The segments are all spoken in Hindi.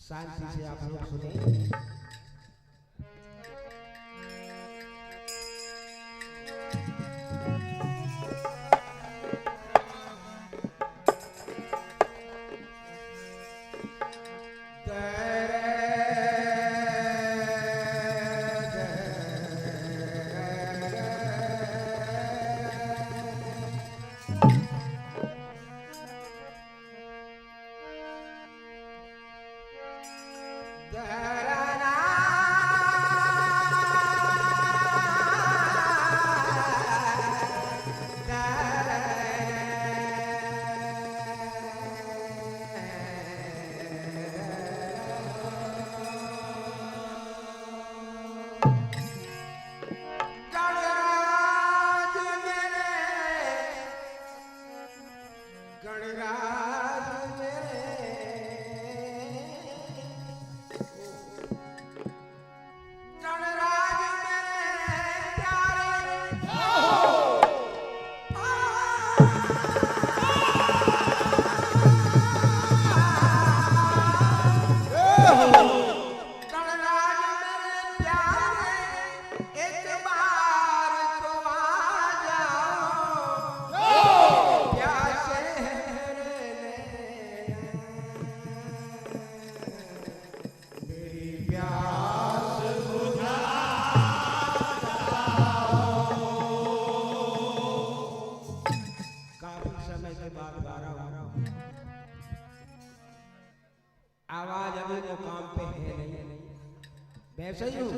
शांति से आप लोग सुने। आवाज अभी मुकाम पे है नहीं, वैसे ही हूँ।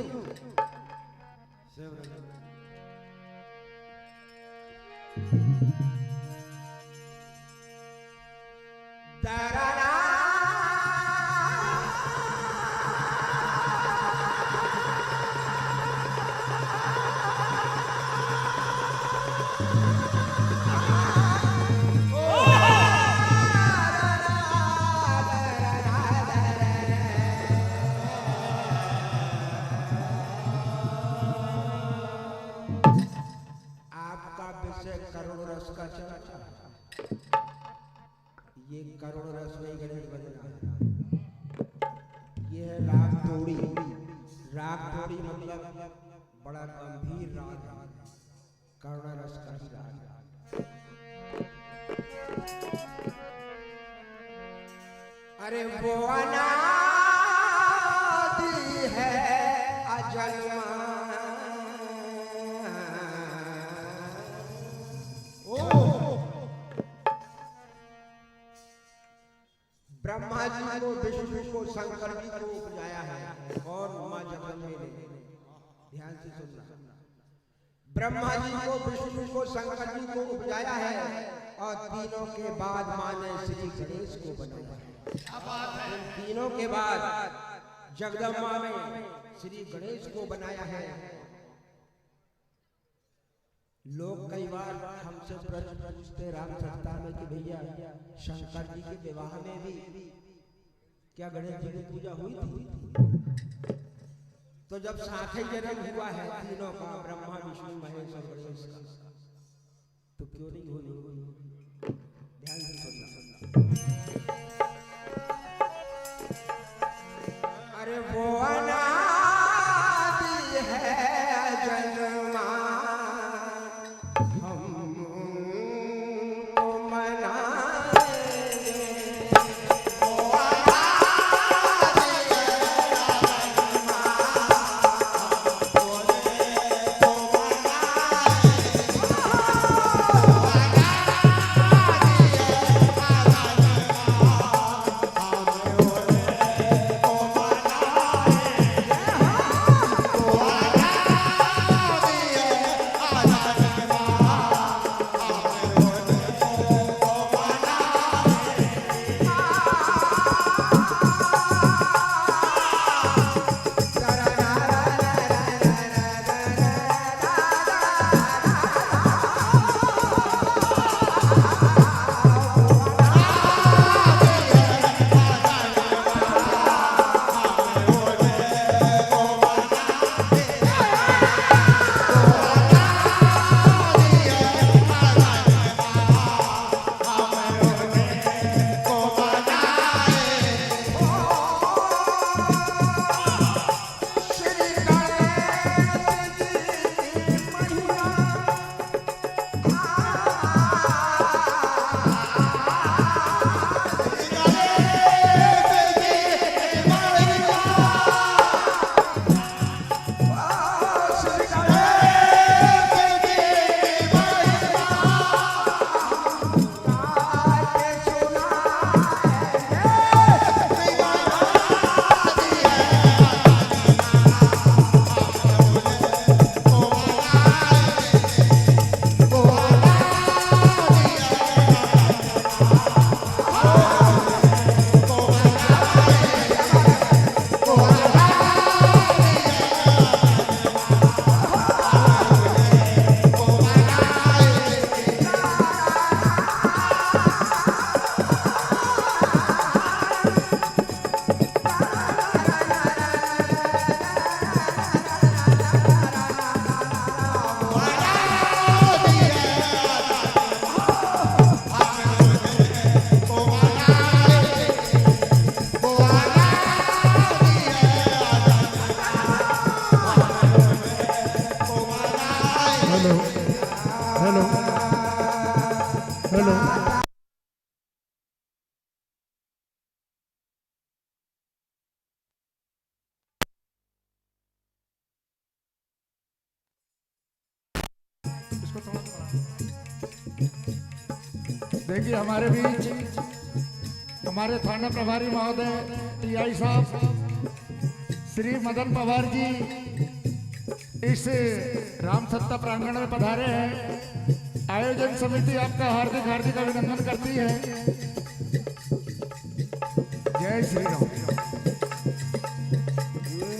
करोड़ रस का चर्चा, ये करोड़ रस में गणेश बजना, ये है राग तोड़ी। राग तोड़ी मतलब बड़ा गंभीर राग, करोड़ रस का राग। अरे वो अनादि है शंकर जी को उपजाया है। और माँ जगदम्बे ने, ध्यान से सुनना, ब्रह्मा जी को, विष्णु को, शंकर जी को उपजाया है और तीनों के बाद माँ ने श्री गणेश को बनाया है। तीनों के बाद जगदम्बा में श्री गणेश को बनाया है। लोग कई बार हमसे प्रश्न पूछते राम सप्ताह में कि भैया शंकर जी के विवाह में भी क्या गणेश जी की पूजा हुई थी? तो जब साथ ही जन्म हुआ है तीनों का, ब्रह्मा विष्णु महेश और गणेश का, तो क्यों नहीं हुई? ध्यान से सुनना। अरे वो अनादि है जन्मा, देखिए हमारे बीच हमारे थाना प्रभारी महोदय टीआई साहब श्री मदन पवार जी इस राम सत्ता प्रांगण में पधारे हैं। आयोजन समिति आपका हार्दिक हार्दिक अभिनंदन करती है। जय श्री राम।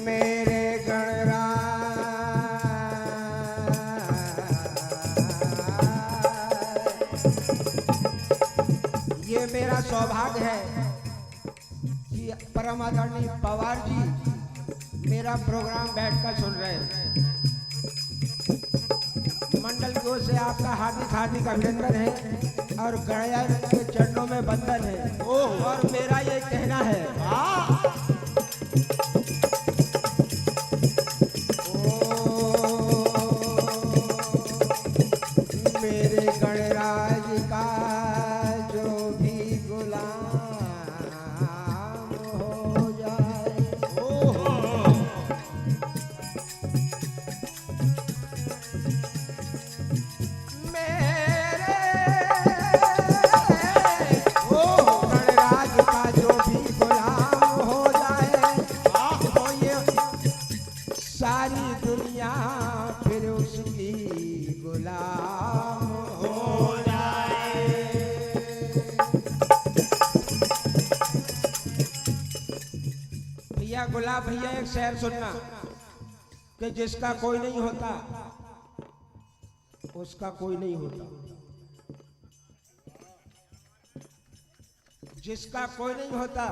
मेरे गणराज ये मेरा सौभाग्य है कि परम आदरणीय पवार जी मेरा प्रोग्राम बैठकर सुन रहे हैं। मंडल की ओर से आपका हार्दिक हार्दिक अभिनंदन है और गणराज के चरणों में बंधन है। और मेरा ये कहना है मेरे गणराज का जो भी गुलाम हो जाए मेरे गणराज का जो भी गुलाम हो जाए भैया गुलाब भैया एक शेर सुनना कि जिसका कोई नहीं होता उसका कोई नहीं होता, जिसका कोई नहीं होता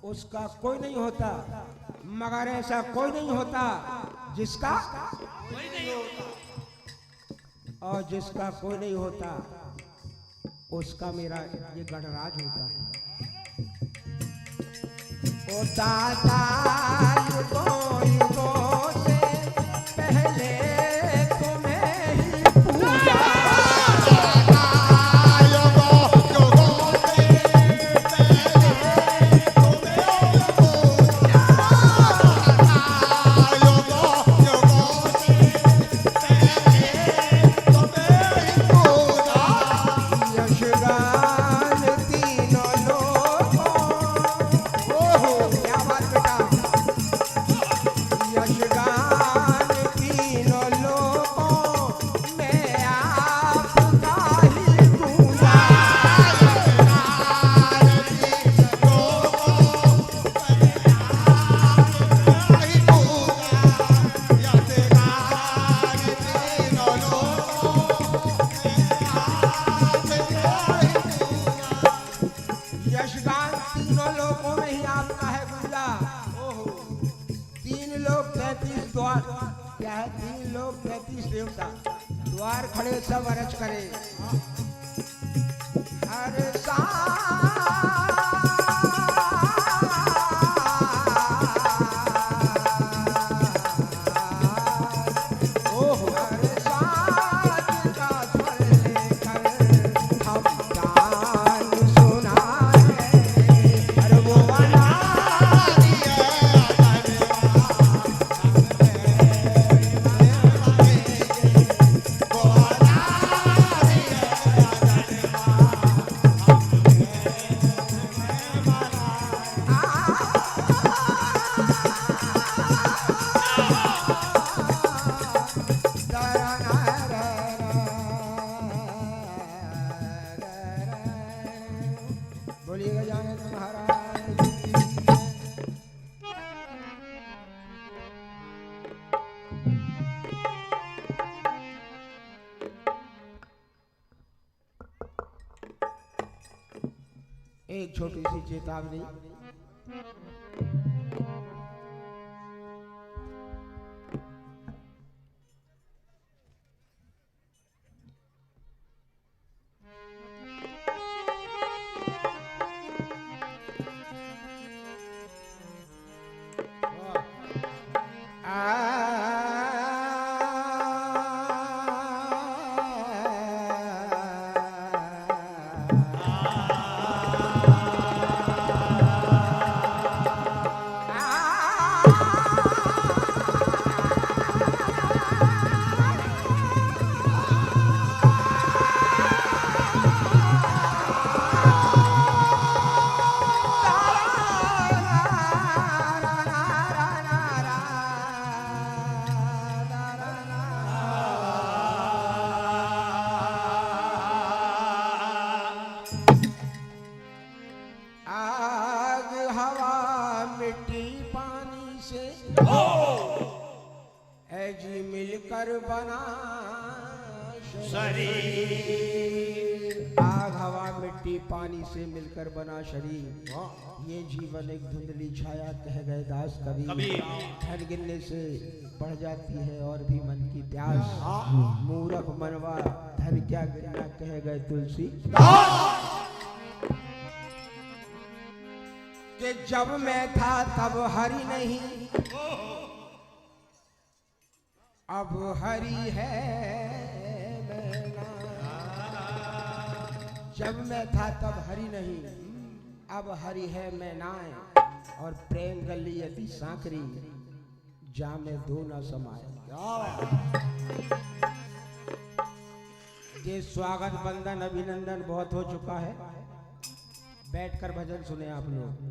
उसका कोई नहीं होता, मगर ऐसा कोई नहीं होता जिसका कोई नहीं होता, और जिसका कोई नहीं होता उसका मेरा ये गणराज होता है। ओ दादा युगों से पहले तुम्हें ही पूजा, यशगान तीनों लोगों में ही आपका है गुंजा। तीन लोग 33 द्वार, क्या है 3 लोग 33 देवता, द्वार खड़े सब अरज करे हर बोलिएगा जाने तुम्हारा एक छोटी सी चेतावनी। आग हवा मिट्टी पानी से है जी मिलकर बना शरीर। आग हवा मिट्टी पानी से मिलकर बना शरीर, ये जीवन एक धुंधली छाया कह गए दास कभी। धन गिनने से बढ़ जाती है और भी मन की प्यास, मूर्ख मनवा धन क्या गिनना कह गए तुलसी। कि जब मैं था तब हरि नहीं, अब हरि है मैं ना। जब मैं था तब हरि नहीं, अब हरि है मैं नाय। और प्रेम गली अति सांकरी, जा में दो न समाए। ये स्वागत बंदन अभिनंदन बहुत हो चुका है, बैठकर भजन सुने आप लोग।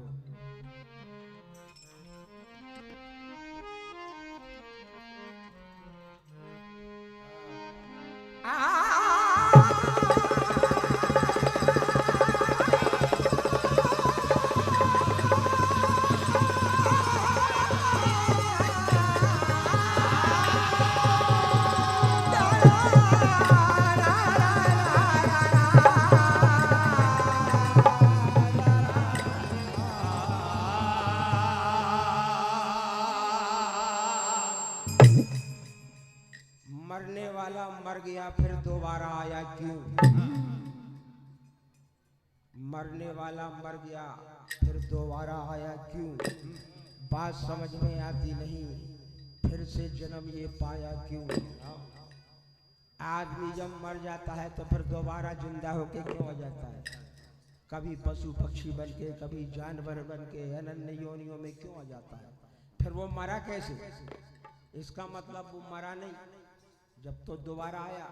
मरने वाला मर गया फिर दोबारा आया क्यों? मरने वाला मर गया फिर दोबारा आया क्यों? बात समझ में आती नहीं, फिर से जन्म ये पाया क्यों? आदमी जब मर जाता है तो फिर दोबारा जिंदा होके क्यों आ जाता है? कभी पशु पक्षी बन के, कभी जानवर बन के अनन्य योनियों में क्यों आ जाता है? फिर वो मरा कैसे? इसका मतलब वो मरा नहीं, जब तो दोबारा आया।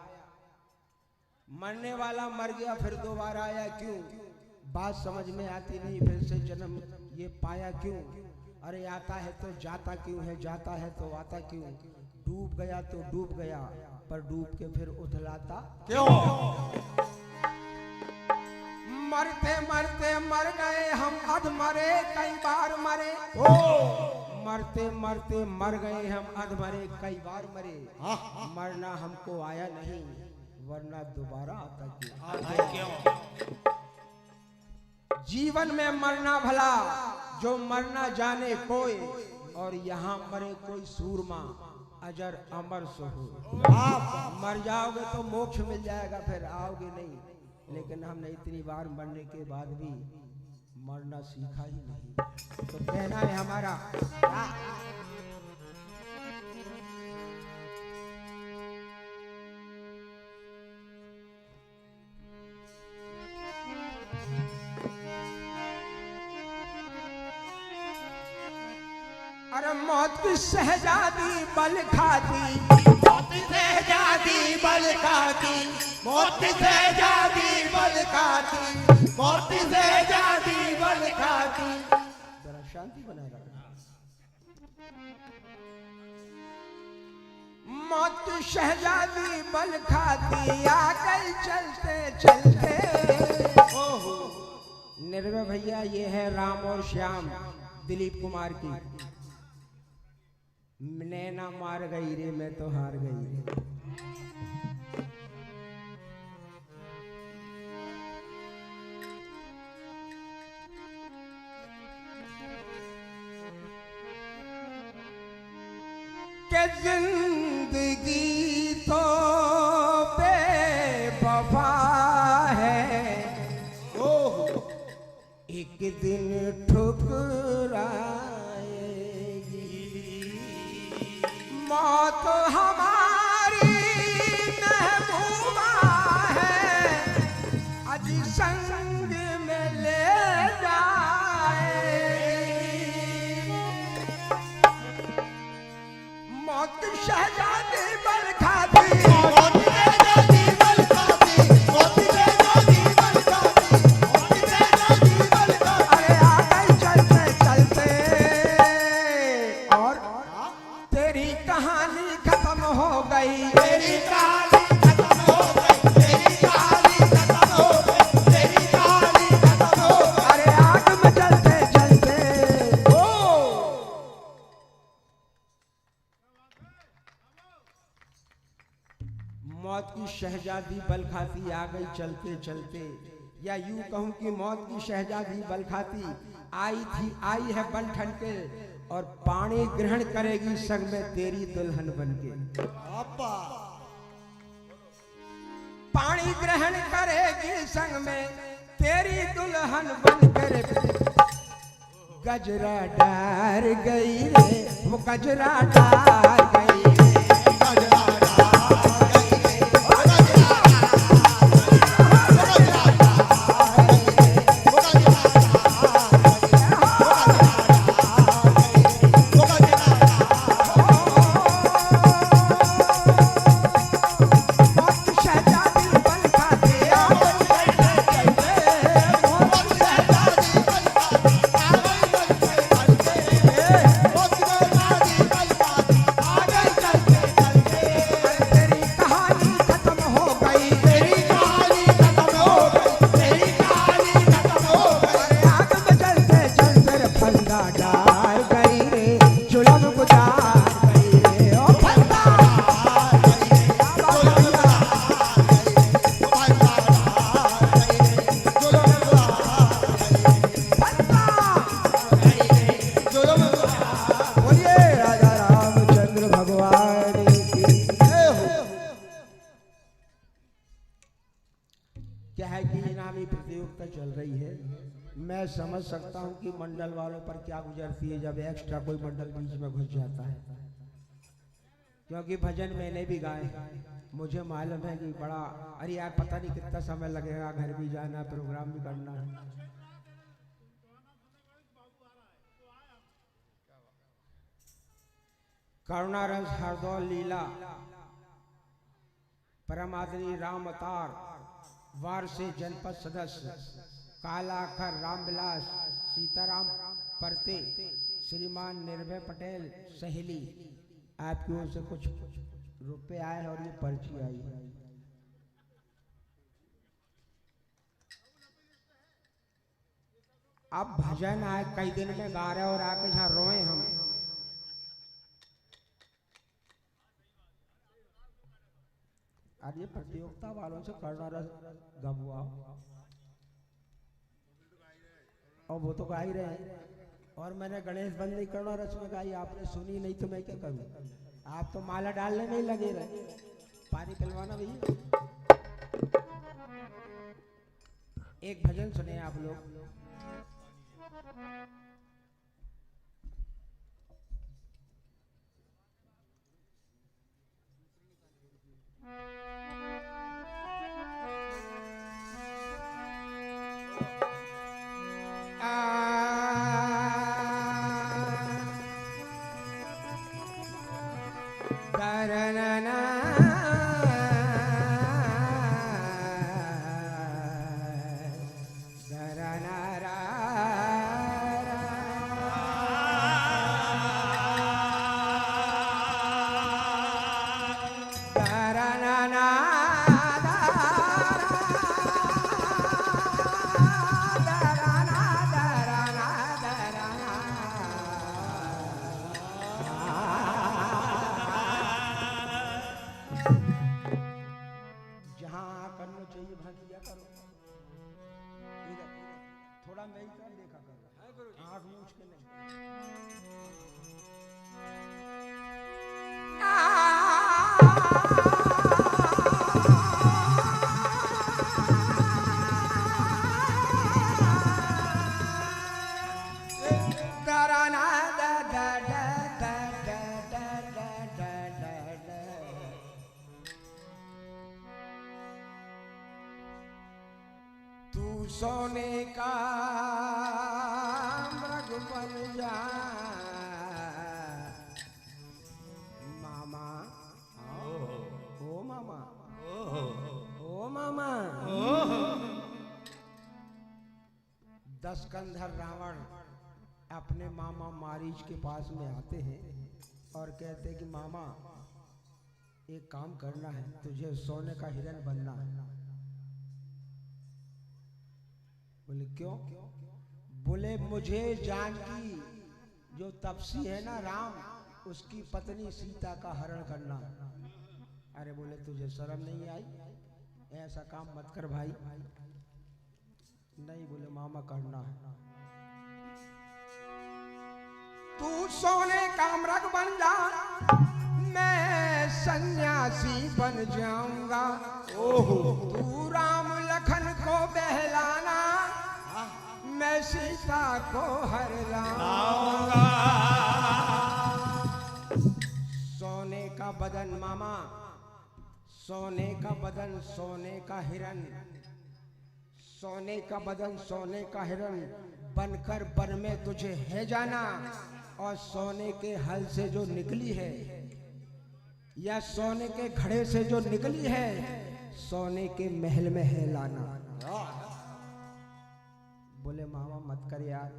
मरने वाला मर गया फिर दोबारा आया क्यों? बात समझ में आती नहीं, फिर से जन्म ये पाया क्यों? अरे आता है तो जाता क्यों है, जाता है तो आता क्यों? डूब गया तो डूब गया, पर डूब के फिर उथलाता क्यों? मरते मरते मर गए हम, अध मरे कई बार मरे। मरते मरते मर गए हम, अध मरे कई बार मरे। मरना हमको आया नहीं, वरना दोबारा आता क्यों? जीवन में मरना भला जो मरना जाने कोई, और यहाँ मरे कोई सूरमा अजर अमर सो हो। मर जाओगे तो मोक्ष मिल जाएगा, फिर आओगे नहीं। लेकिन हमने इतनी बार मरने के बाद भी मरना सीखा ही नहीं। तो कहना है हमारा अरे मौत की शहजादी बल खाती, मौत की शहजादी बल खाती, मौत की शहजादी बल खाती, मौत की शहजादी बल खाती। जरा शांति बनाए रखना। मौत की शहजादी बल खाती, आ गई चलते चलते। ओहो निर्भय भैया, ये है राम और श्याम दिलीप कुमार की। नैना मार गई रे मैं तो हार गई रे। के जिंदगी तो बेवफा है, एक दिन ठुकराएगी। मौत हमारी महबूबा है, अजी संग में ले जाए। मौत शहजादी बल खाती, मौत की शहजादी बल खाती, मौत की शहजादी बल खाती, मौत की शहजादी बल खाती। अरे आ गई चलते चलते, और तेरी कहानी खत्म हो गई। तेरी कहानी खत्म हो गई, तेरी कहानी खत्म हो गई, तेरी कहानी खत्म हो गई। अरे आग में चलते चलते मौत की शहजादी बल खाती आ गई चलते चलते, या यूं कहूं कि मौत की शहजादी बल खाती आई है बन ठन के, और पानी ग्रहण करेगी संग में तेरी दुल्हन बनके। पानी ग्रहण करेगी संग में तेरी दुल्हन बनकर। गजरा डार गई रे, वो गजरा डार गई रे। आ गई एकता चल रही है। मैं समझ सकता हूँ कि मंडल वालों पर क्या गुजरती है जब एक्स्ट्रा कोई मंडल बीच में घुस जाता है, क्योंकि भजन मैंने भी गाए, मुझे मालूम है कि बड़ा अरे यार पता नहीं कितना समय लगेगा, घर भी जाना, प्रोग्राम भी करना है। करुणा रस हरदौल लीला परमादरी राम अवतार वार से जनपद सदस्य कालाखर रामविलास सीताराम परते श्रीमान निर्भय पटेल सहेली, आपकी ओर से कुछ रुपए आए और ये पर्ची आई है। अब भजन आए कई दिन में गा रहे और आके यहाँ रोए हम। अरे प्रतियोगिता वालों से करना रस गबुआ, और वो तो गा ही रहे हैं, और मैंने गणेश बंदी करना रस में गाई, आपने सुनी नहीं तो मैं क्या करूं? आप तो माला डालने में ही लगे रहे। पारी पिलवाना भैया। एक भजन सुने आप लोग। थोड़ा मैं ही कर देखा कर, आँख मूछ के नहीं। सोने का मृग बन जा मामा, ओ मामा, ओ मामा। 10 कंधर रावण अपने मामा मारीच के पास में आते हैं और कहते हैं कि मामा एक काम करना है, तुझे सोने का हिरण बनना है। बोले क्यों? बोले मुझे जानकी जो तपसी है ना राम, उसकी पत्नी सीता का हरण करना। अरे बोले तुझे शर्म नहीं आई? ऐसा काम मत कर भाई। नहीं बोले मामा करना है। तू सोने का मृग बन जा, मैं सन्यासी बन जाऊंगा। ओहो तू राम लखन को बहलाना, मैं सीता को हर लाऊंगा। सोने का बदन मामा, सोने का बदन, सोने का हिरन, सोने का बदन, सोने का हिरन बनकर वन में तुझे है जाना, और सोने के हल से जो निकली है या सोने के घड़े से जो निकली है, सोने के महल में है लाना। बोले मामा मत कर यार,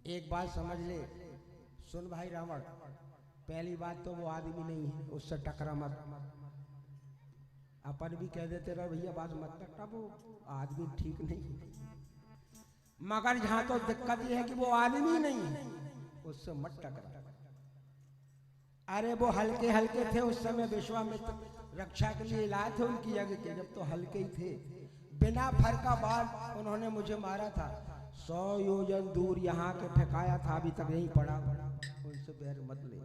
एक बात समझ ले। सुन भाई रावण, पहली बात तो वो आदमी नहीं है, उससे टकरा मत। अपन भी कह देते रहे भैया बात मत टकरा, वो आदमी ठीक नहीं है। मगर जहां तो दिक्कत ये है कि वो आदमी नहीं है, उससे मत टकरा। अरे वो हल्के हल्के थे उस समय, विश्वामित्र रक्षा के लिए लाए थे उनकी जगह के, जब तो हल्के ही थे। बिना फर का बाद उन्होंने मुझे मारा था, 100 योजन दूर यहाँ के फेंकाया था, अभी तक यहीं पड़ा। उनसे बैर मत ले।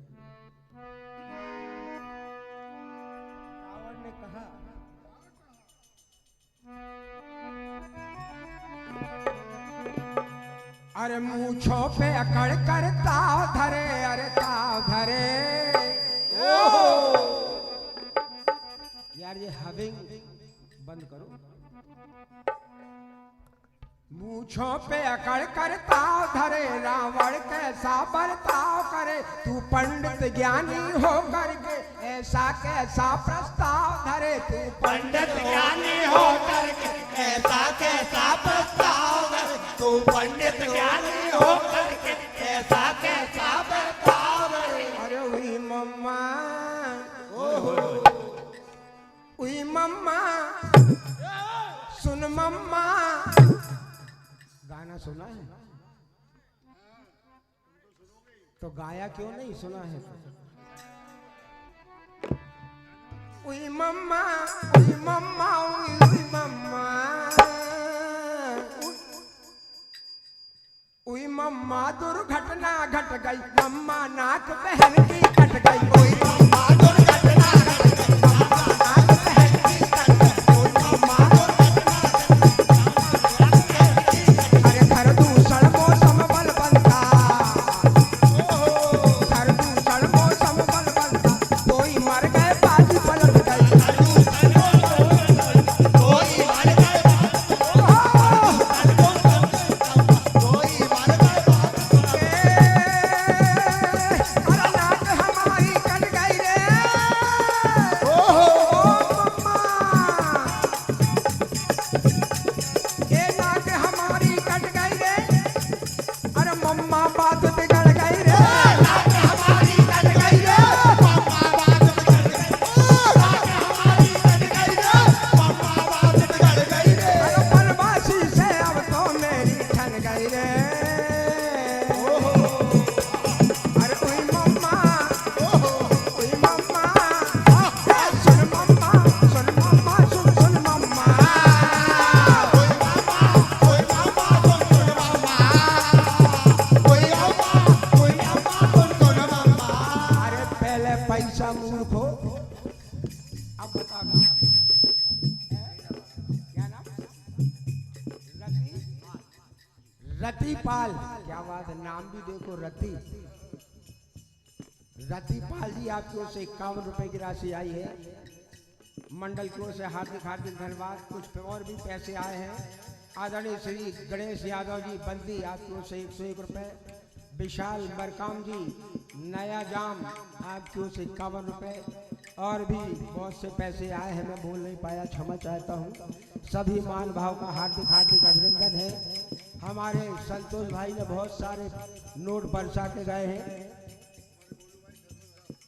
रावण ने कहा अरे मूछों पे अकड़ कर ताव धरे, अरे ताव धरे। यार ये हविंग बंद करो। मूछों पे अकड़ कर ताव धरे, रावण कैसा बर्ताव करे। तू पंडित ज्ञानी हो करके ऐसा कैसा प्रस्ताव धरे। तू पंडित ज्ञानी हो करके ऐसा कैसा प्रस्ताव करे। तू पंडित ज्ञानी हो करके ऐसा कैसा प्रस्ताव करे। अरे हुई मम्मा, हुई मम्मा, सुन मम्मा। गाना सुना है तो गाया क्यों नहीं, सुना है तो। उई मम्मा, उई मम्मा, उई मम्मा, उई मम्मा दुर्घटना घट गई। मम्मा नाक बहन की कट गई। उई मम्मा दुर्घटना घट गई। मम्मा नाक बहन की कट गई। उई मम्मा अरे घर दूषण मौसम बल बनता, घर दूषण मौसम बल बनता। कोई मर गए बाजी पलट गई। कोई मर गए, कोई मर गए। अरे नाक हमारी कट गई रे। मम्मा, ये नाक हमारी कट गई रे। अरे मम्मा बात बिगड़ गई रे। नाक हमारी कट गई रे। मम्मा बात बिगड़ गई। नाक हमारी कट गई रे। मम्मा बात बिगड़ गई रे। अरे बनवासी से अब तो मेरी ठन गई रे। अरे उई मम्मा, उई मम्मा, सुन मम्मा, सुन मम्मा, सुन सुन मम्मा। कोई मामा, कोई मामा, सुन मामा। कोई मामा, कोई मामा, सुन मामा। अरे पहले पैसा मूर्ख हो, अब बताना क्या नाम? रतिपाल। क्या बात है, नाम भी देखो रति। रतिपाल जी आपकी ओर से 51 रुपए की राशि आई है। मंडल की ओर से हार्दिक हार्दिक धन्यवाद। कुछ और भी पैसे आए हैं। आदरणीय श्री गणेश यादव जी बल्दी आपकी ओर से 101 रुपए। विशाल मरकाम जी नया जाम आपकी ओर से 51 रुपए। और भी बहुत से पैसे आए हैं, मैं बोल नहीं पाया, क्षमा चाहता हूँ। सभी मान भाव का हार्दिक हार्दिक अभिनंदन है। हमारे संतोष भाई ने बहुत सारे नोट बरसा के गए हैं।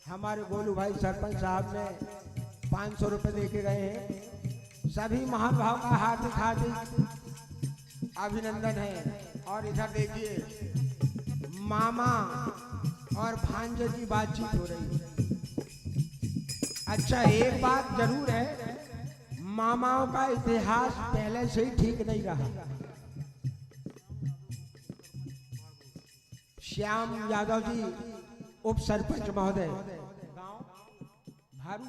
हमारे गोलू भाई सरपंच साहब ने 500 रुपए दे के गए हैं। सभी महानुभाव का हार्दिक हार्दिक अभिनंदन है। और इधर देखिए मामा और भांजे की बातचीत हो रही है। अच्छा एक बात जरूर है, मामाओं का इतिहास पहले से ही ठीक नहीं रहा। श्याम यादव जी उप सरपंच महोदय, गांव भारू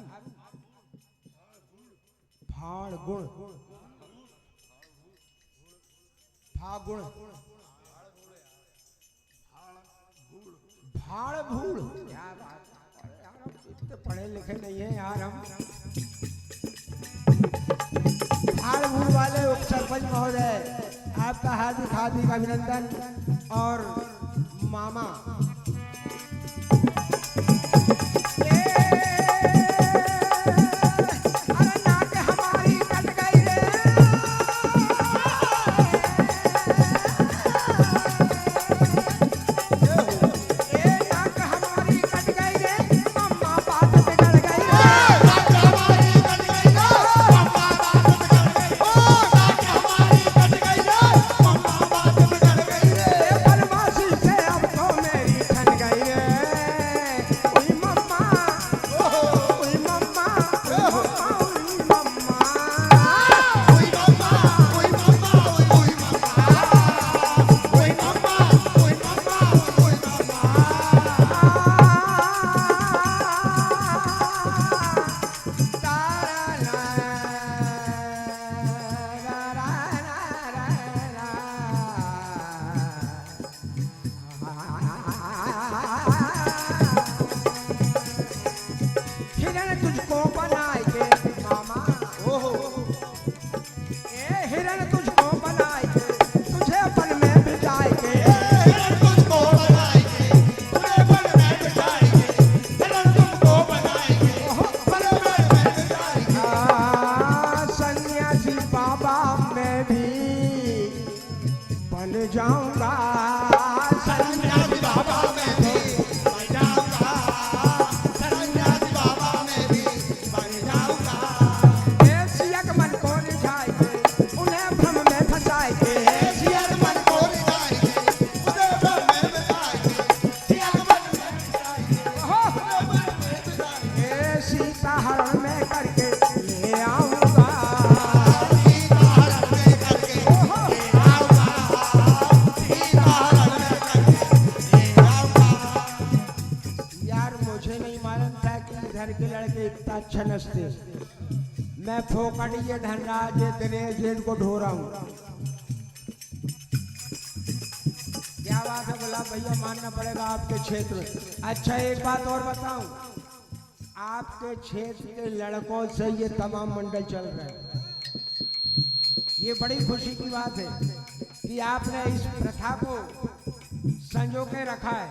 फाड़गुण, फागुण, भाड़भूड़। क्या बात है यार, हम इतने पढ़े लिखे नहीं है यार हम। भाड़भूड़ वाले उप सरपंच महोदय आपका हार्दिक हार्दिक अभिनंदन। और मामा अरे नाक हमारी कट गई रे। नाक हमारी कट गई रे। मम्मा बात बिगड़ गई रे। नाक हमारी कट गई रे। मम्मा बात बिगड़ गई। नाक हमारी कट गई रे। मम्मा बात बिगड़ गई रे। बनवासी से अब तो मेरी सन्यासी बाबा मैं भी बन जाऊंगा, सन्यासी बाबा मैं भी बन जाऊंगा। सियक मन को रिझाएंगे उन्हें भ्रम में फंसाएंगे, सियर मन को रिझाएंगे उन्हें भ्रम में फंसाएंगे, सियर मन में रिझाएंगे उन्हें भ्रम में फंसाएंगे। सीता हरण में करके ले आऊंगा, सीता हरण में करके ले आऊंगा, सीता हरण में करके ले आऊंगा। यार मुझे नहीं मालूम था कि इधर के लड़के इतना अच्छा नचते। मैं फोकट ये धनराज ये दिनेश इनको ढो रहा हूँ। क्या बात है, बोला भैया मानना पड़ेगा आपके क्षेत्र में। अच्छा एक बात और बताऊं, आपके क्षेत्र के लड़कों से ये तमाम मंडल चल रहे हैं। ये बड़ी खुशी की बात है कि आपने इस प्रथा को संजो के रखा है,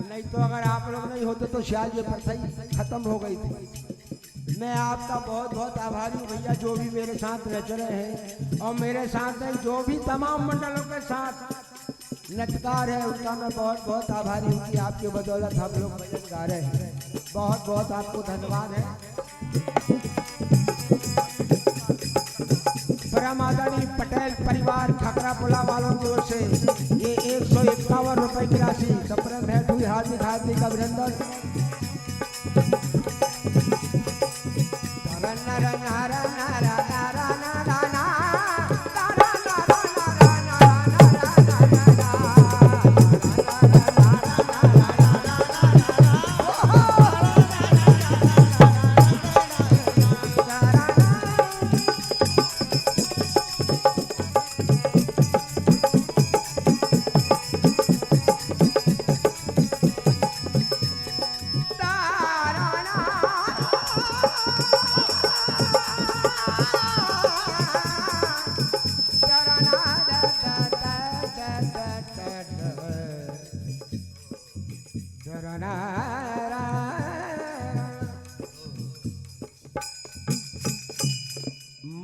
नहीं तो अगर आप लोग नहीं होते तो शायद ये प्रथा ही खत्म हो गई थी। मैं आपका बहुत बहुत आभारी हूँ भैया, जो भी मेरे साथ नच रहे हैं और मेरे साथ हैं जो भी तमाम मंडलों के साथ नचकार है, उनका मैं बहुत बहुत आभारी हूँ कि आपके बदौलत हम लोग भजन गा रहे हैं। बहुत बहुत आपको धन्यवाद है। परम आदरणीय पटेल परिवार खकरा पुला वालों की ओर से ये 151 रुपए की राशि सप्रेम भेंट हुई। हार्दिक हार्दिक अभिनंदन।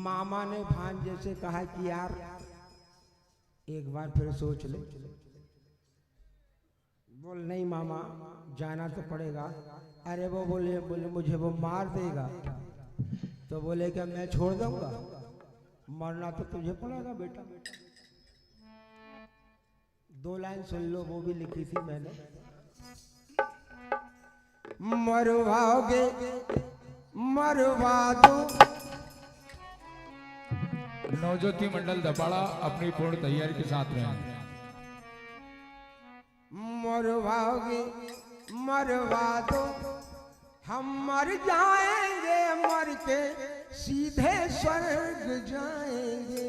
मामा ने भांजे से कहा कि यार एक बार फिर सोच ले। बोल नहीं मामा जाना तो पड़ेगा। अरे वो बोले मुझे वो मार देगा। तो बोले कि मैं छोड़ दूंगा, मरना तो तुझे पड़ेगा बेटा। 2 लाइन सुन लो, वो भी लिखी थी मैंने। मरवाओगे मरवा दो। नवज्योति मंडल दपाड़ा अपनी पूर्ण तैयारी के साथ रहें। मरवाओगे मरवा दो, हम मर जाएंगे, मर के सीधे स्वर्ग जाएंगे।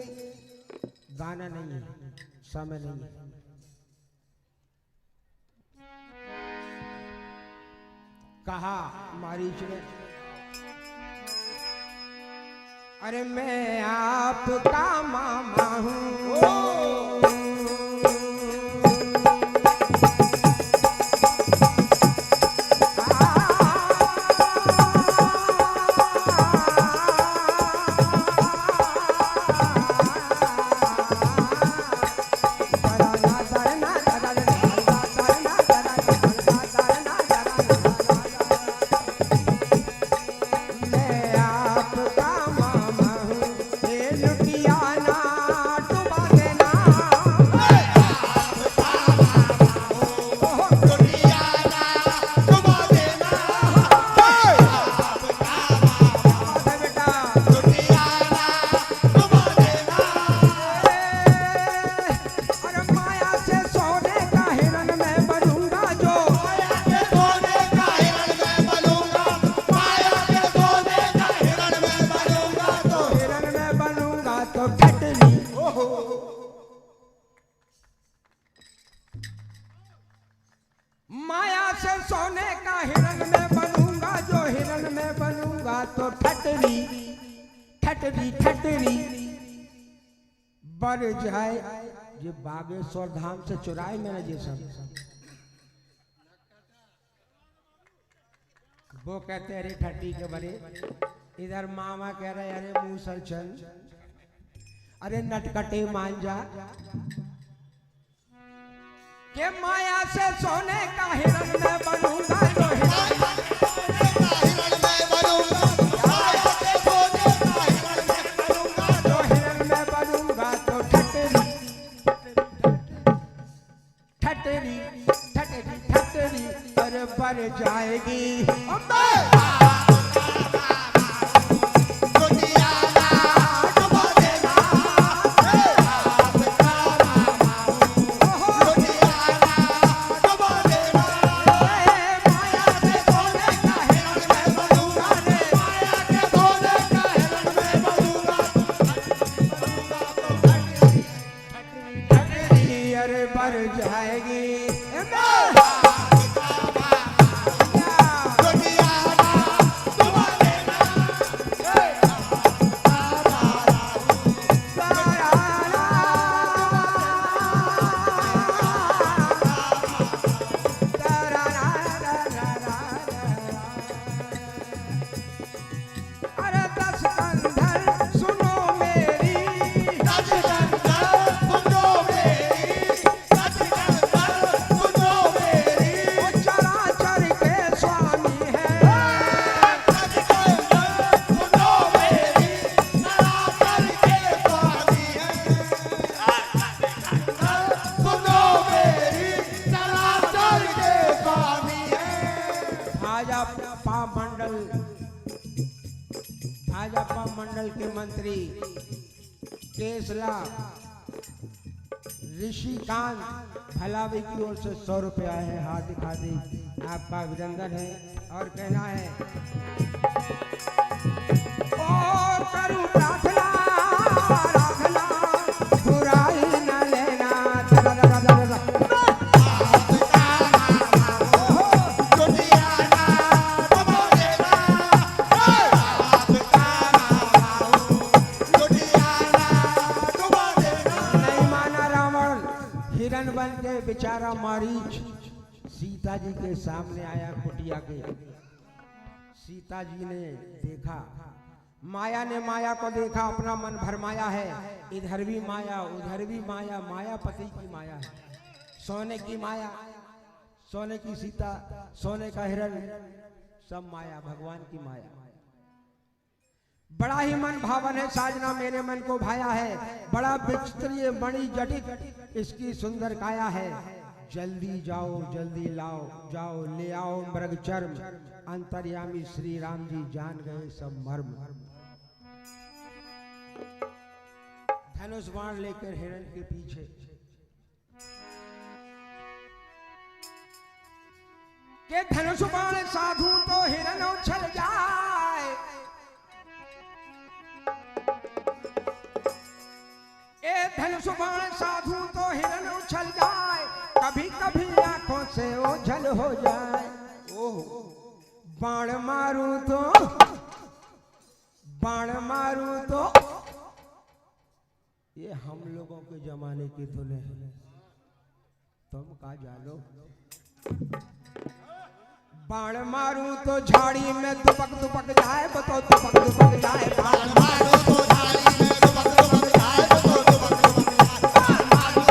गाना नहीं है, समय नहीं है। कहा मारीच ने, अरे मैं आपका मामा हूँ। माया से सोने का हिरण में बनूंगा, जो हिरण में बनूंगा तो ठटरी ठटरी ठटरी बढ़ जाए। ये बागेश्वर धाम से चुराए मैंने ये सब। वो कहते अरे ठट्टी के बड़े। इधर मामा कह रहे अरे मूसल चल, अरे नटकटे मान जा। के माया से सोने का हिरण मैं बनूंगा जो हिरण जो हिरण मैं बनूंगा तो ठटरी ठटरी ठटरी ठटरी पर बढ़ जाएगी बढ़ जाएगी अरे 10 कंधर सुनो मेरी वो चराचर के स्वामी है भाजपा मंडल के मंत्री केसला ऋषिकांत भलावी की ओर से 100 रुपये आए हैं। हार्दिक हार्दिक आपका अभिनंदन है और कहना है ओ करूं प्रार्थना प्रार्थना बुराई न लेना हिरण बन के बेचारा मारीच सीता जी के सामने आया कुटिया के। सीता जी ने देखा, माया ने माया को देखा, अपना मन भरमाया है। इधर भी माया उधर भी माया, मायापति की माया है। सोने की माया, सोने की सीता, सोने का हिरण, सब माया, भगवान की माया। बड़ा ही मन भावन है साजना, मेरे मन को भाया है। बड़ा विचित्र मणि जटित इसकी सुंदर काया है। जल्दी जाओ जल्दी लाओ, जाओ ले आओ मृग चर्म। अंतर्यामी श्री राम जी जान गए सब मर्म। धनुष बाण लेकर हिरण के पीछे के धनुष बाण साधु तो हिरण उछल जाए। ए धनुष बाण साधु तो हिरण उछल जाए। कभी कभी आंखों से ओझल हो जाए। ओह बाण मारू तो ये हम लोगों के जमाने की धुने हैं, तुम का जानो। बाण मारू तो झाड़ी में दुपक दुपक जाए, बताओ दुपक दुपक जाए। बाण मारू तो झाड़ी में दुपक दुपक जाए, बताओ दुपक दुपक जाए। बाण मारू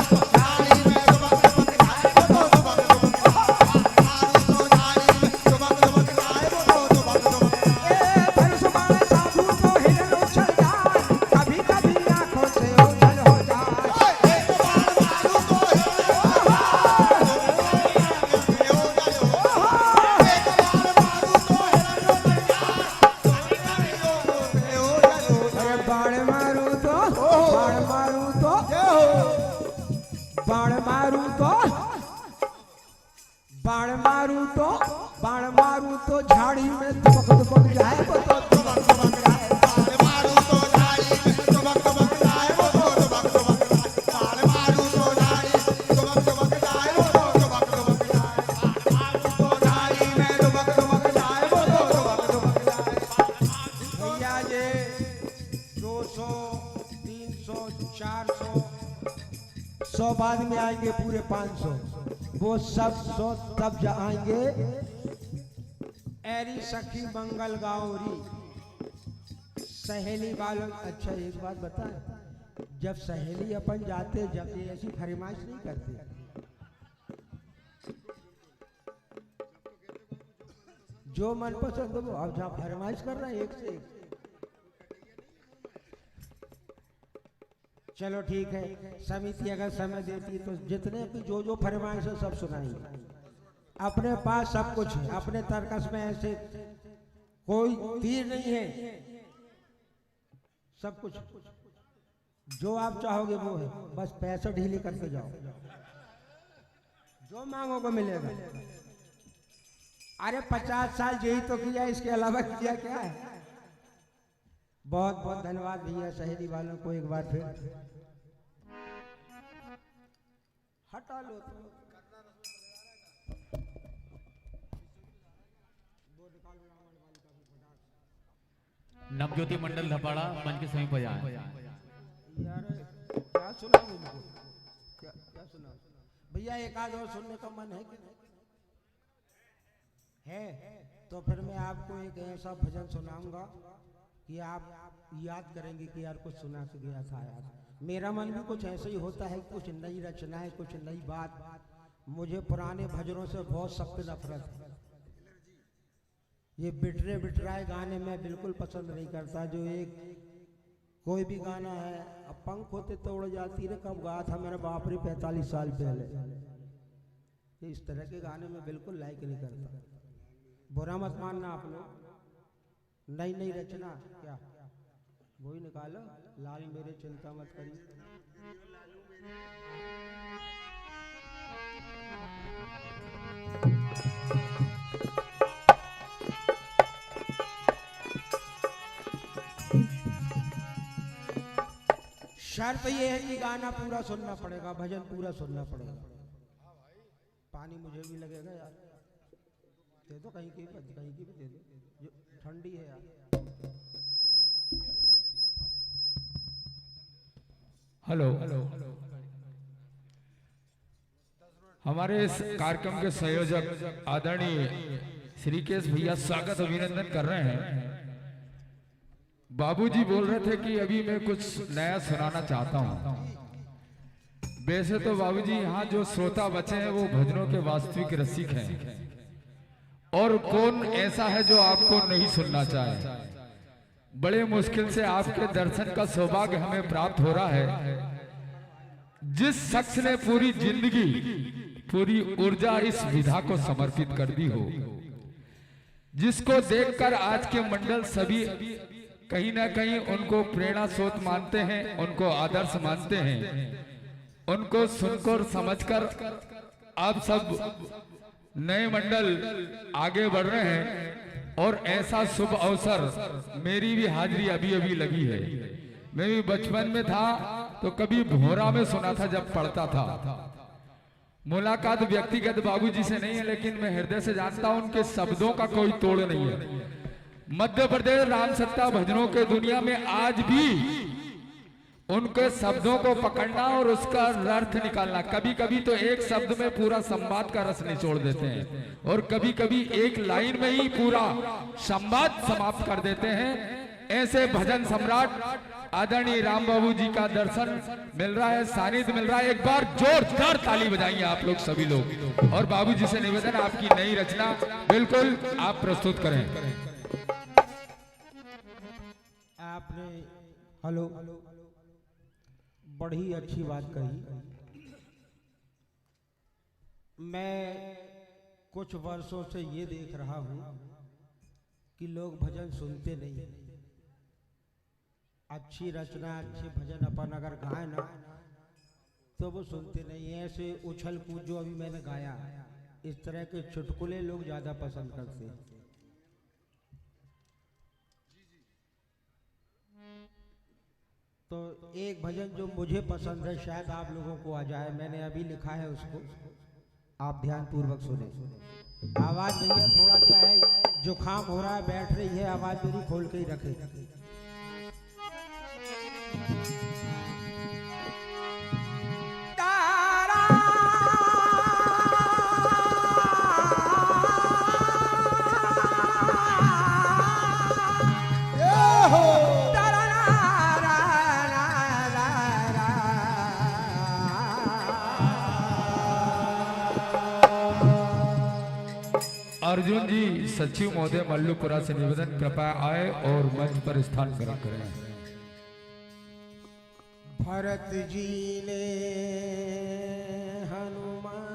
तो झाड़ी में दुपक दुपक जाए, बताओ दुपक दुपक जाए। बाण मारू तो झाड़ी में दुपक दुपक जाए, बताओ दुपक दुपक जाए। ए धनुष बाण साधु तो हिरण उछल जाए। कभी कभी आंखों से ओझल हो जाए। एक बाण मारू तो बाण मारू तो झाड़ी में दुपक दुपक जाए, बताओ दुपक दुपक जाए। बाण मारू तो झाड़ी में दुपक दुपक जाए, बताओ दुपक दुपक जाए। बाण मारू तो झाड़ी में दुपक दुपक जाए, बताओ दुपक दुपक जाए। बाण मारू तो झाड़ी में दुपक दुपक जाए, बताओ दुपक दुपक जाए। भैया ये 200 300 400 100 बाद में आएंगे पूरे 500, वो सब 100 तब आएंगे। एरी सखी मंगल गौरी सहेली वालों। अच्छा एक बात बताएं, जब सहेली अपन जाते जब ये ऐसी फरमाइश नहीं करते, जो मन पसंद हो वो आप जहाँ फरमाइश कर रहे हैं एक से एक। चलो ठीक है, समिति अगर समय देती है तो जितने भी जो फरमाइश है सब सुनाएंगे। अपने पास सब कुछ है, अपने तर्कस में ऐसे कोई तीर नहीं है, सब कुछ जो आप चाहोगे वो है, बस पैसा ढीली करते जाओ, जो मांगोगे मिलेगा। अरे 50 साल यही तो किया, इसके अलावा किया क्या है। बहुत बहुत धन्यवाद भैया शहीदी वालों को एक बार फिर। हटा लो तो। नवज्योति मंडल धपाड़ा मंच के समीप आए। यार क्या सुना उनको, क्या सुना भैया, एक आध और सुनने का मन है कि नहीं है? तो फिर मैं आपको एक ऐसा भजन सुनाऊंगा कि आप याद करेंगे कि यार कुछ सुना के गया था यार। मेरा मन भी कुछ ऐसे ही होता है, कुछ नई रचनाएं, कुछ नई बात। मुझे पुराने भजनों से बहुत सख्त नफरत है। ये बिटरे बिटराए गाने मैं बिल्कुल पसंद नहीं करता। जो एक कोई भी गाना है, अब पंख होते तो उड़ जाती रे, कब गाया था मेरे बाप रे 45 साल पहले। इस तरह के गाने में बिल्कुल लाइक नहीं करता। बुरा मत मानना आप लोग। नई नई रचना क्या वही निकालो, लाल मेरे चिंता मत करी। शर्त ये है कि गाना पूरा सुनना पड़ेगा, भजन पूरा सुनना पड़ेगा। पानी मुझे भी लगेगा यार, दे दो कहीं की भी दे दो, ठंडी है यार। हेलो, हमारे इस कार्यक्रम के संयोजक आदरणीय श्री केश भैया स्वागत अभिनंदन कर रहे हैं। बाबूजी बोल रहे थे कि अभी मैं कुछ नया सुनाना चाहता हूं। वैसे तो बाबूजी यहाँ जो श्रोता बचे हैं वो भजनों के वास्तविक रसिक हैं, और कौन ऐसा है जो आपको नहीं सुनना चाहे। बड़े मुश्किल से आपके दर्शन का सौभाग्य हमें प्राप्त हो रहा है। जिस शख्स ने पूरी जिंदगी, पूरी ऊर्जा इस विधा को समर्पित कर दी हो, जिसको देखकर आज के मंडल सभी कहीं ना कहीं उनको प्रेरणा स्रोत मानते हैं, उनको आदर्श मानते हैं, उनको सुनकर समझकर आप सब नए मंडल आगे बढ़ रहे हैं। और ऐसा शुभ अवसर, मेरी भी हाजिरी अभी अभी लगी है। मैं भी बचपन में था तो कभी भोरा में सुना था जब पढ़ता था। मुलाकात व्यक्तिगत बाबूजी से नहीं है, लेकिन मैं हृदय से जानता हूं उनके शब्दों का कोई तोड़ नहीं है। मध्य प्रदेश राम सत्ता भजनों के दुनिया में आज भी उनके शब्दों को पकड़ना और उसका अर्थ निकालना, कभी कभी तो एक शब्द में पूरा संवाद का रस निचोड़ देते हैं, और कभी कभी एक लाइन में ही पूरा संवाद समाप्त कर देते हैं। ऐसे भजन सम्राट आदरणीय राम बाबू जी का दर्शन मिल रहा है, सानिध्य मिल रहा है। एक बार जोरदार ताली बजाइए आप लोग सभी लोग। और बाबू जी से निवेदन, आपकी नई रचना बिल्कुल आप प्रस्तुत करें। आपने हेलो बड़ी अच्छी बात कही। मैं कुछ वर्षों से ये देख रहा हूं कि लोग भजन सुनते नहीं। अच्छी रचना, अच्छे भजन अपन अगर गाए ना तो वो सुनते नहीं। ऐसे उछल कूद जो अभी मैंने गाया, इस तरह के चुटकुले लोग ज्यादा पसंद करते हैं। तो एक भजन जो मुझे पसंद है, शायद आप लोगों को आ जाए, मैंने अभी लिखा है उसको, आप ध्यान पूर्वक सुने। आवाज भैया थोड़ा क्या है, जुकाम हो रहा है, बैठ रही है, आवाज मेरी खोल के ही रखे। अर्जुन जी सचिव महोदय मल्लुपुरा से निवेदन, कृपया आए और मंच पर स्थान ग्रहण करें। भरत जी ने हनुमान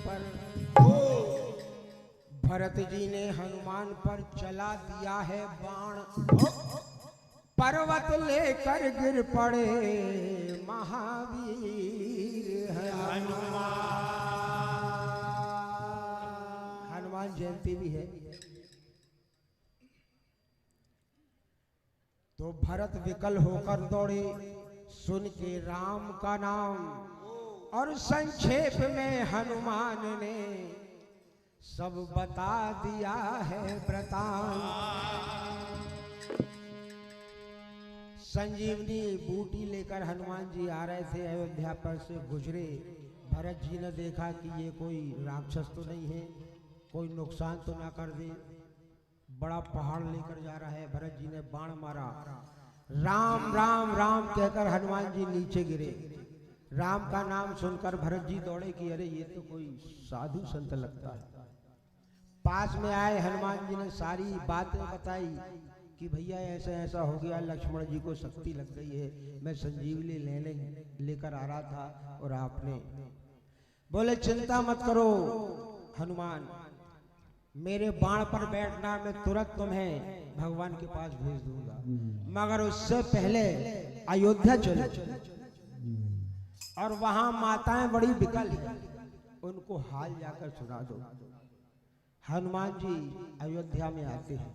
पर भरत जी ने हनुमान पर चला दिया है बाण, पर्वत लेकर गिर पड़े महावीर हनुमान जयंती भी है। तो भरत विकल होकर दौड़े, सुन के राम का नाम, और संक्षेप में हनुमान ने सब बता दिया है वृतांत। संजीवनी बूटी लेकर हनुमान जी आ रहे थे, अयोध्या पर से गुजरे। भरत जी ने देखा कि ये कोई राक्षस तो नहीं है, कोई नुकसान तो ना कर दे, बड़ा पहाड़ लेकर जा रहा है। भरत जी ने बाण मारा, राम राम राम कहकर हनुमान जी नीचे गिरे। राम का नाम सुनकर भरत जी दौड़े कि अरे ये तो कोई साधु संत लगता है। पास में आए, हनुमान जी ने सारी बातें बताई कि भैया ऐसा ऐसा हो गया, लक्ष्मण जी को शक्ति लग गई है, मैं संजीवनी लेकर आ रहा था और आपने बोले चिंता मत करो हनुमान, मेरे बाण पर बैठना, मैं तुरंत तुम्हें भगवान के पास भेज दूंगा, मगर उससे पहले अयोध्या चलो और वहां माताएं बड़ी विकल हैं, उनको हाल जाकर सुना दो। हनुमान जी अयोध्या में आते हैं,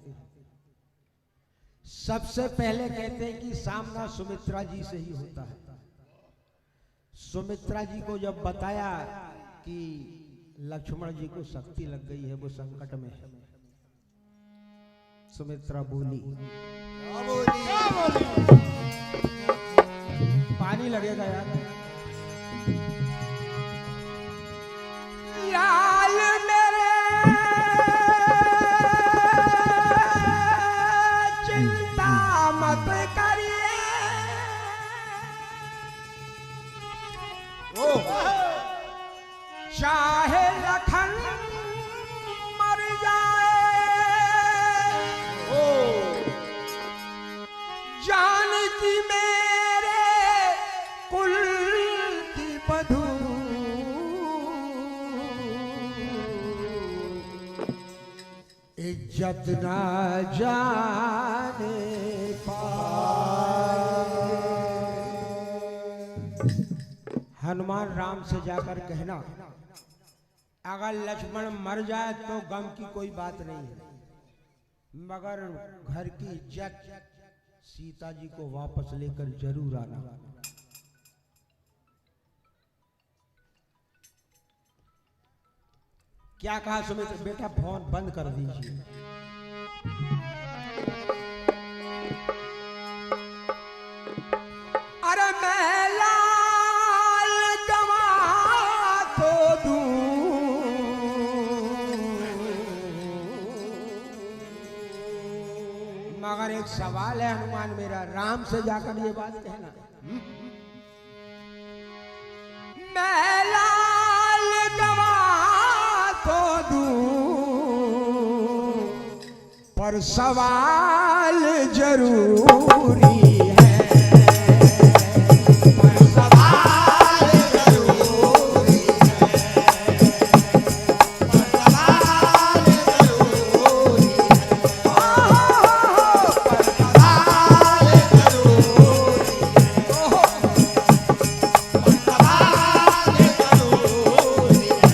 सबसे पहले कहते हैं कि सामना सुमित्रा जी से ही होता है। सुमित्रा जी को जब बताया कि लक्ष्मण जी को शक्ति लग गई है, वो संकट में है, सुमित्रा बोली पानी लगेगा यार। लाल मेरे चिंता मत करिए, चाहे लखन मर जाए, जानकी मेरे कुल की बधू, इज्जत ना जाने पाए। हनुमान राम से जाकर कहना, अगर लक्ष्मण मर जाए तो गम की कोई बात नहीं है, मगर घर की इज्जत सीता जी को वापस लेकर जरूर आना। क्या कहा सुमित्रा? बेटा फोन बंद कर दीजिए। अरे मैं लाल गवा तो दूं, मगर एक सवाल है हनुमान मेरा, राम से जाकर ये बात कहना, मैं लाल गवा तो दूं, पर सवाल जरूरी है, पर सवाल जरूरी है, पर सवाल जरूरी है, पर सवाल जरूरी है, पर सवाल जरूरी है।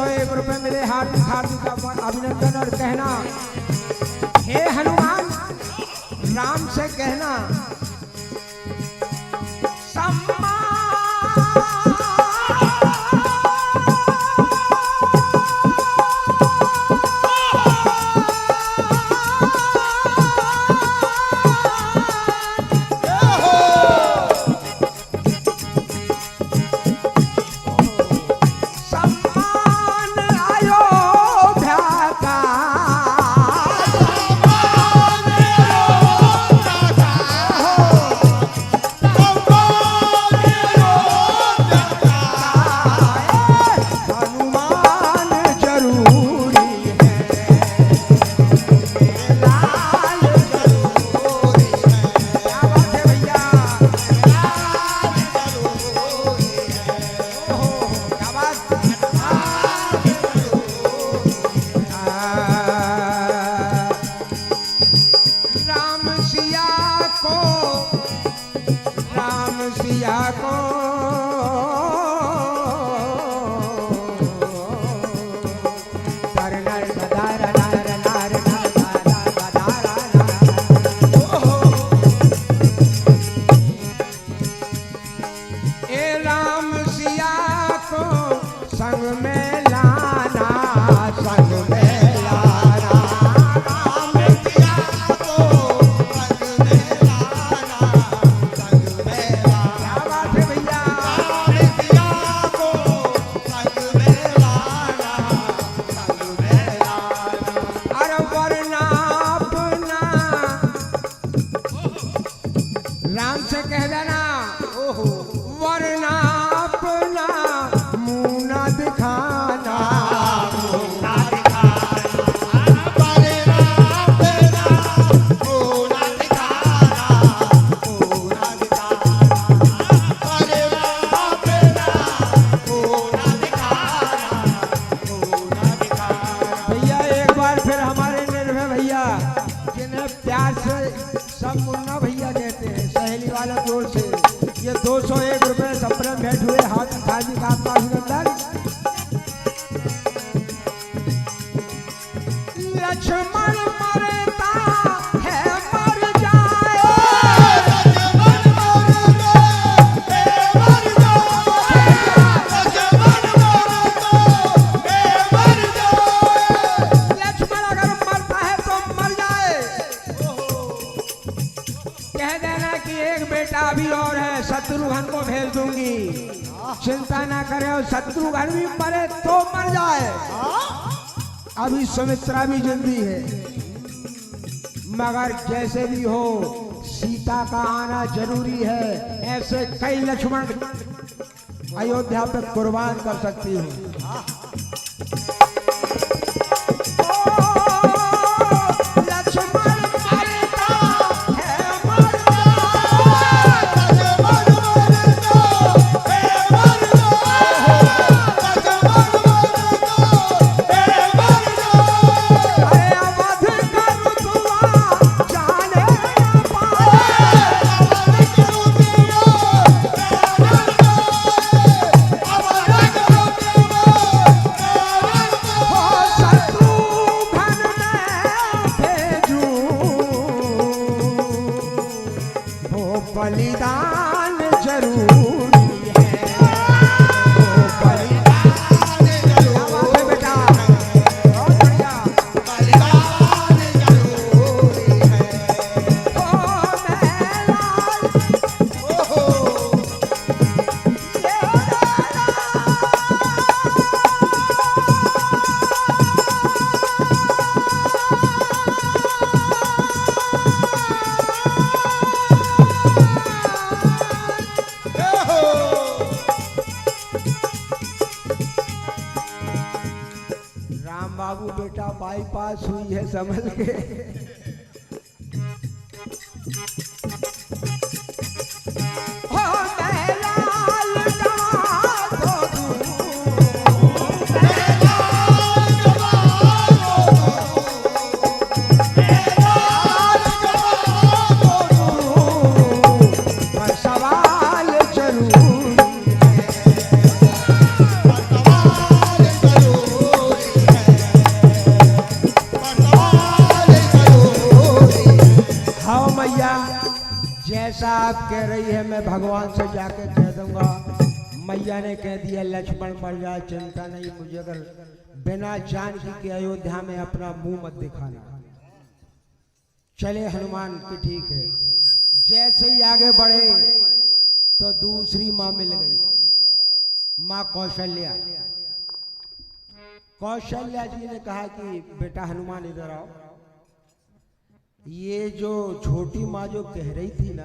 201 रुपए मिले। हार्दिक हार्दिक अभिनंदन। और कहना, हे हनुमान, राम से कहना सब मुन्ना भैया देते हैं सहेली वाला जोर से। ये 201 रुपए संप्रम भेंट हुए। हाथ खाली का आपका अभिनंदन। लक्ष्मण मरता है मर जाए, लक्ष्मण अगर मरता है तो मर जाए। कह देना कि एक बेटा अभी और है, शत्रुघ्न को भेज दूंगी, चिंता ना करे। और शत्रुघ्न भी मरे तो मर जाए। अभी सुमित्रा भी जिंदी है, मगर जैसे भी हो सीता का आना जरूरी है। ऐसे कई लक्ष्मण अयोध्या पे कुर्बान कर सकती हूँ। बलिदान जरूरी है, बलिदान जरूरी है बेटा, बहुत बढ़िया। बलिदान जरूरी है। ओ मेरा राम बाबू बेटा बाईपास हुई है, संभल के। सवाल जरूर जैसा आप कह रही है मैं भगवान से जाके कह दूंगा। मैया ने कह दिया लक्ष्मण मर जाए चिंता नहीं, मुझे अगर बिना जानकी के अयोध्या में अपना मुंह मत दिखाना। चले हनुमान की ठीक है। जैसे ही आगे बढ़े तो दूसरी माँ मिल गई, माँ कौशल्या। कौशल्या जी ने कहा कि बेटा हनुमान इधर आओ। ये जो छोटी माँ जो कह रही थी ना,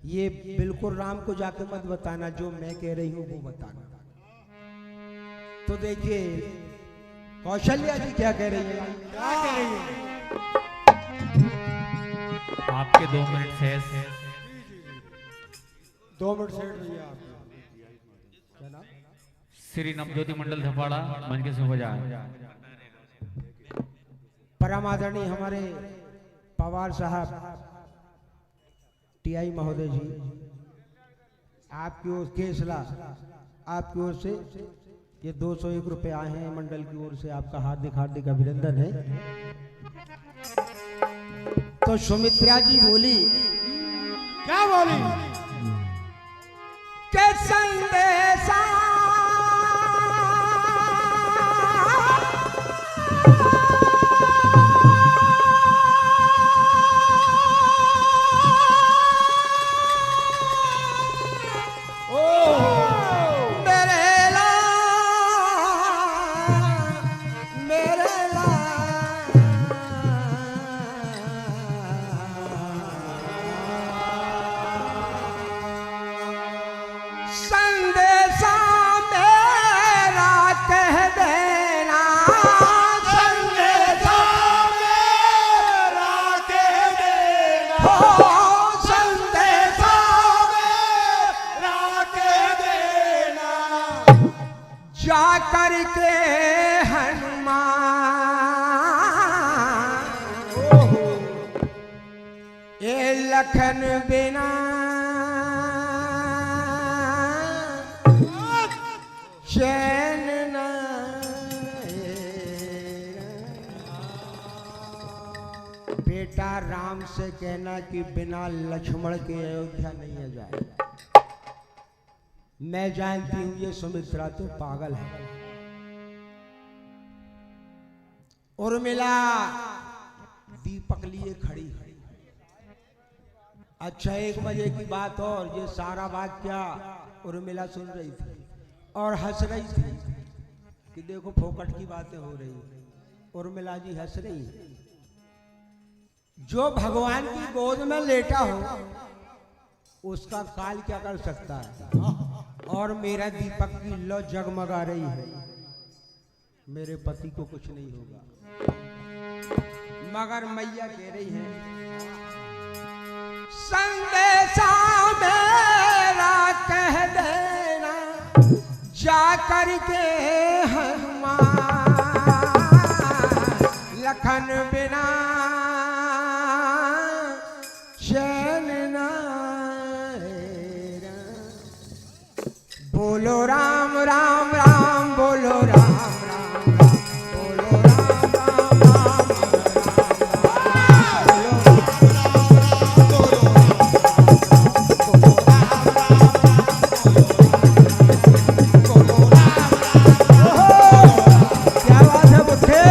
ये बिल्कुल राम को जाके मत बताना, जो मैं कह रही हूँ वो बताना। तो देखिए कौशल्या जी क्या कह रही है, क्या कह रही है। आपके 2 मिनट शेष। 2 मिनट सेठ भैया आप क्या नाम? श्री नवज्योति मंडल धपाड़ा मंच के शुभ जाए। परम आदरणीय हमारे पवार साहब टीआई महोदय जी, आपकी ओर केसला आपकी ओर से ये 201 रुपए आए हैं मंडल की ओर से, आपका हार्दिक हार्दिक अभिनंदन है। तो सुमित्रा जी बोली, क्या बोली के संदेशा करके हनुमान ये लखन बिना चैन न बेटा राम से कहना कि बिना लक्ष्मण के अयोध्या नहीं जाए। मैं जानती हूं ये सुमित्रा तो पागल है। उर्मिला दीपक लिए खड़ी। अच्छा 1 बजे की बात और ये सारा बात क्या उर्मिला सुन रही थी और हंस रही थी कि देखो फोकट की बातें हो रही। उर्मिला जी हंस रही है। जो भगवान की गोद में लेटा हो उसका काल क्या कर सकता है। और मेरा दीपक की लो जगमगा रही है, मेरे पति को कुछ नहीं होगा। मगर मैया कह रही है संदेशा मेरा कह देना जा करके हनुमान लखन बिना चैन ना। बोलो राम राम राम, बोलो राम राम राम, बोलो राम राम राम, क्या बात है बुद्धे।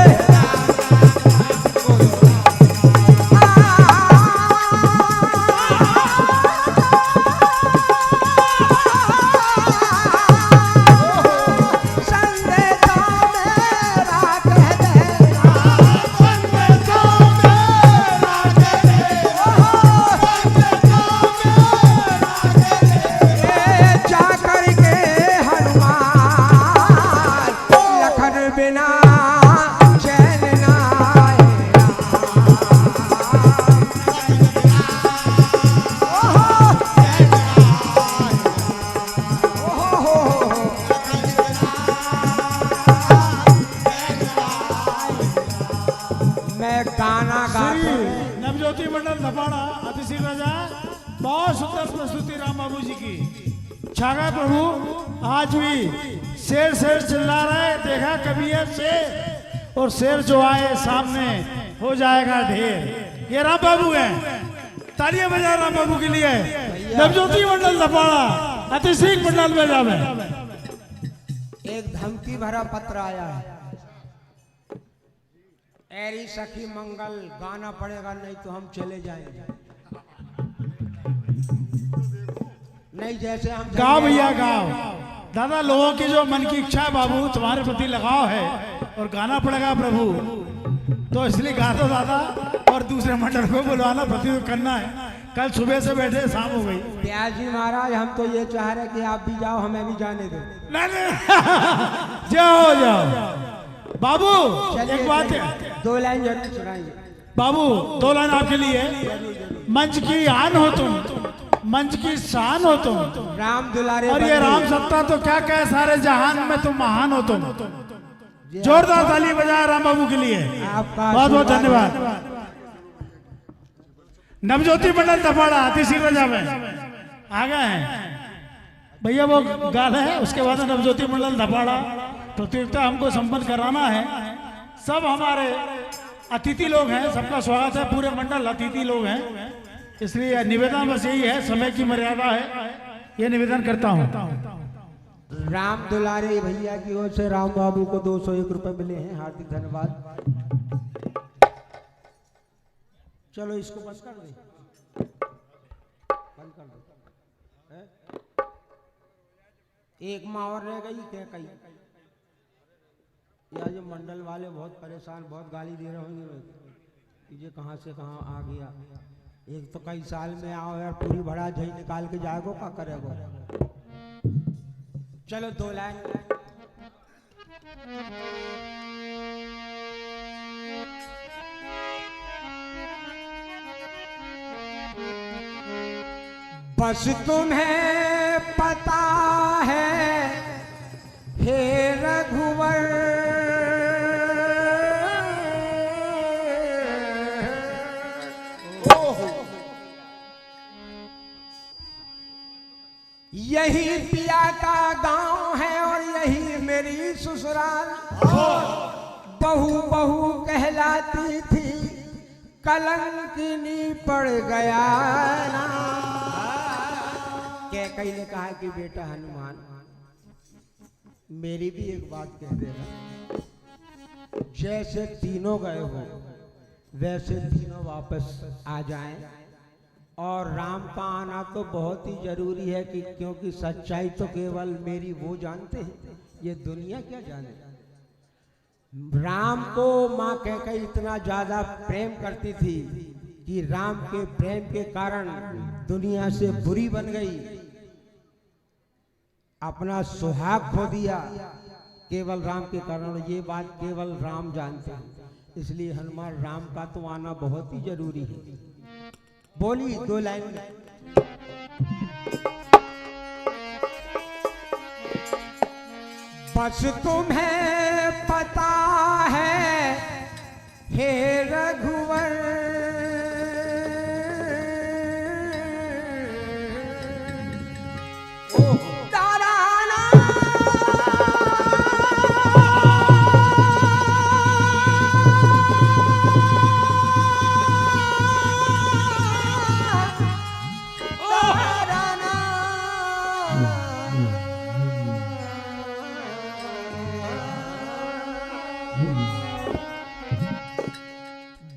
नवज्योति मंडल धपाड़ा अतिथि राजा, बहुत सुंदर प्रस्तुति राम बाबू जी की। छागा प्रभु आज भी शेर शेर चिल्ला रहा है, देखा कभी है शेर और शेर जो आए सामने हो जाएगा ढेर। ये राम बाबू हैं, तालियां बजा राम बाबू के लिए। नवज्योति मंडल धपाड़ा अतिशी मंडल में जावे। एक धमकी भरा पत्र आया है। एरी सखी मंगल गाना पड़ेगा, नहीं तो हम चले जाएंगे। नहीं जैसे हम गाओ भैया गाओ। दादा लोगों की जो मन की इच्छा है बाबू, तुम्हारे प्रति लगाव है और गाना पड़ेगा प्रभु, तो इसलिए गा दो दादा। और दूसरे मंडल को बुलवाना, प्रति करना है। कल सुबह से बैठे शाम हो गई। प्याज जी महाराज, हम तो ये चाह रहे कि आप भी जाओ, हमें भी जाने दो। जाओ जाओ बाबू। एक बात है, 2 लाइन जरूर सुनाइए बाबू। 2 लाइन आपके लिए। मंच की आन हो तुम, मंच की शान हो तुम, राम दुलारे और ये राम सत्ता तो क्या कहे, सारे जहान में तुम महान हो तुम। जोरदार ताली बजाए राम बाबू के लिए। आपका बहुत बहुत धन्यवाद। नवज्योति मंडल धपाड़ा अतिशी रजा में आ गए हैं भैया, वो गाल है। उसके बाद नवज्योति मंडल धपाड़ा प्रतियोगिता हमको संपन्न कराना है। सब हमारे अतिथि लोग हैं, सबका स्वागत है। पूरे मंडल अतिथि लोग हैं, इसलिए निवेदन बस यही है, समय की मर्यादा है, ये निवेदन करता हूँ। राम दुलारे भैया की ओर से राम बाबू को 201 रुपए मिले हैं, हार्दिक धन्यवाद। चलो इसको बस कर दे, बंद कर दो। एक माँ और रह गई क्या? कई या जो मंडल वाले बहुत परेशान, बहुत गाली दे रहे होंगे, ये कहाँ से कहाँ आ गया। एक तो कई साल में आओ यार, पूरी भड़ा झई निकाल के जाएगो, क्या करेगो। चलो 2 लाइन। बस तुम्हें पता है हे रघुवर, यही पिया का गांव है और यही मेरी ससुराल। बहू बहू कहलाती थी, कलंकिनी पड़ गया ना। कैकई ने कहा कि बेटा हनुमान, मेरी भी एक बात कह देना, जैसे तीनों गए हो वैसे तीनों वापस आ जाएं। और राम का आना तो बहुत ही जरूरी है, कि क्योंकि सच्चाई तो केवल मेरी वो जानते हैं, ये दुनिया क्या जाने। राम को माँ कैकई इतना ज्यादा प्रेम करती थी कि राम के प्रेम के कारण दुनिया से बुरी बन गई, अपना सुहाग खो दिया केवल राम के कारण। ये बात केवल राम जानते हैं, इसलिए हनुमान राम का तो आना बहुत ही जरूरी है। बोली 2 लाइन। बस तुम्हें पता है हे रघुवर,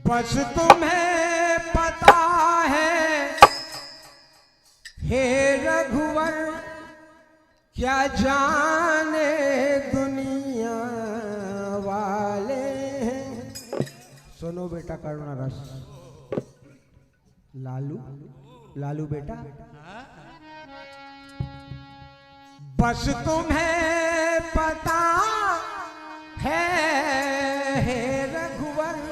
बस तुम्हें पता है हे रघुवर, क्या जाने दुनिया वाले हैं। सुनो बेटा करुणा रस, लालू लालू बेटा, बस तुम्हें पता है हे रघुवर,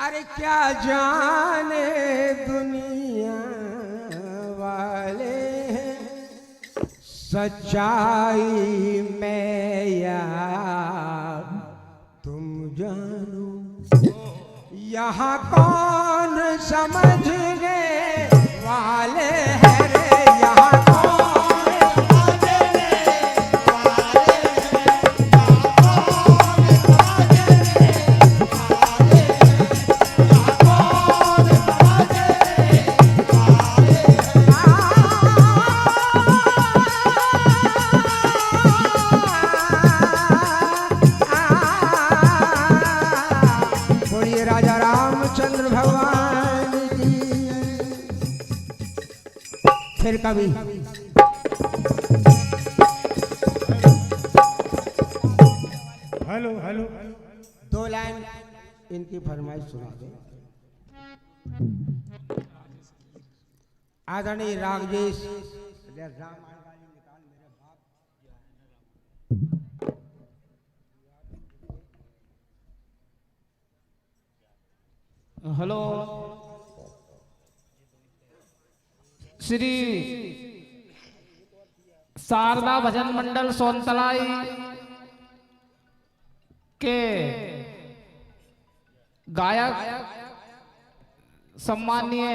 अरे क्या जाने दुनिया वाले हैं। सच्चाई में यार तुम जानो, यहाँ कौन समझने वाले हैं रे, यहाँ कौन फिर कभी। हेलो हेलो 2 लाइन इनकी फरमाइश सुना दे। आदरणीय रागजेश हेलो श्री शारदा भजन मंडल सोनतलाई के गायक सम्माननीय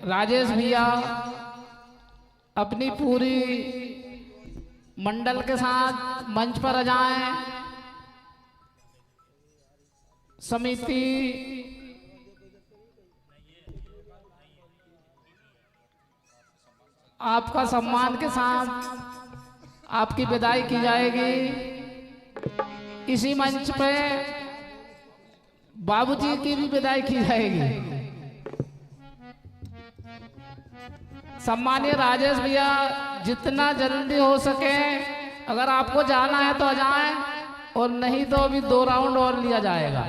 राजेश भैया अपनी पूरी मंडल के साथ मंच पर आ जाएं। समिति आपका सम्मान के साथ आपकी विदाई की जाएगी। इसी मंच पे बाबूजी की भी विदाई की जाएगी। सम्मानीय राजेश भैया जितना जल्दी हो सके अगर आपको जाना है तो आ जाएं, और नहीं तो अभी 2 राउंड और लिया जाएगा।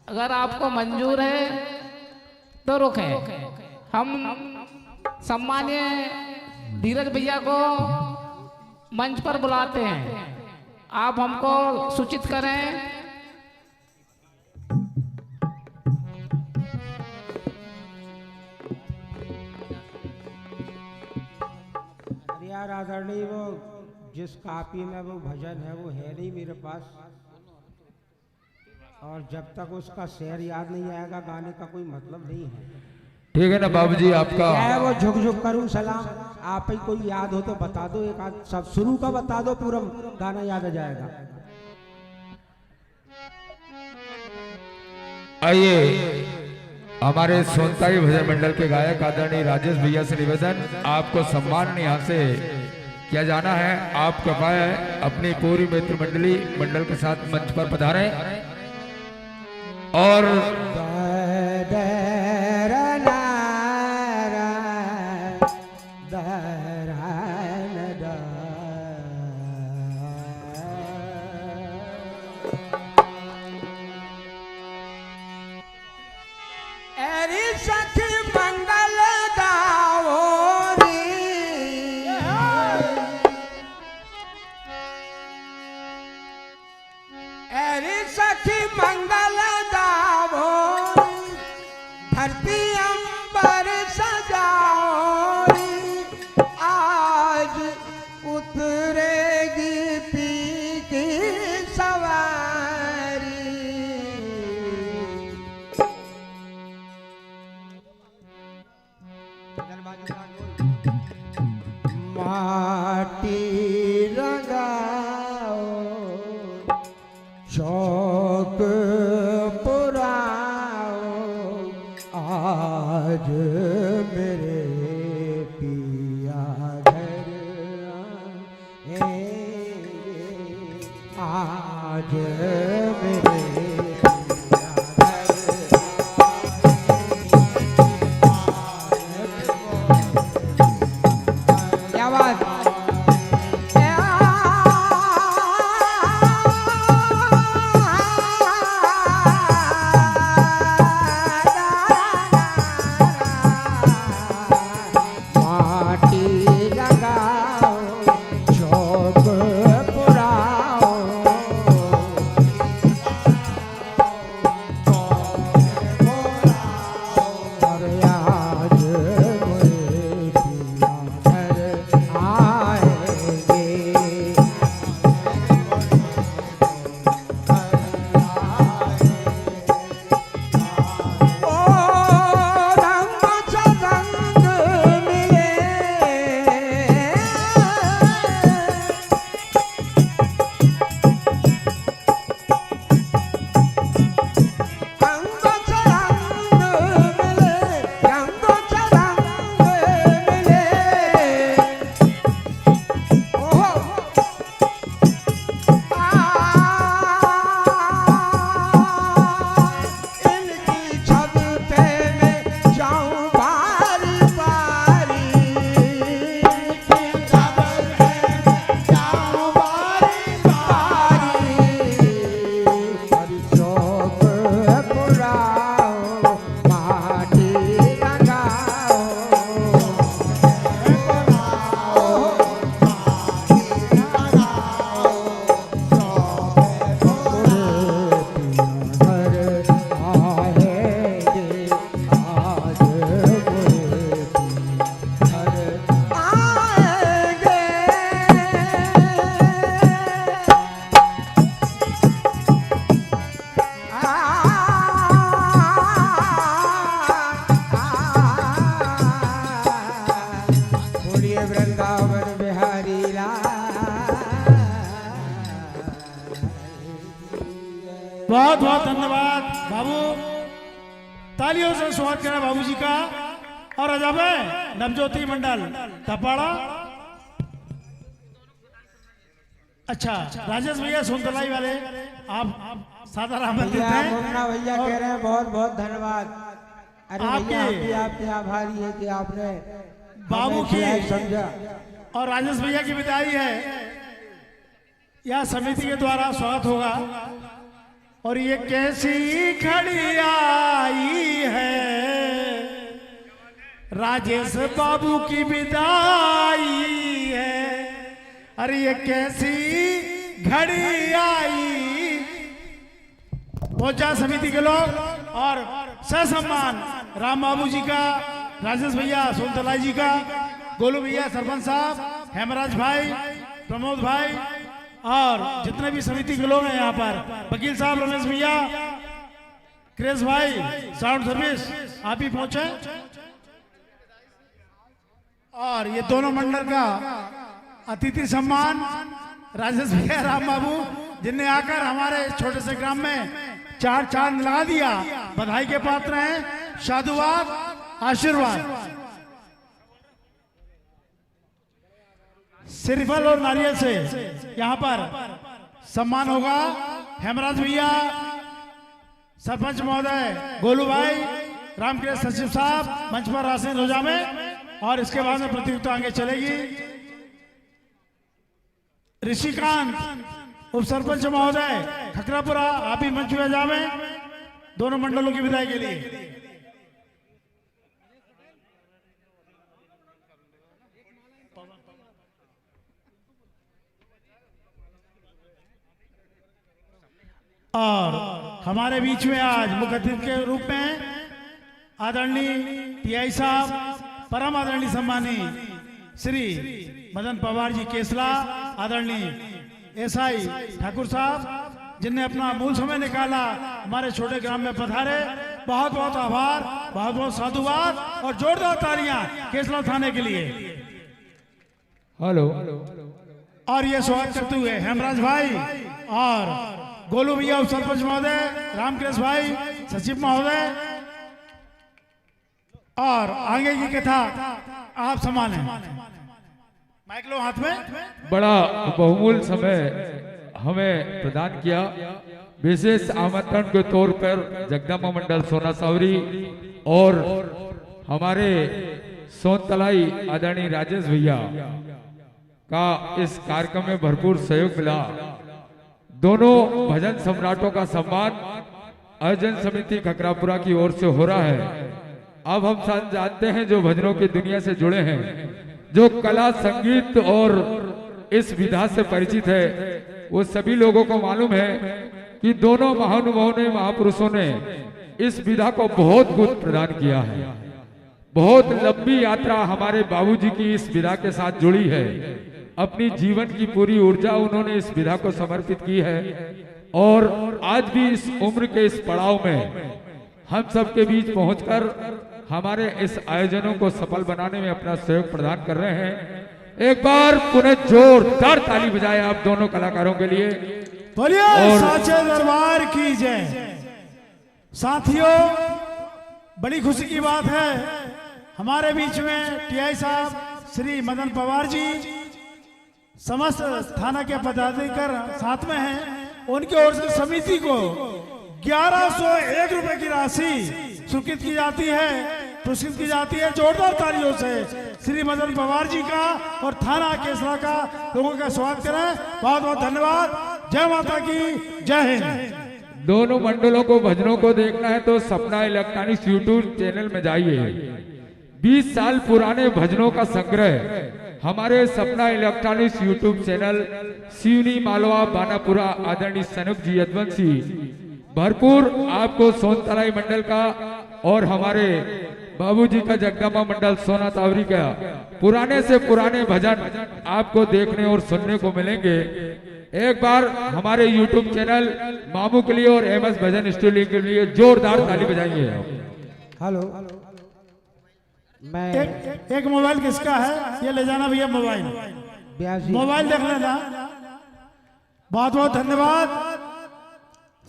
अगर आपको मंजूर है तो रुकें। हम सम्मानीय धीरज भैया को मंच पर बुलाते हैं, आप हमको सूचित करें। यार आदरणीय वो जिस कापी में वो भजन है वो है नहीं मेरे पास, और जब तक उसका शेर याद नहीं आएगा गाने का कोई मतलब नहीं है। ठीक है ना बाबूजी आपका। क्या वो झुक झुक करूं सलाम, आप ही कोई याद हो तो बता दो, एक आध सब शुरू का बता दो, पूरा गाना याद आ जाएगा। आइए हमारे सोनताई भजन मंडल के गायक आदरणीय राजेश भैया से निवेदन, आपको सम्मान यहाँ से किया जाना है। आप कृपया अपनी पूरी मित्र मंडली मंडल के साथ मंच पर पधारें और माटी रंगाओ शौक पुराओ आज मेरे पिया घर आएंगे, आज मेरे बहुत बहुत धन्यवाद बाबू, तालियों से स्वागत करें बाबूजी का। और अजब है नवज्योति मंडल धपाड़ा। अच्छा राजेश भैया सोनतलाई वाले, आप साधारण आमंत्रित भैया हैं। मुन्ना भैया और कह रहे हैं बहुत बहुत धन्यवाद। अरे आपके- भैया हम भी आपके आभारी है कि आपने बाबू हमें की लायक समझा। और राजेश भैया की विदाई है, यह समिति के द्वारा स्वागत होगा। और ये कैसी घड़ी आई है, राजेश बाबू की विदाई है। अरे ये कैसी घड़ी आई। पहुंचा समिति के लोग और ससम्मान राम बाबू जी का, राजेश भैया सोनतलाई जी का, गोलू भैया सरपंच साहब, हेमराज भाई, प्रमोद भाई और जितने भी समिति के लोग हैं यहाँ पर, वकील साहब रमेश भैया, क्रेस भाई साउंड सर्विस, आप ही पहुंचे। और ये दोनों मंडल का अतिथि सम्मान राजेश भैया राम बाबू, जिनने आकर हमारे छोटे से ग्राम में चार चांद लगा दिया, बधाई के पात्र हैं। साधुवाद आशीर्वाद। श्रीफल और नारियल से यहाँ पर सम्मान होगा। हेमराज भैया, सरपंच महोदय, गोलू भाई, रामकृष्ण सचिव साहब मंच पर आसीन हो जावे। और इसके बाद में प्रतियोगिता आगे चलेगी। ऋषिकांत उप सरपंच महोदय खकरापुरा, आप भी मंच में जावे दोनों मंडलों की विदाई के लिए। और हमारे बीच में आज मुख्य अतिथि के रूप में आदरणीय टीआई साहब, परम आदरणीय सम्मानी श्री मदन पवार जी केसला, आदरणीय एसआई ठाकुर साहब, जिनने अपना मूल समय निकाला हमारे छोटे ग्राम में पधारे। बहुत बहुत आभार, बहुत बहुत साधुवाद और जोरदार तालियां केसला थाने के लिए। हेलो। और ये स्वागत करते हुए हेमराज भाई और गोलू भैया उप सरपंच महोदय, रामकृष्ण भाई सचिव महोदय, और आगे की कथा आप संभालें। माइक लो हाथ में। बड़ा बहुमूल्य समय हमें प्रदान किया। विशेष आमंत्रण के तौर पर जगदम्बा मंडल सोना सावरी और हमारे सोनतलाई आदरणीय राजेश भैया का इस कार्यक्रम में भरपूर सहयोग मिला। दोनों भजन सम्राटों का सम्मान आयोजन समिति खकरापुरा की ओर से हो रहा है। अब हम जानते हैं जो भजनों की दुनिया से जुड़े हैं, जो कला संगीत और इस विधा से परिचित है, वो सभी लोगों को मालूम है कि दोनों महानुभावों ने, महापुरुषों ने इस विधा को बहुत कुछ प्रदान किया है। बहुत लंबी यात्रा हमारे बाबूजी की इस विधा के साथ जुड़ी है। अपनी जीवन की पूरी ऊर्जा उन्होंने इस विधा को समर्पित की है और आज भी इस उम्र के इस पड़ाव में हम सबके बीच पहुंचकर हमारे इस आयोजनों को सफल बनाने में अपना सहयोग प्रदान कर रहे हैं। एक बार पुनः जोरदार ताली बजाएं आप दोनों कलाकारों के लिए। बोलिए और साचे दरबार की जय। साथियों, बड़ी खुशी की बात है हमारे बीच में टीआई साहब श्री मदन पवार जी, समस्त थाना के पदाधिकारी साथ में हैं। उनकी ओर से समिति को 1101 रुपए की राशि स्वीकृत की जाती है, पुरस्कृत की जाती है। जोरदार तालियों से श्री मदन पवार जी का और थाना केसरा का लोगों का स्वागत करें। बहुत बहुत धन्यवाद। जय माता की, जय हिंद। दोनों मंडलों को भजनों को देखना है तो सपना इलेक्ट्रॉनिक्स यूट्यूब चैनल में जाइए। 20 साल पुराने भजनों का संग्रह हमारे सपना electronics YouTube channel Seoni Malwa Banapura आदरणीय सनक जी यदवंशी भरपूर आपको सोनतलाई मंडल का और हमारे बाबूजी का जगदम्बा मंडल सोना तावरी का पुराने से पुराने भजन आपको देखने और सुनने को मिलेंगे। एक बार हमारे YouTube चैनल मामू के लिए और एमएस भजन स्टूडियो के लिए जोरदार ताली बजाइए। हेलो, मैं एक मोबाइल किसका है ये ले जाना भैया। मोबाइल ब्यासी मोबाइल देख लेना। बहुत बहुत धन्यवाद।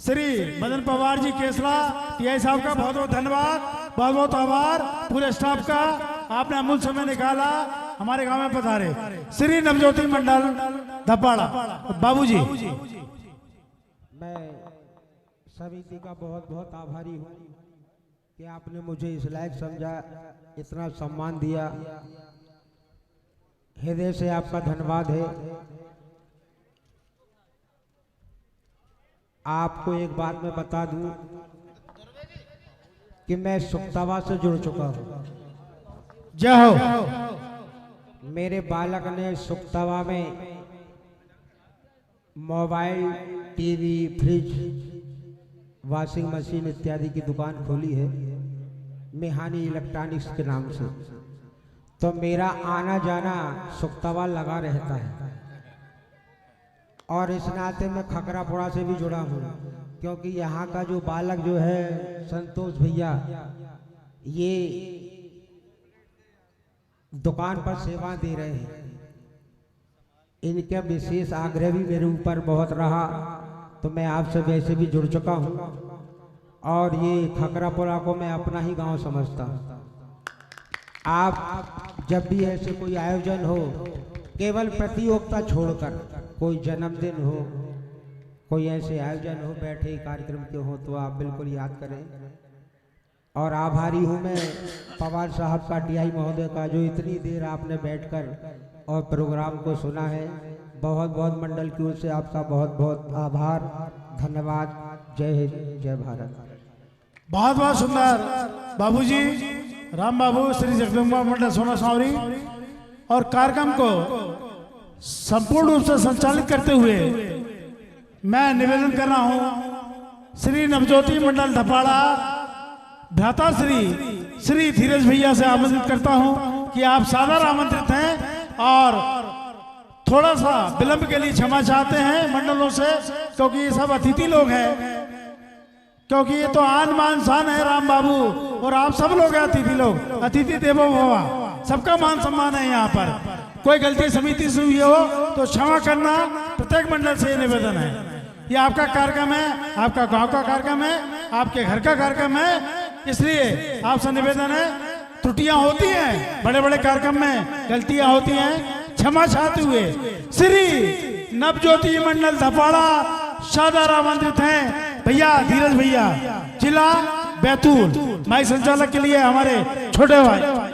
श्री मदन पवार जी केसला टीआई साहब का बहुत बहुत धन्यवाद, बहुत बहुत आभार पूरे स्टाफ का, आपने अमूल्य समय निकाला हमारे गांव में पधारे। श्री नवज्योति मंडल धपाड़ा बाबूजी। मैं समिति का बहुत बहुत आभारी हूँ कि आपने मुझे इस लायक समझा, इतना सम्मान दिया, हृदय से आपका धन्यवाद है। आपको एक बात मैं बता दूं कि मैं सुक्तावा से जुड़ चुका हूँ। जय हो। मेरे बालक ने सुक्तावा में mobile, TV, fridge, washing machine इत्यादि की दुकान खोली है मिहानी इलेक्ट्रॉनिक्स के नाम से। तो मेरा आना जाना सुक्तावा लगा रहता है और इस नाते मैं खकरापुरा से भी जुड़ा हूँ, क्योंकि यहाँ का जो बालक जो है संतोष भैया, ये दुकान पर सेवा दे रहे हैं। इनका विशेष आग्रह भी मेरे ऊपर बहुत रहा, तो मैं आपसे वैसे भी जुड़ चुका हूँ और ये खकरापुरा को मैं अपना ही गांव समझता हूँ। आप जब भी ऐसे कोई आयोजन हो, केवल प्रतियोगिता छोड़कर, कोई जन्मदिन हो, कोई ऐसे आयोजन हो, बैठे कार्यक्रम के हो, तो आप बिल्कुल याद करें। और आभारी हूँ मैं पवार साहब का, टीआई महोदय का, जो इतनी देर आपने बैठकर और प्रोग्राम को सुना है। बहुत बहुत मंडल की ओर से आपका बहुत बहुत आभार, धन्यवाद। जय हिंद, जय भारत। बहुत बहुत सुंदर बाबूजी राम बाबू श्री जगदम्बा मंडल सोना सावरी, और कार्यक्रम को संपूर्ण रूप से संचालित करते हुए मैं निवेदन कर रहा हूं श्री नवज्योति मंडल धपाड़ा भ्राता श्री धीरज भैया से आमंत्रित करता हूं कि आप सादर आमंत्रित हैं और थोड़ा सा विलंब के लिए क्षमा चाहते हैं मंडलों से, क्योंकि ये सब अतिथि लोग हैं, क्योंकि ये तो आन मान शान है राम बाबू, और आप सब लोग हैं अतिथि लोग, अतिथि देवो भव, सबका मान सम्मान है यहाँ पर। कोई गलती समिति से हुई हो तो क्षमा करना, प्रत्येक मंडल से ये निवेदन है। ये आपका कार्यक्रम है, आपका गांव का कार्यक्रम है, आपके घर का कार्यक्रम है, इसलिए आपसे निवेदन है, त्रुटियां होती हैं, बड़े बड़े कार्यक्रम में गलतियां होती हैं, क्षमा चाहते हुए श्री नवज्योति मंडल धपाड़ा सादर आमंत्रित हैं भैया धीरज भैया, जिला बैतूल। माइक संचालक के लिए हमारे छोटे भाई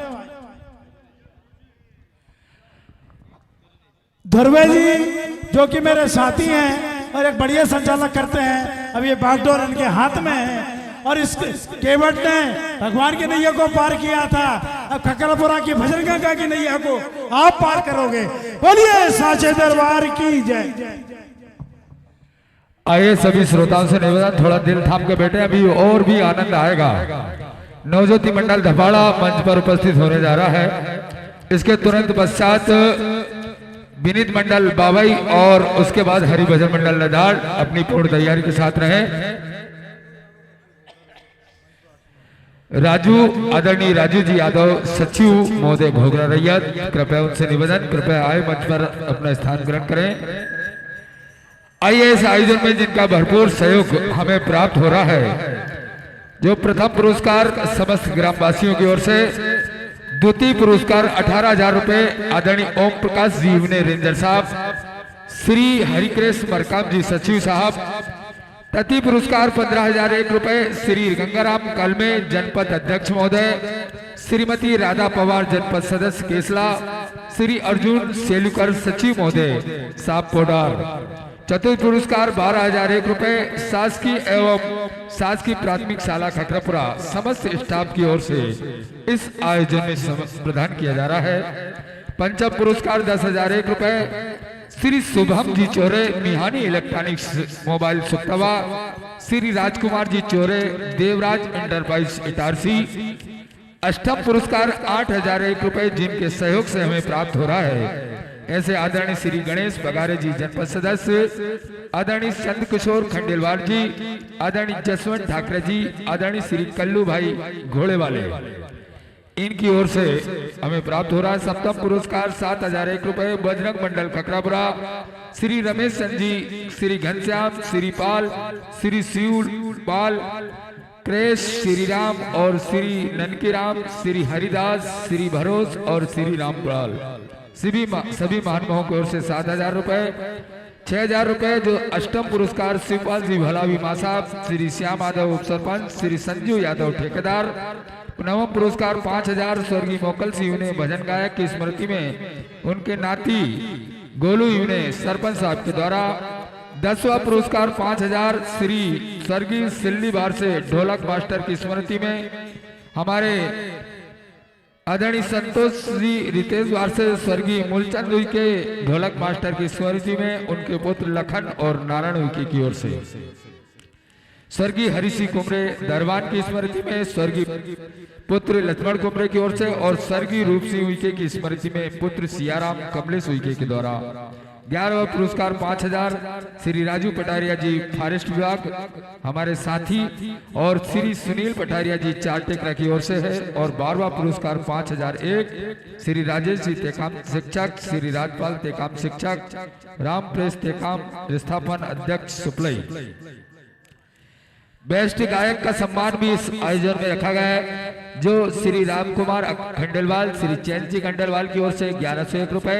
धुर्वे जी, जो कि मेरे साथी हैं और एक बढ़िया संचालक करते हैं। अब ये बागडोर इनके हाथ में है और इस केवट ने भगवान की नैया को पार किया था, अब खकरापुरा की भजन गंगा की नैया को आप पार करोगे। बोलिए साचे दरबार की जय। आइए सभी श्रोताओं से निवेदन, थोड़ा दिल थाम के बैठे, अभी और भी आनंद आएगा। नवज्योति मंडल धपाड़ा मंच पर उपस्थित होने जा रहा है। इसके तुरंत पश्चात विनीत मंडल बाबाई और उसके बाद हरिभजन मंडल लदाड़ अपनी पूर्ण तैयारी के साथ रहे। राजू, आदरणीय राजू जी यादव सचिव महोदय घोगरा रैयत, कृपया उनसे निवेदन, कृपया आए मंच पर अपना स्थान ग्रहण करें। आइए इस आयोजन में जिनका भरपूर सहयोग हमें प्राप्त हो रहा है, जो प्रथम पुरस्कार समस्त ग्रामवासियों की ओर से, द्वितीय पुरस्कार 18,000 रुपए आदरणीय ओम प्रकाश जी ने रेंजर साहब, श्री हरिकृष्ण मरकाम जी सचिव साहब, तृतीय पुरस्कार 15,001 रुपए श्री गंगाराम कलमे जनपद अध्यक्ष महोदय, श्रीमती राधा पवार जनपद सदस्य केसला, श्री अर्जुन सेलुकर सचिव महोदय साहब पोडार। चतुर्थ पुरस्कार 12,001 रुपए शासकीय एवं शासकीय प्राथमिक शाला खकरापुरा समस्त स्टाफ की ओर से इस आयोजन में प्रदान किया जा रहा है। पंचम पुरस्कार 10,001 रुपए श्री शुभम जी चोरे मिहानी इलेक्ट्रॉनिक्स मोबाइल सुक्तवा, श्री राजकुमार जी चोरे देवराज एंटरप्राइज इटारसी। अष्टम पुरस्कार 8,001 रुपए जिनके सहयोग से हमें प्राप्त हो रहा है, ऐसे आदरणीय श्री गणेश बगारे जी जनपद सदस्य, आदरणीय चंद किशोर खंडेलवाल जी, आदरणीय जसवंत ठाकरे जी, आदरणीय श्री कल्लू भाई घोड़े वाले, इनकी ओर से हमें प्राप्त हो रहा है सप्तम पुरस्कार 7,001 रुपए बजरंग मंडल खकरापुरा, श्री रमेश चंद जी, श्री घनश्याम, श्री पाल, श्री शिव पाल, क्रेश, श्री राम और श्री ननकीराम, श्री हरिदास, श्री भरोस और श्री रामपाल, सभी महानुभावों की ओर से 7,000 रुपए। 6,000 रुपए जो अष्टम पुरस्कार शिवपाल जी भलावी मां साहब, श्री श्याम यादव उप सरपंच, श्री संजू यादव ठेकेदार। नवम पुरस्कार 5,000 स्वर्गीय मोकल सिंह ने भजन गायक की स्मृति में उनके नाती गोलू ने सरपंच साहब के द्वारा। 10वां पुरस्कार 5,000 श्री स्वर्गीय सिल्ली बार से ढोलक मास्टर की स्मृति में हमारे आदरणीय संतोष जी रितेश बार से स्वर्गीय मूलचंद के ढोलक मास्टर की स्मृति में उनके पुत्र लखन और नारायण उइके की ओर से। स्वर्गीय हरि सिंह कुमरे दरबान की स्मृति में स्वर्गीय पुत्र लक्ष्मण कुमरे की ओर से और स्वर्गीय रूप सिंह उइके की स्मृति में पुत्र सियाराम कमलेश उइके के द्वारा। 11वां पुरस्कार 5,000 श्री राजू पटारिया जी फॉरेस्ट विभाग हमारे साथी और श्री सुनील पटारिया जी चार टेकरा की ओर से है। और 12वां पुरस्कार 5,001 श्री राजेश जी तेकाम शिक्षक, श्री राजपाल तेकाम शिक्षक, राम प्रेस तेकाम स्थापन अध्यक्ष सुपलई। बेस्ट गायक का सम्मान भी इस आयोजन में रखा गया है जो श्री राम कुमार खंडेलवाल, श्री चैन जी खंडेलवाल की ओर से 1101 रुपए।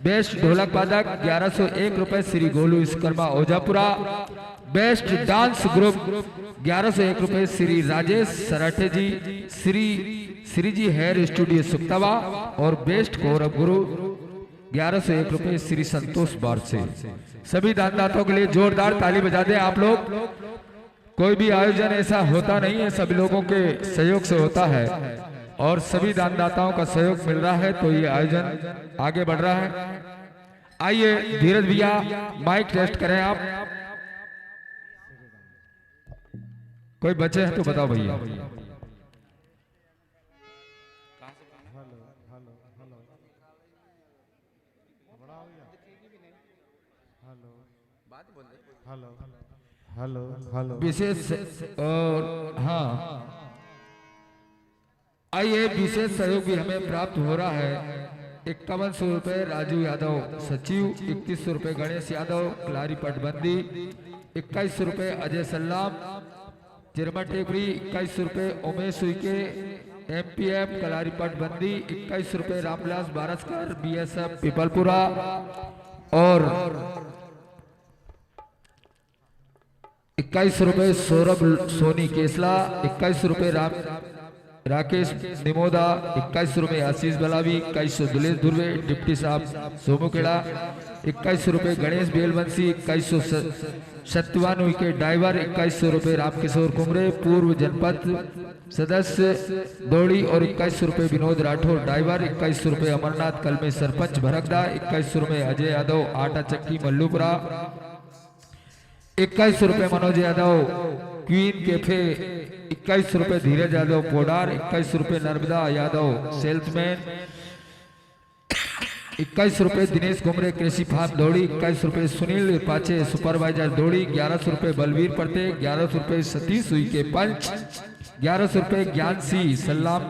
बेस्ट ढोलक वादक 1101 रुपए Shri Golu Vishwakarma Ojhapura. Best dance group 1101 रुपए श्री राजेश सराठे जी, श्री जी हेयर स्टूडियो सुक्तावा। और बेस्ट गौरव गुरु 1101 रुपए श्री संतोष बार से। सभी दानदाताओं के लिए जोरदार ताली बजा दें आप लोग। कोई भी आयोजन ऐसा होता नहीं है, सभी लोगों के सहयोग से होता है और सभी दानदाताओं का सहयोग मिल रहा है तो ये आयोजन आगे बढ़ रहा है। आइए धीरज भैया माइक टेस्ट करें आप। कोई बचे हैं तो बताओ भैया। हेलो हेलो विशेष और हाँ आइए विशेष सहयोग भी हमें प्राप्त हो रहा है। 5100 रुपए राजू यादव सचिव, 3100 रुपए गणेश यादव कलारी पटबंदी, 2100 रुपए अजय सल्लाम चिरमा टेकरी, 2100 रुपए उमेश उइके एमपीएफ कलारी पटबंदी, 2100 रुपए रामविलास बारसकर बीएसएफ पीपलपुरा और 21 रुपए सौरभ सोनी केसला, 21 रुपए राकेश निमोदा, 21 रुपए आशीष बलावी, 2100 दुलेश धुर्वे डिप्टी साहब सोमुकेड़ा, 21 रुपए गणेश बेलवंशी, 2100 सत्यवान उइके ड्राइवर, 2100 रुपए रामकिशोर कुमरे पूर्व जनपद सदस्य दौड़ी और 2100 रुपए विनोद राठौर ड्राइवर, 2100 रुपए अमरनाथ कलमे सरपंच भरकदा, 2100 रुपए अजय यादव आटा चक्की मल्लूपुरा, 2100 रुपए मनोज यादव क्वीन कैफे, 2100 रुपए धीरज यादव पोडार, 2100 रुपए नर्मदा यादव सेल्समैन, 21 रुपए दिनेश कुमरे कृषि फार्म दौड़ी, 21 रुपए सुनील पाचे सुपरवाइजर दौड़ी, 1100 रुपए बलवीर पड़ते, 1100 रुपए सतीश उइके पंच, 1100 रुपए ज्ञान सी सलाम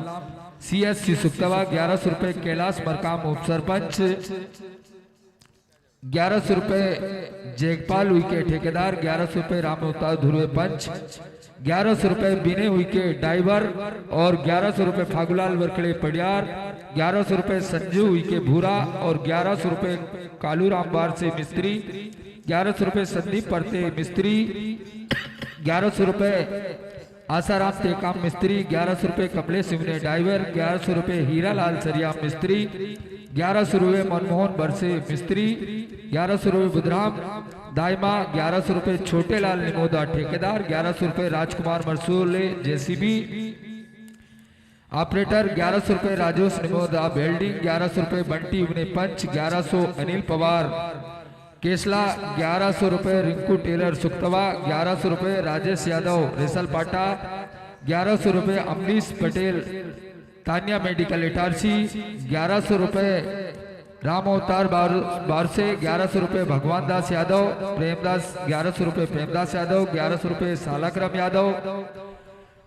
सीएससी सुक्तवा, 1100 रुपए कैलाश मरकाम उप सरपंच, 1100 रुपए जेगपाल उइके ठेकेदार, 1100 रुपए राम अवतार ध्रुवे पंच, 1100 रुपए बिने उइके ड्राइवर और 1100 रुपए फागुलाल वरखड़े पडियार, 1100 रुपए संजू उइके भूरा और 1100 रुपए कालू रामबार से मिस्त्री, 1100 रुपए संदीप परते मिस्त्री, 1100 रुपए आसाराम तेकाम मिस्त्री, 1100 रुपए कमलेश सिमने ड्राइवर, 1100 रुपए हीरालाल सरिया मिस्त्री, 1100 रुपए मनमोहन बरसे मिस्त्री, 1100 रुपए बुधराम दाइमा, 1100 रुपए छोटे लाल निमोदा ठेकेदार, 1100 रुपए राजकुमार मरसूले जेसीबी ऑपरेटर, 1100 रुपए राजेश निमोदा बेल्डिंग, 1100 रुपए बंटी उगने पंच, 1100 अनिल पवार केसला, 1100 रुपए रिंकू टेलर सुक्तवा, 1100 रुपए राजेश यादव रेसल पाटा, 1100 रुपए अमरीश पटेल तानिया मेडिकल इटारसी, 1100 रुपए राम अवतार बार से, 1100 रुपए भगवान दास यादव प्रेमदास, 1100 रुपए प्रेमदास यादव, 1100 रुपए सालाक्रम यादव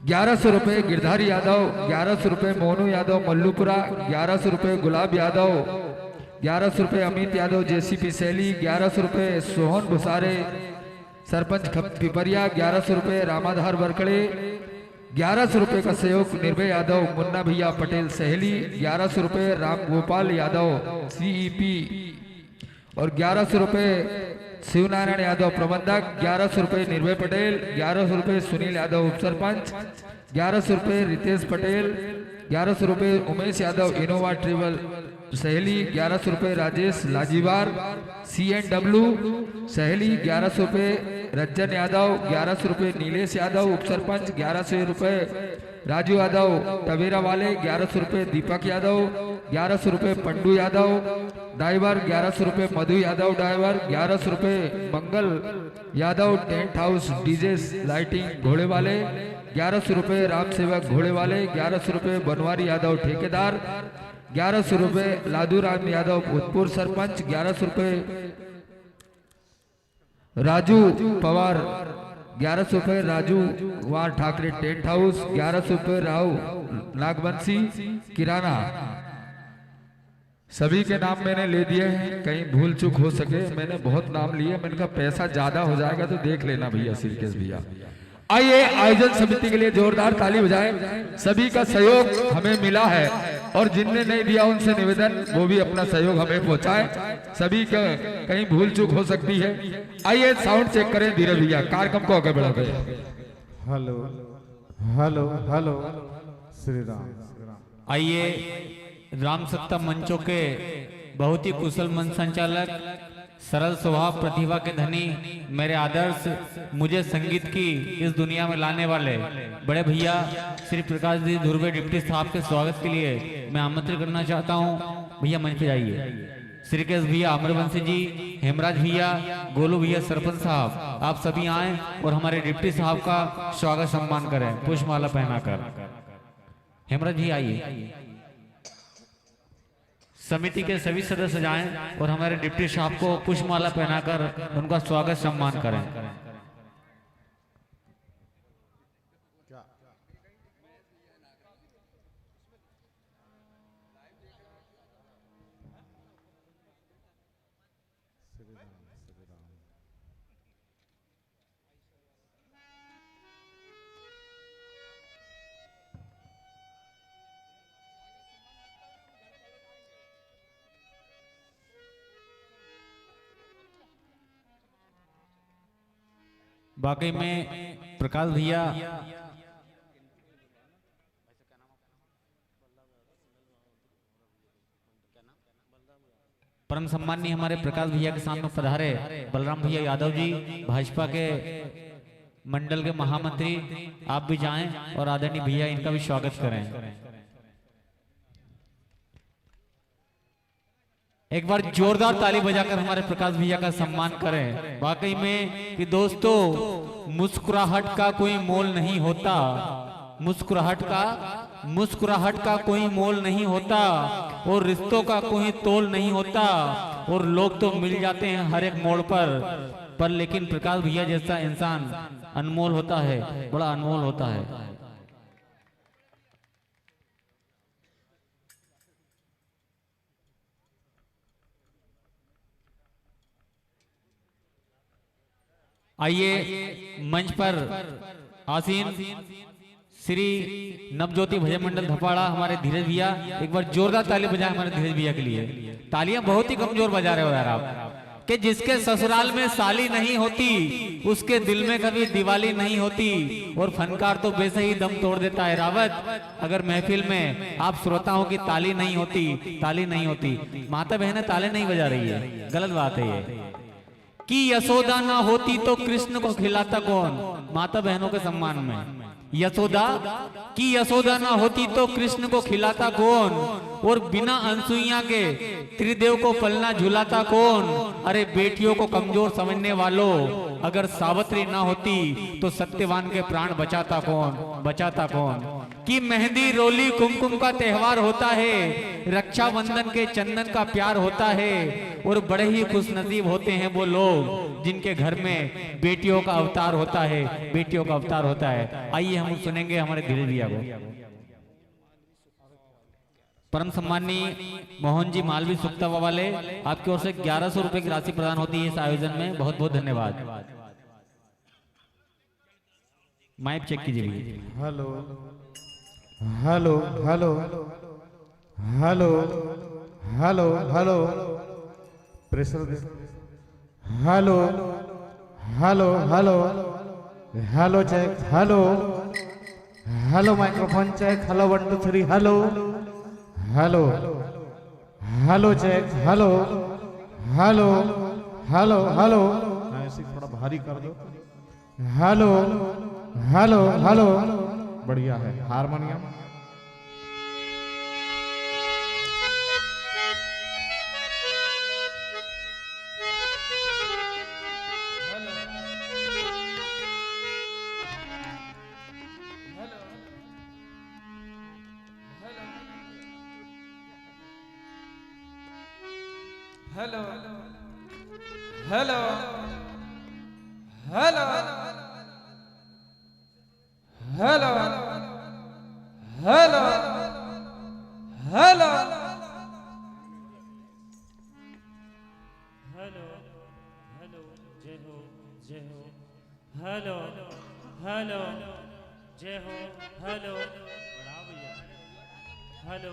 1100 रुपए गिरधारी यादव, 1100 रुपए मोनू यादव मल्लूपुरा, 1100 रुपए गुलाब यादव, 1100 रुपए अमित यादव जेसीपी सैली, 1100 रुपए सोहन भुसारे सरपंच पिपरिया, 1100 रुपए रामाधार वरकड़े, 1100 रुपए का सहयोग निर्भय यादव मुन्ना भैया पटेल सहेली, 1100 रुपए राम गोपाल यादव सीईपी और 1100 रुपए शिवनारायण यादव प्रबंधक, 1100 रुपए निर्भय पटेल, 1100 रुपए सुनील यादव उप सरपंच, 1100 रुपए रितेश पटेल, 1100 रुपए उमेश यादव इनोवा ट्रेवल सहेली, 1100 रुपए राजेश लाजीवार CNW सहेली, 1100 रुपए रज्जन यादव, 1100 रुपए नीलेश यादव उप सरपंच, 1100 रुपए राजू यादव टवेरा वाले, 1100 रुपए दीपक यादव, 1100 रुपए पंडू यादव ड्राइवर, 1100 रुपए मधु यादव ड्राइवर, 1100 रुपए Mangal Yadav tent house DJ lighting घोड़े वाले, 1100 रुपए राम सेवक घोड़े वाले, 1100 रुपए बनवारी यादव ठेकेदार, 1100 रुपए लादूराम यादव भूतपूर्व सरपंच, 1100 रुपए राजू पवार, 1100 रुपए राजू कुमार ठाकरे टेंट हाउस, 1100 रुपए राव नागवंशी किराना। सभी के नाम मैंने ले दिए हैं, कहीं भूल चूक हो सके, मैंने बहुत नाम लिए, मैंने कहा पैसा ज्यादा हो जाएगा तो देख लेना भैया सिरकेश भैया। आइए आयोजन समिति के लिए जोरदार ताली बजाएं। सभी का सहयोग हमें मिला है और जिनने नहीं दिया उनसे निवेदन वो भी अपना सहयोग हमें पहुंचाए। सभी का कहीं भूल चूक हो सकती है। आइए साउंड चेक करें धीरे भैया, कार्यक्रम को आगे बढ़ाते हैं। Hello hello hello Shri Ram. आइए राम सत्ता मंचों के बहुत ही कुशल मंच संचालक, सरल स्वभाव प्रतिभा के धनी, मेरे आदर्श, मुझे संगीत की इस दुनिया में लाने वाले बड़े भैया श्री प्रकाश जी धुर्वे डिप्टी साहब के स्वागत के लिए मैं आमंत्रित करना चाहता हूं। भैया मंच पे जाइए। श्रीकेश भैया, अमरवंशी जी, हेमराज भैया, गोलू भैया, सरपंच साहब, आप सभी आए और हमारे डिप्टी साहब का स्वागत सम्मान करें पुष्पमाला पहनाकर। हेमराज जी आइए। समिति के सभी सदस्य जाएं और हमारे डिप्टी साहब को पुष्पमाला पहनाकर उनका स्वागत सम्मान करें। वाकई में प्रकाश भैया परम सम्माननीय हमारे प्रकाश भैया के सामने पधारे बलराम भैया यादव जी, भाजपा के मंडल के महामंत्री, आप भी जाएं और आदरणीय भैया इनका भी स्वागत करें। एक बार जोरदार ताली बजाकर हमारे प्रकाश भैया का सम्मान करें। वाकई में कि दोस्तों, मुस्कुराहट का कोई मोल नहीं होता, मुस्कुराहट का कोई मोल नहीं होता और रिश्तों का कोई तोल नहीं होता और लोग तो मिल जाते हैं हर एक मोड़ पर लेकिन प्रकाश भैया जैसा इंसान अनमोल होता है, बड़ा अनमोल होता है। आइए मंच पर आसीन श्री नवज्योति भजन मंडल धपाड़ा हमारे धीरज भैया, एक बार जोरदार ताली बजाएं हमारे धीरज भैया के लिए। तालियां बहुत ही कमजोर बजा रहे हो यार आप। कि जिसके ससुराल में साली नहीं होती उसके दिल में कभी दिवाली नहीं होती और फनकार तो वैसे ही दम तोड़ देता है रावत। अगर महफिल में आप श्रोताओं की ताली नहीं होती, माता बहनें ताले नहीं बजा रही है, गलत बात है ये। कि यशोदा ना होती तो कृष्ण को खिलाता कौन, माता बहनों के सम्मान में यशोदा ना होती तो कृष्ण को खिलाता कौन और बिना अनसुईया के त्रिदेव को पलना झुलाता कौन। अरे बेटियों को कमजोर समझने वालों, अगर सावित्री ना होती तो सत्यवान के प्राण बचाता कौन। कि मेहंदी रोली कुमकुम का त्योहार होता है, रक्षाबंधन के चंदन का प्यार होता है, और बड़े ही खुशनसीब होते हैं वो लोग जिनके घर में बेटियों का अवतार होता है, बेटियों का अवतार होता है। आइए हम सुनेंगे हमारे धीरज भैया को। परम सम्मानीय मोहन जी मालवी सुक्ता वाले, आपकी ओर से 1100 रुपए की राशि प्रदान होती है इस आयोजन में। बहुत बहुत धन्यवाद। माइक चेक कीजिए भैया। Hello hello hello hello hello hello pressure दे। Hello hello hello hello check. Hello hello microphone check. Hello 1 2 3। Hello hello hello check. Hello hello hello hello ऐसे थोड़ा भारी कर दो। हेलो हेलो हेलो बढ़िया है। Harmonium hello hello hello hello hello hello hello hello जय हो जय हो। हेलो हेलो जय हो। हेलो बड़ा भैया। हेलो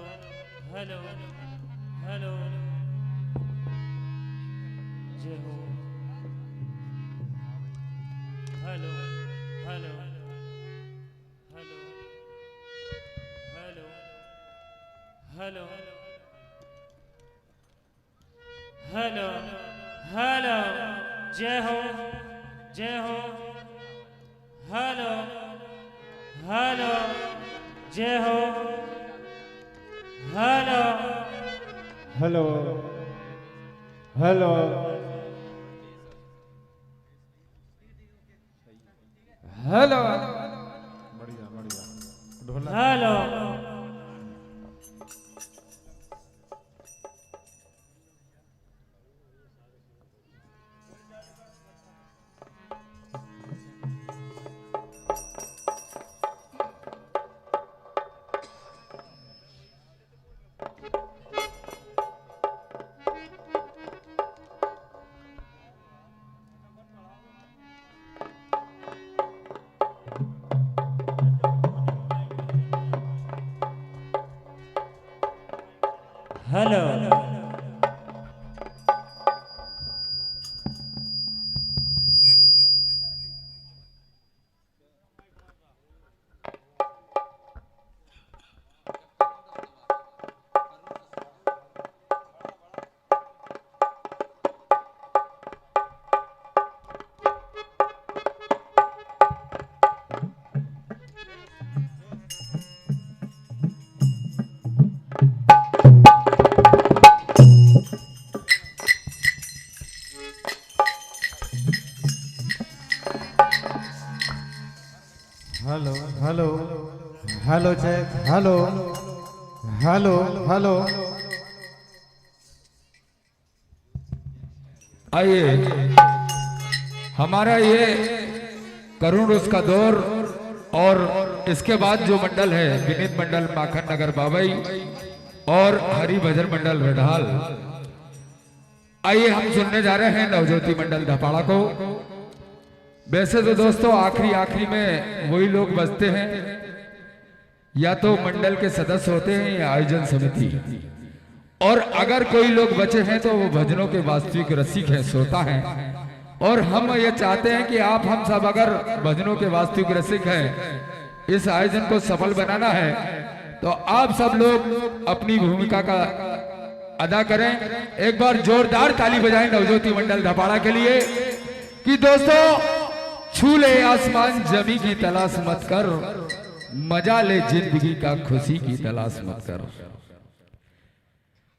हेलो हेलो जय हो। Hello hello hello hello hello hello hello जय हो जय हो। हेलो हेलो जय हो। हेलो हेलो हेलो हेलो बढ़िया बढ़िया। ढोलक hello hello hello hello hello check. Hello hello hello आइए हमारा ये करुण उसका दौर और इसके बाद जो मंडल है विनीत मंडल माखन नगर बाबई और हरि भजन मंडल रढाल। आइए हम सुनने जा रहे हैं नवज्योति मंडल धपाड़ा को। वैसे तो दोस्तों आखिरी में वही लोग बजते हैं, या तो मंडल के सदस्य होते हैं या आयोजन समिति, और अगर कोई लोग बचे हैं तो वो भजनों के वास्तविक रसिक हैं, श्रोता हैं। और हम ये चाहते हैं कि आप हम सब अगर भजनों के वास्तविक रसिक हैं, इस आयोजन को सफल बनाना है तो आप सब लोग अपनी भूमिका का अदा करें। एक बार जोरदार ताली बजाएं नवज्योति मंडल धपाड़ा के लिए कि दोस्तों छू ले आसमान जमी की तलाश मत कर, मजा ले जिंदगी का खुशी की तलाश मत कर।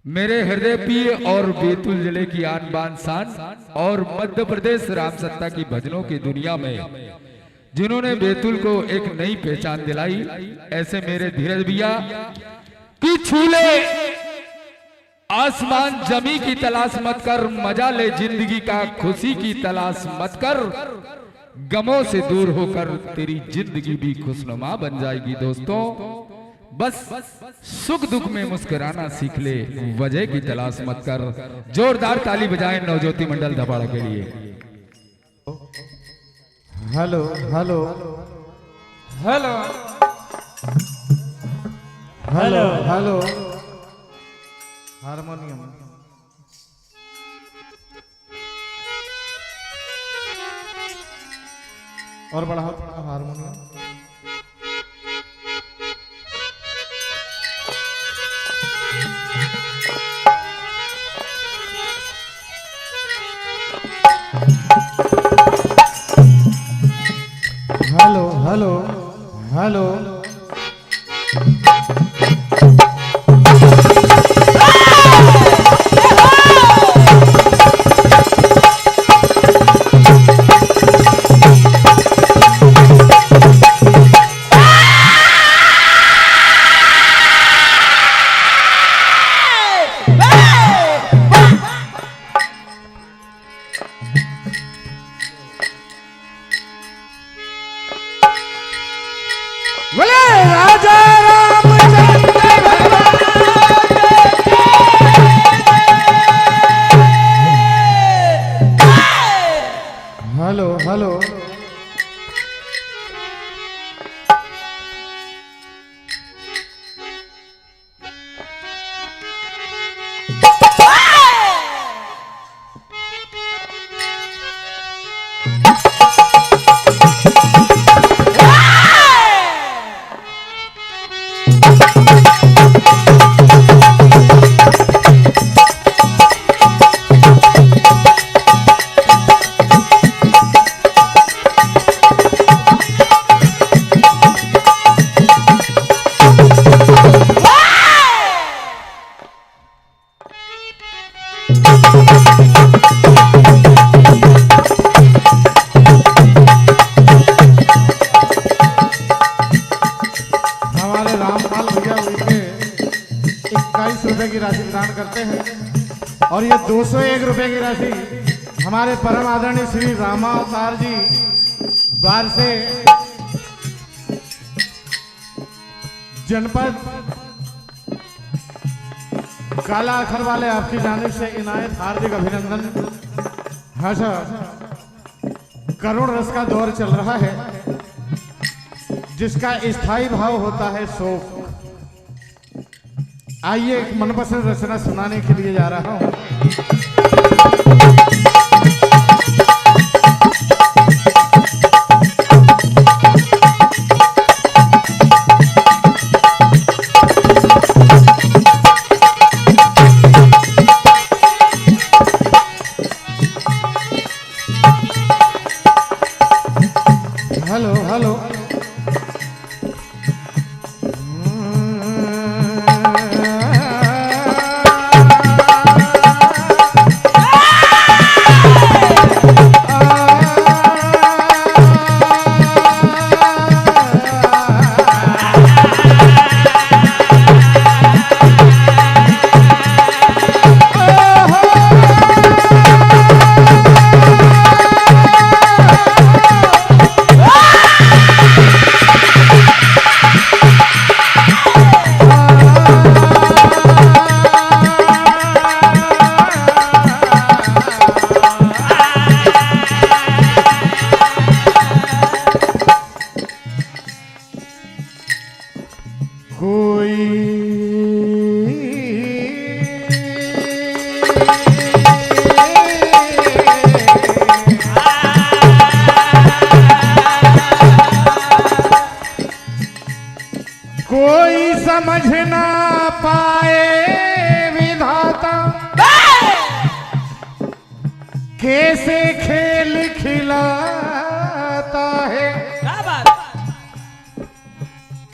मेरे हृदय प्रिय और बैतूल जिले की आन बान शान और मध्य प्रदेश राम सत्ता की भजनों की दुनिया में जिन्होंने बैतूल को एक नई पहचान दिलाई। ऐसे मेरे धीरज भैया कि छूले आसमान जमी की तलाश मत कर, मजा ले जिंदगी का खुशी की तलाश मत कर, गमों से दूर होकर तेरी जिंदगी भी खुशनुमा बन जाएगी। दोस्तों बस सुख दुख में मुस्कुराना सीख ले, वजह की तलाश मत कर। जोरदार ताली बजाएं नवज्योति मंडल धपाड़ा के लिए। Hello hello hello hello hello harmonium और बढ़ाओ थोड़ा harmonium. Hello hello hello hello hello और ये 201 रुपए की राशि हमारे परम आदरणीय श्री रामावतार जी द्वार से जनपद काला अखर वाले आपकी जानिब से इनायत हार्दिक अभिनंदन। हाँ सर, करुण रस का दौर चल रहा है जिसका स्थायी भाव होता है शोक। आइए एक मनपसंद रचना सुनाने के लिए जा रहा हूं। हेलो हेलो कोई समझ ना पाए विधाता कैसे खेल खिलाता है।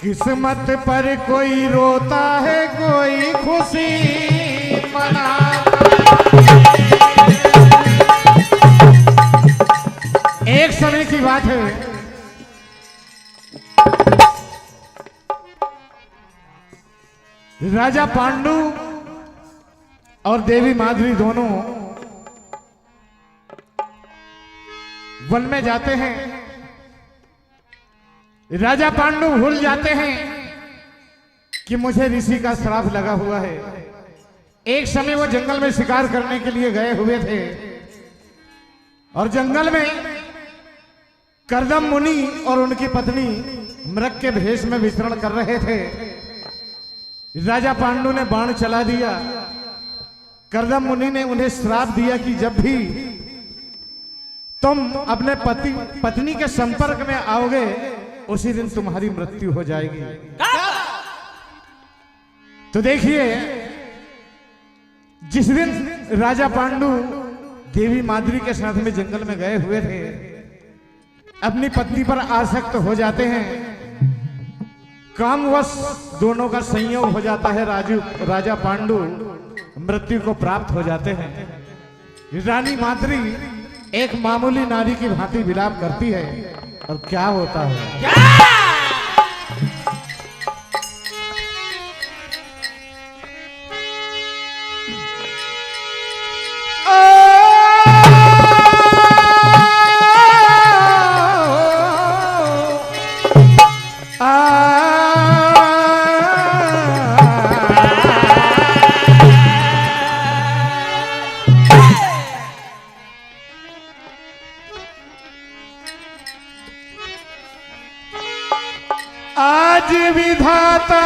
किस्मत पर कोई रोता है कोई खुशी मनाता है। एक समय की बात है, राजा पांडु और देवी माधुरी दोनों वन में जाते हैं। राजा पांडु भूल जाते हैं कि मुझे ऋषि का श्राप लगा हुआ है। एक समय वो जंगल में शिकार करने के लिए गए हुए थे और जंगल में करदम मुनि और उनकी पत्नी मृग के भेष में विचरण कर रहे थे। राजा पांडु ने बाण चला दिया। करदम मुनि ने उन्हें श्राप दिया कि जब भी तुम अपने पत्नी के संपर्क में आओगे उसी दिन तुम्हारी मृत्यु हो जाएगी। तो देखिए, जिस दिन राजा पांडु देवी माधुरी के साथ में जंगल में गए हुए थे, अपनी पत्नी पर आसक्त हो जाते हैं। कामवश दोनों का संयोग हो जाता है। राजा पांडु मृत्यु को प्राप्त हो जाते हैं। रानी माद्री एक मामूली नारी की भांति विलाप करती है और क्या होता है? आज विधाता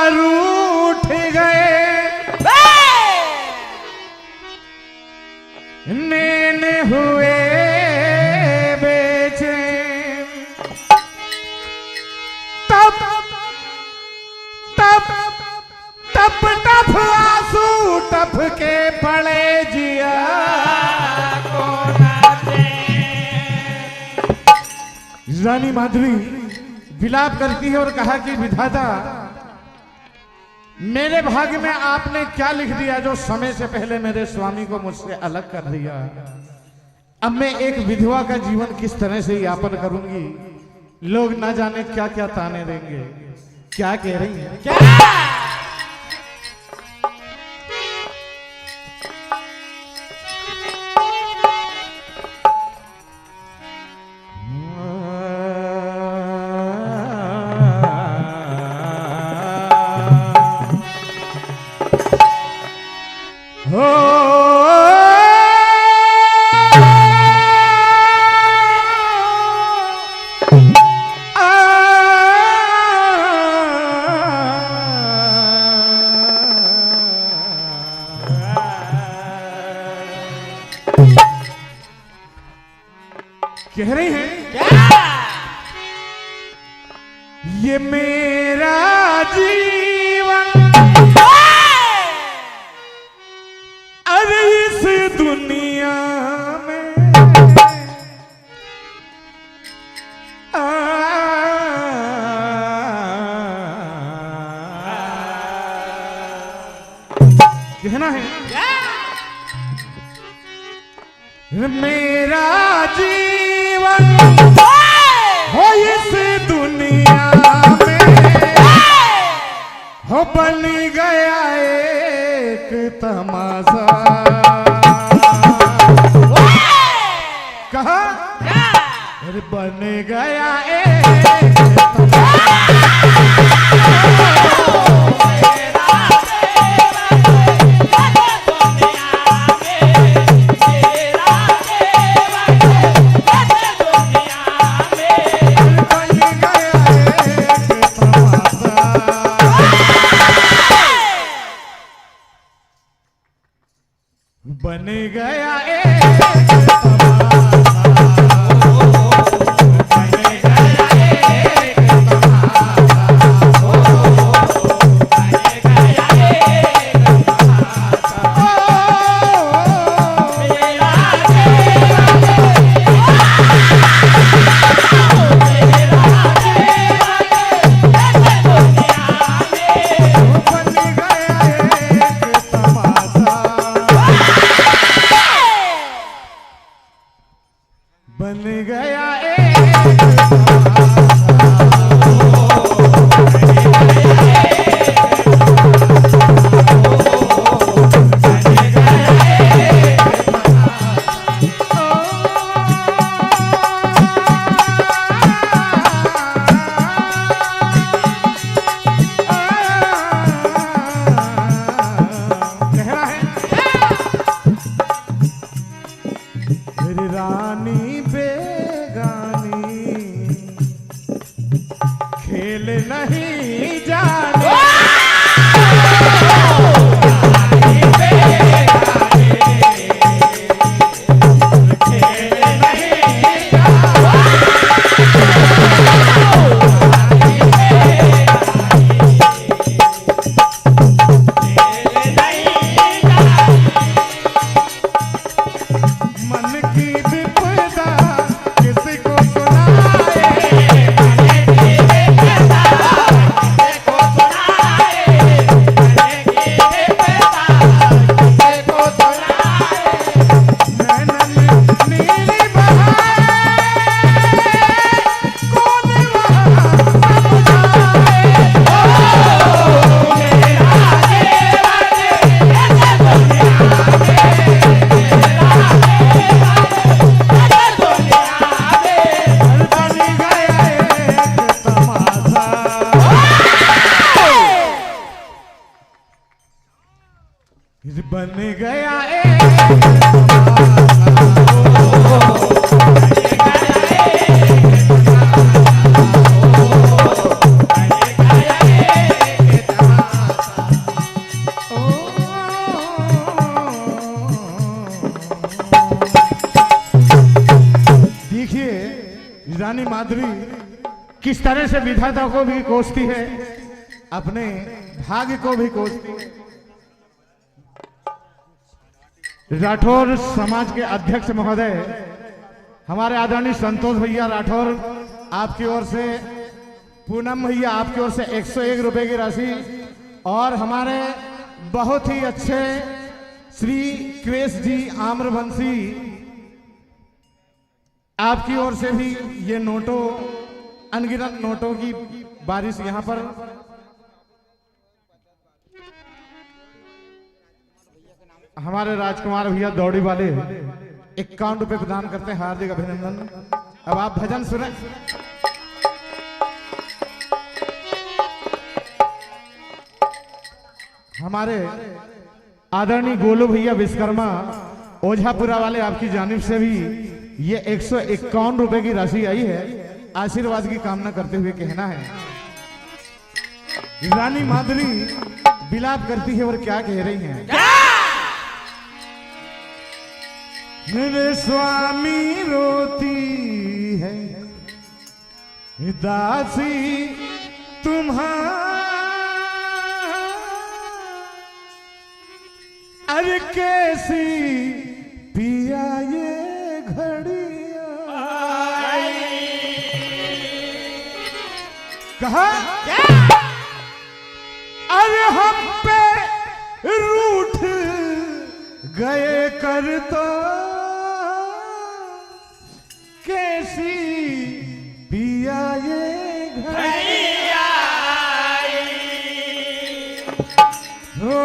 रूठ गए, नैन हुए बेचैन, तप तप तप तप आंसू टप के पड़े जिया को नाचे। रानी माधुरी विलाप करती है और कहा कि विधाता, मेरे भाग्य में आपने क्या लिख दिया जो समय से पहले मेरे स्वामी को मुझसे अलग कर दिया। अब मैं एक विधवा का जीवन किस तरह से यापन करूंगी? लोग ना जाने क्या क्या ताने देंगे। क्या कह रही है? क्या? कह रही हैं क्या? ये मेरा जीवन अरे इस दुनिया में कहना है मेरा जीवन हो इस दुनिया में हो बन गया एक तमाशा। कहा? अरे बन गया एक बन गया खेल नहीं जाने मन की विपदा किसी को बन गया देखिए रानी माधुरी किस तरह से विधाता को भी कोसती है, अपने भाग्य को भी कोसती है। राठौर समाज के अध्यक्ष महोदय हमारे आदरणीय संतोष भैया राठौर, आपकी ओर से, पूनम भैया आपकी ओर से 101 रुपए की राशि, और हमारे बहुत ही अच्छे श्री क्रेश जी आम्रवंशी, आपकी ओर से भी ये नोटों, अनगिनत नोटों की बारिश यहाँ पर। हमारे राजकुमार भैया दौड़ी वाले 51 रुपए प्रदान करते हैं, हार्दिक अभिनंदन। अब आप भजन सुने। हमारे आदरणीय गोलू भैया विश्वकर्मा ओझापुरा वाले, आपकी जानिब से भी ये 151 रुपए की राशि आई है। आशीर्वाद की कामना करते हुए कहना है, रानी माधुरी विलाप करती है और क्या कह रही है। मेरे स्वामी रोती है दासी तुम्हारी, अरे कैसी पिया ये घड़िया। कहा अरे हम पे रूठ गए कर तो कैसी पिया ये घड़िया। हो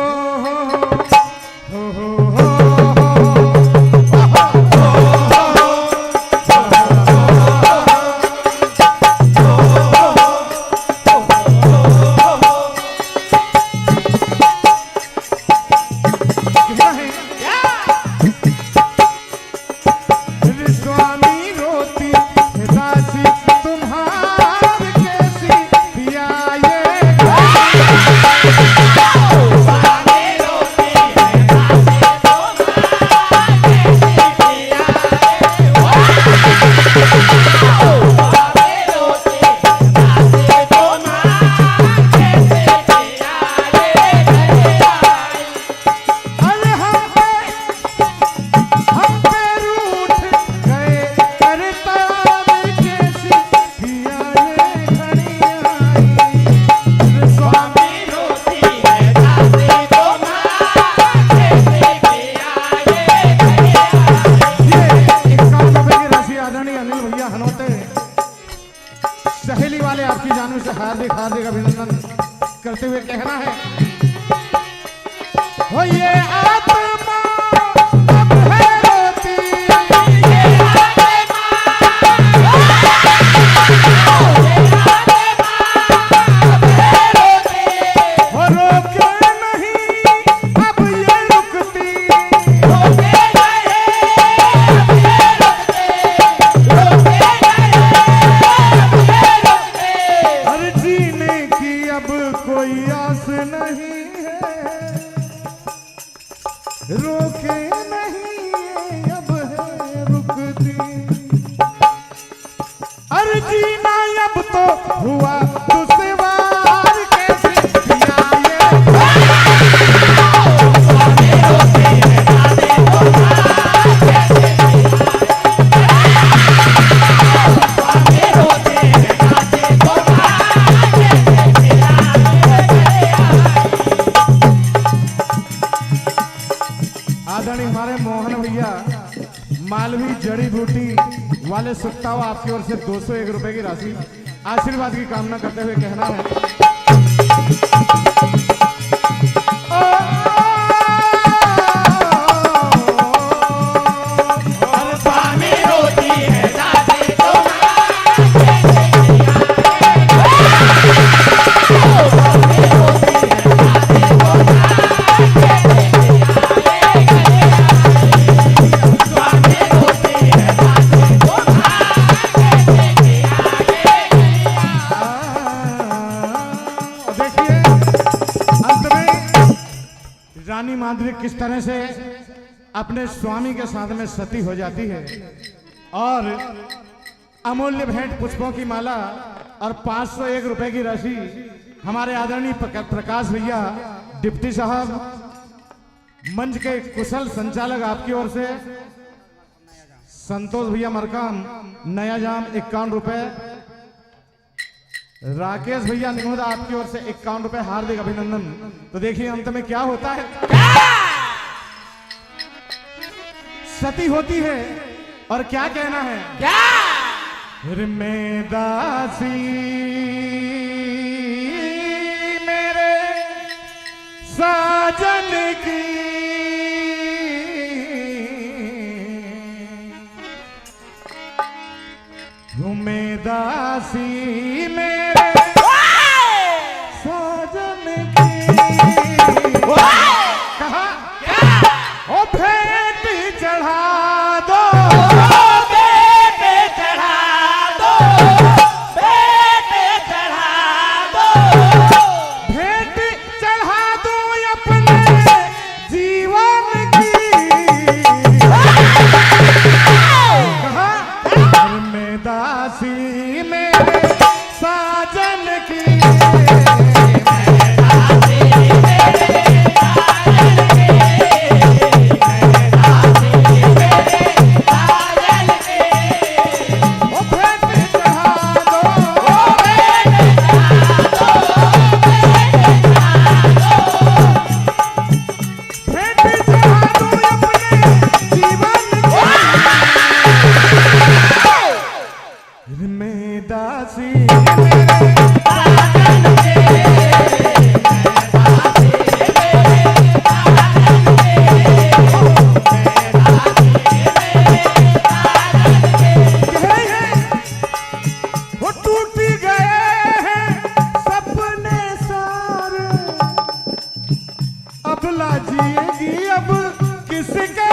सहेली वाले आपकी जानू से हार्दिक हार्दिक अभिनंदन करते हुए कहना है, हो ये आत्मा अब है रोती, हो रोके नहीं अब ये रुकती, हर नहीं है, रोके नहीं अब है रुकती। अरे जीना अब तो हुआ दुश्वार, कैसे जिया आदरणीय हमारे मोहन भैया मालवी जड़ी बूटी वाले सुक्तावा आपकी ओर से 201 रुपए की राशि आशीर्वाद की कामना करते हुए कहना है। रानी माधुरी किस तरह से अपने स्वामी के साथ में सती हो जाती है और अमूल्य भेंट पुष्पों की माला और 501 रुपए की राशि हमारे आदरणीय प्रकाश भैया डिप्टी साहब मंच के कुशल संचालक आपकी ओर से संतोष भैया मरकाम नया जाम 51 रुपए, राकेश भैया निमोदा आपकी ओर से 51 रुपए हार्दिक अभिनंदन। तो देखिए अंत में क्या होता है। सती होती है और क्या कहना है, क्या मैं दासी मेरे साजन की, मैं दासी मेरे साजन की। कहा ओ भेंट चढ़ा दो, भेंट चढ़ा दो, भेंट चढ़ा दो, भेंट चढ़ा दो अपने जीवन की। कहा मैं दासी मेरे साजन की, जिएगी अब किसके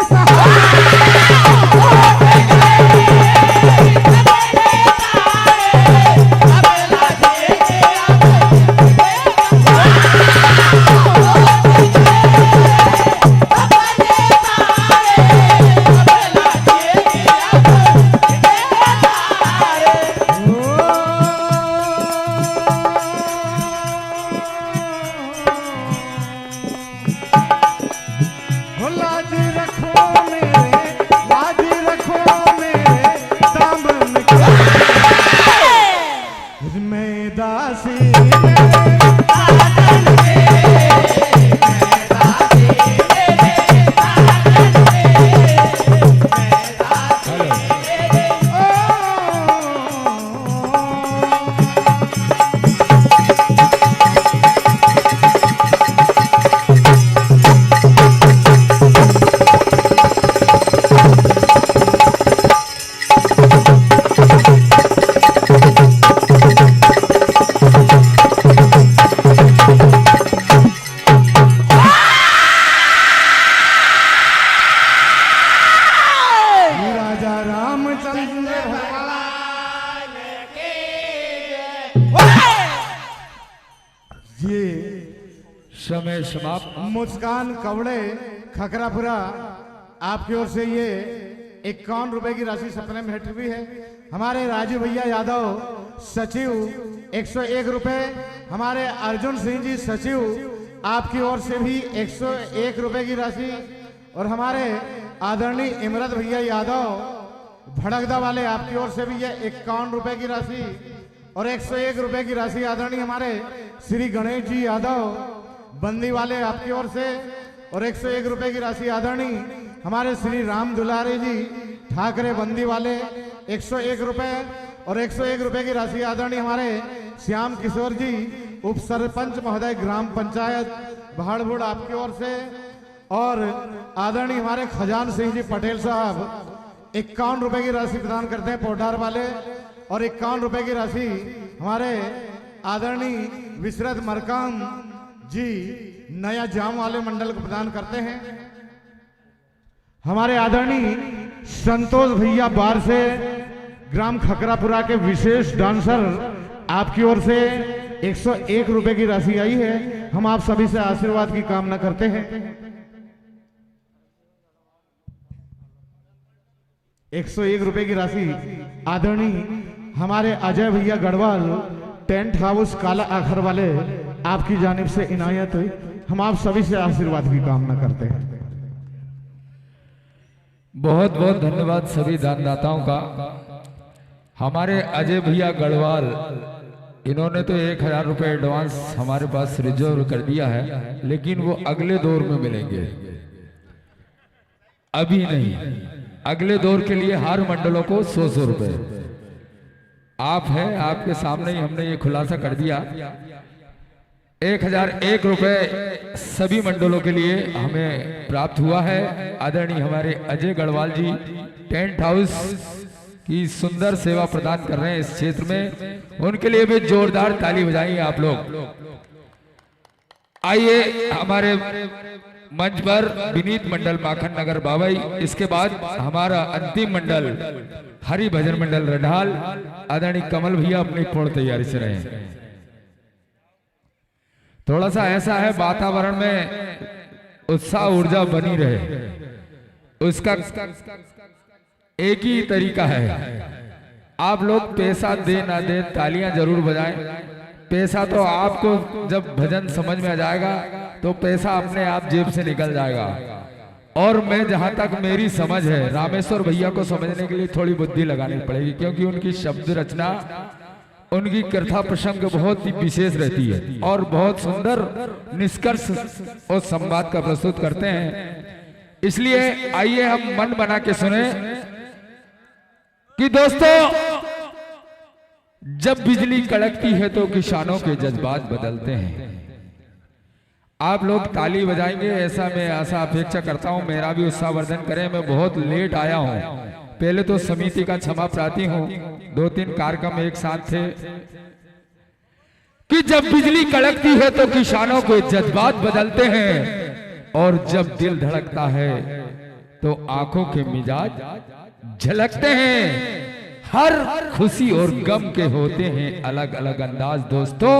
समय समाप्त। मुस्कान कवड़े खकरापुरा आपकी ओर से ये 51 रुपए की राशि सपने में भेंट हुई है। हमारे राजू भैया यादव सचिव 101 रुपए। हमारे अर्जुन सिंह जी सचिव आपकी ओर से भी 101 रुपए की राशि। और हमारे आदरणीय इमरत भैया यादव भड़कदा वाले आपकी ओर से भी ये 51 रुपए की राशि और 101 रुपए की राशि आदरणीय हमारे श्री गणेश जी यादव बंदी वाले आपकी ओर से और 101 रुपए की राशि आदरणीय हमारे श्री राम दुलारे जी ठाकरे बंदी वाले 101 रुपए और 101 रुपए की राशि आदरणीय हमारे श्याम किशोर जी उप सरपंच महोदय ग्राम पंचायत भाड़बुड़ आपकी ओर से। और आदरणीय हमारे खजान सिंह जी पटेल साहब 51 रुपए की राशि प्रदान करते हैं पोडार वाले। और 51 रुपए की राशि हमारे आदरणीय विशरत मरकाम जी नया जाम वाले मंडल को प्रदान करते हैं। हमारे आदरणीय संतोष भैया बार से ग्राम खकरापुरा के विशेष डांसर आपकी ओर से 101 रुपए की राशि आई है। हम आप सभी से आशीर्वाद की कामना करते हैं। 101 रुपए की राशि आदरणीय हमारे अजय भैया गढ़वाल टेंट हाउस काला आखर वाले आपकी जानिब से इनायत हुई। हम आप सभी से आशीर्वाद की कामना करते हैं। बहुत बहुत धन्यवाद सभी दानदाताओं का। हमारे अजय भैया गढ़वाल इन्होंने तो 1000 रुपए एडवांस हमारे पास रिजर्व कर दिया है, लेकिन वो अगले दौर में मिलेंगे, अभी नहीं। अगले दौर के लिए हर मंडलों को 100 रुपए आप है, आपके सामने ही हमने ये खुलासा कर दिया। 1001 रुपए सभी मंडलों के लिए हमें प्राप्त हुआ है। आदरणीय हमारे अजय गढ़वाल जी टेंट हाउस की सुंदर सेवा प्रदान कर रहे हैं इस क्षेत्र में, उनके लिए भी जोरदार ताली बजाइए आप लोग। आइए हमारे मंच पर विनीत मंडल माखन नगर बाबई, इसके बाद हमारा अंतिम मंडल हरि भजन मंडल रढाल। आदरणीय कमल भैया अपनी पूर्ण तैयारी से रहे। थोड़ा सा ऐसा है वातावरण में उत्साह ऊर्जा बनी रहे, उसका एक ही तरीका है। आप लोग पैसा दे ना दे तालियां जरूर बजाएं। पैसा तो आपको जब भजन समझ में आ जाएगा तो पैसा अपने आप जेब से निकल जाएगा। और मैं जहां तक मेरी समझ है, रामेश्वर भैया को समझने के लिए थोड़ी बुद्धि लगानी पड़ेगी, क्योंकि उनकी शब्द रचना, उनकी कथा प्रसंग बहुत ही विशेष रहती है और बहुत सुंदर निष्कर्ष और संवाद का प्रस्तुत करते हैं। इसलिए आइए हम मन बना के सुने कि दोस्तों, जब बिजली कड़कती है तो किसानों के जज्बात बदलते हैं। आप लोग ताली बजाएंगे ऐसा मैं आशा अपेक्षा करता हूं। मेरा भी उत्साहवर्धन करें। मैं बहुत लेट आया हूं, पहले तो समिति का क्षमा प्रार्थी हूं, 2-3 कार्यक्रम एक साथ थे। कि जब बिजली कड़कती है तो किसानों के जज्बात बदलते हैं, और जब दिल धड़कता है तो आंखों के मिजाज झलकते हैं। हर खुशी और गम के होते हैं अलग अलग अंदाज। दोस्तों,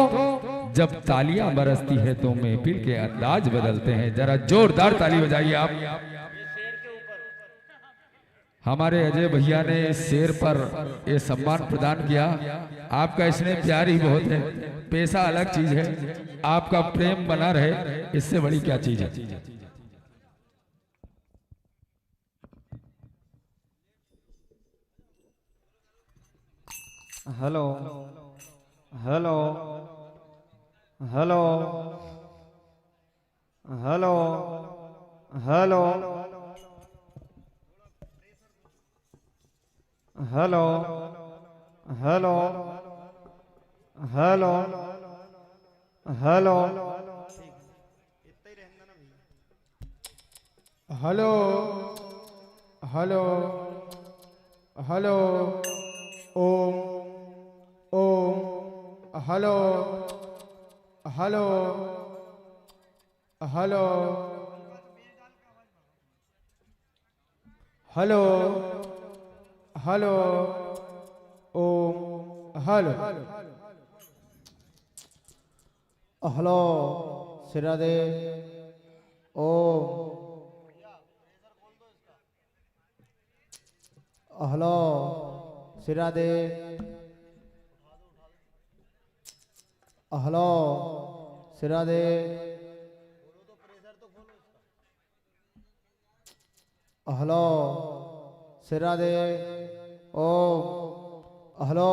जब तालियां बरसती है तो महफिल के अंदाज बदलते हैं। जरा जोरदार ताली बजाइए आप। हमारे अजय भैया ने इस शेर पर ये सम्मान प्रदान किया। आपका इसने प्यार ही बहुत है। पैसा अलग चीज है, आपका प्रेम बना रहे, इससे बड़ी क्या चीज है। Hello hello hello hello hello hello hello hello hello hello hello hello Om Om hello hello hello hello hello Om hello hello Shri Radhe Om. Hello Shri Radhe hello Shri Radhe hello Shri Radhe Om. Hello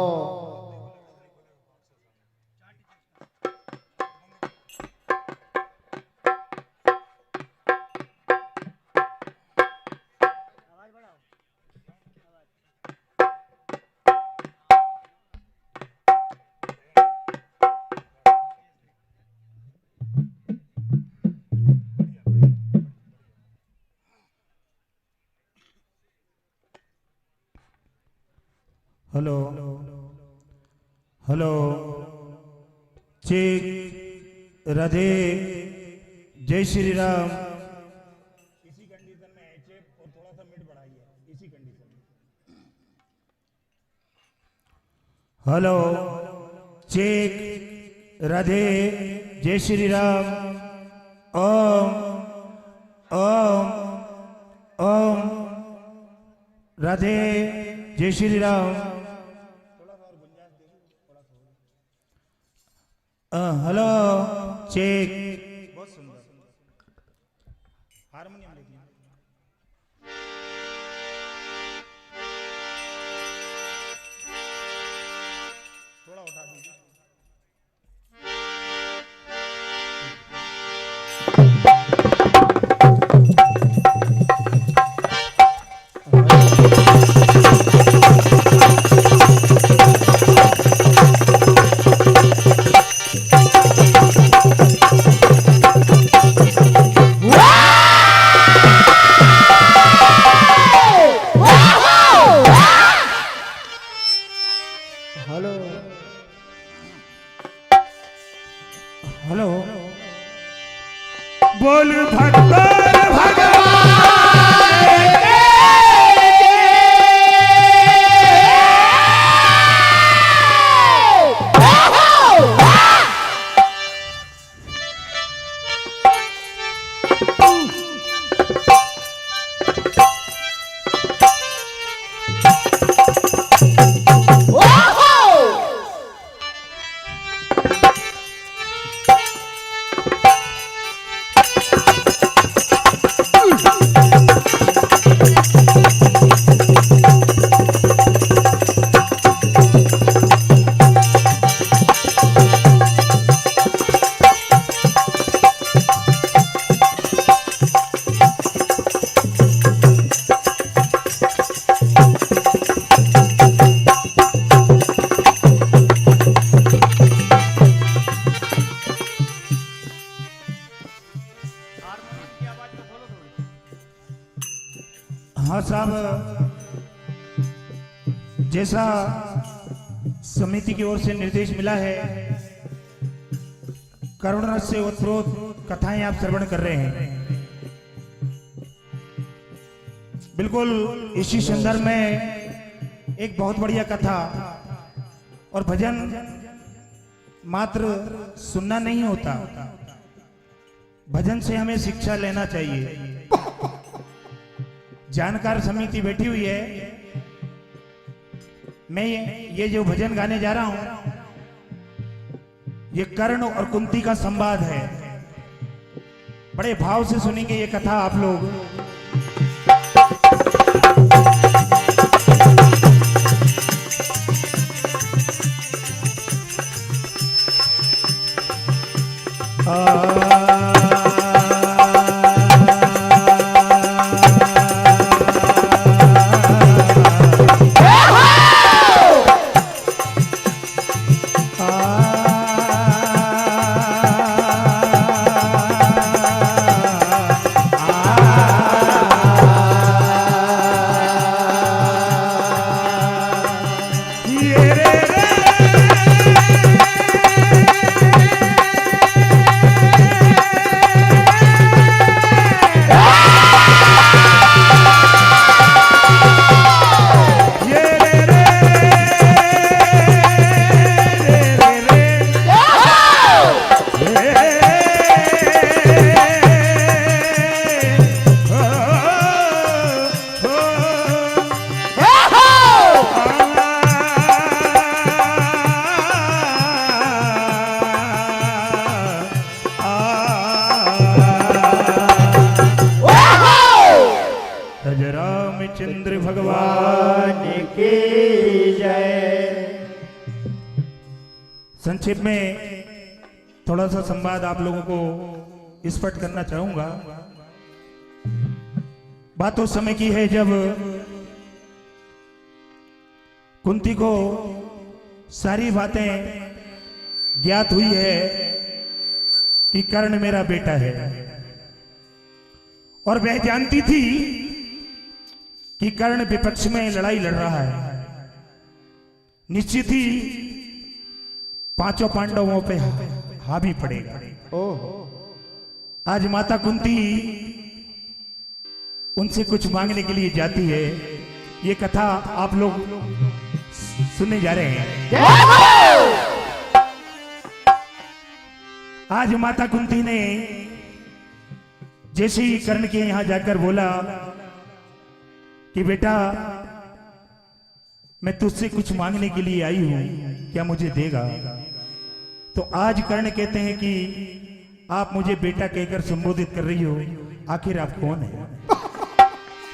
hello hello check Radhe जय श्री राम। इसी कंडीशन में है चेक और थोड़ा सा मिड बढ़ाइए इसी कंडीशन में। हेलो चेक राधे जय श्री राम। ओम ओम ओम राधे जय श्री राम। हेलो चेक बहुत सुंदर हारमोनियम देखिए। थोड़ा उठा दीजिए। हेलो बोल भगवान भगवान हाँ साहब, जैसा समिति की ओर से निर्देश मिला है, करुण रस से ओतप्रोत कथाएं आप श्रवण कर रहे हैं। बिल्कुल इसी संदर्भ में एक बहुत बढ़िया कथा और भजन मात्र सुनना नहीं होता, भजन से हमें शिक्षा लेना चाहिए। जानकार समिति बैठी हुई है, मैं ये जो भजन गाने जा रहा हूं, ये कर्ण और कुंती का संवाद है। बड़े भाव से सुनेंगे ये कथा आप लोग। रामचंद्र भगवान की जय। संक्षेप में थोड़ा सा संवाद आप लोगों को स्पष्ट करना चाहूंगा। बात उस समय की है जब कुंती को सारी बातें ज्ञात हुई है कि कर्ण मेरा बेटा है, और वह जानती थी कि कर्ण विपक्ष में लड़ाई लड़ रहा है। निश्चित ही पांचों पांडवों पे हावी पड़ेगा। आज माता कुंती उनसे कुछ मांगने के लिए जाती है। ये कथा आप लोग सुनने जा रहे हैं। आज माता कुंती ने जैसे ही कर्ण के यहां जाकर बोला कि बेटा मैं तुझसे कुछ मांगने के लिए आई हूं, क्या मुझे देगा? तो आज कर्ण कहते हैं कि आप मुझे बेटा कहकर संबोधित कर रही हो, आखिर आप कौन है?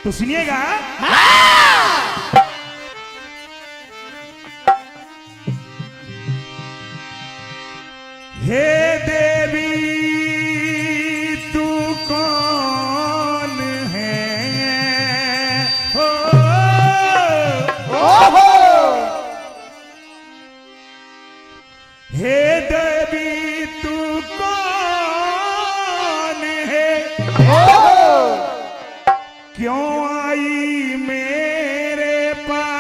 तो सुनिएगा। हे देवी तू कौन है? हो हे देवी तू कौन है? क्यों आई मेरे पास?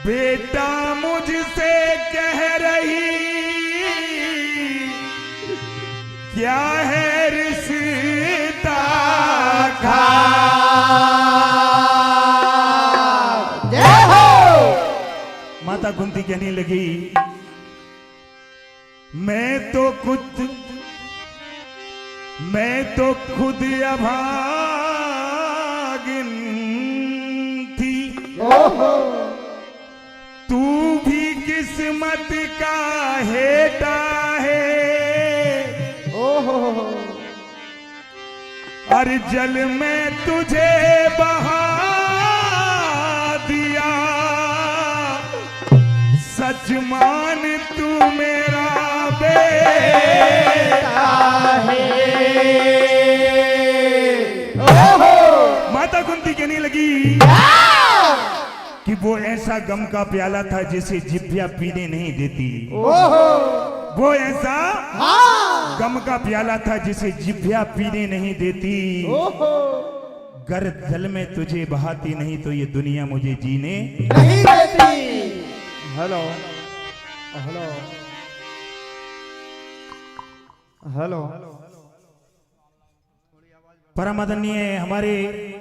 बेटा मुझसे कह रही क्या है रिश्ता का? माता कुंती कहने लगी मैं तो खुद अभागिन थी, तू भी किस्मत का हेटा है। और जल में तुझे बहा दिया, सच मान तू मेरा बेटा है। माता कुंती कहने लगी कि वो ऐसा गम का प्याला था जिसे जिभ्या पीने नहीं देती। वो ऐसा गम का प्याला था जिसे जिभ्या पीने नहीं देती। गर जल में तुझे बहाती नहीं तो ये दुनिया मुझे जीने नहीं देती। Hello hello hello. परम आदरणीय हमारे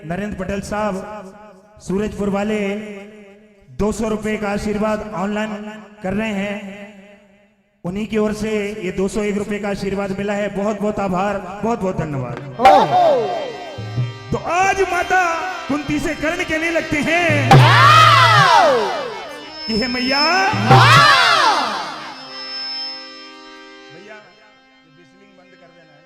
नरेंद्र पटेल साहब सूरजपुर वाले 200 रुपए का आशीर्वाद ऑनलाइन कर रहे हैं। उन्हीं की ओर से ये 201 रुपए का आशीर्वाद मिला है। बहुत बहुत आभार, बहुत बहुत धन्यवाद। तो आज माता कुंती से कर्ण कहने लगते हैं कि हे मैया, भैया बिजली बंद कर देना है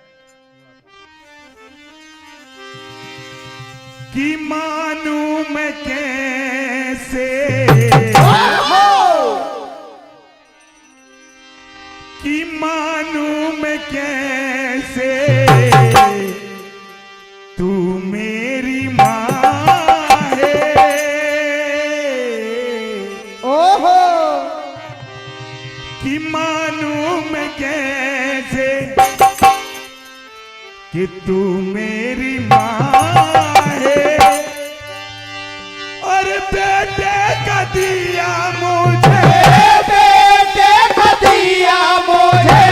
कि मानू मैं कैसे, कि मानू मैं कैसे तू मेरी माँ है। कि मानू मैं कैसे कि तू मेरी माँ है। और बेटे का दिया मुझे, बेटे का दिया मुझे,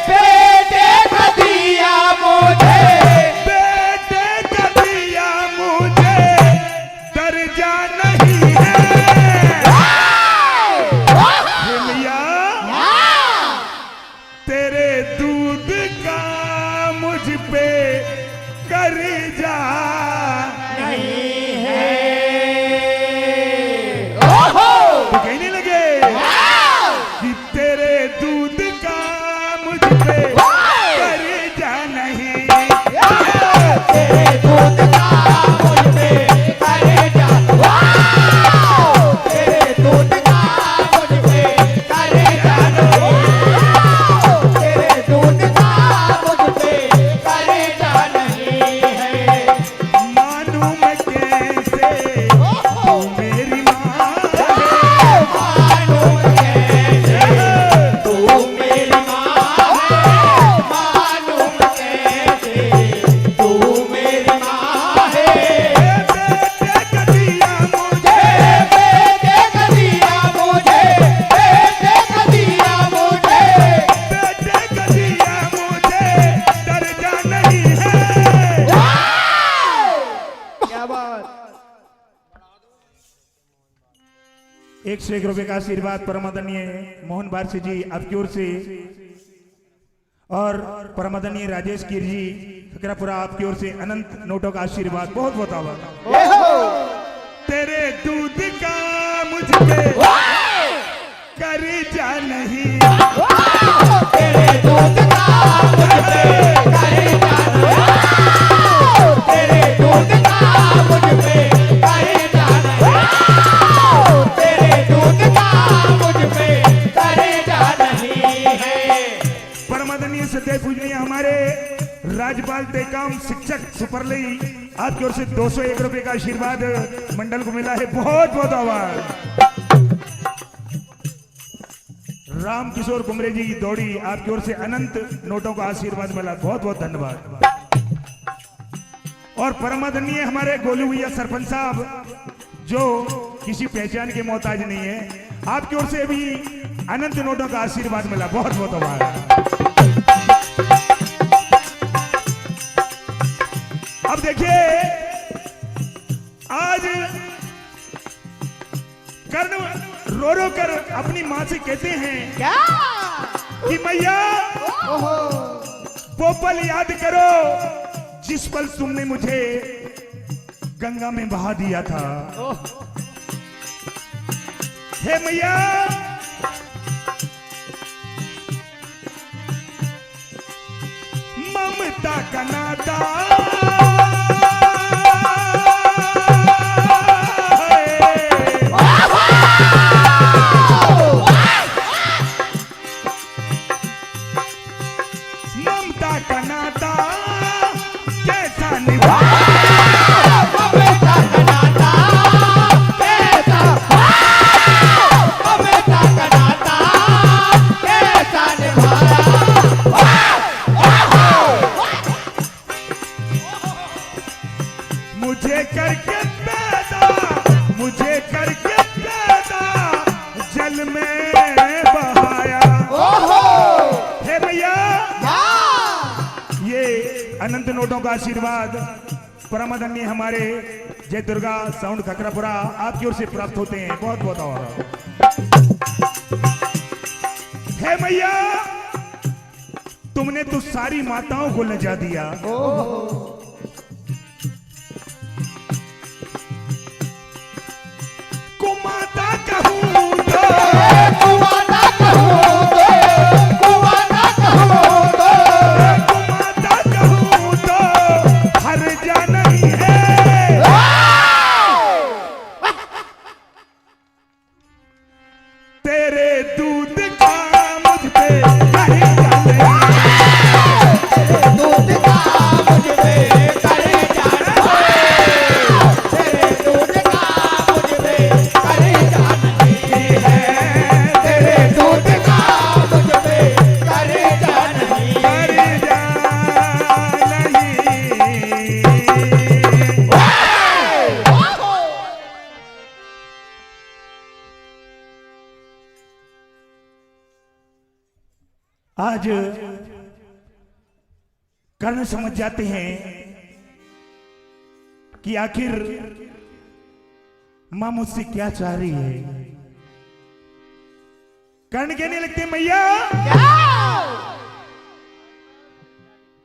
बेटे का दिया मुझे, बेटे का दिया मुझे दर्जा नहीं है। मिया तेरे दूध का मुझ पे कर्जा 101 रुपए का आशीर्वाद परमादरणीय मोहन बारसी जी आपकी ओर से और परमादरणीय राजेश कीर जी खकरापुरा आपकी ओर से अनंत नोटों का आशीर्वाद बहुत बहुत आभार। तेरे दूध का मुझ पे कर्जा नहीं, तेरे दूध का मुझ पे कर्जा नहीं, तेरे दूध का मुझ पे कर्जा नहीं, तेरे दूध का मुझ पे कर्जा नहीं है। परमादरणीय सदैव पूजनीय हमारे राज्यपाल तेकाम शिक्षक सुपरलई आपकी ओर से 201 रुपए का आशीर्वाद मंडल को मिला है, बहुत बहुत आभार। राम किशोर कुमरे जी की दौड़ी आपकी ओर से अनंत नोटों का आशीर्वाद मिला, बहुत बहुत धन्यवाद। और परमादरणीय हमारे गोलू भैया सरपंच साहब जो किसी पहचान के मोहताज नहीं है, आपकी ओर से भी अनंत नोटों का आशीर्वाद मिला, बहुत बहुत आभार। अब देखिए आज कर्ण रो रो कर अपनी मां से कहते हैं क्या कि मैया वो पल याद करो जिस पल तुमने मुझे गंगा में बहा दिया था। हे मैया ममता का नाता अनंत नोटों का आशीर्वाद परमादरणीय हमारे जय दुर्गा साउंड खकरापुरा आपकी ओर से प्राप्त होते हैं, बहुत बहुत आभार। हे मैया तुमने तो सारी माताओं को लजा दिया, को माता कहूं तो, को माता कहूं तो, को माता कहूं तो, आज कर्ण समझ जाते हैं कि आखिर मां मुझसे क्या चाह रही है। कर्ण कहने लगते मैया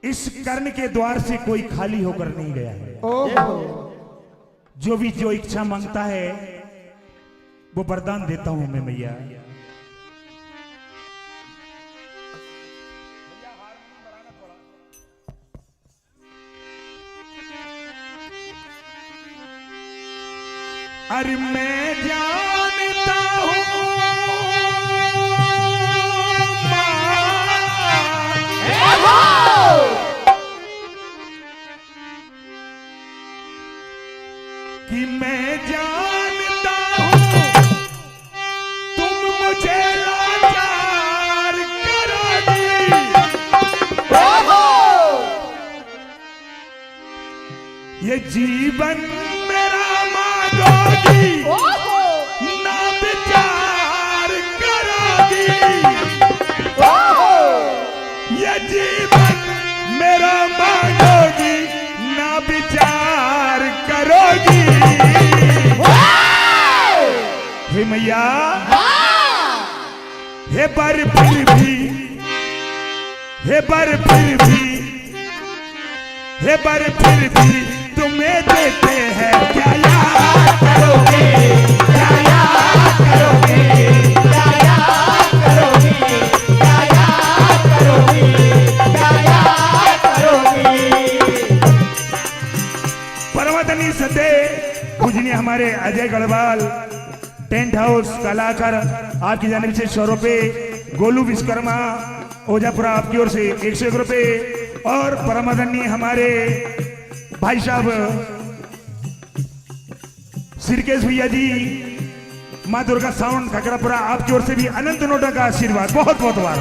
इस कर्ण के द्वार से कोई खाली होकर नहीं गया है, जो भी जो इच्छा मांगता है वो वरदान देता हूं मैं मैया। अरे मैं जानता हूँ कि मैं जानता हूँ तुम मुझे लाचार करोगी, ये जीवन मेरा मांगोगी ना विचार करोगी, ये जीवन मेरा मांगोगी ना विचार करोगी। हे मैया हे पर फिर भी, हे पर फिर भी, हे पर फिर भी तुम्हें देते हैं क्या याद करोगे, क्या याद करोगे, क्या याद करोगी, क्या याद करोगी, क्या याद करोगी। परमादनी सदे पूजनीय हमारे अजय गढ़वाल टेंट हाउस कलाकार आपकी जानिब से 100 रुपए, गोलू विश्वकर्मा ओझापुरा आपकी ओर से 101 रुपए, और परमादनी हमारे भाई साहब सिरकेश भैया जी माँ दुर्गा साउंड खकरापुरा आपकी ओर से भी अनंत नोटा का आशीर्वाद बहुत बहुत बार।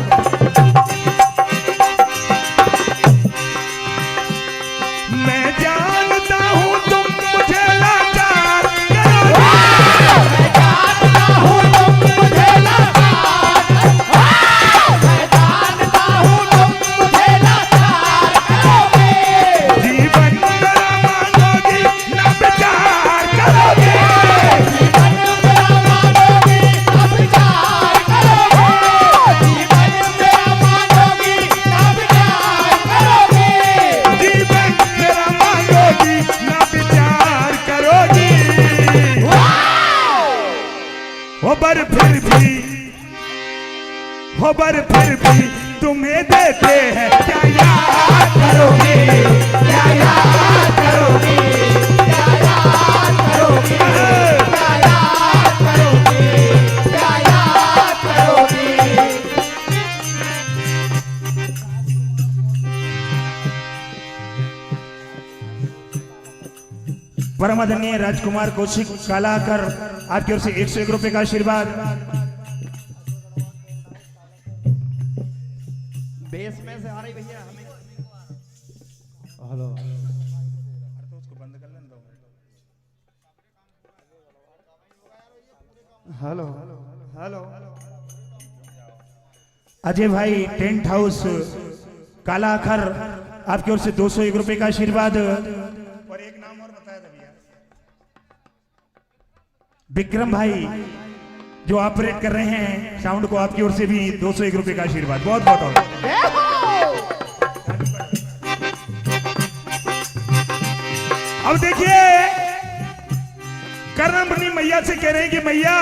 मैं जानता हूँ तुम मुझे लाचार करोगे, मैं जानता हूँ तुम मुझे लाचार, मैं जानता हूँ तुम मुझे लाचार करोगे। जीवन मेरा मांगोगी ना विचार करोगे, जीवन मेरा मांगोगी ना विचार करोगे, जीवन मेरा मांगोगी ना विचार करोगे। जीवन मेरा मांगोगी ना विचार करोगी। हो बर फिर भी, हो बर फिर भी तुम्हें देते हैं क्या याद करोगे, क्या याद करोगे, क्या याद करोगी, क्या याद करोगी, क्या याद करोगी। परमादरणीय राजकुमार कौशिक कलाकार आपकी ओर से 101 रुपए का आशीर्वाद। बेस में से आ रही भैया हमें। हेलो हेलो अजय भाई टेंट हाउस कलाकार आपकी ओर से 201 रुपए का आशीर्वाद। और एक नाम और बताया था भैया, विक्रम भाई जो ऑपरेट कर रहे हैं साउंड को, आपकी ओर से भी 201 रुपए का आशीर्वाद बहुत बहुत और। अब देखिए करण अपनी मैया से कह रहे हैं कि मैया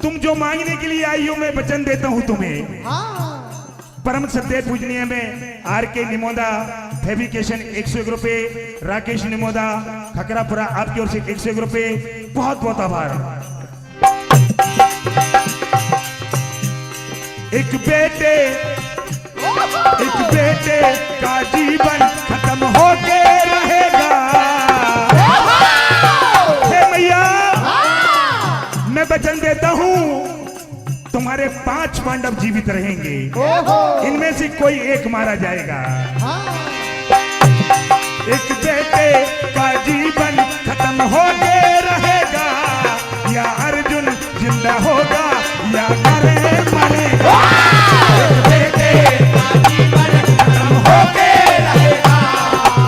तुम जो मांगने के लिए आई हो मैं वचन देता हूं तुम्हें। परम सत्य पूजनीय में आर के निमोदा फैब्रिकेशन 101 रुपए, राकेश निमोदा खकरापुरा आपकी ओर से 101 रुपए, बहुत बहुत आभार। एक बेटे का जीवन खत्म होके रहेगा, हे मैया मैं वचन देता हूं तुम्हारे 5 पांडव जीवित रहेंगे, इनमें से कोई एक मारा जाएगा। एक बेटे का जीवन खत्म होके रहेगा, या अर्जुन जिंदा होगा या मरेगा। एक बेटे का जीवन खत्म होके रहेगा,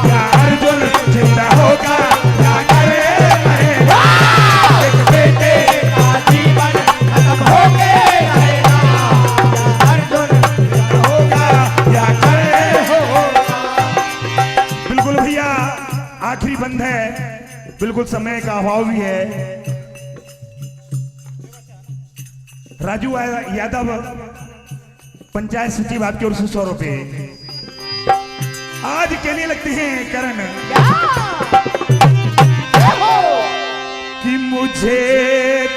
या अर्जुन जिंदा होगा या मरेगा। एक बेटे का जीवन खत्म होके रहेगा, या अर्जुन जिंदा होगा या मरेगा। बिल्कुल भैया आखिरी बंद है, बिल्कुल समय का अभाव भी है। राजू यादव पंचायत सचिव आपकी ओर से 100 रुपए आज कहने लगते हैं करण कि मुझे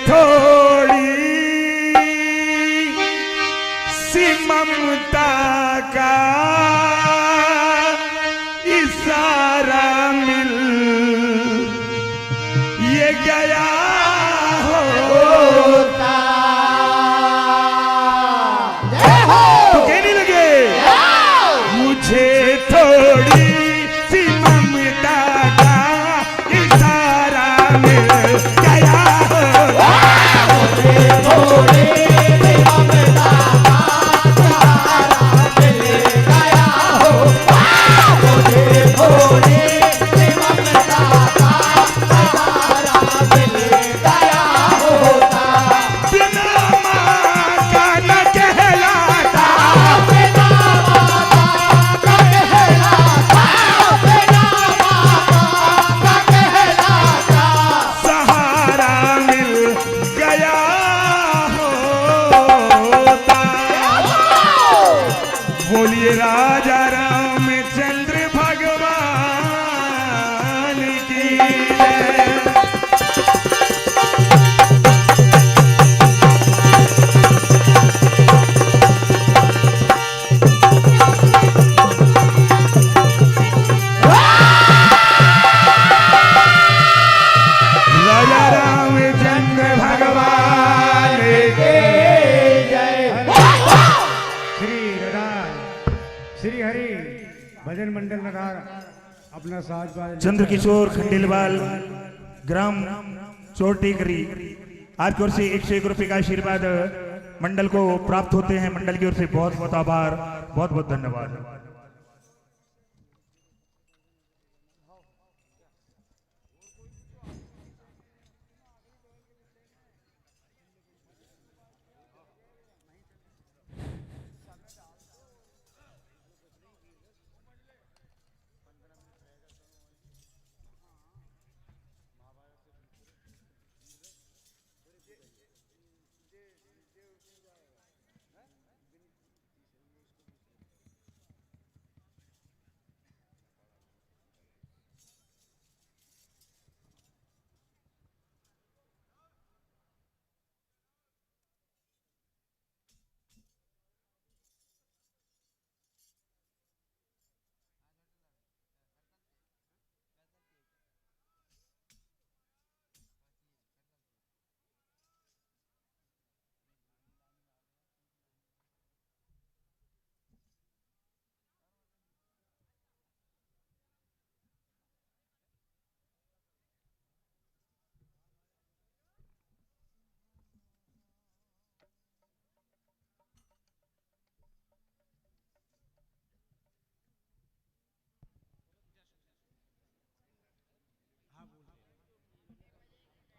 थोड़ी सी ममता का इशारा मिल ये गया होता तो कहने लगे मुझे थोड़ी सी ममता का इशारा मिल गया होता, मुझे थोड़ी सी ममता का इशारा मिल गया भजन मंडल नगार अपना साज बाज चंद्रकिशोर खंडेलवाल ग्राम चोरटेकरी आपकी ओर से 101 रुपए का आशीर्वाद मंडल को प्राप्त होते हैं। मंडल की ओर से बहुत बहुत आभार, बहुत बहुत धन्यवाद।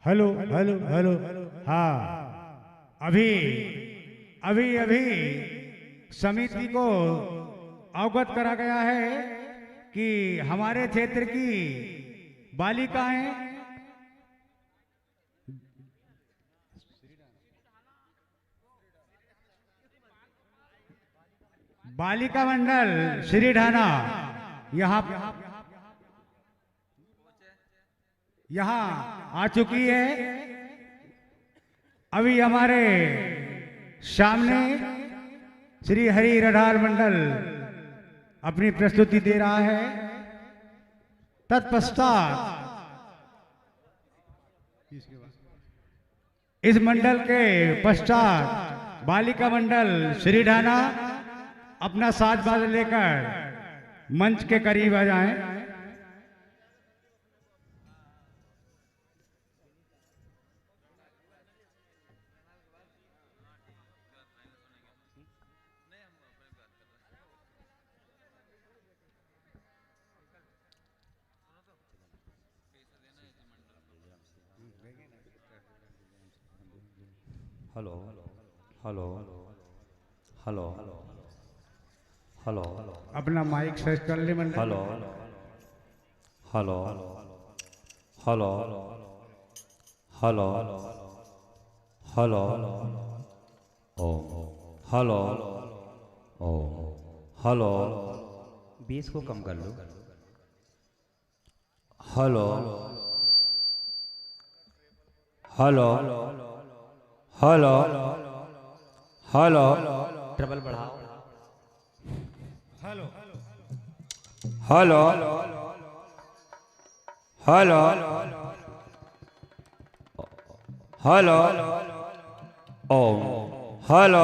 हेलो हेलो हेलो हाँ अभी अभी अभी समिति को अवगत करा गया है कि हमारे क्षेत्र की बालिकाएं बालिका मंडल श्री ढाना यहाँ आ चुकी है। अभी हमारे सामने श्री हरि रडाल मंडल अपनी प्रस्तुति दे रहा है। तत्पश्चात इस मंडल के पश्चात बालिका मंडल श्री ढाना अपना साज बाज लेकर मंच के करीब आ जाएं। हेलो हेलो हेलो हेलो अपना माइक सेट कर ले मंडल। Hello hello hello hello hello ओ हेलो ओ हेलो 20 को कम कर लो। Hello hello hello hello treble बढ़ाओ। हेलो हेलो हेलो हेलो ओ हेलो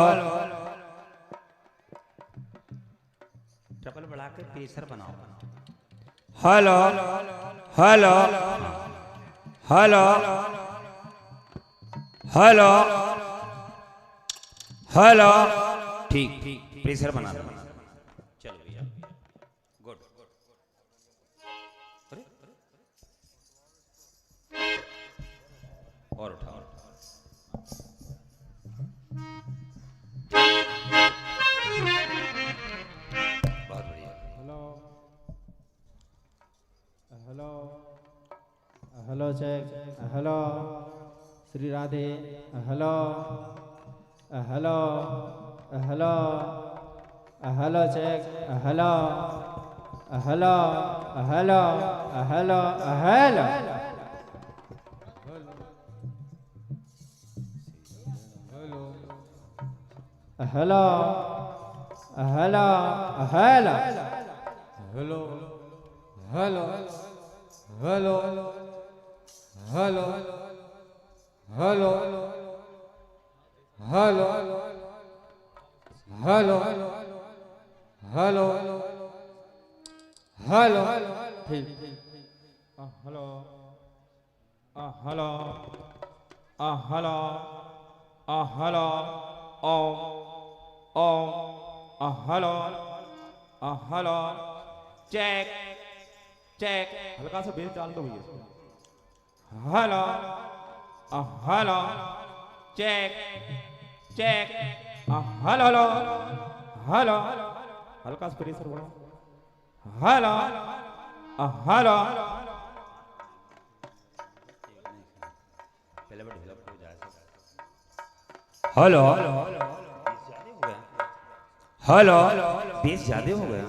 ट्रबल बढ़ा के प्रेशर बनाओ। Hello hello hello hello hello ठीक प्रेशर बना लो। चलो भैया गुड। अरे और उठाओ। बहुत बढ़िया। Hello hello hello check. Hello Shri Radhe. Hello hello hello hello check. Hello hello hello hello hello hello hello hello hello hello hello hello hello hello hello hello hello ठीक हेलो हेलो हेलो हेलो ओ ओ हेलो हेलो चेक चेक हल्का सा बेस डाल दो भैया hello hello check check hello hello hello हल्का सा प्रेशर बढ़ाओ हेलो हेलो पहले बड़ा ढिला हो जाए हेलो हेलो बेस ज्यादा हो गया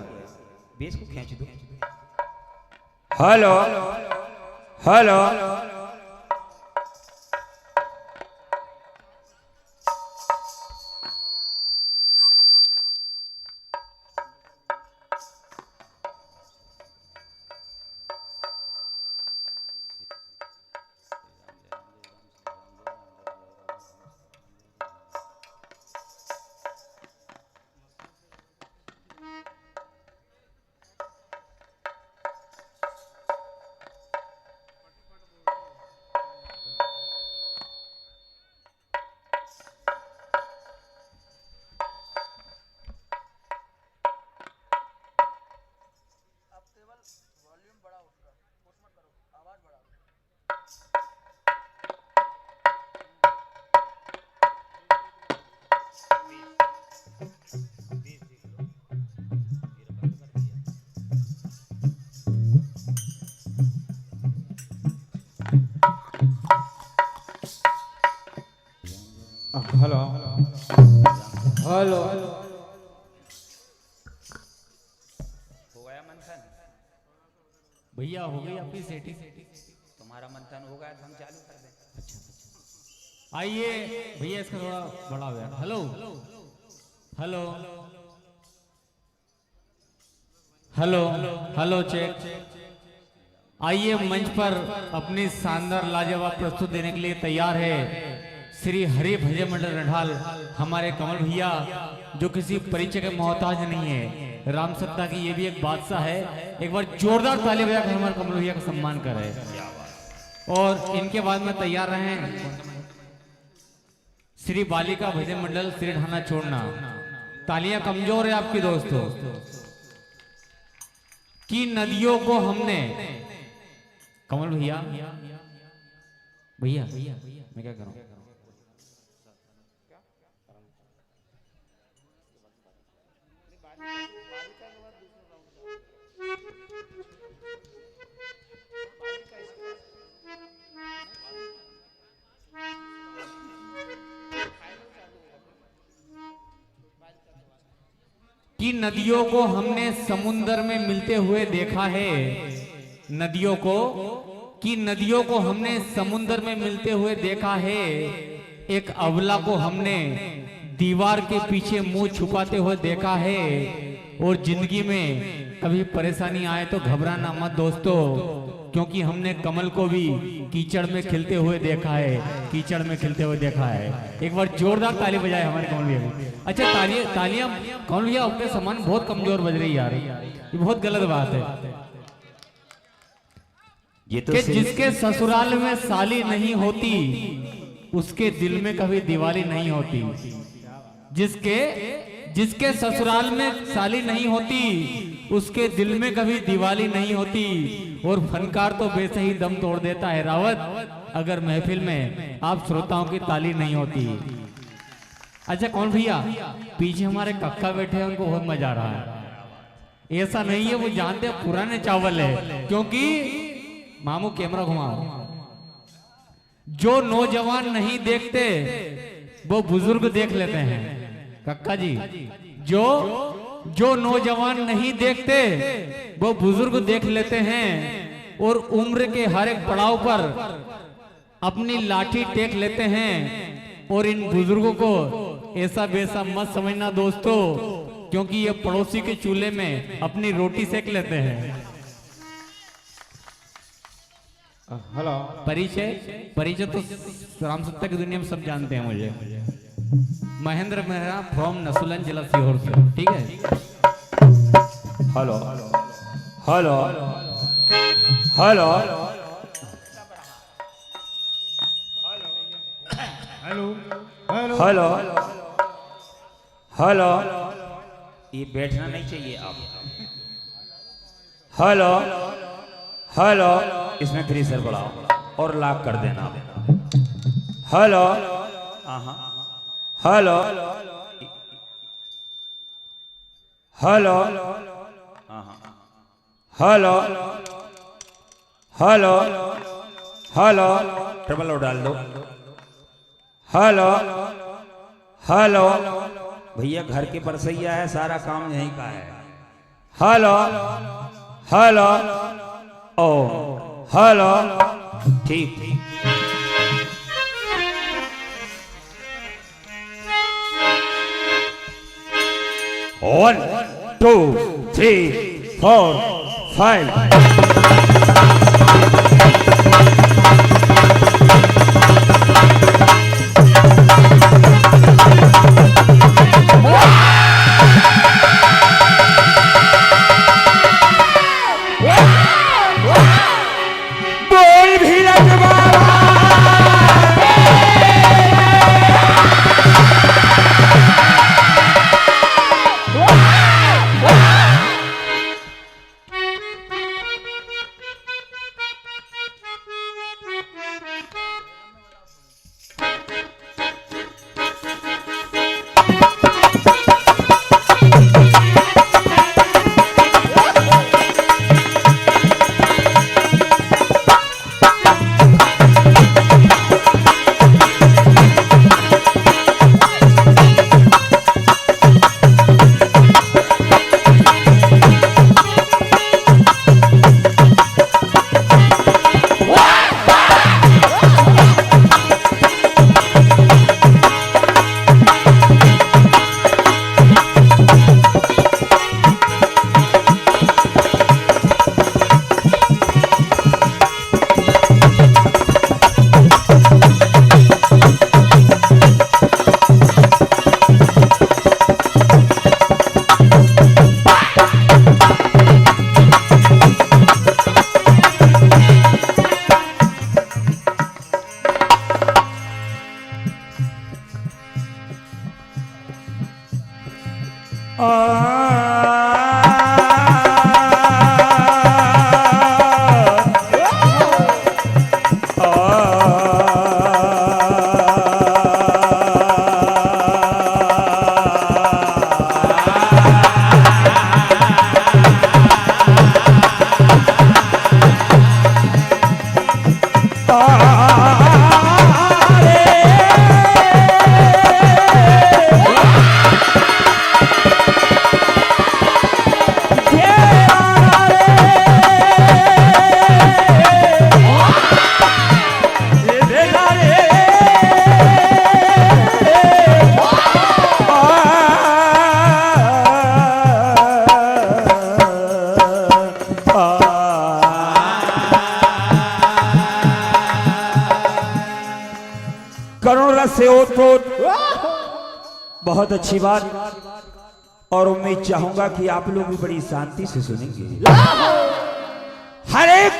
बेस को खींच दो हेलो हेलो हेलो हेलो हो गया मंथन भैया हो गई आपकी सेटिंग? तुम्हारा मंथन हो गया तो हम चालू कर दें आइए भैया इसका थोड़ा बड़ा हो गया। Hello hello hello hello check. आइए मंच पर अपनी शानदार लाजवाब प्रस्तुत देने के लिए तैयार है श्री हरि भजन मंडल रंढाल हमारे कमल भैया, जो किसी परिचय के मोहताज नहीं है। राम सत्ता की ये भी एक बादशाह है। एक बार जोरदार ताली बजाकर हमारे कमल भैया का सम्मान करे। और इनके बाद में तैयार रहे श्री बालिका भजन मंडल श्री ढाना छोड़ना। तालियां कमजोर है आपकी दोस्तों। कि नदियों को हमने कमल भैया भैया मैं क्या करूं? कि नदियों को हमने समुंदर में मिलते हुए देखा है। नदियों को कि नदियों को हमने समुंदर में मिलते हुए देखा है। एक अबला को हमने दीवार के पीछे मुंह छुपाते हुए देखा है। और जिंदगी में कभी परेशानी आए तो घबराना मत दोस्तों, क्योंकि हमने कमल को भी कीचड़ में खिलते हुए देखा है। कीचड़ में खिलते हुए देखा है। एक बार जोरदार ताली बजाए हमारे कमल भैया। अच्छा तालियां कमल भैया अपने समान बहुत कमजोर बज रही यार, ये बहुत गलत बात है। ये तो कि जिसके ससुराल में साली नहीं होती उसके दिल में कभी दिवाली नहीं होती। जिसके ससुराल में साली नहीं होती उसके दिल में कभी दिवाली नहीं होती। और फनकार तो वैसे ही दम तोड़ देता है रावत, अगर महफिल में आप श्रोताओं की ताली नहीं होती। अच्छा कौन भैया पीछे हमारे कक्का बैठे हैं, उनको बहुत मजा आ रहा है। ऐसा नहीं है, वो जानते हैं पुराने चावल है। क्योंकि मामू कैमरा घुमाओ, जो नौजवान नहीं देखते वो बुजुर्ग देख लेते हैं। कक्का जी जो नौजवान नहीं देखते वो बुजुर्ग देख लेते हैं। और उम्र के हर एक पड़ाव पर अपनी लाठी टेक लेते हैं। और इन बुजुर्गों को ऐसा वैसा मत समझना दोस्तों, क्योंकि ये पड़ोसी के चूल्हे में अपनी रोटी सेक लेते हैं। हेलो परिचय तो राम सत्ता की दुनिया में सब जानते हैं मुझे। महेंद्र मेहरा फ्रॉम नसुलन जिला सीहोर से, ठीक है। Hello hello hello hello hello hello ये बैठना नहीं चाहिए आप। हेलो हेलो इसमें फ्रीजर बढ़ाओ और लॉक कर देना। Hello hello hello hello hello hello triple O डाल दो। हेलो हेलो भैया घर के परसैया है, सारा काम यहीं का है। हेलो हेलो ओ हेलो ठीक ठीक। 1 2 3 4 5 बोल भी रखवाला करुण रस से ओत-प्रोत बहुत अच्छी बात, और उम्मीद चाहूंगा कि आप लोग भी बड़ी शांति से सुनेंगे। हर एक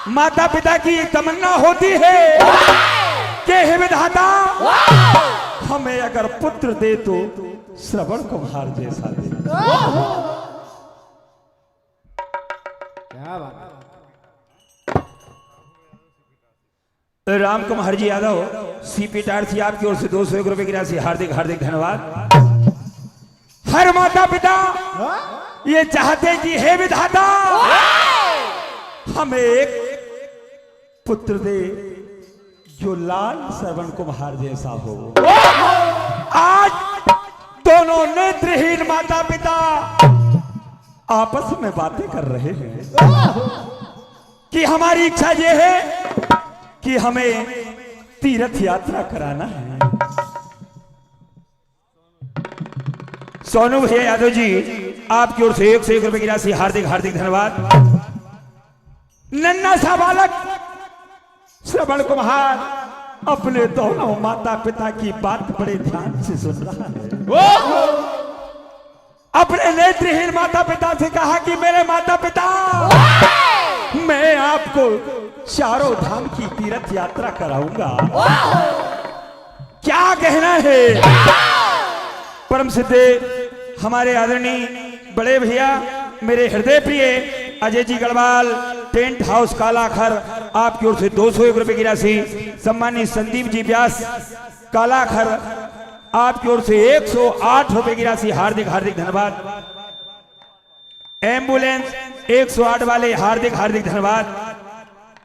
माता पिता की एक तमन्ना होती है कि हे विधाता हमें अगर पुत्र दे तो श्रवण कुमार जैसा दे। क्या बात राम कुमार जी यादव सीपी टारसी आपकी ओर से 201 रुपए की राशि हार्दिक हार्दिक धन्यवाद। हर माता पिता ये चाहते कि हे विधाता हमें एक पुत्र दे जो लाल श्रवण कुमार जैसा हो। आज दोनों नेत्रहीन माता पिता आपस में बातें कर रहे हैं कि हमारी इच्छा ये है कि हमें तीर्थ यात्रा कराना है। सोनू भैया यादव जी आपकी ओर से 101 रुपए की राशि हार्दिक हार्दिक धन्यवाद। नन्ना सा बालक श्रवण कुमार अपने दोनों माता पिता की बात बड़े ध्यान से सुन रहा है। अपने नेत्रहीन माता पिता से कहा कि मेरे माता पिता, मैं आपको चारों धाम की तीर्थ यात्रा कराऊंगा। क्या कहना है? परम सिद्धे हमारे आदरणीय बड़े भैया, मेरे हृदय प्रिय अजय जी गढ़वाल, टेंट हाउस कालाखर, आपकी ओर से 201 रुपए की राशि। सम्मानित संदीप जी व्यास कालाखर, आपकी ओर से 108 रुपए की राशि। हार्दिक हार्दिक धन्यवाद। एम्बुलेंस 108 वाले हार्दिक हार्दिक धन्यवाद।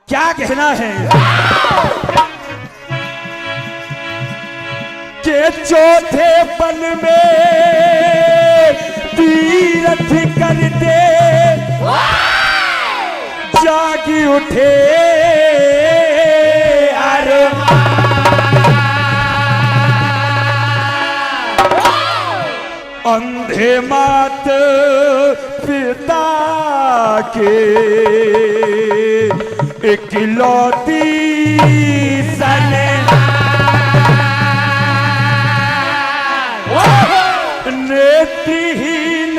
क्या कहना है कि चौथे पल में तीर्थ कर दे, जागी उठे अरे अंधे मात पिता के इकलौती सने, नेत्रहीन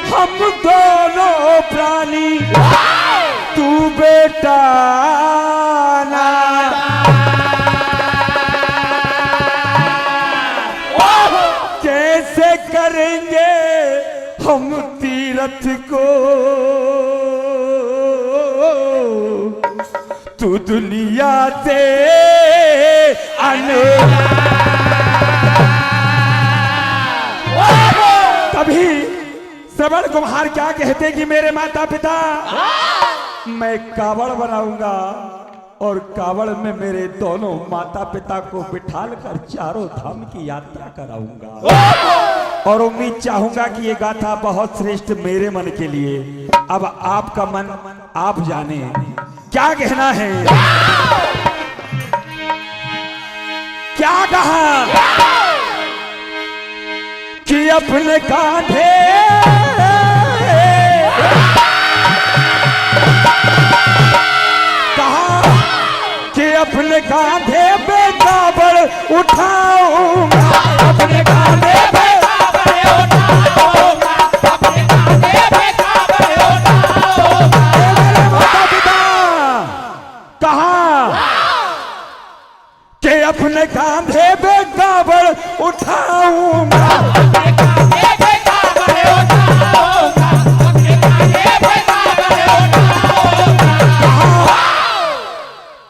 हम दोनों प्राणी, तू बेटा ना। कैसे करेंगे हम तीर्थ को, तू दुनिया से तभी श्रवण कुमार क्या कहते कि मेरे माता पिता, मैं कावड़ बनाऊंगा और कावड़ में मेरे दोनों माता पिता को बिठाल कर चारों धाम की यात्रा कराऊंगा। और उम्मीद चाहूंगा कि ये गाथा बहुत श्रेष्ठ मेरे मन के लिए। अब आपका मन आप जाने क्या कहना है। क्या कहा कि अपने कांधे अपने कांधे पे कावड़ उठाऊंगा, अपने कांधे पे कावड़ उठाऊंगा, अपने कांधे पे कावड़ उठाऊंगा। मेरे माता पिता कहा कि अपने कांधे पे कावड़ उठाऊंगा, अपने कांधे पे कावड़ उठाऊंगा, अपने कांधे पे कावड़ उठाऊंगा।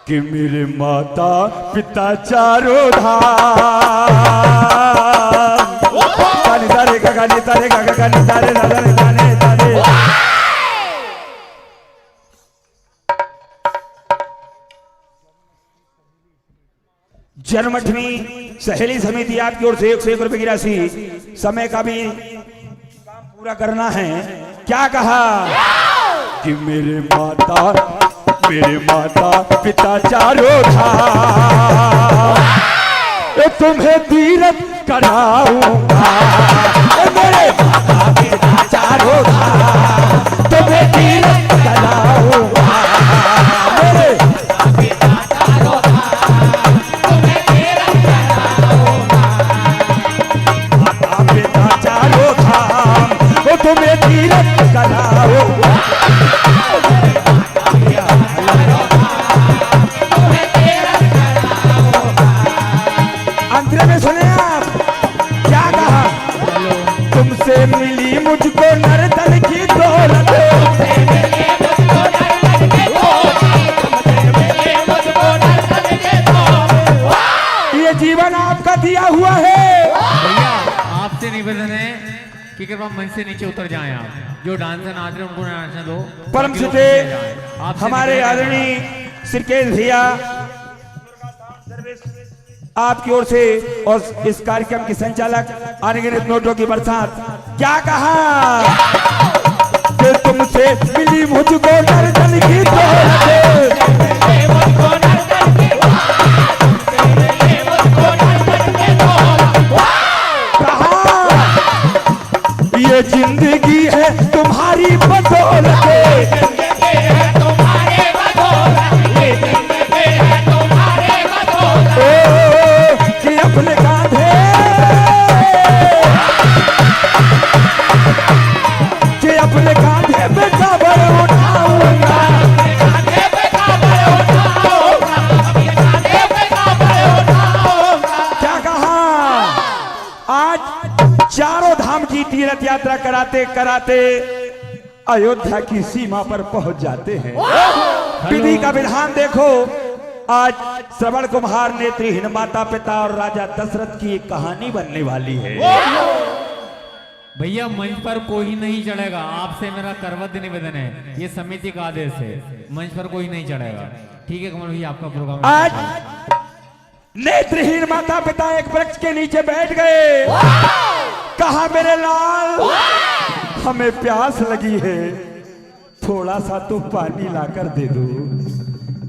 कि मेरे माता पिता चारों धाम, गाने तारे गा गाने तारे गा गाने तारे गाने गाने तारे। जन्मअष्टमी सहेली समिति आपकी ओर से 101 रुपए की राशि। समय का भी काम पूरा करना है। क्या कहा कि मेरे माता पिता चारों धाम, तुम्हें तीर्थ कराऊंगा। मेरे माता पिता चारों धाम, तुम्हें तीर्थ कराऊंगा। मेरे माता पिता चारों धाम, तुम्हें तीर्थ कराऊंगा। माता पिता चारों धाम, तुम्हें तीर्थ कराऊंगा। अंतरे में सुने आप क्या कहा, तुमसे मिली मुझको नर्तन की दौलत, ये जीवन आपका दिया हुआ है। भैया आपसे निवेदन है कि कृपया मंच से नीचे उतर जाएं। आप जो डांसर नाच रहे हैं उनको नाचने दो। परम सिद्धे हमारे आदरणीय श्रीकेश भैया आपकी ओर से और इस कार्यक्रम के संचालक अनगिनत नोटों की बरसात। क्या कहा कि तुमसे मिली मुझको नर्तन की दौलत, ये जिंदगी है तुम्हारी बदौलत, कि अपने कांधे आज चारों धाम की तीर्थ यात्रा कराते कराते अयोध्या की सीमा पर पहुंच जाते हैं। विधि का विधान देखो, आज श्रवण कुमार नेत्रहीन माता पिता और राजा दशरथ की एक कहानी बनने वाली है। भैया मंच पर कोई नहीं चढ़ेगा, आपसे मेरा करवत निवेदन है, ये समिति का आदेश है, मंच पर कोई नहीं चढ़ेगा। ठीक है कमल भैया, आपका प्रोग्राम आज नेत्रहीन माता पिता एक वृक्ष के नीचे बैठ गए। कहा मेरे लाल, हमें प्यास लगी है, थोड़ा सा तो पानी लाकर दे दो।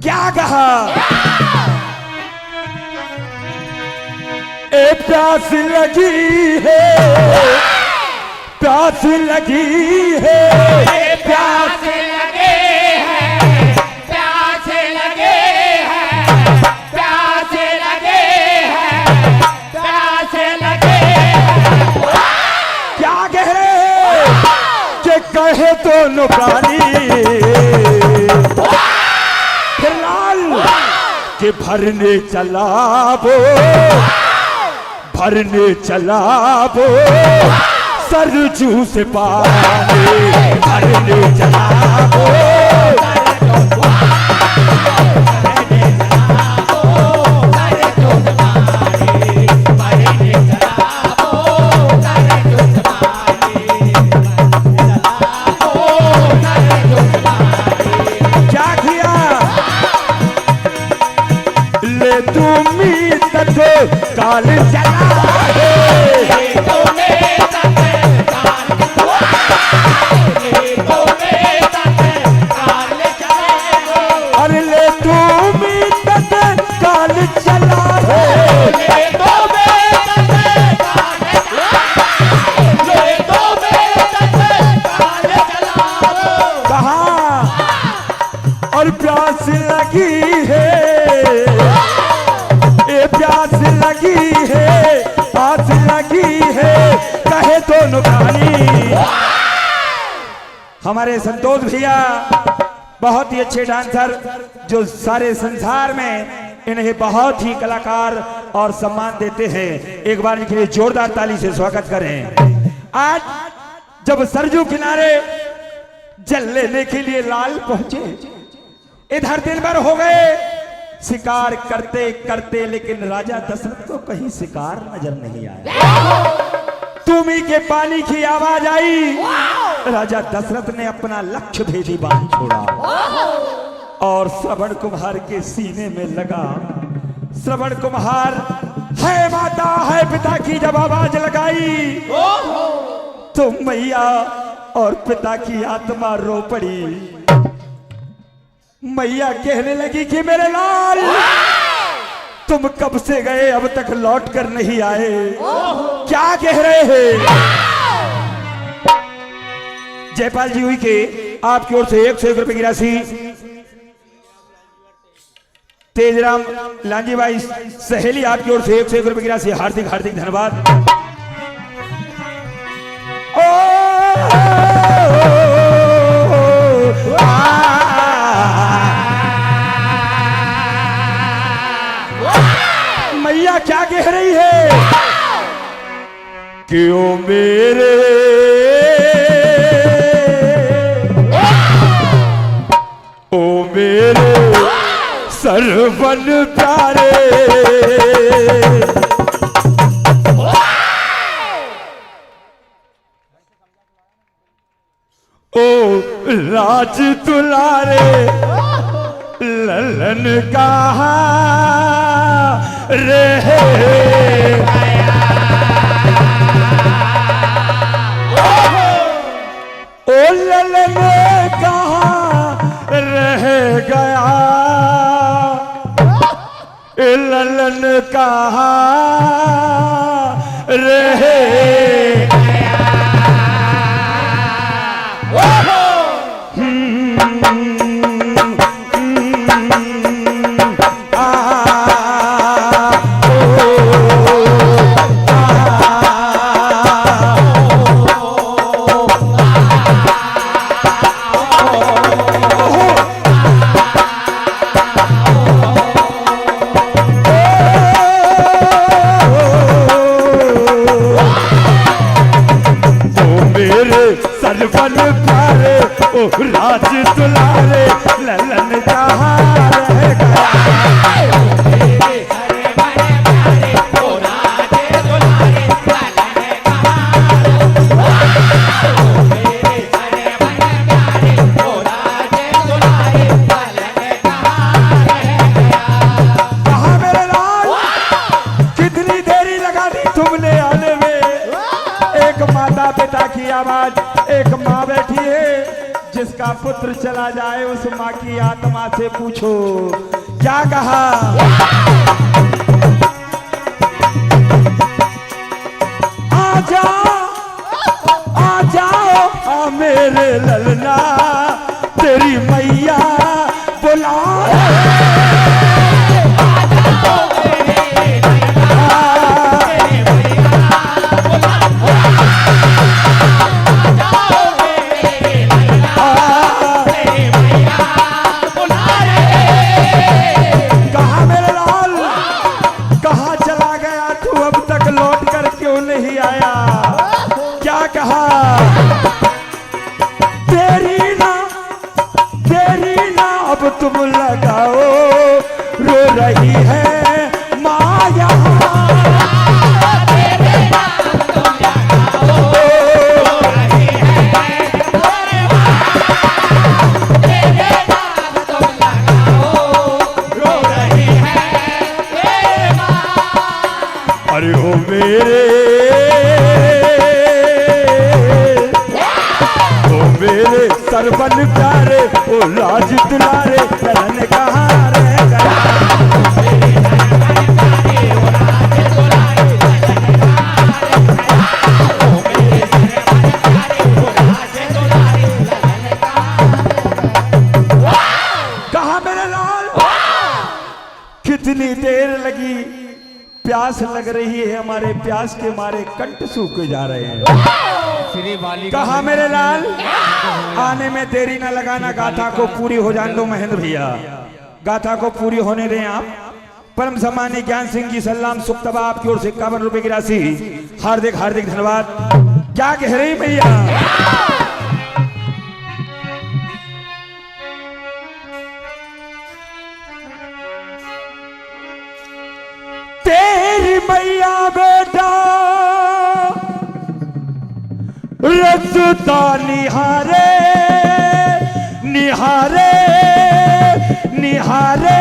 क्या कहा? ए प्यास लगी है, प्यास लगी है, प्यास लगे हैं, प्यास लगे हैं, प्यास लगे हैं, प्यास लगे हैं। क्या कह रहे हैं? कि कहे तो नुकरानी फिर लाल कि भरने चला वो, भरने चला वो सरजू से पानी, भरने चला वो, क्या किया? ले तुम्ही तक काल चला है, अरे ले तुम्ही तक काल चला है। कहा और प्यास लगी है, ए प्यास लगी है, आस लगी है, कहे तो नुकरानी। हमारे संतोष भैया बहुत ही अच्छे डांसर, जो सारे संसार में इन्हें बहुत ही कलाकार और सम्मान देते हैं। एक बार इनके लिए जोरदार ताली से स्वागत करें। आज जब सरजू किनारे जल लेने के लिए लाल पहुंचे, इधर दिन भर हो गए शिकार करते करते, लेकिन राजा दशरथ को कहीं शिकार नजर नहीं आया। तुमी के पानी की आवाज आई, राजा दशरथ ने अपना लक्ष्य भेदी बाण छोड़ा और श्रवण कुमार के सीने में लगा। श्रवण कुमार है माता है पिता की जब आवाज लगाई तो मैया और पिता की आत्मा रो पड़ी। मैया कहने लगी कि मेरे लाल, तुम कब से गए अब तक लौट कर नहीं आए, क्या कह रहे हैं? जयपाल जी हुई के आपकी ओर से 101 रुपए की राशि, तेजराम लांजी भाई सहेली आपकी ओर से 101 रुपए की राशि, हार्दिक हार्दिक धन्यवाद। मैया क्या कह रही है? क्यों मेरे ओ मेरे सरवन प्यारे, ओ राज दुलारे ललन कहा रहे, ओ ललन कहाँ रह गया, ललन कहाँ रह सरपन प्यारे ओ राज दुलारे ललन जहाँ रह गया। पिता की आवाज, एक माँ बैठी है जिसका पुत्र चला जाए उस माँ की आत्मा से पूछो क्या कहा। आ जाओ आ मेरे ललना तेरी मैया बुला तुम लगाओ रो रही है माँ यहाँ। अरे ओ मेरे सरपन प्यारे ओ लाज दुलारे ललन कहाँ रह गया। कहाँ मेरे लाल, कितनी देर लगी, प्यास लग रही है, हमारे प्यास के मारे कंठ सूख जा रहे हैं। कहा मेरे लाल, आने में देरी न लगाना, गाथा को पूरी हो जाने दो महेंद्र भैया, गाथा को पूरी होने दें आप। परम सम्मानी ज्ञान सिंह जी सलाम सुक्तबा आपकी ओर से 51 रुपए की राशि, हार्दिक हार्दिक धन्यवाद। क्या कह रही भैया, तेरी मैया बेटा रसता निहारे निहारे निहारे।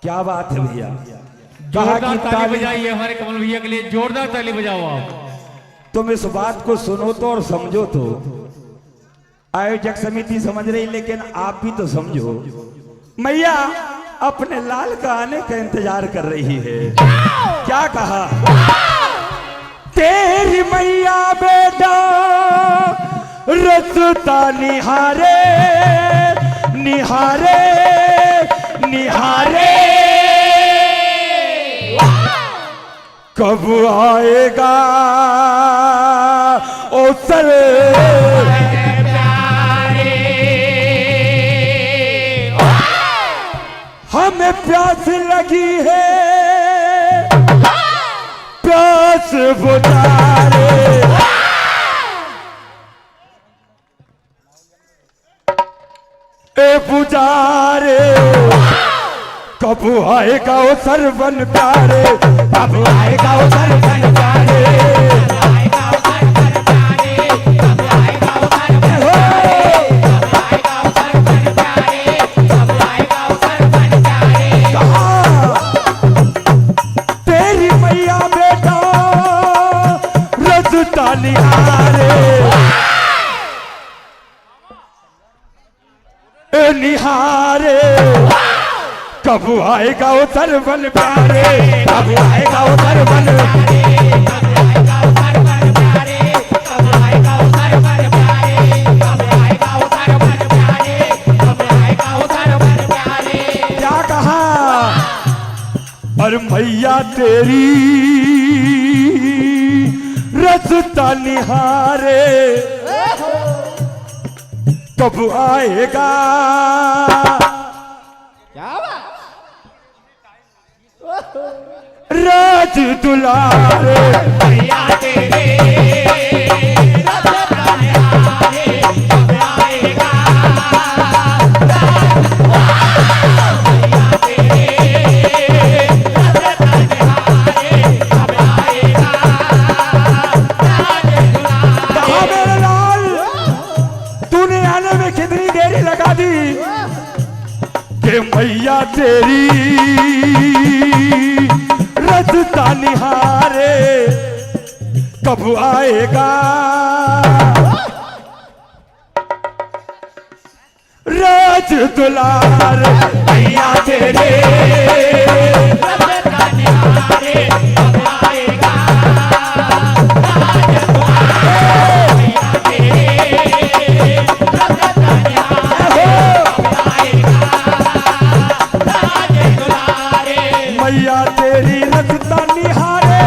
क्या बात है भैया, जोरदार ताली बजाइए हमारे कमल भैया के लिए, जोरदार ताली बजाओ आप। तुम इस बात को सुनो तो और समझो तो, आयोजक समिति समझ रही लेकिन आप भी तो समझो, मैया अपने लाल का आने का इंतजार कर रही है। क्या कहा, तेरी मैया बेटा रसता निहारे निहारे निहारे, कब आएगा ओ सर हमें प्यास लगी है, प्यास बुझा रे। ए पुजारे कब आएगा वो सरवन प्यारे, कब आएगा वो सरवन प्यारे। तेरी मैया बेटा रसता निहारे निहारे, कब आएगा वो सरवन प्यारे, कब आएगा वो सरवन क्या कहा। और मैया तेरी रसता निहारे, कब आएगा। राज दुलारे भैया तेरे रथ बनिहारे कब आएगा भैया तेरे रथ बनिहारे कब आएगा राज दुलारे। कहा मेरे लाल तूने आने में कितनी देरी लगा दी कि मैया तेरी रजता निहारे कब आएगा राज दुलार भैया तेरे रथ बनिहारे कब आएगा राज दुलारे भैया तेरे रथ बनिहारे कब आएगा राज दुलारे। मैया तेरी रजता निहारे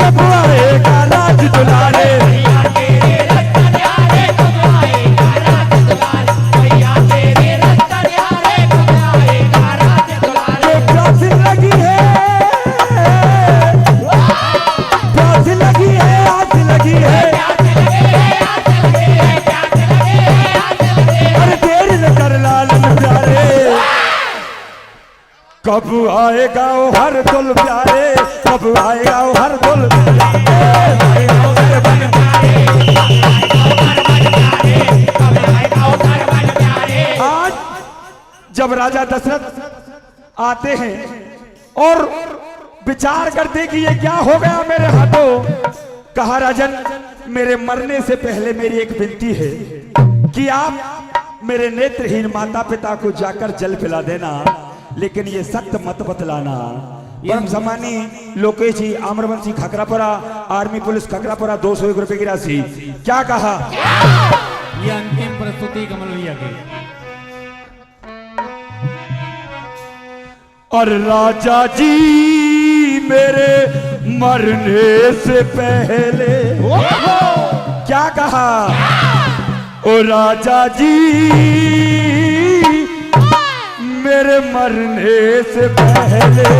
कब आएगा राज दुलारे भैया तेरे रथ बनिहारे कब आएगा राज दुलारे भैया तेरे रथ बनिहारे कब आएगा राज दुलारे। ये प्यास लगी है प्यास लगी है आस लगी है अरे देर न कर लालन प्यारे कब आएगा वो हर दुल प्यारे कब आएगा वो हर दुल आज जब राजा दशरथ आते हैं और विचार करते कि ये क्या हो गया मेरे हाथों। कहा राजन मेरे मरने से पहले मेरी एक विनती है कि आप मेरे नेत्रहीन माता पिता को जाकर जल पिला देना, लेकिन ये सत्य मत बतलाना। परम सम्मानी लोकेश जी आम्रवंशी खकरापुरा, आर्मी पुलिस खकरापुरा, 201 रुपए की राशि। क्या कहा? ये अंतिम प्रस्तुति कमल भैया की। और राजा जी मेरे मरने से पहले क्या कहा? ओ राजा जी मेरे मरने से पहले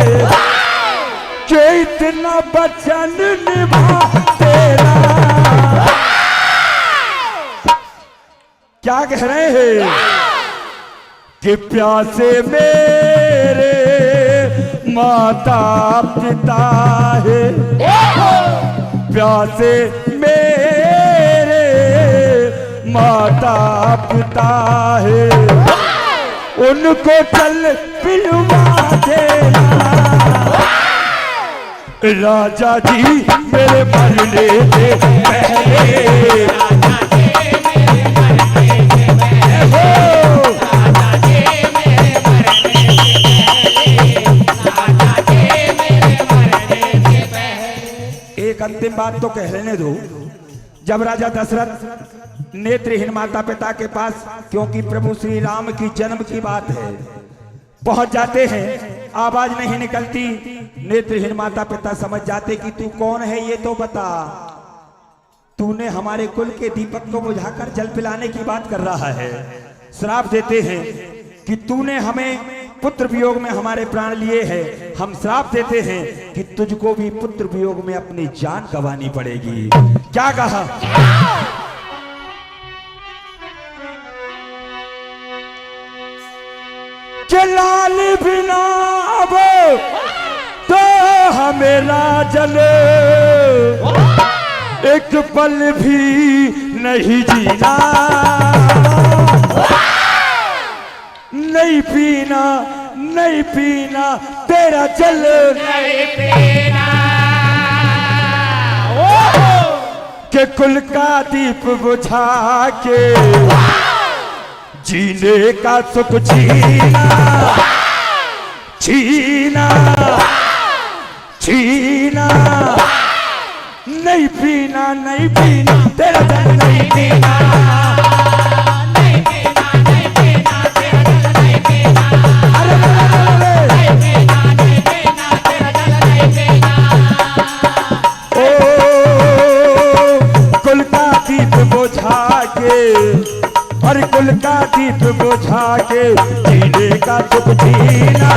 के इतना वचन निभा तेरा। क्या कह रहे हैं कि प्यासे मेरे माता पिता है, प्यासे मेरे माता पिता है, उनको चल पिलवा देना। राजा जी मेरे मरने से पहले एक अंतिम बात तो कह लेने दो। जब राजा दशरथ नेत्रहीन माता पिता के पास, क्योंकि प्रभु श्री राम की जन्म की बात है, पहुंच जाते हैं, आवाज नहीं निकलती। नेत्रहीन माता पिता समझ जाते कि तू कौन है ये तो बता। तूने हमारे कुल के दीपक को बुझाकर जल पिलाने की बात कर रहा है। श्राप देते हैं कि तूने हमें पुत्र वियोग में हमारे प्राण लिए हैं। हम श्राप देते हैं कि तुझको भी पुत्र वियोग में अपनी जान गंवानी पड़ेगी। क्या कहा? कि लाल बिना अब तो हमें राजन एक पल भी नहीं जीना, नहीं पीना, नहीं पीना तेरा जल नहीं पीना। के कुल का दीप बुझा के जीने का सुख छीना, छीना, छीना, नहीं पीना, नहीं पीना तेरा जल नहीं पीना। और कुल का दीप बुझा के जीने का सुख जीना।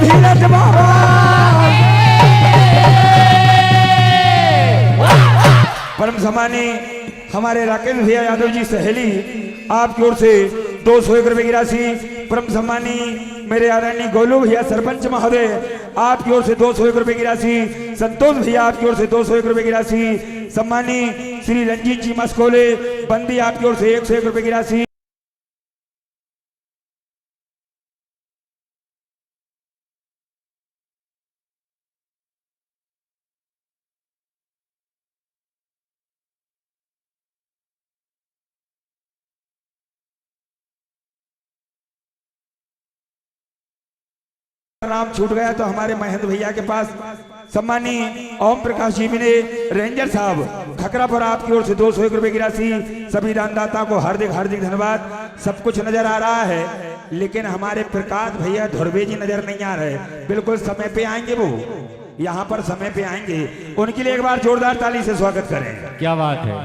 धीरज बाबा परम सम्मानी हमारे राकेश भैया यादव जी सहेली आपकी ओर से 201 रुपए की राशि। परम सम्मानी मेरे आदरणीय गोलू भैया सरपंच महोदय आपकी ओर से 201 रुपए की राशि। संतोष भैया आपकी ओर से 201 रुपए की राशि। सम्मानी श्री रंजीत जी मस्कोले बंदी आपकी ओर से 101 रुपए की राशि। नाम छूट गया तो हमारे महेंद्र भैया के पास सम्मानी ओम प्रकाश जी ने रेंजर साहब खकरापुर आपकी ओर से 201 रुपए की राशि। सभी दानदाता को हार्दिक हार्दिक धन्यवाद। सब कुछ नजर आ रहा है लेकिन हमारे प्रकाश भैया धुरवे जी नजर नहीं आ रहे। बिल्कुल समय पे आएंगे वो, यहाँ पर समय पे आएंगे। उनके लिए एक बार जोरदार ताली से स्वागत करें। क्या बात है,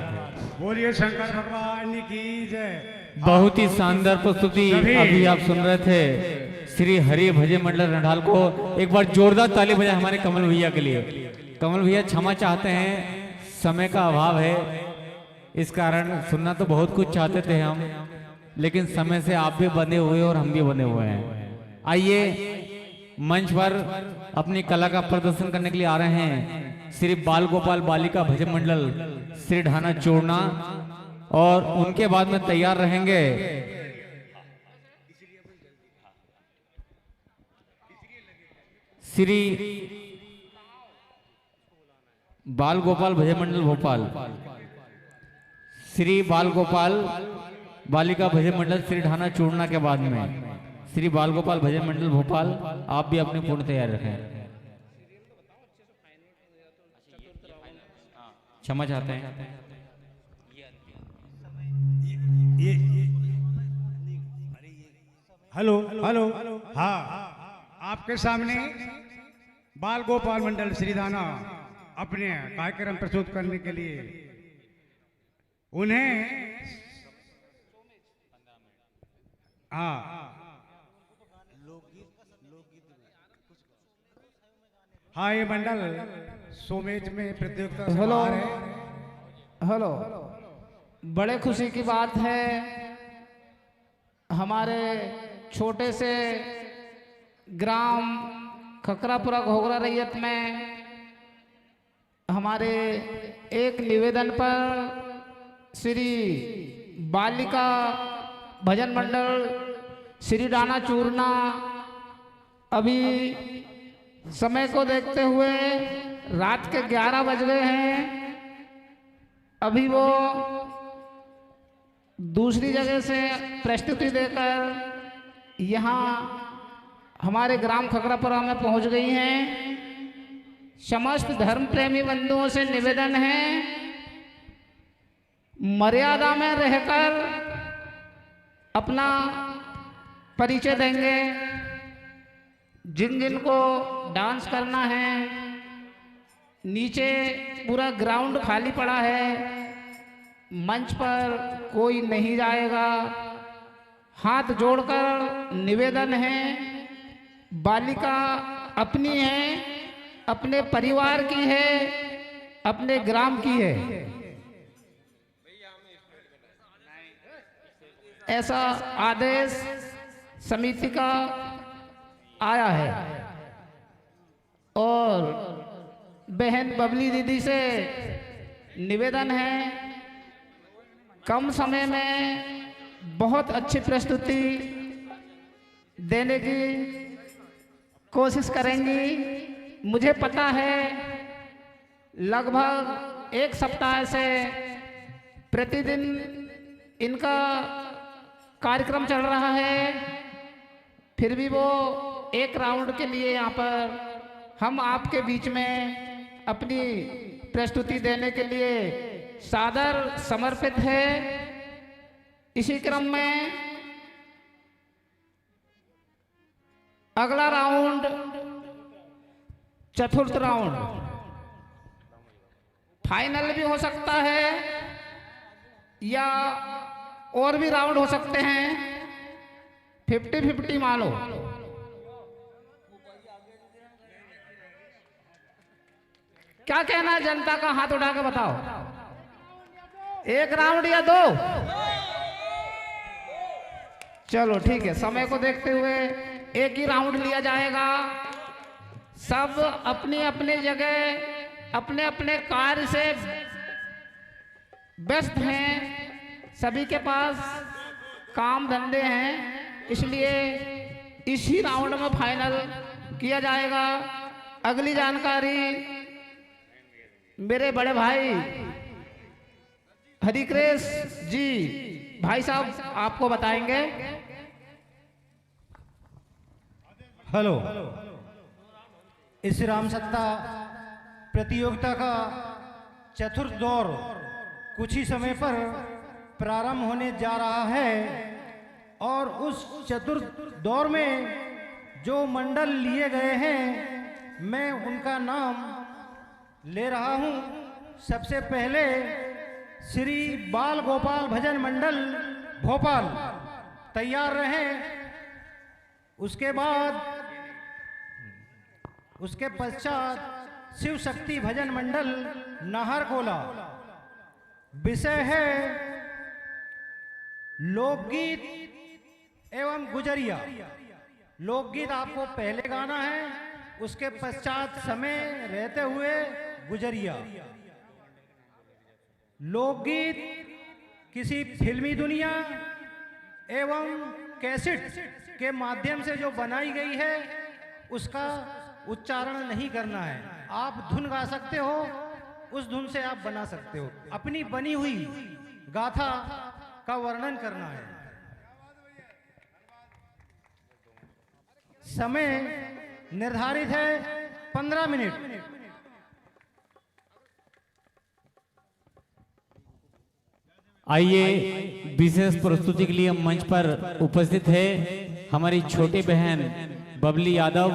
बोलिए शंकर भगवान की जय। बहुत ही शानदार प्रस्तुति अभी आप सुन रहे थे श्री हरि भजन मंडल रंडाल को। एक बार जोरदार ताली बजाए हमारे कमल भैया के लिए। कमल भैया क्षमा चाहते हैं, समय का अभाव है, इस कारण सुनना तो बहुत कुछ चाहते थे हम, लेकिन समय से आप भी बने हुए और हम भी बने हुए हैं। आइए मंच पर अपनी कला का प्रदर्शन करने के लिए आ रहे हैं श्री बाल गोपाल बालिका भजन मंडल श्री ढाना चूर्णा, और उनके बाद में तैयार रहेंगे श्री बाल गोपाल भजन मंडल भोपाल, श्री बाल गोपाल बालिका भजन मंडल श्री ढाना चूर्णा के बाद में श्री बाल गोपाल भजन मंडल भोपाल। आप भी अपनी पूर्ण तैयार रखें। क्षमा चाहते हैं। हेलो हेलो हाँ, आपके सामने बाल गोपाल मंडल श्रीधाना अपने कार्यक्रम प्रस्तुत करने के लिए उन्हें हाँ ये मंडल सोमेज में प्रतियोगिता से हेलो बाहर है। हेलो, बड़े खुशी की बात है, हमारे छोटे से ग्राम खकरापुरा घोगरा रैयत में हमारे एक निवेदन पर श्री बालिका भजन मंडल श्री डाना चूर्णा अभी समय को देखते हुए रात के 11 बज गए हैं। अभी वो दूसरी जगह से प्रस्तुति देकर यहाँ हमारे ग्राम खकरापुरा में पहुंच गई हैं। समस्त धर्म प्रेमी बंधुओं से निवेदन है, मर्यादा में रहकर अपना परिचय देंगे। जिन जिन को डांस करना है, नीचे पूरा ग्राउंड खाली पड़ा है, मंच पर कोई नहीं जाएगा। हाथ जोड़कर निवेदन है, बालिका अपनी है, अपने परिवार की है, अपने ग्राम की है, ऐसा आदेश समिति का आया है। और बहन बबली दीदी से निवेदन है, कम समय में बहुत अच्छी प्रस्तुति देने की कोशिश करेंगी। मुझे पता है लगभग 1 सप्ताह से प्रतिदिन इनका कार्यक्रम चल रहा है, फिर भी वो एक राउंड के लिए यहाँ पर हम आपके बीच में अपनी प्रस्तुति देने के लिए सादर समर्पित है। इसी क्रम में अगला राउंड, चतुर्थ राउंड फाइनल भी हो सकता है या और भी राउंड हो सकते हैं। 50-50 मानो। क्या कहना है जनता का? हाथ उठा के बताओ। 1 राउंड या 2? चलो ठीक है, समय को देखते हुए 1 ही राउंड लिया जाएगा। सब अपनी अपनी जगह अपने अपने कार्य से व्यस्त हैं, सभी के पास काम धंधे हैं, इसलिए इसी राउंड में फाइनल किया जाएगा। अगली जानकारी मेरे बड़े भाई हरिकृष जी भाई साहब आपको बताएंगे। हेलो, इस रामसत्ता प्रतियोगिता का चतुर्थ दौर कुछ ही समय पर प्रारंभ होने जा रहा है और उस चतुर्थ दौर में जो मंडल लिए गए हैं मैं उनका नाम ले रहा हूं। सबसे पहले श्री बाल गोपाल भजन मंडल भोपाल, तैयार रहें। उसके पश्चात शिव शक्ति भजन मंडल नाहरकोला। विषय है लोकगीत एवं गुजरिया। लोकगीत आपको पहले गाना है, उसके पश्चात समय रहते हुए गुजरिया। लोकगीत किसी फिल्मी दुनिया एवं कैसेट के माध्यम से जो बनाई गई है उसका उच्चारण नहीं करना है। आप धुन गा सकते हो, उस धुन से आप बना सकते हो। अपनी बनी हुई गाथा का वर्णन करना है। समय निर्धारित है 15 मिनट। आइए, विशेष प्रस्तुति के लिए मंच पर उपस्थित है हमारी छोटी बहन बबली यादव,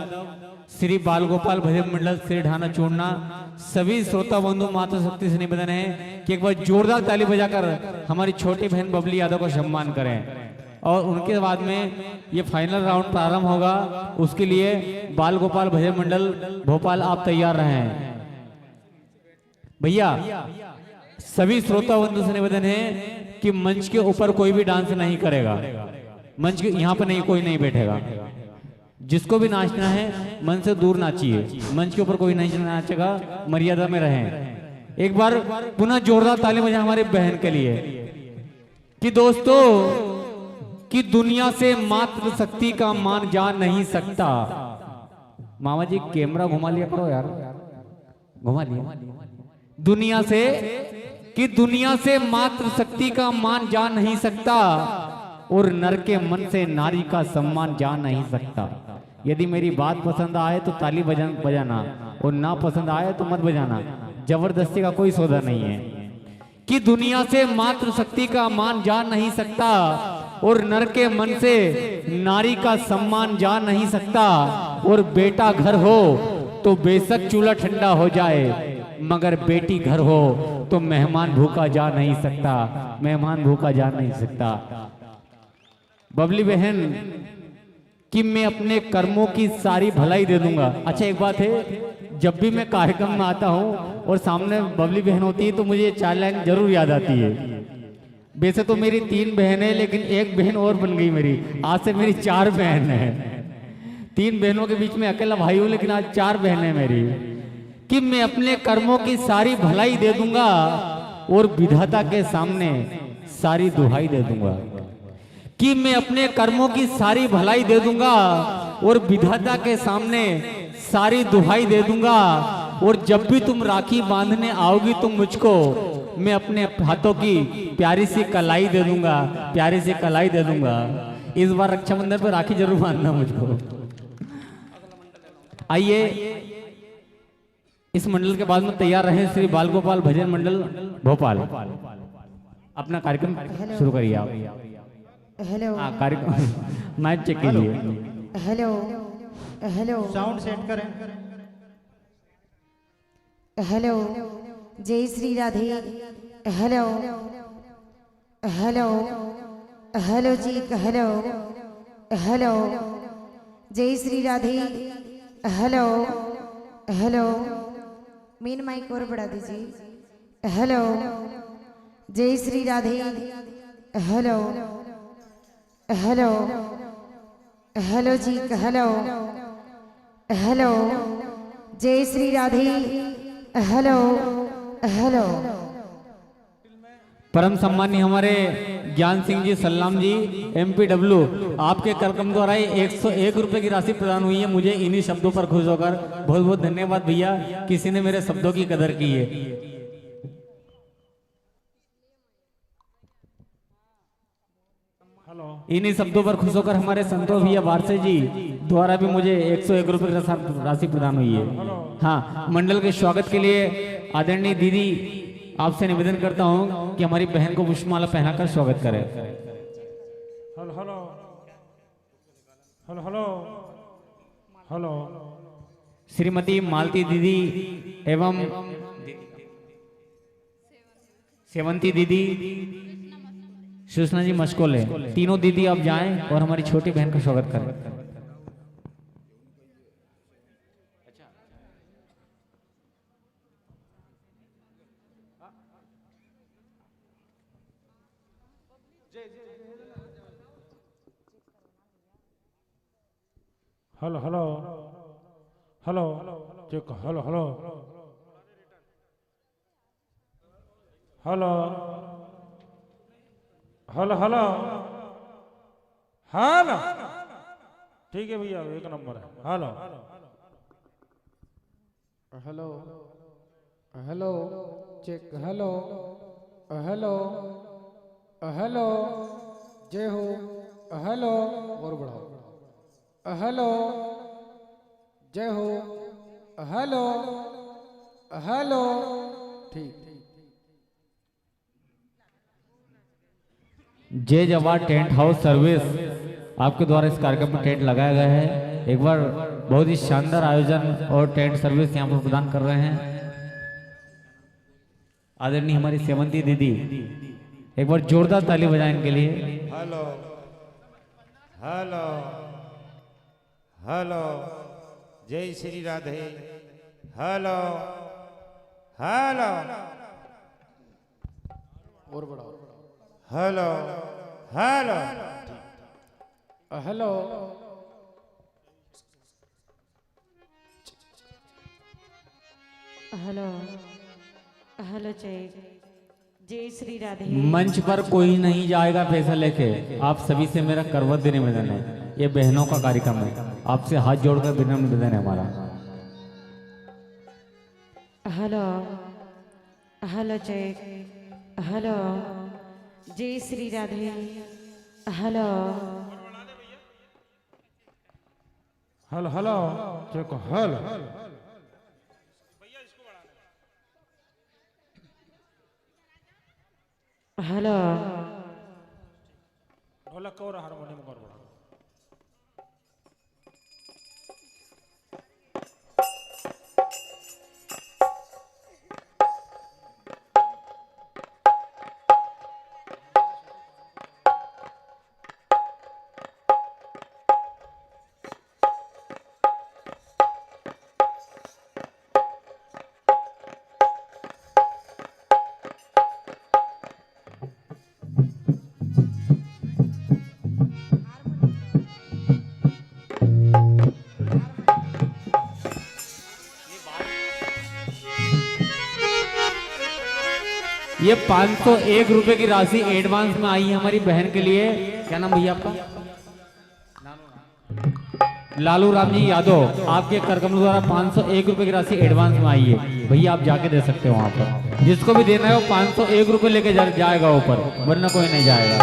श्री बाल गोपाल भजन मंडल श्री ढाना चूड़ना। सभी श्रोता बंधु माता शक्ति से निवेदन है कि एक बार जोरदार ताली बजाकर हमारी छोटी बहन बबली यादव को सम्मान करें। और उनके बाद में ये फाइनल राउंड प्रारंभ होगा, उसके लिए बाल गोपाल भजन मंडल भोपाल आप तैयार रहें। भैया सभी श्रोता बंधु से निवेदन है कि मंच के ऊपर कोई भी डांस नहीं करेगा। मंच के यहाँ पर नहीं, कोई नहीं बैठेगा। जिसको भी नाचना है मंच से दूर नाचिए, मंच के ऊपर कोई नहीं नाचेगा, मर्यादा में रहें। एक बार पुनः जोरदार ताली बजाएं हमारी बहन के लिए कि दोस्तों कि दुनिया से मात्र शक्ति का मान जा नहीं सकता। मामा जी कैमरा घुमा लिया करो यार, घुमा लिया। दुनिया से मात्र शक्ति का मान जा नहीं सकता और नर के मन से नारी का सम्मान जा नहीं सकता। यदि मेरी बात पसंद आए तो ताली बजाना और ना पसंद आए तो मत बजाना। जबरदस्ती का कोई सौदा नहीं है। कि दुनिया से मात्र शक्ति का मान जा नहीं सकता और नर के मन से नारी का सम्मान जा नहीं सकता। और बेटा घर हो तो बेशक चूल्हा ठंडा हो जाए, मगर बेटी घर हो तो मेहमान भूखा जा नहीं सकता, मेहमान भूखा जा नहीं सकता। बबली बहन कि मैं अपने कर्मों की सारी भलाई दे दूंगा। अच्छा एक बात है, जब भी मैं कार्यक्रम में आता हूँ और सामने बबली बहन होती है तो मुझे 4 लाइन जरूर याद आती है। वैसे तो मेरी 3 बहनें हैं, लेकिन एक बहन और बन गई मेरी। आज से मेरी 4 बहन है। 3 बहनों के बीच में अकेला भाई हूँ, लेकिन आज 4 बहनें मेरी। कि मैं अपने कर्मों की सारी भलाई दे दूंगा और विधाता के सामने सारी दुहाई दे दूंगा। कि मैं अपने कर्मों की सारी भलाई दे दूंगा और विधाता के सामने सारी दुहाई दे दूंगा। और जब भी तुम राखी बांधने आओगी तुम मुझको, मैं अपने हाथों की प्यारी सी कलाई दे दूंगा, प्यारी सी कलाई दे दूंगा। इस बार रक्षाबंधन पर राखी जरूर बांधना मुझको। आइए इस मंडल के बाद में तैयार रहे श्री बाल गोपाल भजन मंडल भोपाल। अपना कार्यक्रम शुरू करिए आप। हेलो कार्यक्रम माइक चेक कीजिए। हेलो हेलो साउंड सेट करें। हेलो जय Shri Radhe. Hello hello hello जी, हेलो हेलो जय Shri Radhe. Hello hello main mic और बढ़ा दीजिए। हेलो, जय Shri Radhe. Hello hello hello जी, हेलो हेलो, जय श्री राधे। Hello hello. परम सम्मानी हमारे ज्ञान सिंह जी सल्लाम जी MPW, आपके कार्यक्रम द्वारा 101 रुपए की राशि प्रदान हुई है। मुझे इन्हीं शब्दों पर खुश होकर बहुत बहुत धन्यवाद भैया, किसी ने मेरे शब्दों की कदर की है। इन्हीं शब्दों पर खुश होकर हमारे संतोष भैया वारसे जी द्वारा भी मुझे 101 रुपए की राशि प्रदान हुई है। हाँ, मंडल के स्वागत के लिए आदरणीय दीदी आपसे निवेदन करता हूं कि हमारी बहन को पुष्पमाला पहनाकर स्वागत करें। Hello hello hello hello hello. Shrimati Malti दीदी एवं सेवंती दीदी, सुषमा जी मशकोले, तीनों दीदी आप जाएं और हमारी छोटी बहन का स्वागत करें। Hello hello hello check. Hello hello hello hello hello hello. ठीक है भैया, 1 नंबर है। Hello hello hello check. Hello hello hello, जय हो। हेलो और बढ़ाओ। हेलो, जय हो। हेलो हेलो, ठीक। जय जवान टेंट हाउस सर्विस आपके द्वारा इस कार्यक्रम में टेंट लगाया गया है। एक बार बहुत ही शानदार आयोजन और टेंट सर्विस यहाँ पर प्रदान कर रहे हैं आदरणीय हमारी सेवंती दीदी। एक बार जोरदार ताली बजाएं इनके लिए। हेलो हेलो हेलो, जय श्री राधे। हेलो हेलो और बढ़ाओ। Hello hello hello hello hello, जय श्री राधे। मंच पर कोई नहीं जाएगा पैसा लेके, आप सभी से मेरा करवत निवेदन है। ये बहनों का कार्यक्रम है, आपसे हाथ जोड़कर विनम्र निवेदन है हमारा। हेलो हेलो हेलो, जय Shri Radhe. Hello hello hello check. Hello hello, ढोलक और हारमोनियम कर बड़ा। ये 501 रुपए की राशि एडवांस में आई है हमारी बहन के लिए। क्या नाम भैया आपका? लालू राम जी यादव। आपके कार्यक्रम द्वारा 501 रुपए की राशि एडवांस में आई है भैया, आप जाके दे सकते हो वहां पर। जिसको भी देना है वो 501 रुपए लेके जाएगा ऊपर, वरना कोई नहीं जाएगा।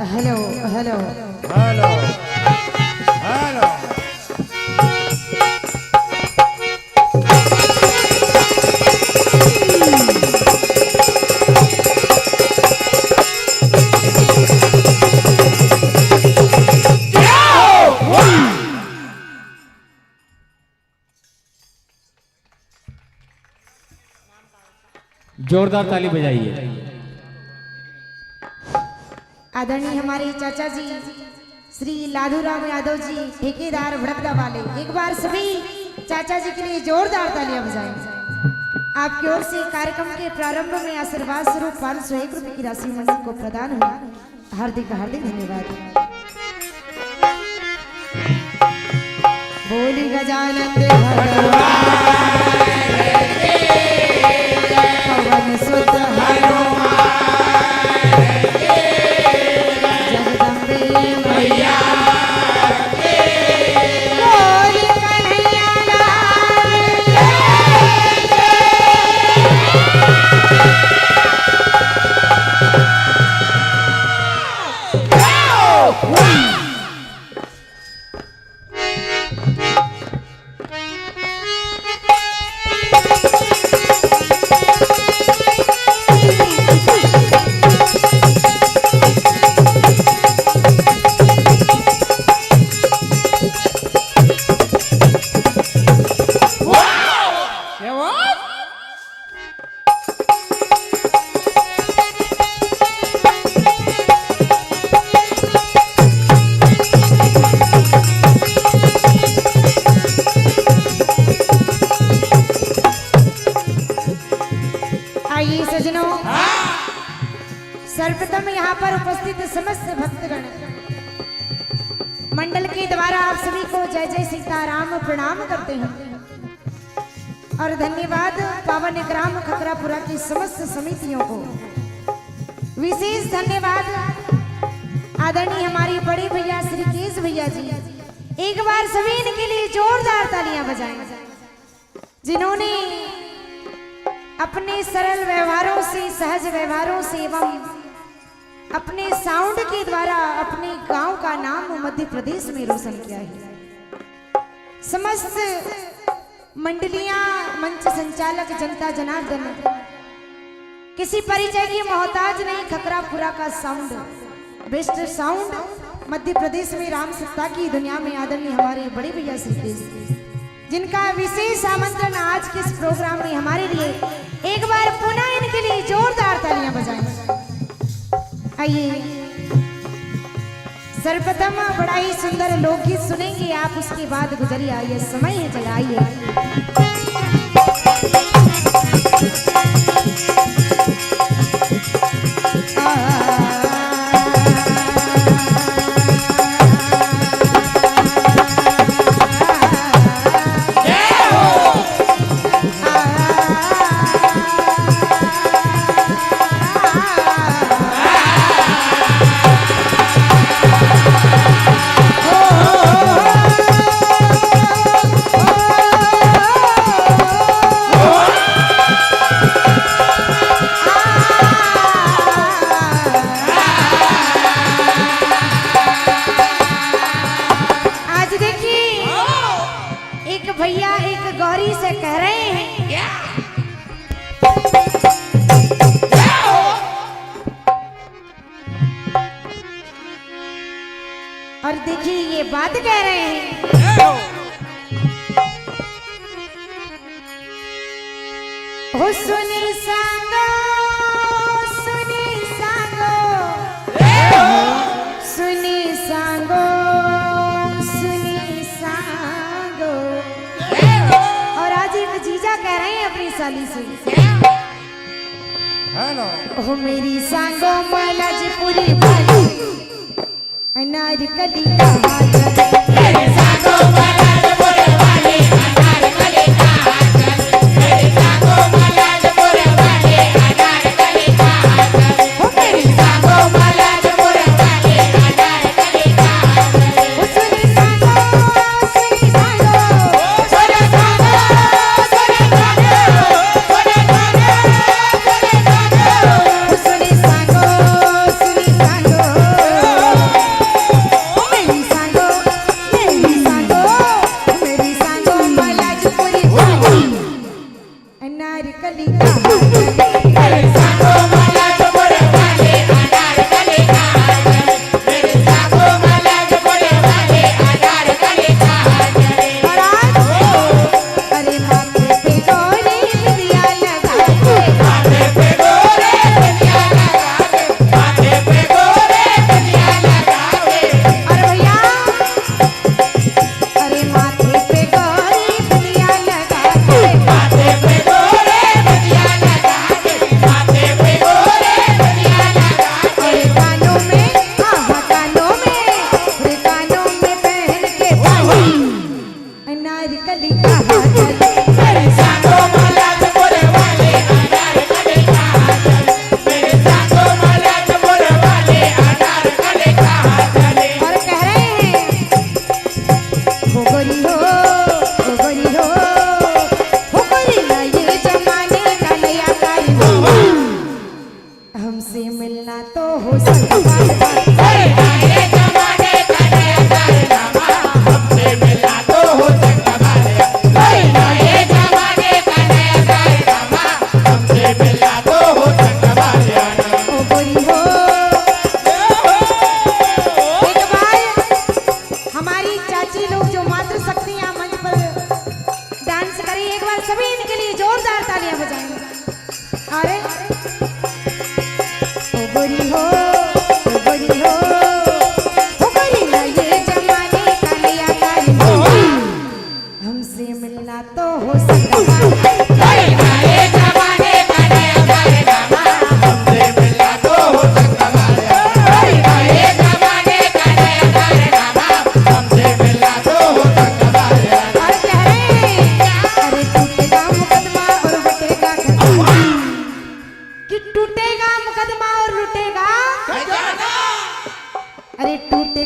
Hello hello hello hello. जोरदार ताली बजाइए। आदरणीय हमारे चाचा जी श्री लालू राम यादव जी, ठेकेदार भड़कदा वाले, एक बार सभी चाचा जी के लिए जोरदार तालियां बजाएं। आपकी ओर से कार्यक्रम के प्रारंभ में आशीर्वाद स्वरूप 501 रुपए की राशि मंडल को प्रदान हुई। हार्दिक हार्दिक धन्यवाद। बोली गजानंद पवन सुत जगदम्बे मैया सर्वप्रथम यहाँ पर उपस्थित समस्त भक्तगण मंडल के द्वारा आप सभी को जय जय सीताराम प्रणाम करते हैं और धन्यवाद पावन ग्राम खकरापुरा की समस्त समितियों को। विशेष धन्यवाद आदरणीय हमारी बड़े भैया श्री केश भैया जी। एक बार सभी इनके लिए जोरदार तालियां बजाएं, जिन्होंने अपने सरल व्यवहारों से, सहज व्यवहारों से एवं अपने साउंड के द्वारा अपने गांव का नाम मध्य प्रदेश में रोशन किया है। समस्त मंडलियां, मंच संचालक, जनता जनार्दन किसी परिचय की मोहताज नहीं। खकरापुरा का sound, best sound Madhya Pradesh में, राम सत्ता की दुनिया में आदरणीय हमारे बड़े भैया श्री केश, जिनका विशेष आमंत्रण आज के इस प्रोग्राम में हमारे लिए। एक बार पुनः इनके लिए जोरदार तालियां बजाएं। आइए सर्वप्रथम बड़ा ही सुंदर लोकगीत सुनेंगे आप, उसके बाद गुजरिया। ये समय है, चलाइए। भैया एक गौरी से कह रहे हैं क्या? और देखिए ये बात कह रहे हैं, हो सुनी सांगो, सुनी सांगो, सुनी सांगो, सुनी सांगो। और आज एक जीजा कह रहे हैं अपनी साली से, हेलो, हो मेरी सांगो मलजपुरी वाली अनार कली का मेरी सांगो मलजपुरी वाली अनार कली का मेरी सांगो मलजपुरी वाली अनार कली का हो मेरी सांगो मलजपुरी वाली अनार कली का हो सुनी सांगो, सुनी सांगो, सुनी सांगो, सुनी सांगो, सुनी सांगो, सुनी सांगो, सुनी सांगो।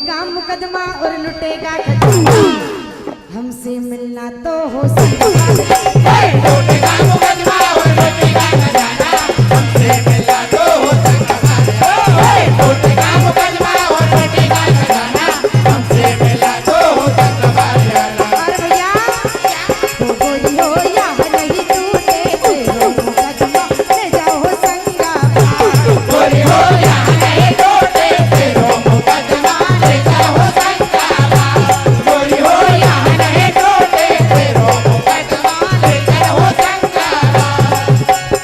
टूटेगा मुकदमा और लुटेगा खजाना, हमसे मिलना तो हो सकता है। टूटेगा मुकदमा और लुटेगा खजाना, हमसे मिलना तो हो सकता है। टूटेगा मुकदमा और लुटेगा खजाना, हमसे मिलना तो हो सकता है। और भैया तो गोरी हो या नहीं टूटे तेरो मुकदमा ले जाओ संगा, गोरी हो या नहीं टूटे तेरो मुकदमा ले जाओ संगा, गोरी हो या नहीं टूटे तेरो मुकदमा ले जाओ संगा।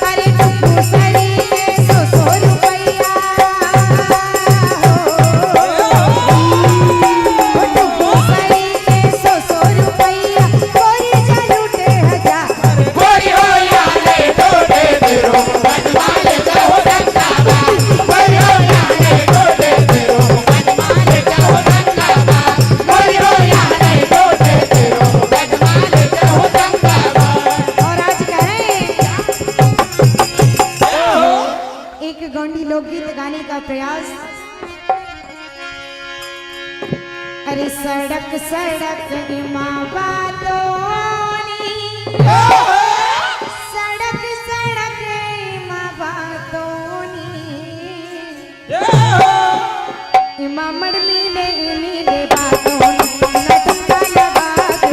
अरे टुकू सड़ी के 100 रुपया, टुकू सड़ी के 100 रुपया, गोरी जा लूटे हजार। गोरी हो या नहीं टूटे तेरो मुकदमा ले जाओ संगा, गोरी हो या नहीं टूटे तेरो मुकदमा ले जाओ संगा, गोरी हो या नहीं टूटे तेरो मुकदमा ले जाओ संगा। और आज कहें एक गौंडी लोकगीत गाने का प्रयास। अरे सड़क सड़क माँ बातोनी, सड़क सड़क माँ बातोनी, मामड़ मिले मिले बातोनी, नटका लगा के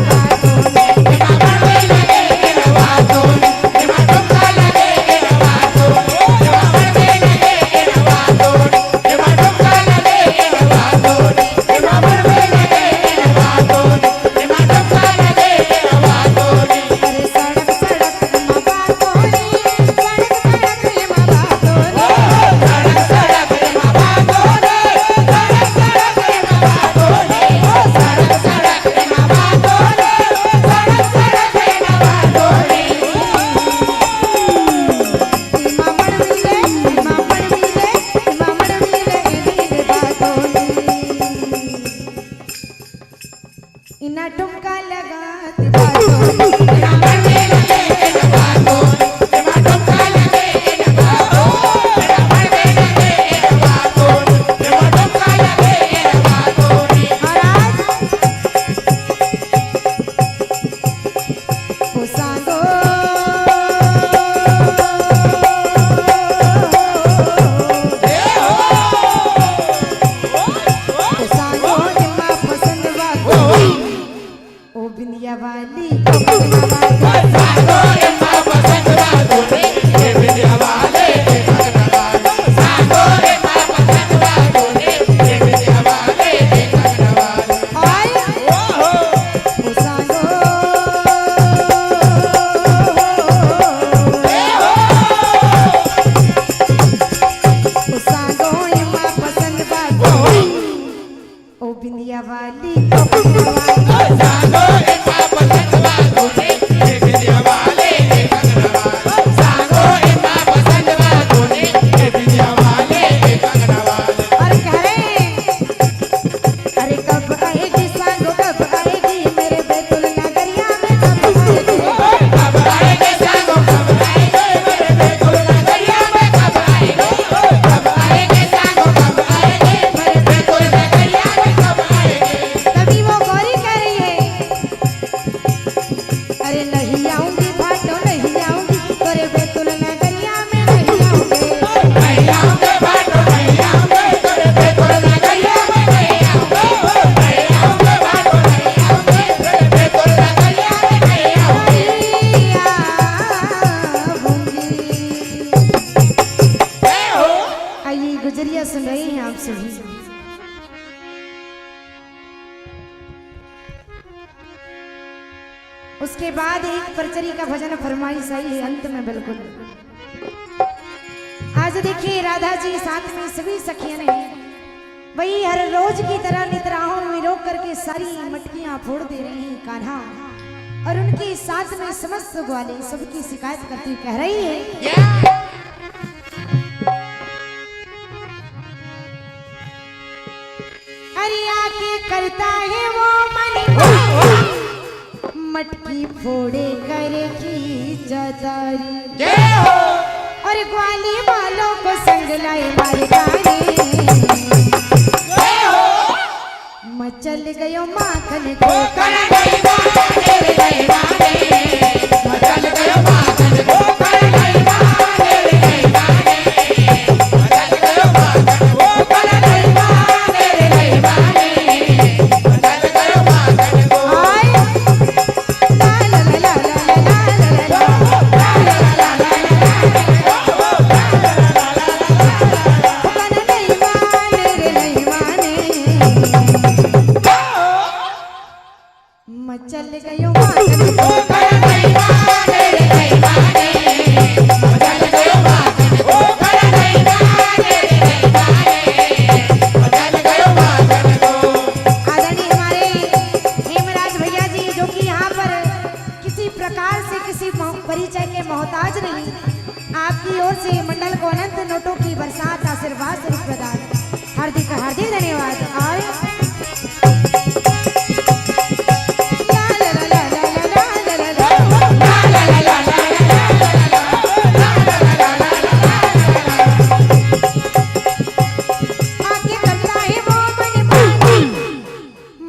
बातोनी। अरे सड़क सड़क माँ बातोनी, सड़क सड़क माँ बातोनी, मामड़ मिले मिले बातोनी, इना ठुमका लगाते बातोनी। और आज ओ सांगो ओ सांगो जिम्मा पसंद बागो, ओ बिंदिया वाली ओ बिंदिया वाली। ओ सांगो ओ सांगो जिम्मा पसंद बागो, ओ बिंदिया वाली ओ बिंदिया वाली। और कह रहे अरे कब आएगी सांगो कब आएगी मेरे बैतुल नगरिया में कब आएगी। तभी वो गौरी कह रही है अरे नहीं आऊंगी भाटो नहीं आऊंगी तेरे बैतुल नगरिया में नहीं आऊंगी। आइए गुजरिया सुन रहे हैं आप सभी। उसके बाद एक परचरी का भजन फरमाइश आई है अंत में बिल्कुल। आज देखिए राधा जी साथ में सभी सखियां ने वही हर रोज की तरह निद्राओं में रोक करके सारी मटकियां फोड़ दे रहे हैं कान्हा, और उनके साथ में समस्त ग्वाले सबकी शिकायत करती कह रही है अरे आके करता है वो मन मटकी फोड़े करे की जदारी, और ग्वाली वालों को संग लाए मारे गाने। मचल गयो माखन को मचल गयो माखन को मचल गयो माखन को आदरणीय हमारे हेमराज भैया जी जो कि यहाँ पर किसी प्रकार से किसी परिचय के मोहताज नहीं, आपकी ओर से मंडल को अनंत नोटों की बरसात आशीर्वाद स्वरूप प्रदान हार्दिक हार्दिक धन्यवाद। और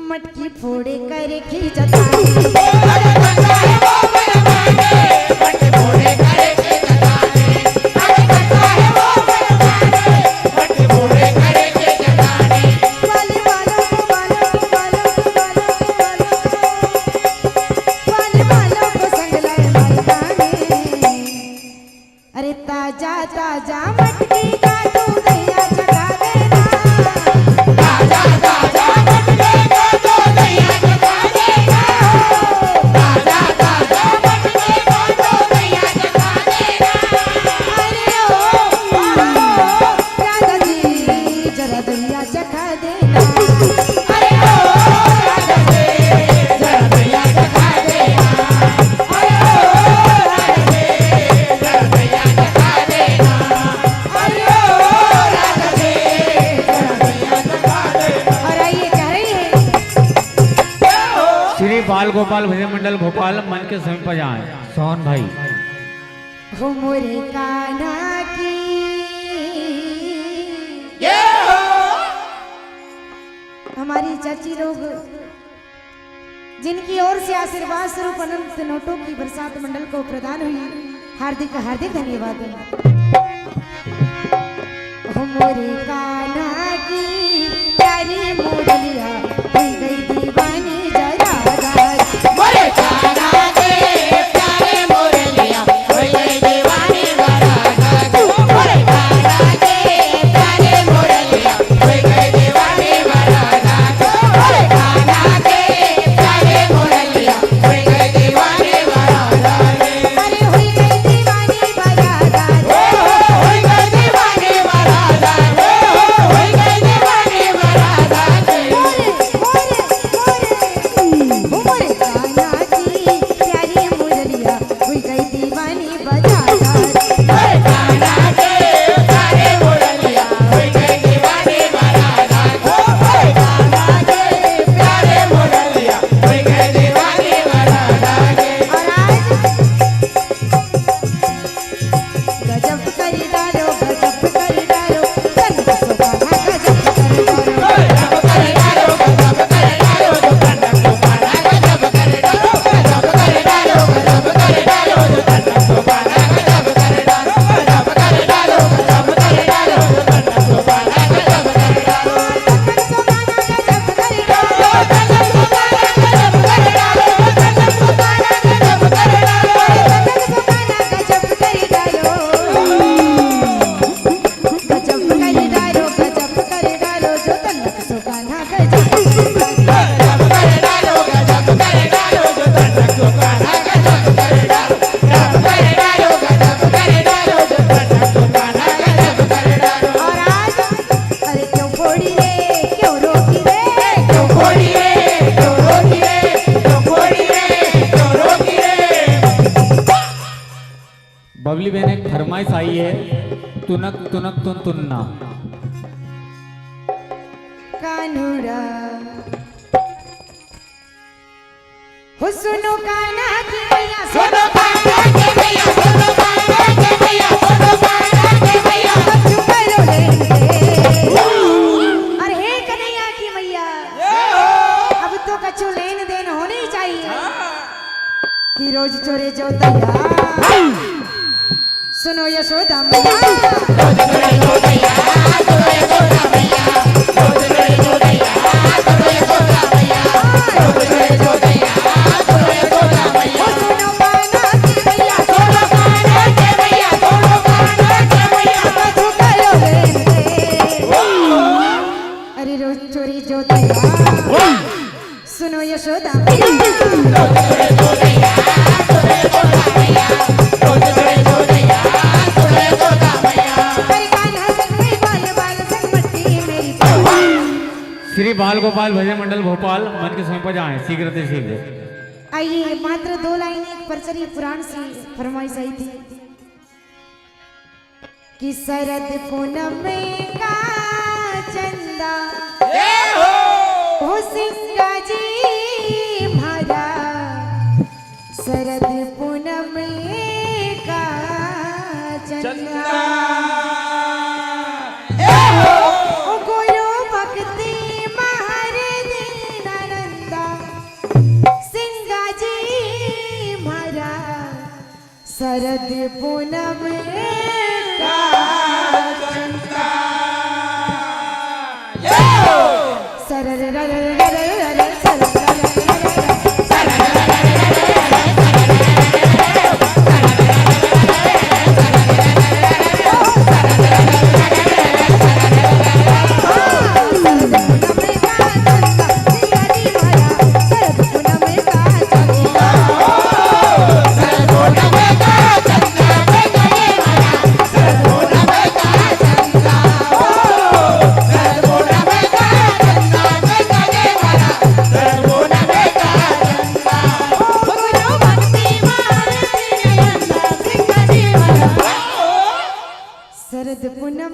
मटकी फोड़े कर खींचता अरे ताजा ताजा मटकी का दूध दैया चखा देना ताजा ताजा मटकी का दूध दैया चखा देना ताजा ताजा मटकी का दूध दैया चखा देना। अरे ओ राधा जी जरा दैया चखा देना अरे ओ राधा जी जरा दैया चखा देना अरे ओ राधा जी जरा दैया चखा देना अरे ओ राधा जी जरा दैया चखा देना। और आइए कह रही है श्री बाल गोपाल भजन मंडल भोपाल मन के समीप जाए सोहन भाई। हो मोरे कान्हा की हमारी चाची लोग जिनकी ओर से आशीर्वाद स्वरूप अनंत नोटों की बरसात मंडल को प्रदान हुई, हार्दिक हार्दिक धन्यवाद। हो मोरे कान्हा की प्यारी मोरलिया हो गई दीवानी जरा मोरे कान्हा के प्यारे मोरलिया हो गई दीवानी बरात मोरे कान्हा के प्यारे मोरलिया हो गई दीवानी बरात मोरे कान्हा के प्यारे मोरलिया हो गई दीवानी बरात अरे हुई गई दीवानी बरात हो गई दीवानी बरात हो गई दीवानी बरात मोरे कान्हा की प्यारी मुरलिया हुई गई दीवानी बजाता मोरे कान्हा के प्यारे मोरलिया हो गई दीवानी बरात मोरे कान्हा के प्यारे मोरलिया हो गई दीवानी बरात और आज गजब कर डालो तन सुबाना गजब कर डालो गजब कर डालो जो तन सुबाना गजब और आज अरे क्यों फोड़ी रे क्यों रोकी रे क्यों फोड़ी रे क्यों रोकी रे क्यों फोड़ी रे क्यों रोकी रे बबली बहन एक फरमाइश आई है तुनक तुनक तुन तुन्ना। कानूरा हो सुनो कान्हा की मैया सुनो कान्हा के भैया सुनो कान्हा के भैया सुनो कान्हा के भैया चुप करो लेंगे अरे हे कन्हैया की मैया तो कछु लेन देन होनी चाहिए कि रोज चोरे जो दैया सुनो यशोदा मैया रोज चोरे जो दैया सुनो यशोदा मैया रोज चोरे जो दैया सुनो यशोदा मैया रोज चोरे जो दैया सुनो यशोदा मैया सुनो पाना के मैया सुनो पाना के मैया सुनो पाना के मैया कछु करो रे अरे रोज चोरी जो दैया सुनो यशोदा मैया रोज चोरे जो दैया सुनो यशोदा मैया रोज चोरे जो दैया सुनो यशोदा मैया तेरे कान हंस में बाल बाल संगमती मेरी श्री बाल गोपाल भजन मंडल भोपाल मन के समय पर जाए शीघ्र से शीघ्र। आइए मात्र 2 लाइन एक परचरी पुराण से फरमाइश आई थी कि शरद पूनम का चंदा हो सिंगा जी मारा शरद पूनम का चंदा ओ गुरु भक्ति महर दीनानंदा सिंगा जी मारा शरद पूनम का चंदा सरर रर रर रर शरद पूनम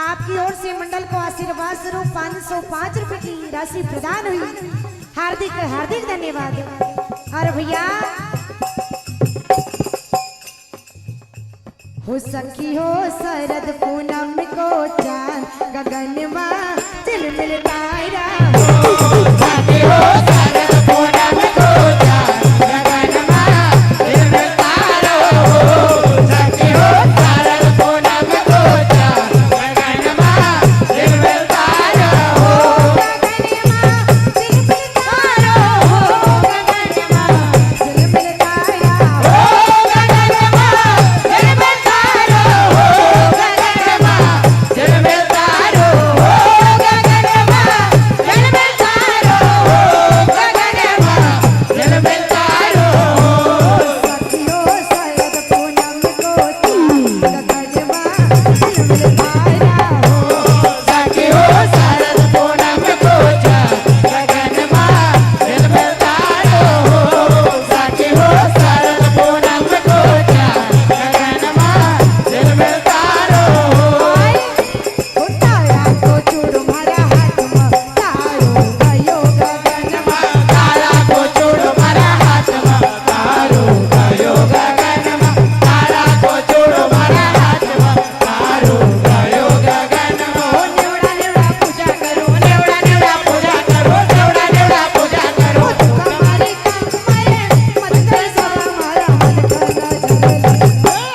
आपकी ओर से मंडल को आशीर्वाद स्वरूप 505 रुपए की राशि प्रदान हुई। हार्दिक हार्दिक धन्यवाद। और भैया हो सखी हो शरद पूनम को चांद गगन में झिलमिल तारा हो सखी हो शरद पूनम को चांद गगन में झिलमिल तारा हो सखी हो शरद पूनम को चांद गगन में झिलमिल तारा हो गगन में झिलमिल तारा हो गगन में झिलमिल तारा हो गगन में झिलमिल तारा हो गगन में झिलमिल तारा हो गगन में झिलमिल तारा हो गगन में झिलमिल तारा हो सखियो शरद पूनम को चांद गगन में झिलमिल तारा हो सखियो शरद पूनम को चांद गगन में झिलमिल तारा हो सखियो शरद पूनम को चांद गगन में झिलमिल तारा हो तारा को चूड़ मारा हाथ में तारो गयो गगन में तारा को चूड़ मारा हाथ में तारो गयो गगन में तारा को चूड़ मारा हाथ में तारो गयो गगन में ओ नेवड़ा नेवड़ा पूजा करो नेवड़ा नेवड़ा पूजा करो नेवड़ा नेवड़ा पूजा करो तुम्हारे काम मारे मत कर सब हमारा मन का नजर लगे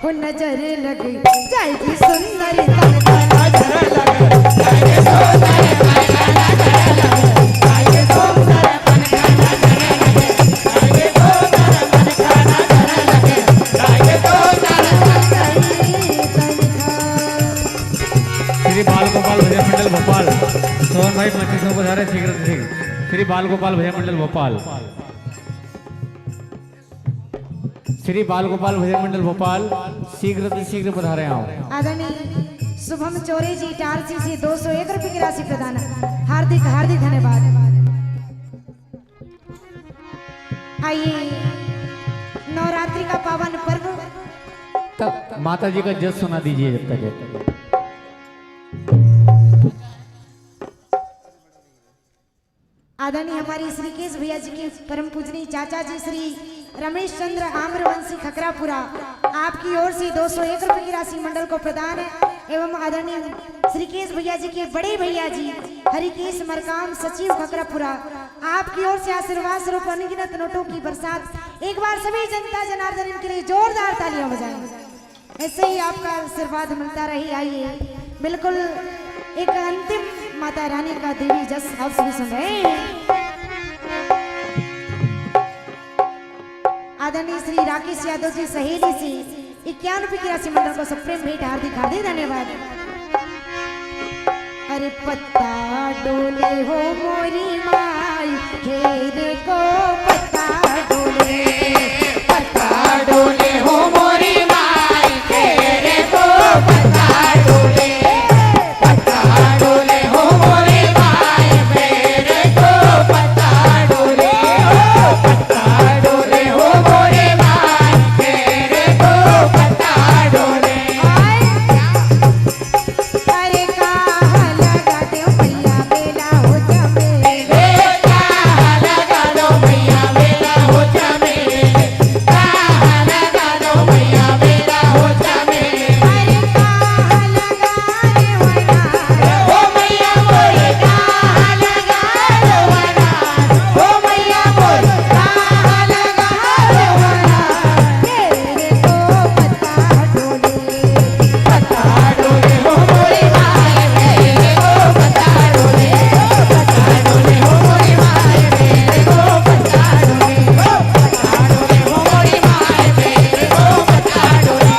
हो नजर लगे जाएगी सुंदर तन का नजर लगे जाएगी सुंदर तन का नजर लगे जाएगी सुंदर तन का नजर लगे जाएगी सुंदर तन का नजर लगे जाएगी सुंदर श्री बाल गोपाल भजन मंडल भोपाल सोहन भाई 2500 पधारे शीघ्र से शीघ्र। श्री बाल गोपाल भजन मंडल भोपाल श्री बाल गोपाल भजन मंडल भोपाल शीघ्र से शीघ्र पधारे आओ। आदरणीय शुभम चोरे जी टारसी से 201 रुपए की राशि प्रदान, हार्दिक हार्दिक धन्यवाद। आइए नवरात्रि का पावन पर्व, तब माता जी का जस सुना दीजिए जब तक है। आदरणीय हमारी श्रीकेश भैया जी के परम पूजनीय चाचा जी श्री रमेश चंद्र आम्रवंशी खकरापुरा, आपकी ओर से 201 रुपए की राशि मंडल को प्रदान है। एवं आदरणीय श्रीकेश भैया जी के बड़े भैया जी हरिकेश मरकाम सचिव खकरापुरा, आपकी ओर से आशीर्वाद स्वरूप अनगिनत नोटों की बरसात। एक बार सभी जनता जनार्दन के लिए जोरदार तालियां बजाएं। ऐसे ही आपका आशीर्वाद मिलता रही। आइए बिल्कुल एक अंतिम माता रानी का देवी जस आप सभी सुन रहे हैं। आदरणीय श्री राकेश यादव जी सहेली से 51 रुपए की राशि मंडल को सप्रेम भेंट, हार्दिक हार्दिक धन्यवाद। अरे पत्ता डोले हो मोरी माई, घेरे को पत्ता डोले, पत्ता डोले हो मोरी माई, घेरे को पत्ता डोले, पत्ता डोले हो मोरी माई, घेरे को पत्ता डोले, पत्ता डोले हो मोरी माई, घेरे को पत्ता डोले। अरे कहाँ लगा दो भैया बेला हो जमे, कहाँ लगा दो भैया बेला हो जमे, कहाँ लगा दो भैया बेला हो जमे। अरे कहाँ लगा दे वना हो भैया बोले, कहाँ लगा दो वना हो भैया बोले, कहाँ लगा दो वना, घेरे को पत्ता डोले, पत्ता डोले हो मोरी माई, घेरे को पत्ता डोले, पत्ता डोले हो मोरी माई, घेरे को पत्ता डोले, पत्ता डोले हो मोरी माई, घेरे को पत्ता डोले,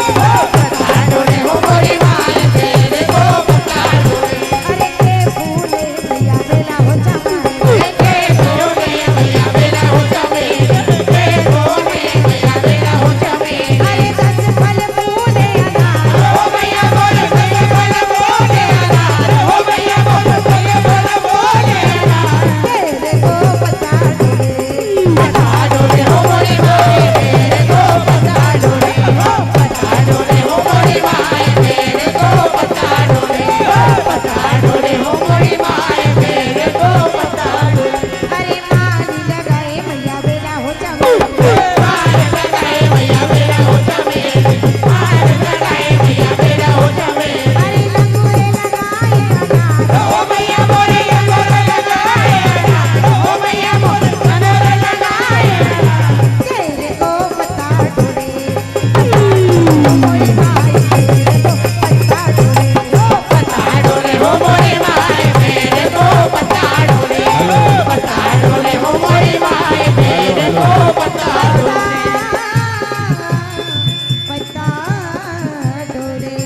पत्ता डोले हो मोरी माई, घेरे को पत्ता डोले। अरे के फूले भैया बेला हो जमे, के फूले भैया बेला हो जमे, के फूले भैया बेला हो जमे। अरे 10 फल फूले अनार हो भैया बोले, 10 फल फूले अनार हो भैया बोले, 10 फल फूले अनार, घेरे को पत्ता डोले, पत्ता डोले हो मोरी माई, घेरे को पत्ता डोले, पत्ता डोले हो मोरी माई, घेरे को पत्ता डोले, पत्ता डोले हो मोरी माई, घेरे को पत्ता डोले। अरे माली लगाए भैया बेला हो जमे, माल लगाए भैया बेला हो जमे, माल लगाए भैया बेला हो जमे। अरे लंगूरे लगाए अनार हो भैया बोले, लंगूरे लगाए अनार हो भैया बोले, लंगूरे लगाए अनार, घेरे को पत्ता डोले, मोरी माई, घेरे को पत्ता डोले, पत्ता डोले हो मोरी माई, घेरे को पत्ता डोले, पत्ता डोले हो मोरी माई, घेरे को पत्ता डोले, पत्ता डोले।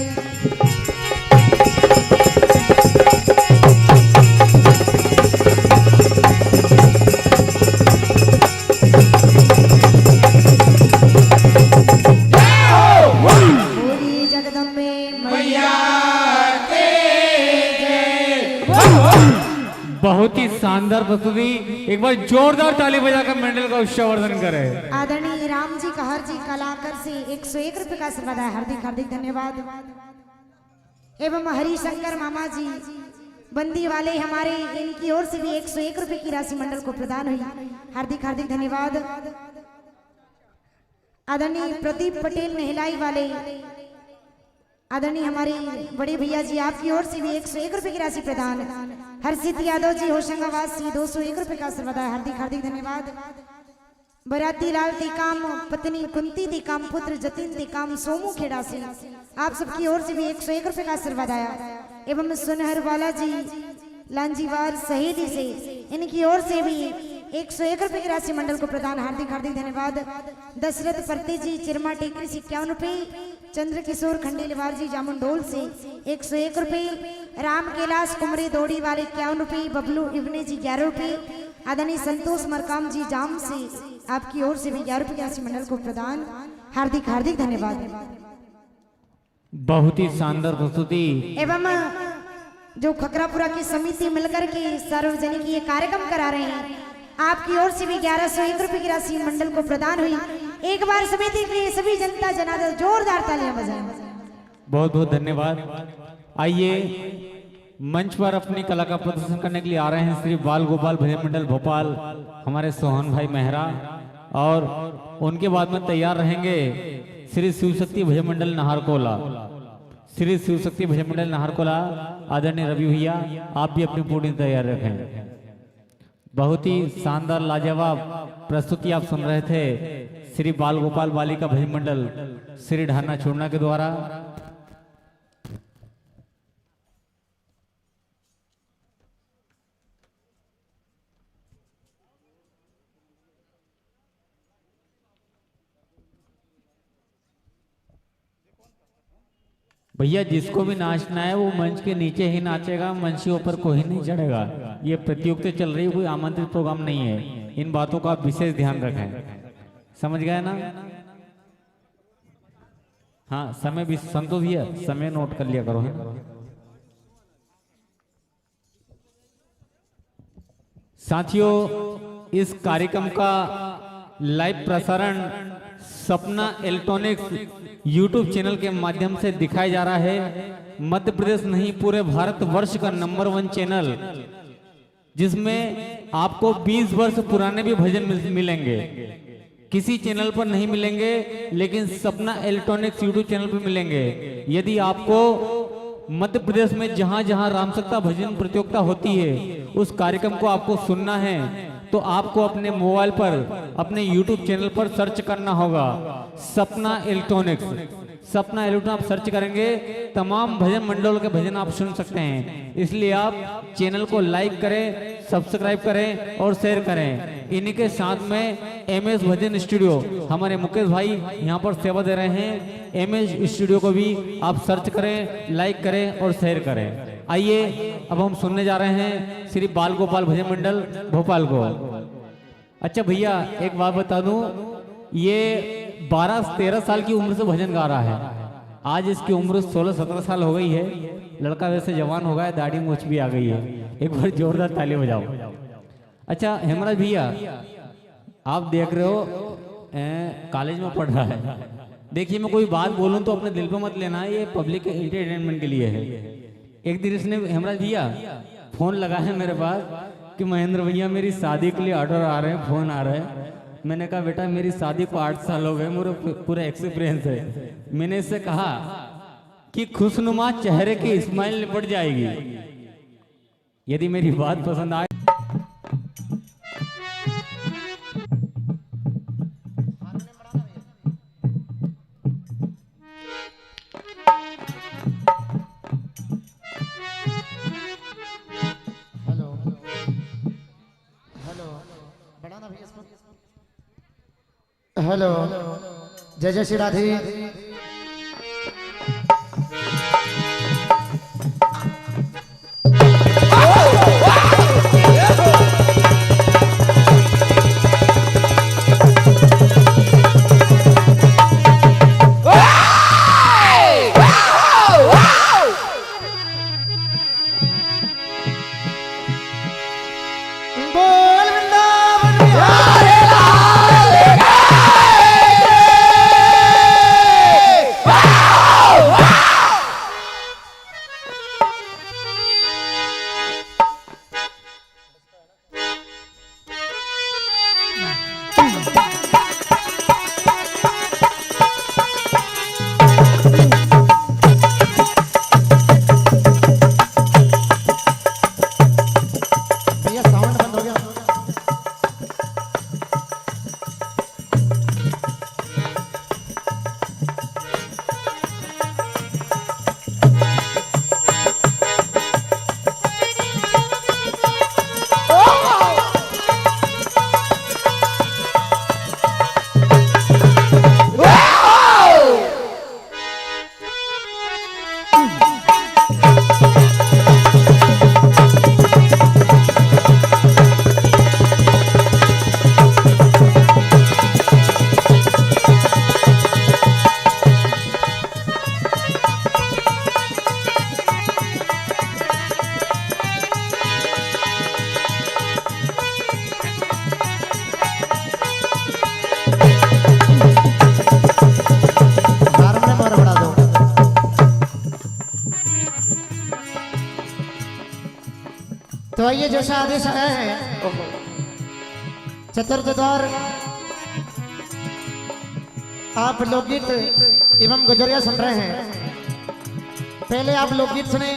पूरी जगदम्बे मैया बहुत ही शानदार प्रस्तुति, एक बार जोरदार ताली बजाकर मंडल का उत्सवर्धन करे। आदरणीय राम जी कहर जी कलाकर से 101 रुपए का आशीर्वाद है, हार्दिक हार्दिक धन्यवाद। एवं हरिशंकर मामा जी बंदी वाले हमारे, इनकी ओर से भी 101 रुपए की राशि मंडल को प्रदान हुई, हार्दिक हार्दिक धन्यवाद। आदरणीय प्रदीप पटेल नहलाई वाले, आदरणीय हमारे बड़े भैया जी, आपकी ओर से भी 101 रुपए की राशि प्रदान। हर्षित यादव जी होशंगाबाद से 201 रुपए का आशीर्वाद है, हार्दिक हार्दिक धन्यवाद। बराती लाल टीकाम पत्नी कुंती टीकाम पुत्र जतिन टीकाम सोमू खेड़ा से आप सबकी ओर से भी 101 रुपए का आशीर्वाद आया। एवं सुनहर वाला जी लांजीवार सहेली से, इनकी ओर से भी 101 रुपए की राशि मंडल को प्रदान, हार्दिक हार्दिक धन्यवाद। दशरथ परते जी चिरमा टेकरी से 51 रुपए, चंद्र किशोर खंडेलवाल जी जामुनडोल से 101 रुपए, राम कैलाश कुमरे दौड़ी वाले 51 रुपए, बबलू इब्ने जी 11 रुपए, आदरणीय संतोष मरकाम जी जाम से आपकी ओर से भी 11 रुपए की राशि मंडल को प्रदान, हार्दिक हार्दिक धन्यवाद। बहुत ही शानदार प्रस्तुति। एवं जो खकरापुरा की समिति मिलकर के सार्वजनिक ये कार्यक्रम करा रहे हैं, आपकी ओर से भी 1101 रुपए की राशि मंडल को प्रदान हुई। एक बार समिति के सभी जनता जनार्दन जोरदार तालियां बजाएं। बहुत बहुत धन्यवाद। आइए मंच पर अपनी कला का प्रदर्शन करने के लिए आ रहे हैं श्री बाल गोपाल भजन मंडल भोपाल, हमारे सोहन भाई मेहरा, और उनके बाद में तैयार रहेंगे श्री शिव शक्ति भजन मंडल नाहरकोला। श्री शिव शक्ति भजन मंडल नाहरकोला आदरणीय रवि भैया, आप भी अपनी पूरी तैयार रखें। बहुत ही शानदार लाजवाब प्रस्तुति आप सुन रहे थे श्री बाल गोपाल बालिका भजन मंडल श्री ढाना छोड़ना के द्वारा। भैया जिसको भी नाचना है वो मंच के नीचे ही नाचेगा, मंच के ऊपर कोई नहीं चढ़ेगा। ये प्रतियोगिता चल रही है, कोई आमंत्रित प्रोग्राम नहीं है। इन बातों का आप विशेष ध्यान रखें, समझ गए ना? हाँ, समय भी संतोष भैया समय नोट कर लिया करो। साथियों, इस कार्यक्रम का लाइव प्रसारण सपना इलेक्ट्रॉनिक्स यूट्यूब चैनल के माध्यम से दिखाया जा रहा है। मध्य प्रदेश नहीं, पूरे भारत वर्ष का नंबर 1 चैनल, जिसमें आपको 20 वर्ष पुराने भी भजन मिलेंगे। किसी चैनल पर नहीं मिलेंगे, लेकिन सपना इलेक्ट्रॉनिक्स यूट्यूब चैनल पर मिलेंगे। यदि आपको मध्य प्रदेश में जहां जहां रामसक्ता भजन प्रतियोगिता होती है, उस कार्यक्रम को आपको सुनना है, तो आपको अपने मोबाइल पर अपने YouTube चैनल पर सर्च करना होगा सपना इलेक्ट्रॉनिक्स। सपना इलेक्ट्रॉनिक्स आप सर्च करेंगे, तमाम भजन मंडलों के भजन आप सुन सकते हैं। इसलिए आप चैनल को लाइक करें, सब्सक्राइब करें और शेयर करें। इन्हीं के साथ में MS भजन स्टूडियो, हमारे मुकेश भाई यहाँ पर सेवा दे रहे हैं। MS स्टूडियो को भी आप सर्च करें, लाइक करें और शेयर करें। आइए अब हम सुनने जा रहे हैं श्री बाल गोपाल भजन मंडल भोपाल को। अच्छा भैया, एक बात बता दूं, ये 12-13 साल की उम्र से भजन गा रहा है। आज इसकी उम्र 16-17 साल हो गई है। लड़का वैसे जवान हो गया, दाढ़ी मूछ भी आ गई है। एक बार जोरदार ताली बजाओ। अच्छा हेमराज भैया, आप देख रहे हो कॉलेज में पढ़ रहा है। देखिए, मैं कोई बात बोलूं तो अपने दिल पे मत लेना, ये पब्लिक एंटरटेनमेंट के लिए है। एक दिन इसने हेमराज भैया फोन लगा है मेरे पास कि महेंद्र भैया मेरी शादी के लिए ऑर्डर आ रहे हैं, फोन आ रहे हैं। मैंने कहा बेटा मेरी शादी को 8 साल हो गए, मुझे पूरा एक्सपीरियंस है। मैंने इससे कहा कि खुशनुमा चेहरे की स्माइल निपट जाएगी। यदि मेरी बात पसंद आए हेलो, जय जय श्री राधे। तो आइए जैसा आदेश आया है चतुर्थ द्वार आप लोकगीत एवं गुजरिया सुन रहे हैं। पहले आप लोकगीत सुने।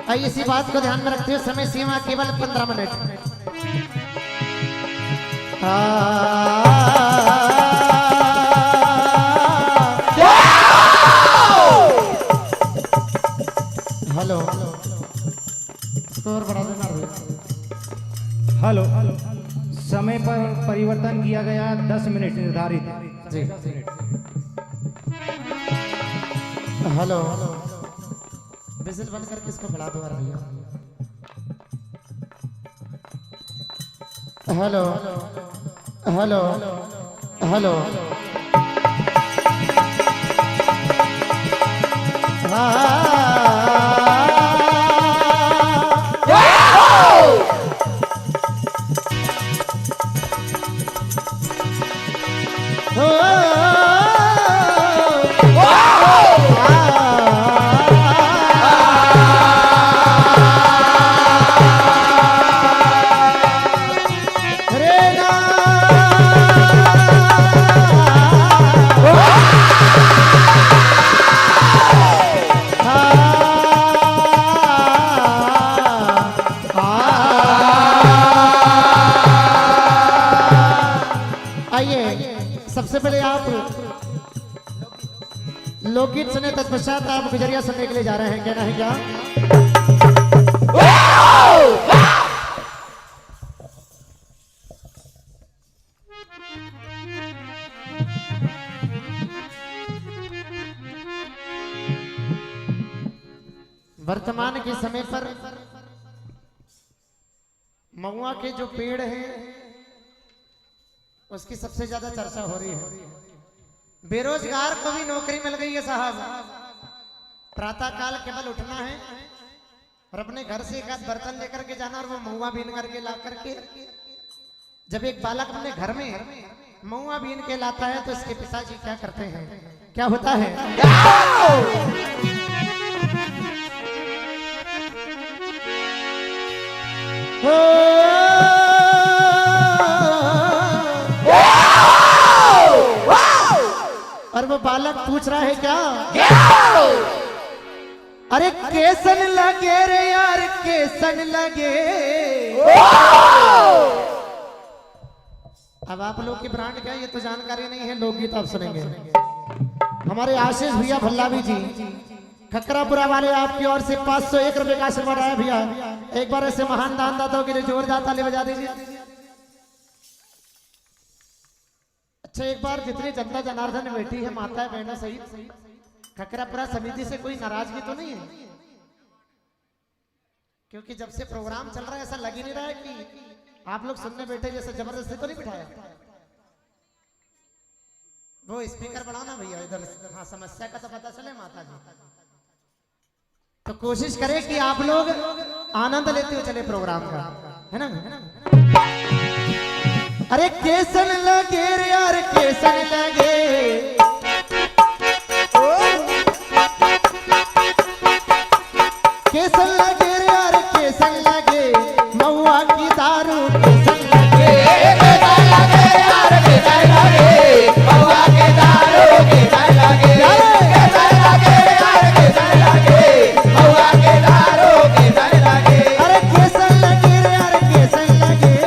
आइए इसी बात को ध्यान में रखते हुए समय सीमा केवल 15 मिनट। हेलो स्कोर बढ़ा देना। हेलो समय पर परिवर्तन किया गया 10 मिनट निर्धारित। जी हेलो विजिल बंद करके इसको बढ़ा दो यार भैया। हेलो हेलो हेलो सबसे पहले आप लोकगीत सुने, तत्पश्चात आप गुजरिया सुनने के लिए जा रहे हैं। कहना है क्या? वर्तमान के समय पर महुआ के जो पेड़ हैं उसकी सबसे ज्यादा चर्चा हो रही है। बेरोजगार को भी नौकरी मिल गई है साहब। प्रातः काल केवल उठना है और अपने घर से एक आध बर्तन लेकर के जाना और वो महुआ बीन करके ला करके, जब एक बालक अपने घर में महुआ बीन के लाता है तो इसके पिताजी क्या करते हैं, क्या होता है? और वो बालक पूछ रहा है क्या? अरे केसन लगे रे यार, केसन लगे। अब आप लोग की ब्रांड क्या है ये तो जानकारी नहीं है, लोकगीत आप सुनेंगे। हमारे आशीष भैया भल्लावी जी खकरापुरा वाले आपकी ओर से 501 रुपए का आशीर्वाद आया भैया। एक बार ऐसे महान दानदाताओं के लिए जोरदार ताली बजा दीजिए। अच्छा, एक बार जितनी जनता जनार्दन बैठी है, माता बहनों सहित, खकरापुरा समिति से कोई नाराजगी तो नहीं है? क्योंकि जब से प्रोग्राम चल रहा है ऐसा लग ही नहीं रहा है कि आप लोग सुनने बैठे, जैसे जबरदस्ती तो नहीं बिठाया। वो स्पीकर बढ़ाओ ना भैया इधर। हाँ, समस्या का तो पता चले माता जी। तो कोशिश करें कि आप लोग आनंद लेते हुए चले प्रोग्राम का, है ना? अरे केसन लगे रे यार, केसन लगे। केसन लगे रे यार, केसन लगे। महुआ की दारू केसन लगे। केसन लगे यार, केसन लगे। महुआ की दारू केसन लगे। केसन लगे यार, केसन लगे। महुआ की दारू केसन लगे। अरे केसन लगे रे यार, केसन लगे।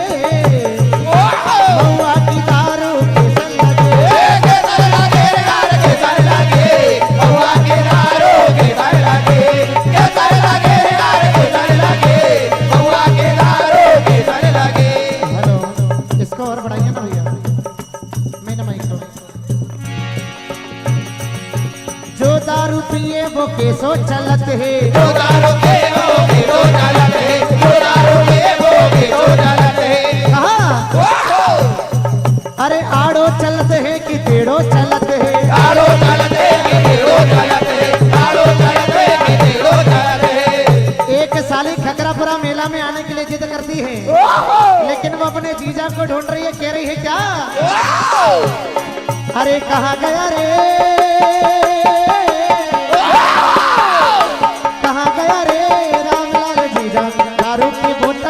वो केसो चलत है, जो दारू के वो केसो चलत है, जो दारू के वो केसो चलत है। कहाँ? अरे आड़ो चलत है कि टेढ़ो चलत है? आड़ो चलत है कि टेढ़ो चलत है, आड़ो चलत है कि टेढ़ो चलत है। एक साली खकरापुरा मेला में आने के लिए जिद करती है, लेकिन वो अपने जीजा को ढूंढ रही है। कह रही है क्या? अरे कहाँ गया रे, कहाँ गया रे रामलाल जीजा, दारू की बोतल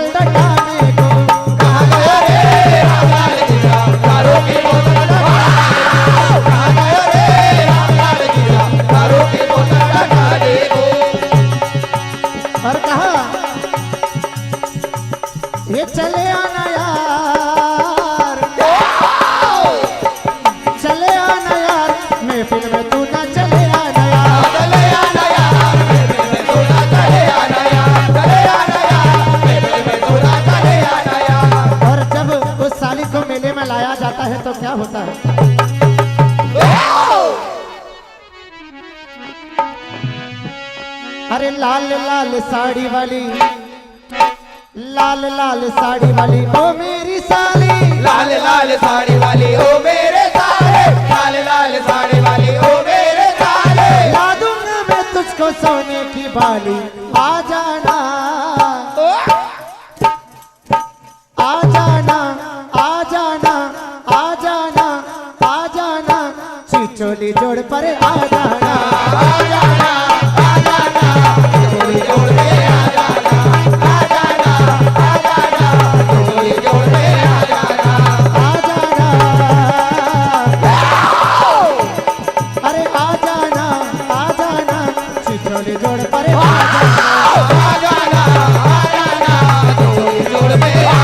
लगाया जाता है तो क्या होता है? अरे लाल लाल साड़ी वाली, लाल लाल साड़ी वाली ओ मेरी साली, लाल लाल साड़ी वाली ओ मेरे साले, लाल लाल साड़ी वाली ओ मेरे साले। ला दूंगा मैं तुझको सोने की बाली, आ जाना आ जाना आ जाना आ जाना आ जाना, चिचोली जोड़ पर आ जाना आ जाना आ जाना, चिचोली जोड़ पे आ जाना आ जाना आ जाना, चिचोली जोड़ पे आ जाना आ जाना, अरे आ जाना चिचोली जोड़ पर आ जाना आ जाना आ जाना, चिचोली जोड़ पे आ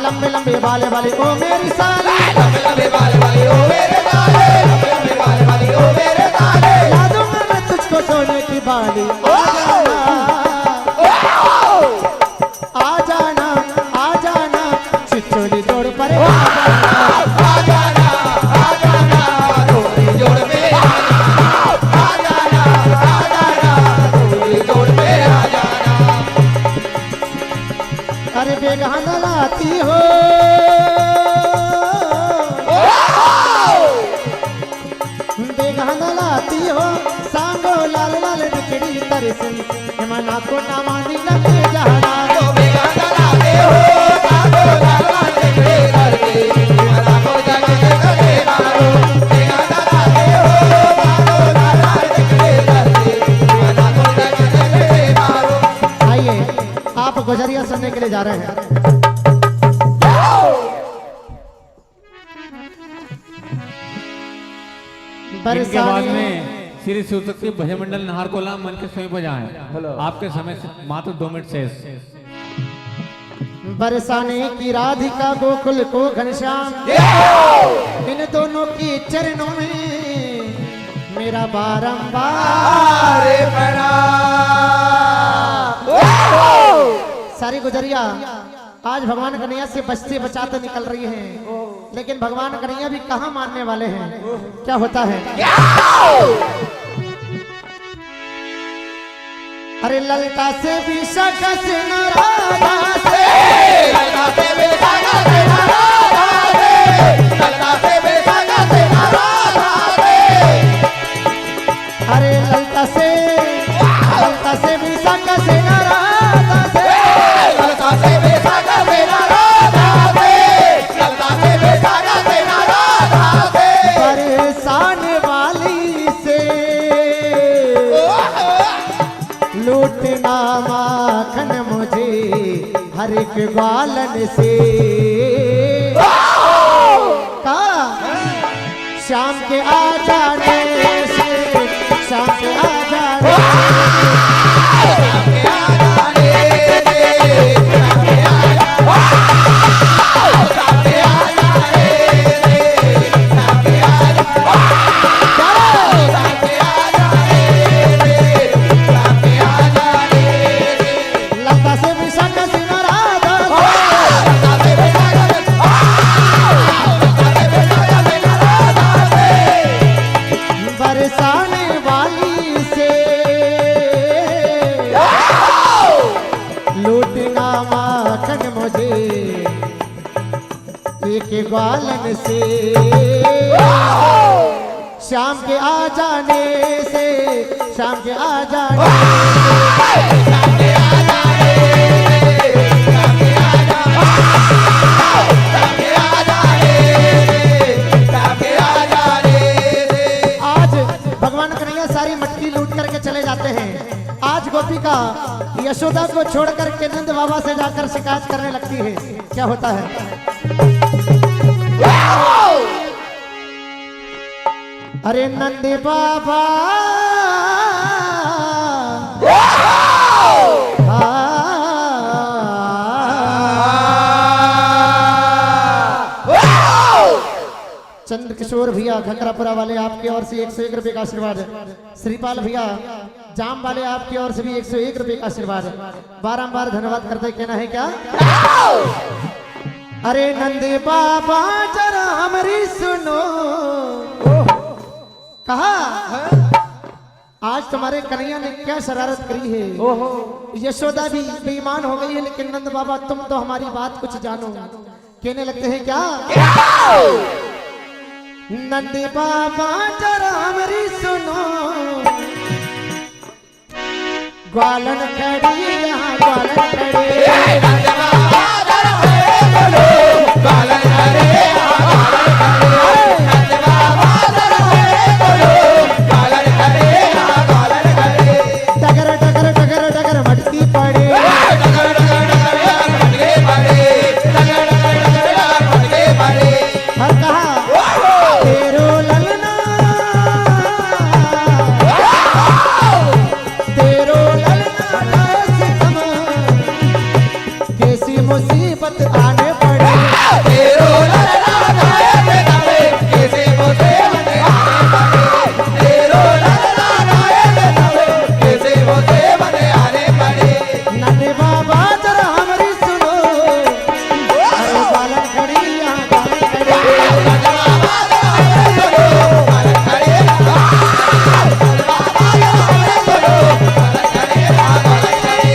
लंबे लंबे बाले वाली ओ मेरी साली, लंबे लंबे बाले वाली ओ मेरे साले, लंबे लंबे बाले वाली ओ मेरे साले। ला दूंगा मैं तुझको सोने की बाली, आ जाना आ जाना, चिचोली जोड़ पर आ जाना आ जाना, चिचोली जोड़ पे आ जाना आ जाना, चिचोली जोड़ पे आ जाना। अरे बेगाना लाती हो बेगाना लाती हो, सांगो लाल लाल बिकड़ी तरसी, मना को ना मानी लगे जाना। बेगाना लाते हो सांगो लाल लाल बिकड़ी तरसी, मना को जगे जगे मारो। बेगाना लाते हो सांगो लाल लाल बिकड़ी तरसी, मना को जगे जगे मारो। आइए आप गुजरिया सुनने के लिए जा रहे हैं। इनके बाद में श्री शिवशक्ति भजन मंडल नाहरकोला मन के स्वयं बजाएं। आपके समय से मात्र 2 मिनट शेष। बरसाने की राधिका गोकुल को घनश्याम, इन दोनों की चरणों में मेरा बारंबार सारी गुजरिया आज भगवान कन्हैया से बचते बचाते निकल रही हैं, लेकिन भगवान कन्हैया भी कहाँ मानने वाले हैं। क्या होता है? अरे ललका से भी शका से न राधा से, ललका से भी शका से न राधा से, ललका से भी शका से न राधा से। अरे ललका से भी शका से न राधा से, ललका से भी शका से न राधा से, ललका से भी शका से न राधा से। परेशान वाली से लूटना माखन मुझे हर एक ग्वालन से। का शाम के आ जाने से, शाम के आ जाने बरसाने वाली से लूटना माखन मुझे एक ग्वालन से। शाम के आ जाने से, शाम के आ जाने भगवान कन्हैया सारी मटकी लूट करके चले जाते हैं। आज गोपिका यशोदा को छोड़ करके नंद बाबा से जाकर शिकायत करने लगती है। क्या होता है? अरे नंद बाबा चंद्र किशोर भैया घकरापुरा वाले आपकी ओर से 101 रुपए का आशीर्वाद है। श्रीपाल भैया जाम वाले आपकी ओर से भी 101 रुपए का आशीर्वाद है। बारंबार धन्यवाद करते कहना है क्या? अरे नंदे बाबा जरा हमारी सुनो, कहा आज तुम्हारे कन्हैया ने क्या शरारत करी है। ओहो यशोदा भी बेईमान हो गई है, लेकिन नंद बाबा तुम तो हमारी बात कुछ जानो। कहने लगते हैं क्या? नंद बाबा जरा हमारी सुनो, ग्वालन खड़ी यहाँ ग्वालन खड़ी, नंद बाबा जरा हमारी सुनो, ग्वालन खड़ी यहाँ ग्वालन खड़ी, नंद बाबा जरा हमारी सुनो, ग्वालन खड़ी यहाँ ग्वालन खड़ी। डगर डगर डगर डगर मटकी पड़े, डगर डगर डगर मटकी पड़े, डगर डगर डगर मटकी पड़े। और कहा तेरो ललना, तेरो ललना कैसी मुसीबत आने पड़े, तेरो ललना कैसी मुसीबत आने पड़े, तेरो ललना कैसी मुसीबत आने पड़े। नन्हे बाबा जरा हमारी सुनो, अरे बालन खड़ी यहाँ बालन खड़ी, नन्हे बाबा जरा हमारी सुनो, बालन खड़ी यहाँ, नन्हे बाबा जरा हमारी सुनो, बालन खड़ी यहाँ बालन खड़ी।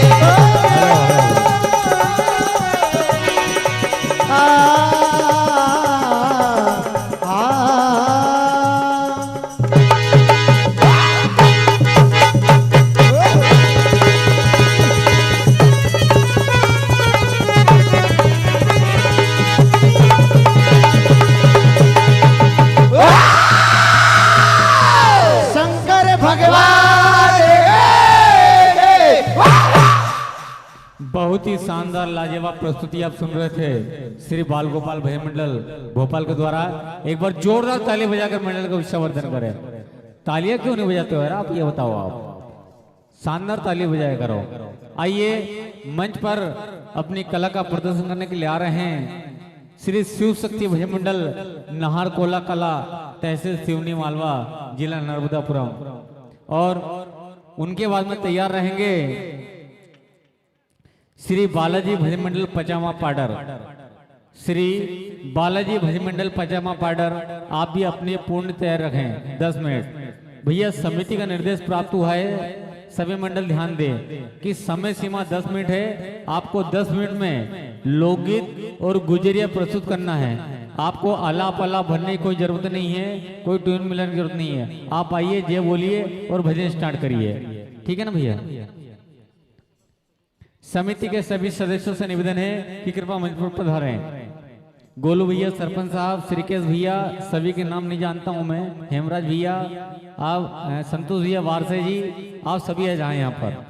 शंकर भगवान बहुत ही शानदार लाजवाब प्रस्तुति आप सुन रहे थे श्री बाल गोपाल भजन मंडल भोपाल के द्वारा। एक बार जोरदार ताली बजाकर मंडल का विश्ववर्धन करें। तालियां क्यों नहीं बजाते हो यार, आप ये बताओ। आप शानदार ताली बजाया करो। आइए मंच पर अपनी कला का प्रदर्शन करने के लिए आ रहे हैं श्री शिव शक्ति भजन मंडल नहार कोला कला तहसील सिवनी मालवा जिला नर्मदापुरम, और उनके बाद में तैयार रहेंगे श्री बालाजी भजन मंडल पचामा पाडर। श्री बालाजी भजन मंडल पचामा पाडर, आप भी अपने पूर्ण तैयार रखें 10 मिनट। भैया समिति का निर्देश प्राप्त हुआ है, सभी मंडल ध्यान दें कि समय सीमा 10 मिनट है। आपको 10 मिनट में लोकगीत और गुजरिया प्रस्तुत करना है। आपको आलाप आलाप भरने की कोई जरूरत नहीं है, कोई ट्यून मिलाने की जरूरत नहीं है। आप आइए, जय बोलिए और भजन स्टार्ट करिए, ठीक है ना भैया। समिति के सभी सदस्यों से निवेदन है कि कृपया मंच पर पधारें। गोलू भैया, सरपंच साहब, श्रीकेश भैया, सभी के नाम नहीं जानता हूं मैं, हेमराज भैया, आप संतोष भैया, वारसे जी, आप सभी आ जाएं यहाँ पर।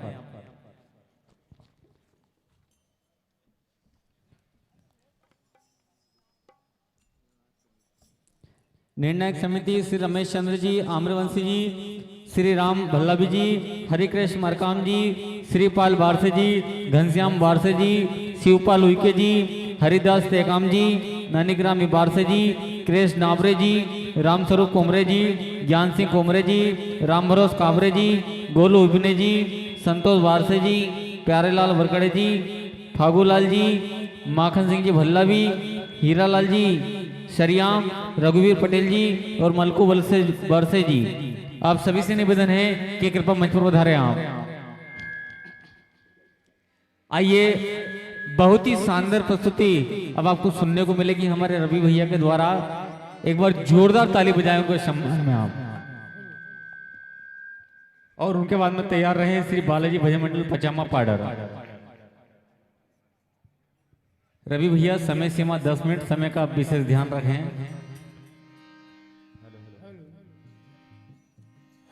निर्णायक समिति श्री रमेश चंद्र जी, आम्रवंशी जी, श्री राम भल्लभी जी, हरिकृष्ण मरकाम जी, श्रीपाल बारसे जी, घनश्याम बारसे जी, शिवपाल उइके जी, हरिदास तेकाम जी, ननिग्रामी बारसे जी, कृष्ण नाबरे जी, रामस्वरूप कोमरे जी, ज्ञान सिंह कोमरे जी, राम भरोस काबरे जी, गोलू उबिने जी, संतोष बारसे जी, प्यारेलाल वरकड़े जी, फागूलाल जी, माखन सिंह जी भल्लभी, हीरालाल जी, शरियाम, रघुवीर पटेल जी और मलकू बरसे जी, आप सभी से निवेदन है कि कृपया मंच पर पधारें आप। आइए, बहुत ही शानदार प्रस्तुति अब आपको सुनने को मिलेगी हमारे रवि भैया के द्वारा। एक बार जोरदार ताली बजाएं उनके सम्मान में आप। और उनके बाद में तैयार रहे श्री बालाजी भजन मंडल पचामा पाडर। रवि भैया, समय सीमा 10 मिनट, समय का विशेष ध्यान रखें।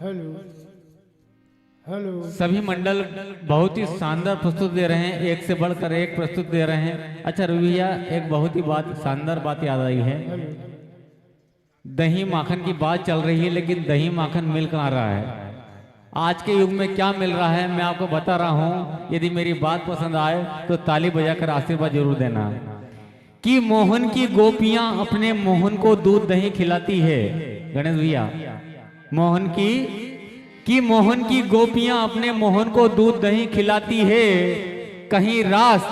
Hello hello. सभी मंडल बहुत ही शानदार प्रस्तुत दे रहे हैं, एक से बढ़कर एक प्रस्तुत दे रहे हैं। अच्छा रवि भैया, एक बहुत ही शानदार बात याद आई है। दही माखन की बात चल रही है, लेकिन दही माखन मिल कहाँ रहा है? आज के युग में क्या मिल रहा है मैं आपको बता रहा हूं। यदि मेरी बात पसंद आए तो ताली बजाकर आशीर्वाद जरूर देना। कि मोहन की गोपियां अपने मोहन को दूध दही खिलाती है। गणेश भैया, मोहन की गोपियां अपने मोहन को दूध दही खिलाती है, कहीं रास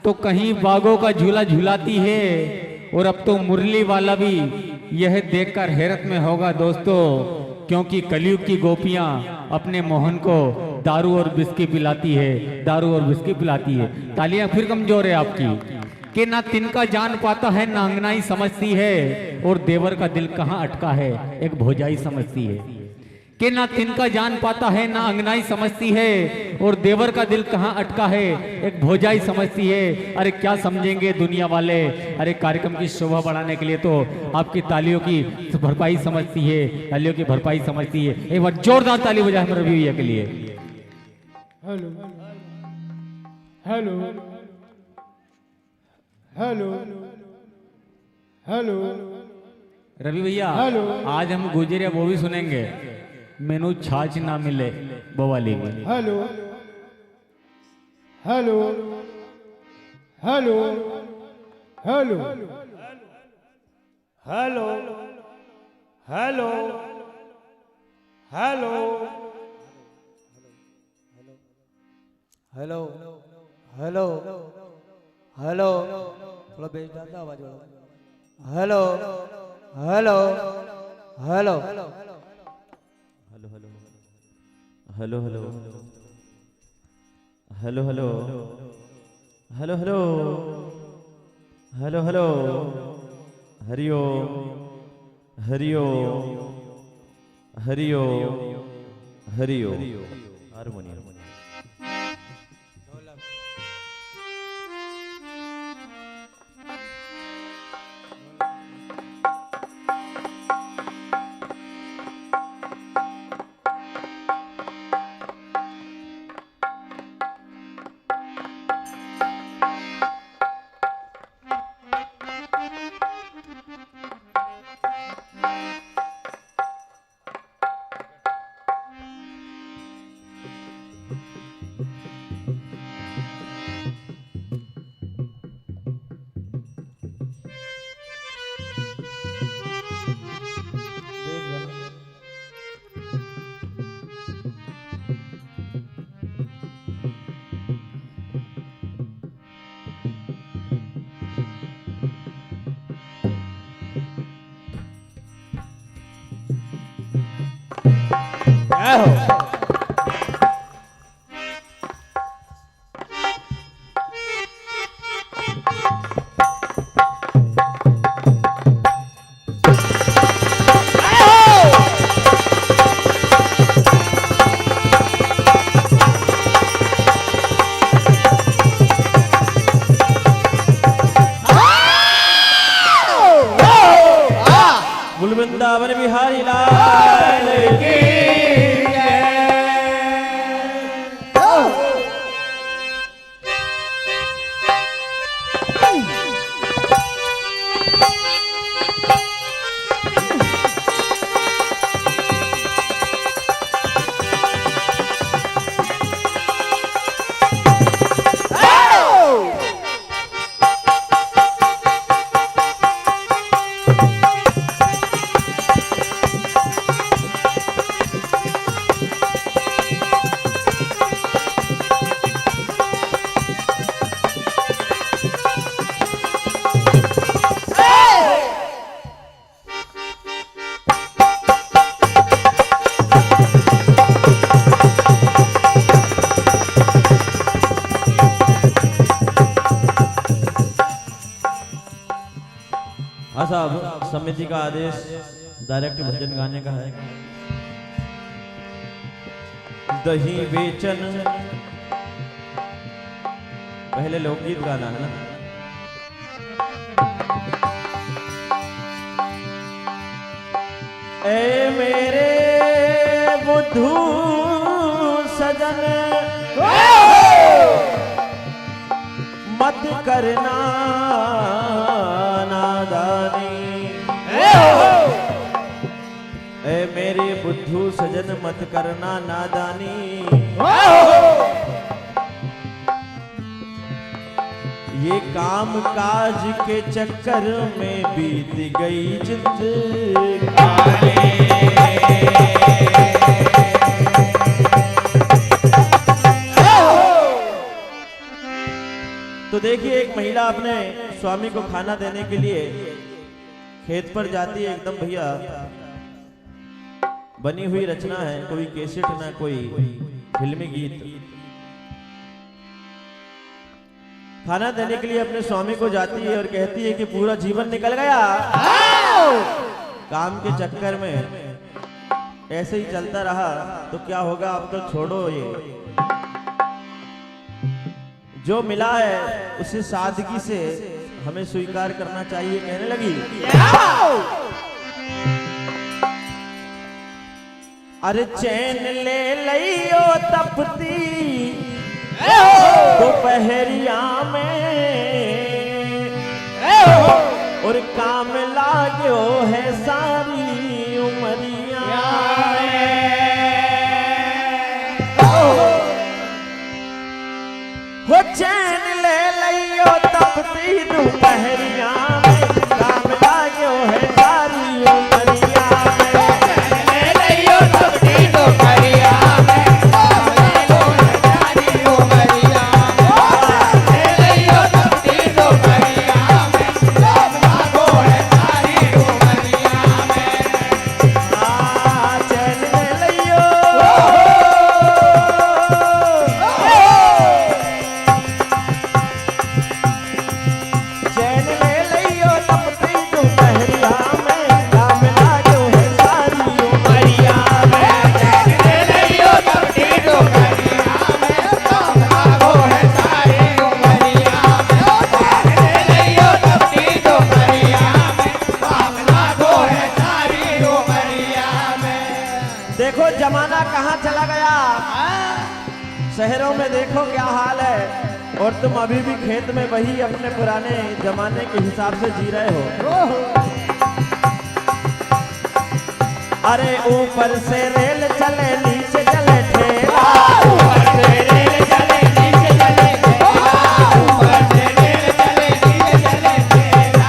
तो कहीं बागों का झूला झूलाती है। और अब तो मुरली वाला भी यह देखकर हैरत में होगा दोस्तों, क्योंकि कलयुग की गोपियां अपने मोहन को दारू और बिस्की पिलाती है, दारू और बिस्की पिलाती है। तालियां फिर कमजोर है आपकी कि ना तिनका जान पाता है ना अंगनाई समझती है, और देवर का दिल कहाँ अटका है एक भौजाई समझती है। कि ना तिनका जान पाता है ना अंगनाई समझती है, और देवर का दिल कहाँ अटका है एक भौजाई समझती है। अरे क्या समझेंगे दुनिया वाले, अरे कार्यक्रम की शोभा बढ़ाने के लिए तो आपकी तालियों की भरपाई समझती है, तालियों की भरपाई समझती है। एक बार जोरदार ताली बजाए हमारे रवि भैया के लिए। Hello hello hello hello Ravi भैया, हेलो। आज हम गुजरिया वो भी सुनेंगे, मेनू छाछ ना मिले वो वाली भी। Hello hello hello hello hello hello hello hello hello hello, थोड़ा बेच डालता आवाज वाला। Hello hello hello hello hello hello hello hello hello hello hello hello hello हरिओ हरिओ हरिओ हरिओ हारमोनियम। वृंदावन बिहारी लाल की हाँ साहब, समिति का आदेश डायरेक्ट भजन गाने का है। दही बेचन, पहले लोकगीत गाना है ना। ए मेरे बुद्धू सजन मत करना नादानी, ए मेरे बुद्धू सजन मत करना नादानी। ये काम काज के चक्कर में बीत गई जिंदगानी। तो देखिए एक महिला अपने स्वामी को खाना देने के लिए खेत पर जाती है। एकदम भैया बनी हुई रचना है, कोई कैसेट ना कोई फिल्मी गीत। खाना देने के लिए अपने स्वामी को जाती है और कहती है कि पूरा जीवन निकल गया काम के चक्कर में, ऐसे ही चलता रहा तो क्या होगा, अब तो छोड़ो ये, जो मिला है उसे सादगी से हमें स्वीकार करना चाहिए। कहने लगी अरे चैन ले लियो तपती दोपहरिया में और काम लागो है सारी उमरिया हो चैन ले लियो तपती दोपहरिया में काम लागो है सारी उमरिया में ले लियो तपती दोपहरिया में काम लागो है सारी उमरिया ले लियो तपती दोपहरिया में काम लागो है सारी उमरिया में चैन ले लियो चैन ले लियो तपती दोपहरिया में काम लागो है सारी उमरिया में चैन ले लियो तपती दोपहरिया में काम लागो है सारी उमरिया में चैन ले लियो तपती दोपहरिया में काम लागो है सारी उमरिया में। देखो जमाना कहाँ चला गया, शहरों में देखो क्या हाल है और तुम अभी भी खेत में वही अपने पुराने जमाने के हिसाब से जी रहे हो। अरे ऊपर से रेल चले नीचे चले ठेला, ऊपर से रेल चले नीचे चले ठेला, ऊपर से रेल चले नीचे चले ठेला।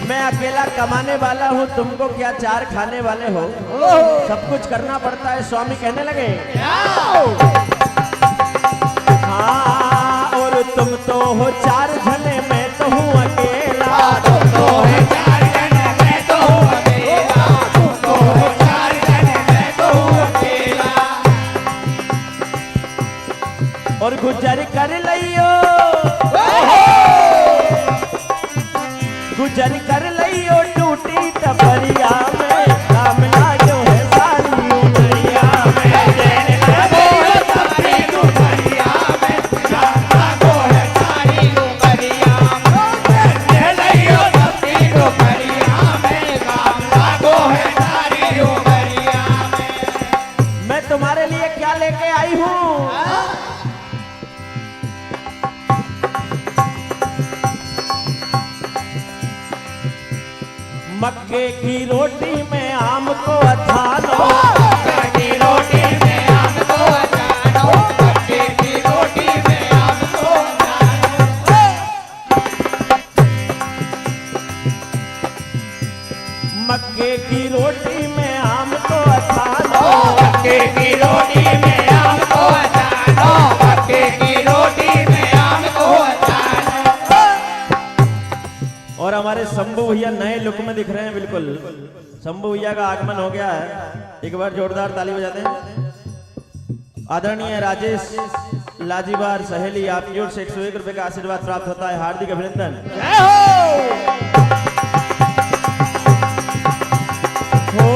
मैं अकेला कमाने वाला हूँ, तुमको क्या चार खाने वाले हो, सब कुछ करना पड़ता है। स्वामी कहने लगे हाँ और तुम तो हो चार जने मैं तो हूँ अकेला, तुम तो हो चार जने मैं तो हूँ अकेला, तुम तो हो चार जने मैं तो हूँ अकेला। और गुजर कर लियो गुजर कर लियो टूटी टपरिया में काम लागो है सारी उमरिया में चैन ले लियो तपती दोपहरिया में काम लागो है सारी उमरिया में चैन ले लियो तपती दोपहरिया में काम लागो है सारी उमरिया में। मैं तुम्हारे लिए क्या लेके आई हूँ, मक्के की रोटी में आम को अछानो, मक्के की रोटी में आम को अछानो, मक्के की रोटी में आम को अछानो। मक्के की रोटी में आम को अछानो, मक्के की रोटी में आम को अछानो, मक्के की रोटी में आम को अछानो। और हमारे शंभू भैया नए लुक में दिख रहे हैं बिल्कुल। शंभू भैया का आगमन हो गया है, एक बार जोरदार ताली बजाते हैं। आदरणीय राजेश लाजीवार सहेली आपकी ओर से 101 रुपए का आशीर्वाद प्राप्त होता है, हार्दिक अभिनंदन। हो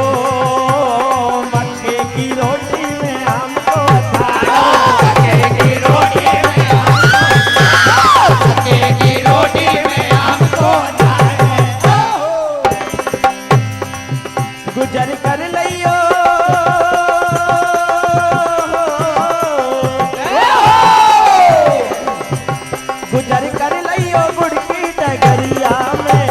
मक्के की रोटी में आम को अछानो, मक्के की रोटी में आम को अछानो, मक्के की रोटी में आम को अछानो। गुजर कर लियो गुजर कर लियो गुड़ की डगरिया में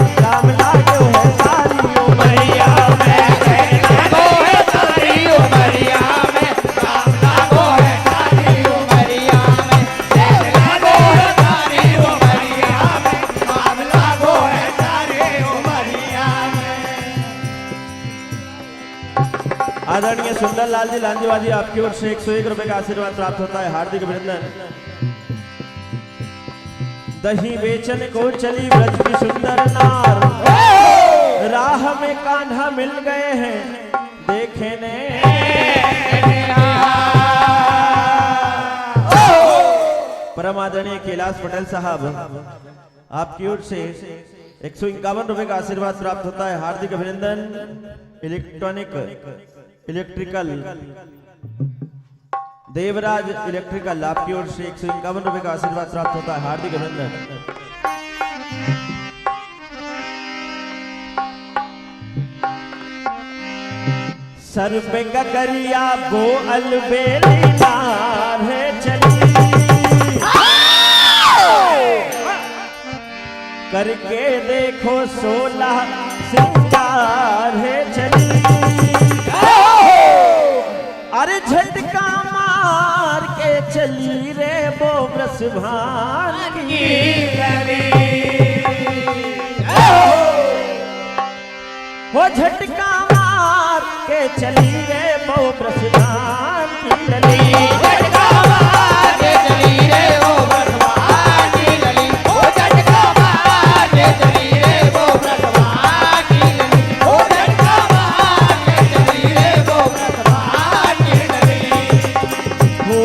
सुंदर लाल जी लांजीबाजी आपकी ओर से 101 रुपए का आशीर्वाद प्राप्त होता है, हार्दिक अभिनंदन। दही बेचन को चली ब्रज की सुंदर नार, राह में कान्हा मिल गए हैं देखने। परम आदरणीय कैलाश पटेल साहब आपकी ओर से 151 रुपए का आशीर्वाद प्राप्त होता है, हार्दिक अभिनंदन। इलेक्ट्रिकल देवराज इलेक्ट्रिकल आपकी ओर से 151 रुपए का आशीर्वाद प्राप्त होता है, हार्दिक अभिनंदन। सर पे गगरिया वो अलबेली नार है चली, करके देखो 16 सिंगार है चली। अरे झटका मार के चली रे वो ब्रसभान की गली, वो झटका मार के चली रे वो ब्रसभान की गली, झटका मार के चली रे वो ब्रसभान की गली, वो झटका मार के चली रे वो ब्रसभान की गली, वो झटका मार के चली रे वो ब्रसभान की गली। हो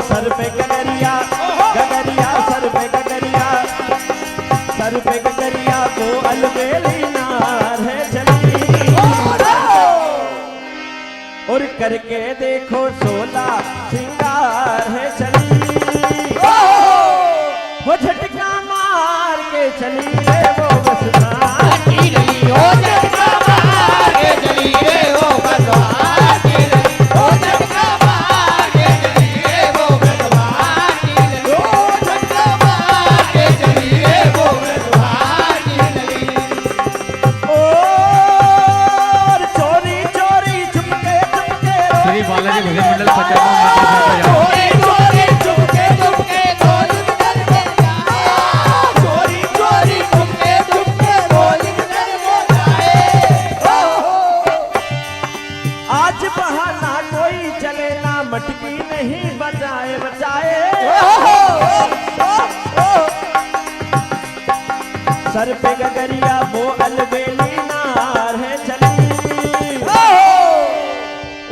सर पे गगरिया गगरिया, सर पे गगरिया, सर पे गगरिया को अलबेली नार है चली, और करके देखो 16 सिंगार है चली, वो झटका मार के चली रे वो बसवान की गली, वो झटका मार के चली रे वो बसवान की गली, वो झटका मार के चली रे वो बसवान की गली, वो झटका मार के चली रे वो बसवान की गली। और चोरी चोरी चुपके चुपके श्री बालाजी भजन मंडल पचामा चोरी चोरी चुपके चुपके गोली करके जाए, चोरी चोरी चुपके चुपके गोली करके जाए। आज बहाना कोई चले ना, मटकी नहीं बजाए बजाए। सर पे गगरिया वो अलबेली नार है चली,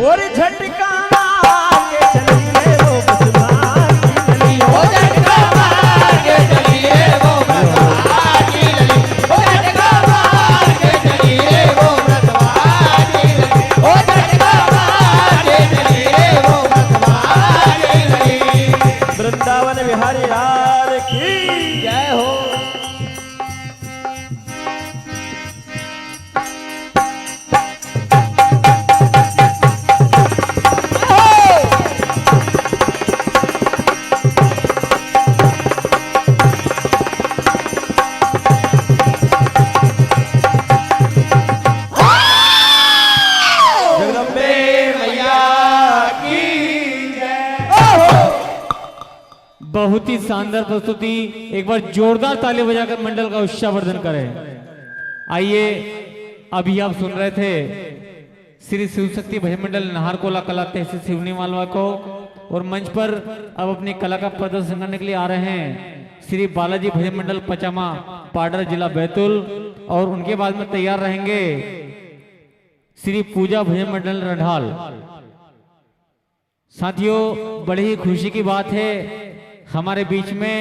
और झटका मार के चली रे वो बसवान की गली, वो झटका मार के चली रे वो बसवान की गली, वो झटका मार के चली रे वो बसवान की गली, वो झटका मार के चली रे वो बसवान की गली। वृंदावन बिहारी लाल की जय हो। जगदम्बे मैया की जय। बहुत ही शानदार प्रस्तुति, एक बार जोरदार ताली बजाकर मंडल का उत्साहवर्धन करें। आइए, अभी आप सुन रहे थे श्री शिव शक्ति भजन मंडल नाहरकोला कला तहसील सिवनी मालवा को, और मंच पर अब अपनी कला का प्रदर्शन करने के लिए आ रहे हैं श्री बालाजी भजन मंडल पचामा पाडर जिला बैतूल, और उनके बाद में तैयार रहेंगे श्री पूजा भजन मंडल रंढाल। साथियों, बड़ी ही खुशी की बात है, हमारे बीच में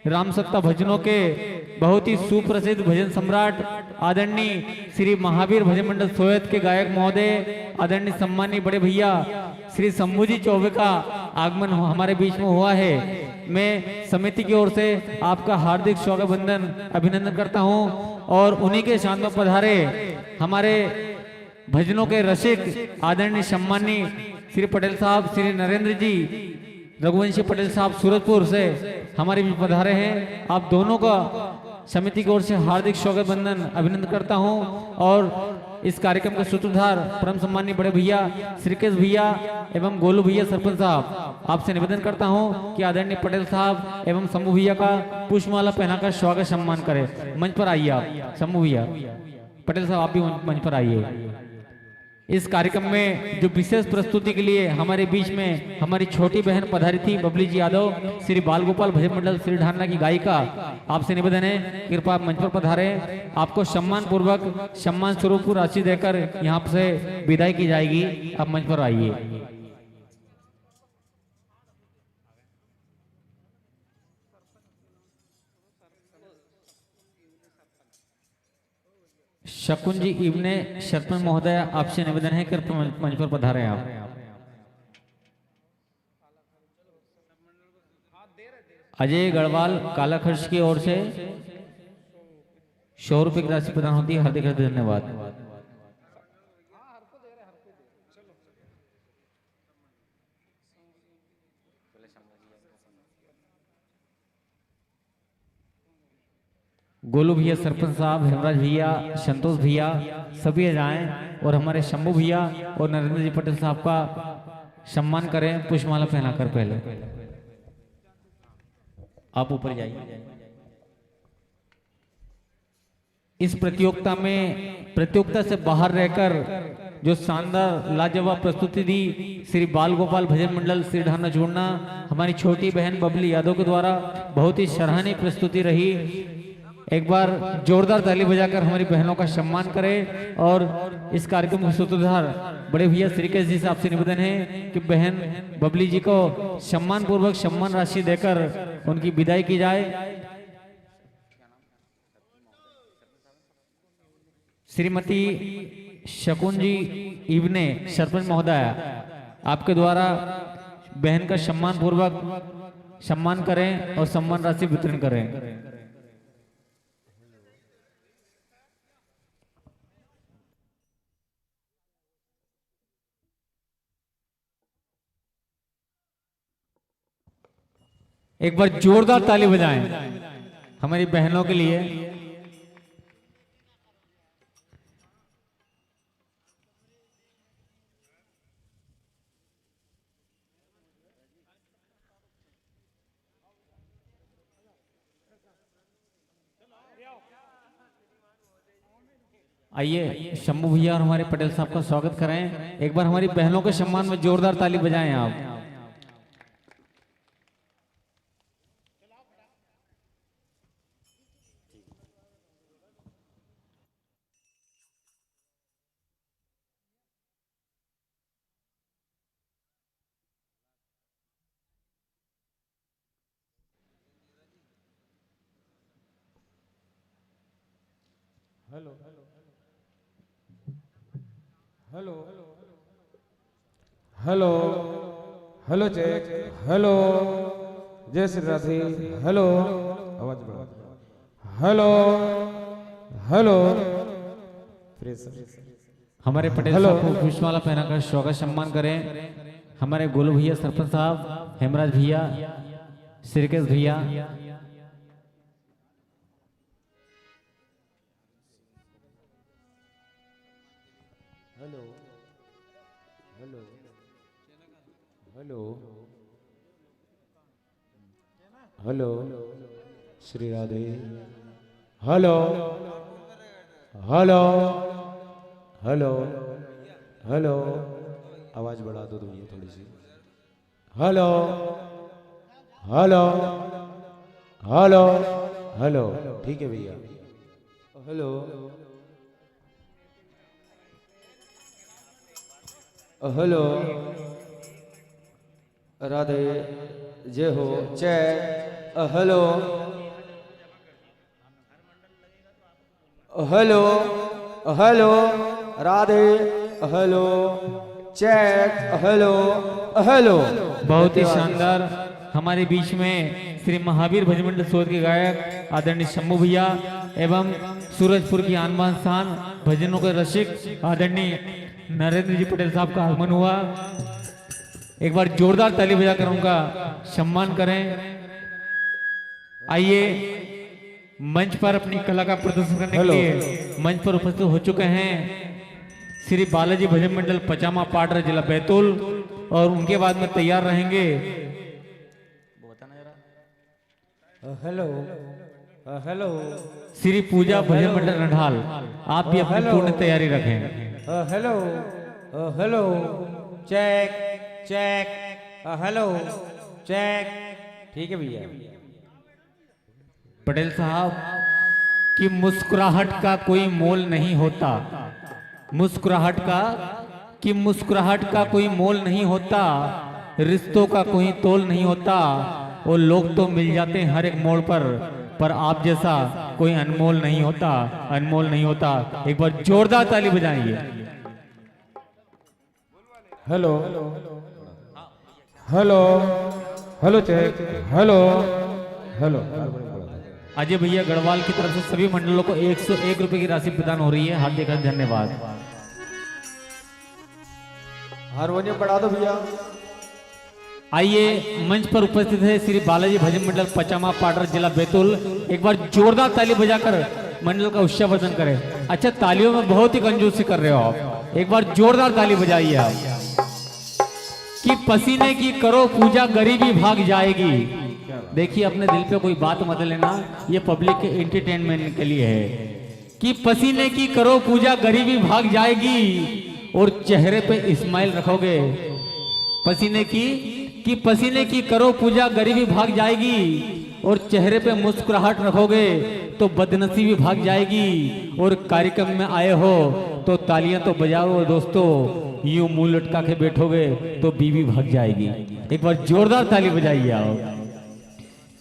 राम सत्ता भजनों के बहुत ही सुप्रसिद्ध भजन सम्राट आदरणीय श्री महावीर भजन मंडल सोयत के गायक महोदय, आदरणीय सम्मानीय बड़े भैया श्री शंभूजी चौबे का आगमन हमारे बीच में हुआ है। मैं समिति की ओर से आपका हार्दिक स्वागत अभिनंदन करता हूं, और उन्हीं के शान में पधारे हमारे भजनों के रसिक आदरणीय सम्मानीय श्री पटेल साहब, श्री नरेंद्र जी रघुवंशी पटेल साहब सूरजपुर से हमारे बीच पधारे हैं। आप दोनों का समिति की ओर से हार्दिक स्वागत अभिनंदन करता हूं, और इस कार्यक्रम के सूत्रधार परम सम्मानीय बड़े भैया श्रीकेश भैया एवं गोलू भैया सरपंच साहब, आपसे निवेदन करता हूं कि आदरणीय पटेल साहब एवं शंभू भैया का पुष्पमाला पहनाकर स्वागत सम्मान करें। मंच पर आइए आप, शंभू भैया, पटेल साहब आप भी मंच पर आइए। इस कार्यक्रम में जो विशेष प्रस्तुति के लिए हमारे बीच में हमारी छोटी बहन पधारी थी बबली जी यादव, श्री बाल गोपाल भजन मंडल श्री ढाना की गायिका, आपसे निवेदन है कृपया मंच पर पधारे। आपको सम्मान पूर्वक सम्मान स्वरूप राशि देकर यहाँ से विदाई की जाएगी। आप मंच पर आइए। शकुन जी इब्ने सरपंच महोदय, आपसे निवेदन है कि मंच पर पधारें आप। अजय गढ़वाल काला खर्च की ओर से 100 रुपए की राशि प्रदान होती है। हार्दिक हार्दिक धन्यवाद। गोलू भैया, सरपंच साहब, हेमराज भैया, संतोष भैया सभी आ जाएं और हमारे शंभू भैया और नरेंद्र जी पटेल साहब का सम्मान करें पुष्पमाला पहनाकर। पहले आप ऊपर जाइए। इस प्रतियोगिता से बाहर रहकर जो शानदार लाजवाब प्रस्तुति दी श्री बाल गोपाल भजन मंडल श्री ढाना जोड़ना, हमारी छोटी बहन बबली यादव के द्वारा बहुत ही सराहनीय प्रस्तुति रही। एक बार जोरदार ताली बजाकर हमारी बहनों का सम्मान करें। और इस कार्यक्रम के सूत्रधार बड़े भैया श्रीकेश जी से आपसे निवेदन है कि बहन बबली जी को सम्मान पूर्वक सम्मान राशि देकर उनकी विदाई की जाए। श्रीमती शकुन जी इब्ने सरपंच महोदय, आपके द्वारा बहन का सम्मान पूर्वक सम्मान करें और सम्मान राशि वितरण करें। एक बार जोरदार ताली बजाएं हमारी बहनों के लिए। आइए शंभू भैया और हमारे पटेल साहब का स्वागत करें। एक बार हमारी बहनों के सम्मान में जोरदार ताली बजाएं आप। Hello hello hello hello check hello जय श्री राधे हेलो आवाज बढ़ा हेलो हेलो। हमारे पटेल साहब को पुष्पमाला पहनाकर स्वागत सम्मान करें। हमारे गोलू भैया सरपंच साहब, हेमराज भैया, श्रीकेश भैया, hello hello hello hello Shri Radhe hello hello hello hello आवाज बढ़ा दो भैया थोड़ी सी। हेलो हेलो हेलो हेलो ठीक है भैया। हेलो हेलो राधे जय हो जय hello hello hello Radhe hello chat hello hello. बहुत ही शानदार हमारे बीच में श्री महावीर भजन मंडल सोद के गायक आदरणीय शंभू भैया एवं सूरजपुर की आन बान शान भजनों के रसिक आदरणीय नरेंद्र जी पटेल साहब का आगमन हुआ। एक बार जोरदार ताली बजाकर उनका सम्मान करें। आइए मंच पर अपनी कला का प्रदर्शन करने के लिए मंच पर उपस्थित हो चुके हैं श्री बालाजी भजन मंडल पचामा पाटरा जिला बैतूल और उनके बाद में तैयार रहेंगे हेलो हेलो श्री पूजा भजन मंडल रंढाल। आप भी अपनी पूर्ण तैयारी रखें। Hello hello check check hello check. ठीक है भैया। पटेल साहब कि मुस्कुराहट का कोई मोल नहीं होता, मुस्कुराहट का कोई मोल नहीं होता, रिश्तों का कोई तोल नहीं होता। वो लोग तो मिल जाते हैं हर एक मोड़ पर आप जैसा कोई अनमोल नहीं होता, अनमोल नहीं होता। एक बार जोरदार ताली बजाइए। Hello hello hello check hello hello. Ajay भैया गढ़वाल की तरफ से सभी मंडलों को 101 रुपए की राशि प्रदान हो रही है। हार्दिक धन्यवाद। हारमोनियम बढ़ा दो भैया। आइए मंच पर उपस्थित है श्री बालाजी भजन मंडल पचामा पाटर जिला बैतूल। एक बार जोरदार ताली बजाकर मंडल का उत्साहवर्धन करें। अच्छा तालियों में बहुत ही कंजूसी कर रहे हो आप, एक बार जोरदार ताली बजाइए आप। कि पसीने की करो पूजा गरीबी भाग जाएगी। देखिए अपने दिल पे कोई बात मत लेना, ये पब्लिक के एंटरटेनमेंट के लिए है। कि पसीने की करो पूजा गरीबी भाग जाएगी और चेहरे पे स्माइल रखोगे। पसीने की करो पूजा गरीबी भाग जाएगी और चेहरे पे मुस्कुराहट रखोगे तो बदनसीबी भाग जाएगी। और कार्यक्रम में आए हो तो तालियां तो बजाओ दोस्तों, यूं मुंह लटका के बैठोगे तो बीवी भाग जाएगी। एक बार जोरदार ताली बजाइए आप।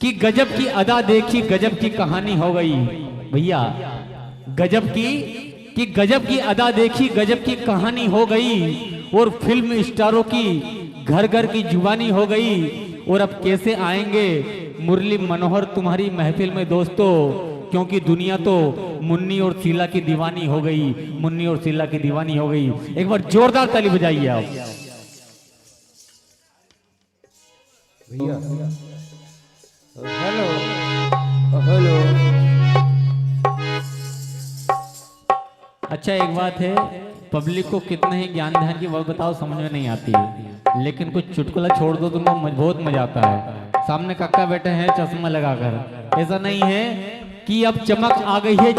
कि गजब की अदा देखी गजब की कहानी हो गई भैया। गजब की अदा देखी गजब की कहानी हो गई और फिल्म स्टारों की घर घर की जुबानी हो गई। और अब कैसे आएंगे मुरली मनोहर तुम्हारी महफिल में दोस्तों, क्योंकि दुनिया तो मुन्नी और शीला की दीवानी हो गई, मुन्नी और शीला की दीवानी हो गई। एक बार जोरदार ताली बजाइए आप भैया। Hello hello. अच्छा एक बात है, पब्लिक को कितना ही ज्ञान ध्यान की बात बताओ समझ में नहीं आती है, लेकिन कुछ चुटकुला छोड़ दो तो बहुत मजा आता है। सामने काका बैठे हैं चश्मा लगाकर, ऐसा नहीं है कि अब चमक आ गई है।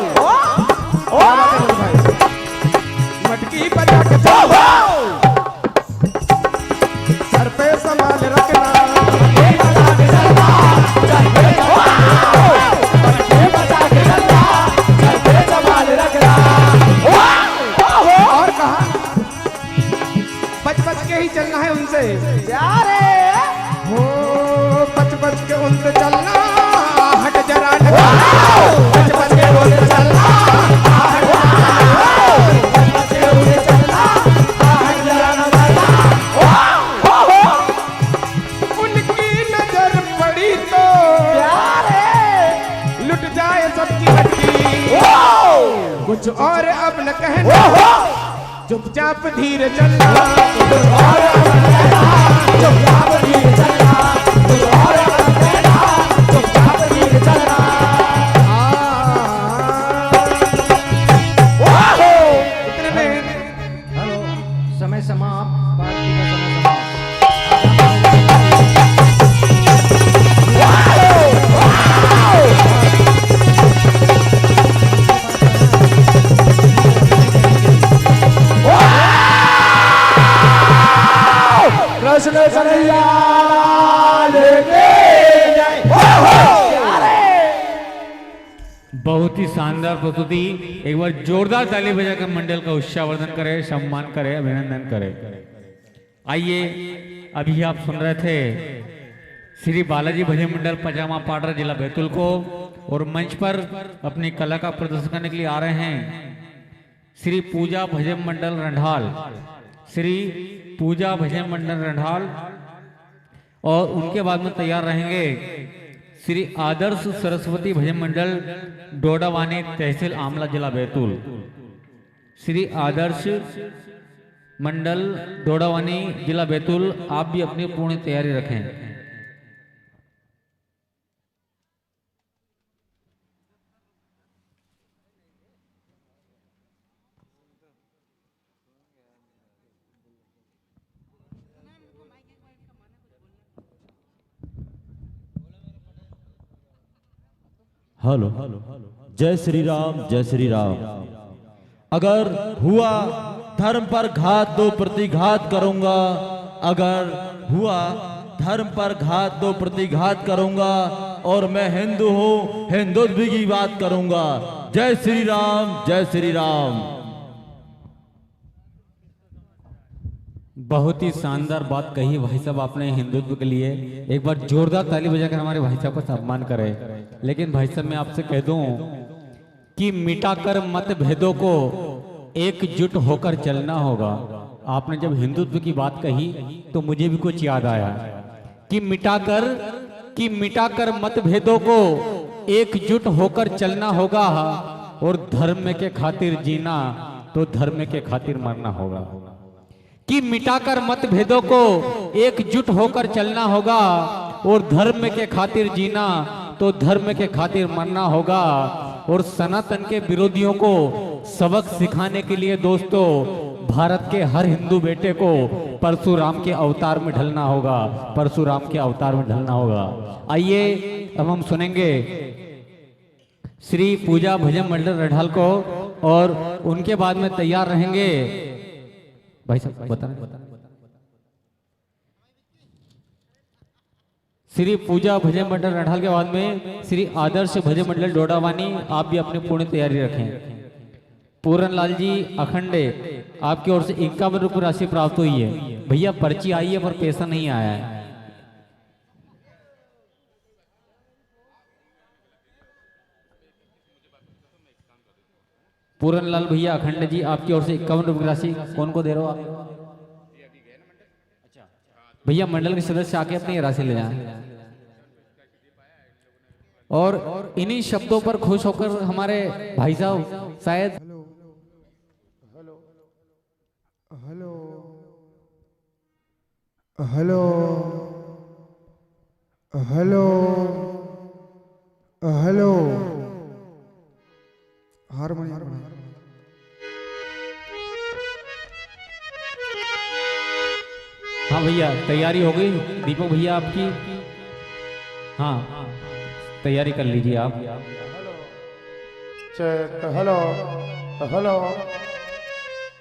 मटकी बजा के सर पे संभाल रखना। और कहा बच बच के ही चलना है उनसे। हो बच बच के उनसे चलना, हट जरा बच बच के उनसे चलना, बच बच के उनसे चलना, हट जरा उनकी नजर पड़ी तो लुट जाए सबकी हड्डी। कुछ और अब न कहना, चुपचाप धीरे चलना। चुपचाप धीरे चलना, कुछ और अब न कहना, चुपचाप धीरे चलना। इतने में हेलो समय समाप्त, पार्टी का समय समाप्त। कृष्ण कन्हैया लेके जाए। बहुत ही शानदार प्रस्तुति। एक बार जोरदार ताली बजाकर मंडल का उत्साहवर्धन करे, सम्मान करे, अभिनंदन करे। आइए अभी आप सुन रहे थे श्री बालाजी भजन मंडल पजामा पाटर जिला बैतूल को, और मंच पर अपनी कला का प्रदर्शन करने के लिए आ रहे हैं श्री पूजा भजन मंडल रंढाल, श्री पूजा भजन मंडल रंढाल। और उनके बाद में तैयार रहेंगे श्री आदर्श सरस्वती भजन मंडल डोडावानी तहसील आमला जिला बैतूल। श्री आदर्श मंडल डोडावानी जिला बैतूल, आप भी अपनी पूर्ण तैयारी रखें। हेलो, जय श्री राम, जय श्री राम। अगर हुआ धर्म पर घात दो प्रतिघात करूंगा, अगर हुआ धर्म पर घात दो प्रतिघात करूंगा, और मैं हिंदू हूं, हिंदुत्व की बात करूंगा। जय श्री राम, जय श्री राम। बहुत ही शानदार बात कही भाई साहब आपने हिंदुत्व के लिए। एक बार जोरदार ताली बजाकर हमारे भाई साहब का सम्मान करें। लेकिन भाई साहब मैं आपसे कह दूं कि मिटाकर मतभेदों को एकजुट होकर चलना होगा। आपने जब हिंदुत्व की बात कही तो मुझे भी कुछ याद आया कि मिटाकर मतभेदों को एकजुट होकर चलना होगा, और धर्म के खातिर जीना तो धर्म के खातिर मरना होगा। कि मिटाकर मतभेदों को एकजुट होकर चलना होगा, और धर्म के खातिर जीना तो धर्म के खातिर मरना होगा। और सनातन के विरोधियों को सबक सिखाने के लिए दोस्तों भारत के हर हिंदू बेटे को परशुराम के अवतार में ढलना होगा, परशुराम के अवतार में ढलना होगा। आइए अब हम सुनेंगे श्री पूजा भजन मंडल रढ़ाल को, और उनके बाद में तैयार रहेंगे भाई साहब बताना। श्री पूजा भजन मंडल रढ़ाल के बाद में श्री आदर्श भजन मंडल डोडावानी, आप भी अपनी पूर्ण तैयारी रखें। पूरन लाल जी अखंडे, आपकी ओर से 51 रुपये राशि प्राप्त हुई है। भैया पर्ची आई है पर पैसा नहीं आया है। पूरन लाल भैया अखंडे जी, आपकी ओर से 51 रुपये राशि कौन को दे रहे हो आप? भैया मंडल के सदस्य आके अपनी राशि ले जाएं। और इन्हीं शब्दों पर खुश होकर हमारे भाई साहब शायद हेलो हेलो हेलो हारमोनियम। हाँ भैया तैयारी हो गई दीपक भैया आपकी? हाँ तैयारी कर लीजिए आप। Check hello hello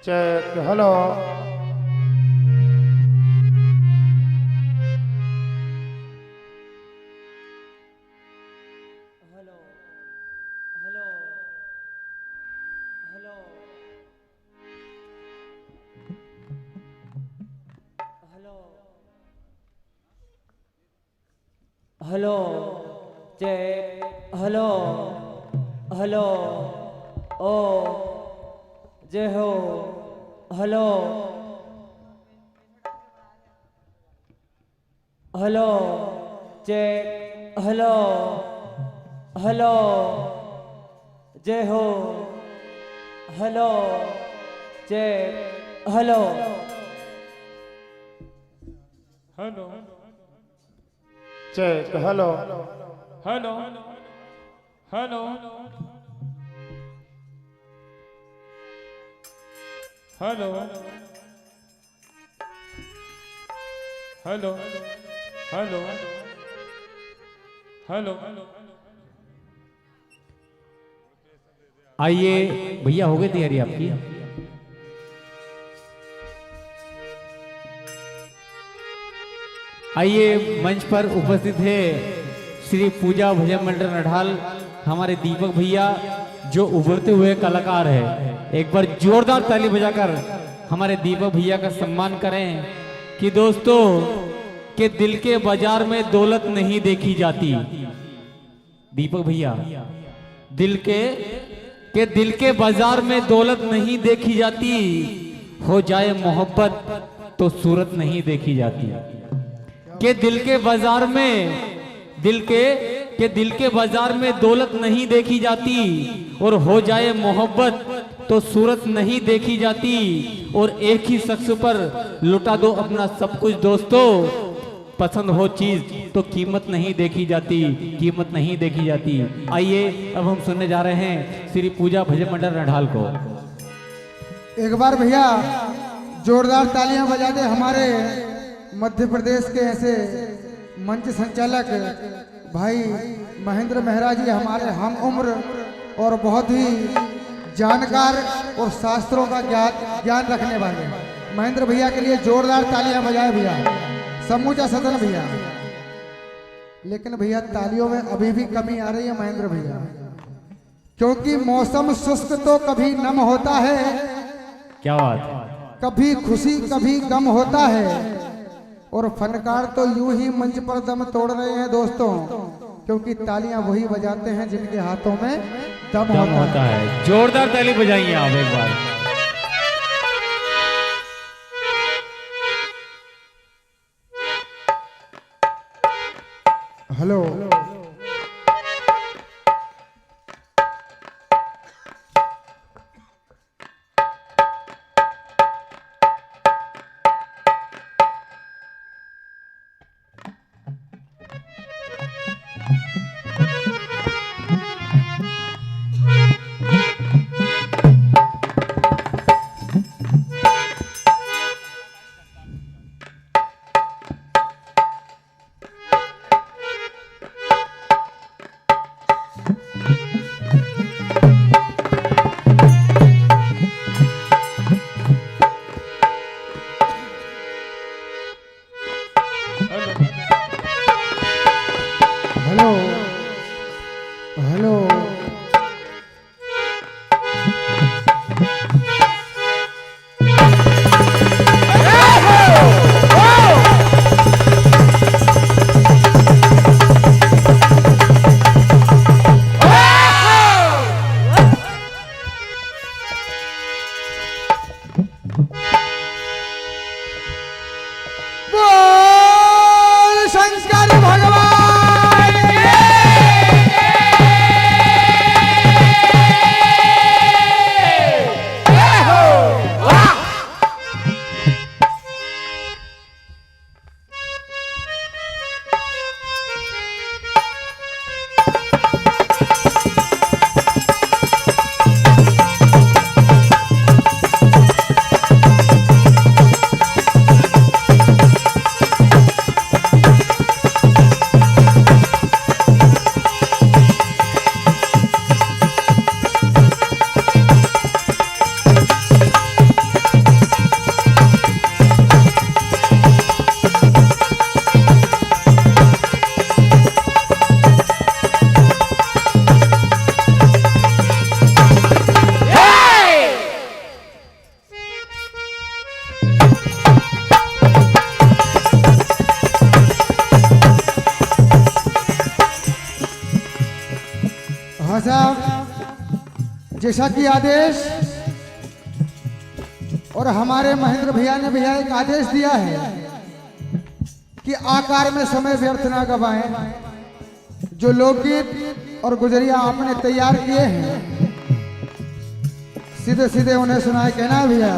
check hello. Hello check hello hello ओ जय हो hello hello check hello hello जय हो hello check hello hello check hello hello hello hello hello hello hello. आइए भैया हो गई तैयारी आपकी? आइए मंच पर उपस्थित है श्री पूजा भजन मंडल रढ़ाल, हमारे दीपक भैया जो उभरते हुए कलाकार है। एक बार जोरदार ताली बजाकर हमारे दीपक भैया का सम्मान करें। कि दोस्तों के दिल के बाजार में दौलत नहीं देखी जाती। दीपक भैया दिल के बाजार में दौलत नहीं देखी जाती, हो जाए मोहब्बत तो सूरत नहीं देखी जाती। के दिल के बाजार में दौलत नहीं देखी जाती, और हो जाए मोहब्बत तो सूरत नहीं देखी जाती। और एक ही शख्स पर लुटा दो अपना सब कुछ दोस्तों, पसंद हो चीज तो कीमत नहीं देखी जाती, कीमत नहीं देखी जाती। आइए अब हम सुनने जा रहे हैं श्री पूजा भजन मंडल रढ़ाल को। एक बार भैया जोरदार तालियां बजा दे हमारे मध्य प्रदेश के ऐसे मंच संचालक भाई महेंद्र मेहरा जी, हमारे हम उम्र और बहुत ही जानकार और शास्त्रों का ज्ञान रखने वाले महेंद्र भैया के लिए जोरदार तालियां बजाए भैया, समूचा सदन भैया। लेकिन भैया तालियों में अभी भी कमी आ रही है महेंद्र भैया, क्योंकि मौसम शुष्क तो कभी नम होता है, क्या बात, कभी खुशी कभी गम होता है, और फनकार तो यूं ही मंच पर दम तोड़ रहे हैं दोस्तों, क्योंकि तालियां वही बजाते हैं जिनके हाथों में दम होता है। जोरदार ताली बजाइए आप एक बार। हेलो जैसा कि आदेश और हमारे महेंद्र भैया ने भैया एक आदेश दिया है कि आकार में समय व्यर्थ ना गवाएं। जो लोकगीत और गुजरिया आपने तैयार किए हैं सीधे सीधे उन्हें सुनाए, कहना भैया।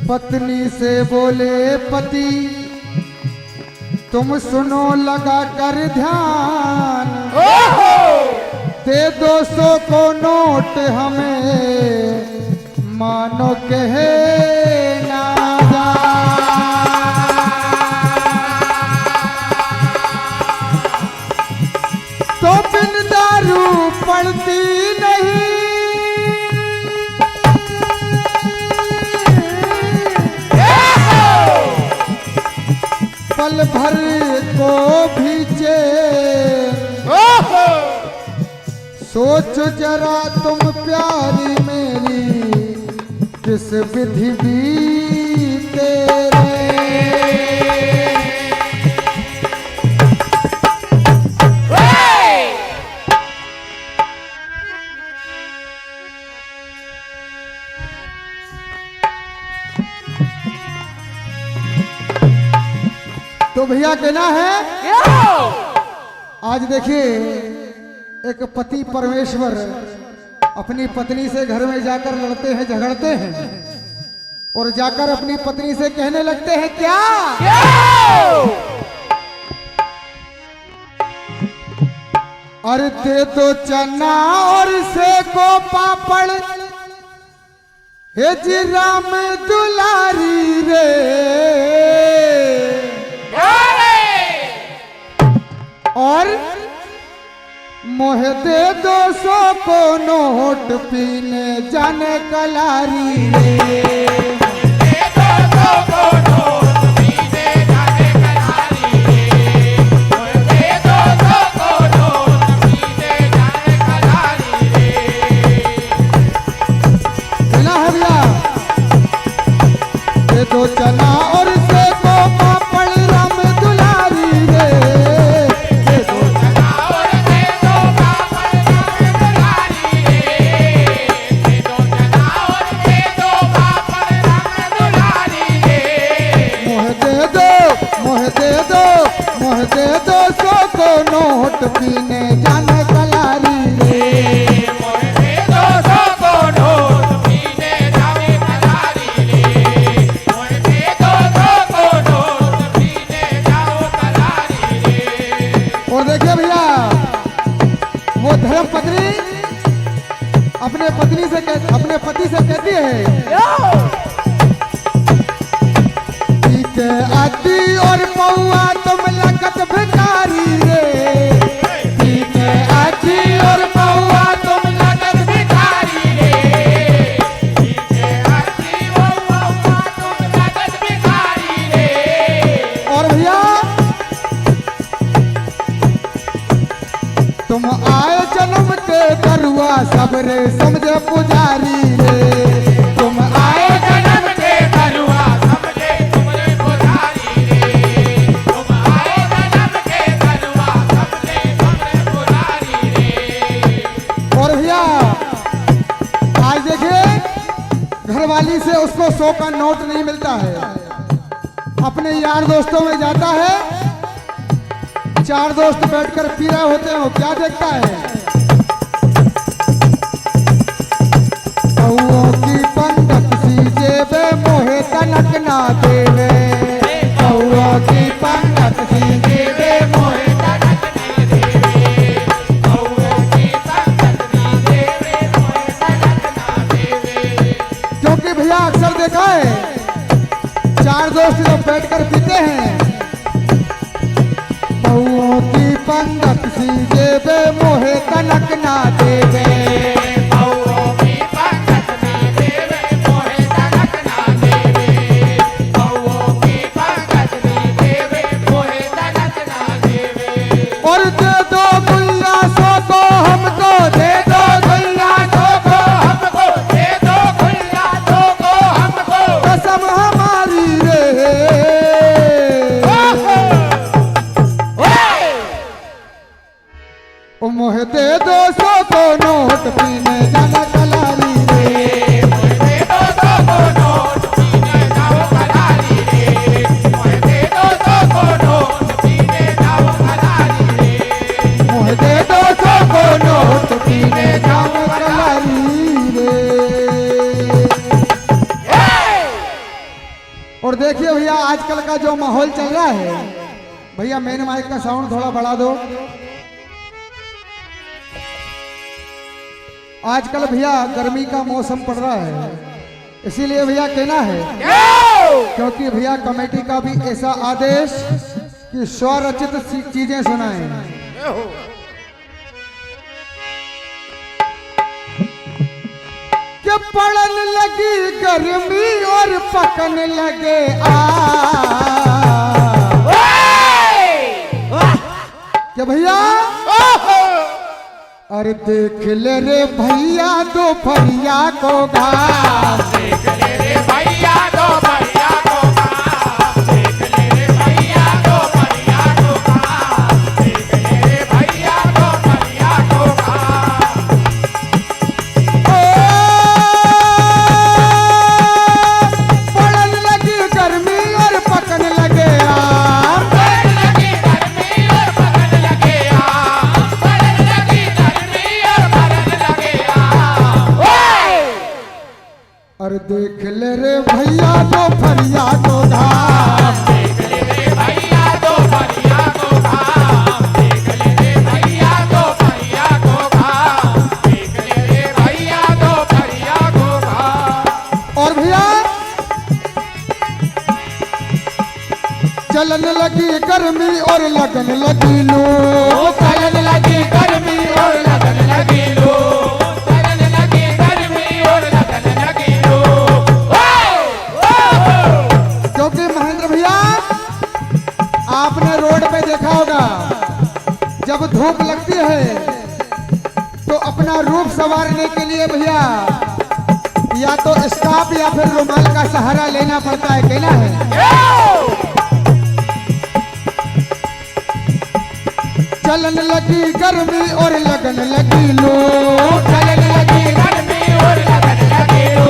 पत्नी से बोले पति तुम सुनो लगा कर ध्यान, दे 200 को नोट हमें मानो कहे ना तो बिन दारू पड़ती नहीं, पल भर को भी चैन। सोच जरा तुम प्यारी मेरी किस विधि बीते तो भैया कहना है। आज देखिए एक पति परमेश्वर अपनी पत्नी से घर में जाकर लड़ते हैं, झगड़ते हैं और जाकर अपनी पत्नी से कहने लगते हैं क्या, अरे दे दो चना और से को पापड़, हे जी राम दुलारी रे, और मोह दे 200 को नोट पीने जाने कलारी रे। दो चना और से को पापड़ राम दुलारी रे। दे दो चना और से को पापड़ राम दुलारी रे। दे दो चना और से को पापड़ राम दुलारी रे। मोह दे दो 200 को नोट पीने जाने कलारी रे। धर्मपत्नी अपने पति से कहती है के आदि और पौआ तुम लगत भिखारी रे। के आदि और पौआ तुम लगत भिखारी रे। के आदि और पौआ तुम लगत भिखारी रे। और भैया तुम आए जन्म के दरुआ सबरे समझे पुजारी रे। तुम आए जन्म के दरुआ समझे तुमरे पुजारी रे। तुम आए जन्म के दरुआ समझे तुमरे पुजारी रे। और भैया आज देखिए घरवाली से उसको 100 का नोट नहीं मिलता है, अपने यार दोस्तों में जाता है, 4 दोस्त बैठकर पी रहे होते हैं, वो क्या देखता है कौओं की पंगत सी जेबे मोहे तनक ना देवे। कौओं की पंगत सी जेबे मोहे तनक ना देवे। कौओं की पंगत सी जेबे मोहे तनक ना देवे। क्योंकि भैया अक्सर देखा है 4 दोस्त जब बैठकर पीते हैं कौओं की पंगत सी जेबे मोहे तनक ना देवे। कौओं की पंगत सी जेबे मोहे तनक ना देवे। कौओं की पंगत सी जेबे मोहे तनक ना देवे। और दे दो गुल्ला 100 को हमको, दे दो गुल्ला 100 को हमको, दे दो गुल्ला 100 को हमको, कसम हमारी रे। मोह दे 200 को नोट पीने जाना कलारी रे। मोह दे 200 को नोट पीने जाओ कलारी रे। मोह दे 200 को नोट पीने जाओ कलारी रे। मोह दे 200 को नोट पीने जाओ कलारी रे। और देखिए भैया आजकल का जो माहौल चल रहा है, भैया मेन माइक का साउंड थोड़ा बढ़ा दो। आजकल भैया गर्मी का मौसम पड़ रहा है, इसीलिए भैया कहना है क्योंकि भैया कमेटी का भी ऐसा आदेश कि स्वरचित चीजें सुनाएं। कि पड़न लगी गर्मी और पकन लगे क्या भैया अरे देख ले रे भैया दोपहरिया को घास। देख ले रे भैया दोपहरिया को घास। देख ले रे भैया दोपहरिया को घास। देख ले रे भैया दोपहरिया को घास। पड़न लगी गर्मी और पकन लगे आम। पड़न लगी गर्मी और पकन लगे आम। पड़न लगी गर्मी और पकन लगे आम। और देख ले रे भैया दोपहरिया को घास। देख ले रे भैया दोपहरिया को घास। देख ले रे भैया दोपहरिया को घास। देख ले रे भैया दोपहरिया को घास। और भैया चलन लगी गर्मी और लगन लगी लू। चलन लगी गर्मी और रोड पे देखा होगा, जब धूप लगती है तो अपना रूप संवारने के लिए भैया या तो स्कार्फ या फिर रुमाल का सहारा लेना पड़ता है, कहना है। चलन लगी गर्मी और लगन लगी लू, चलन लगी गर्मी और लगन लगी लू,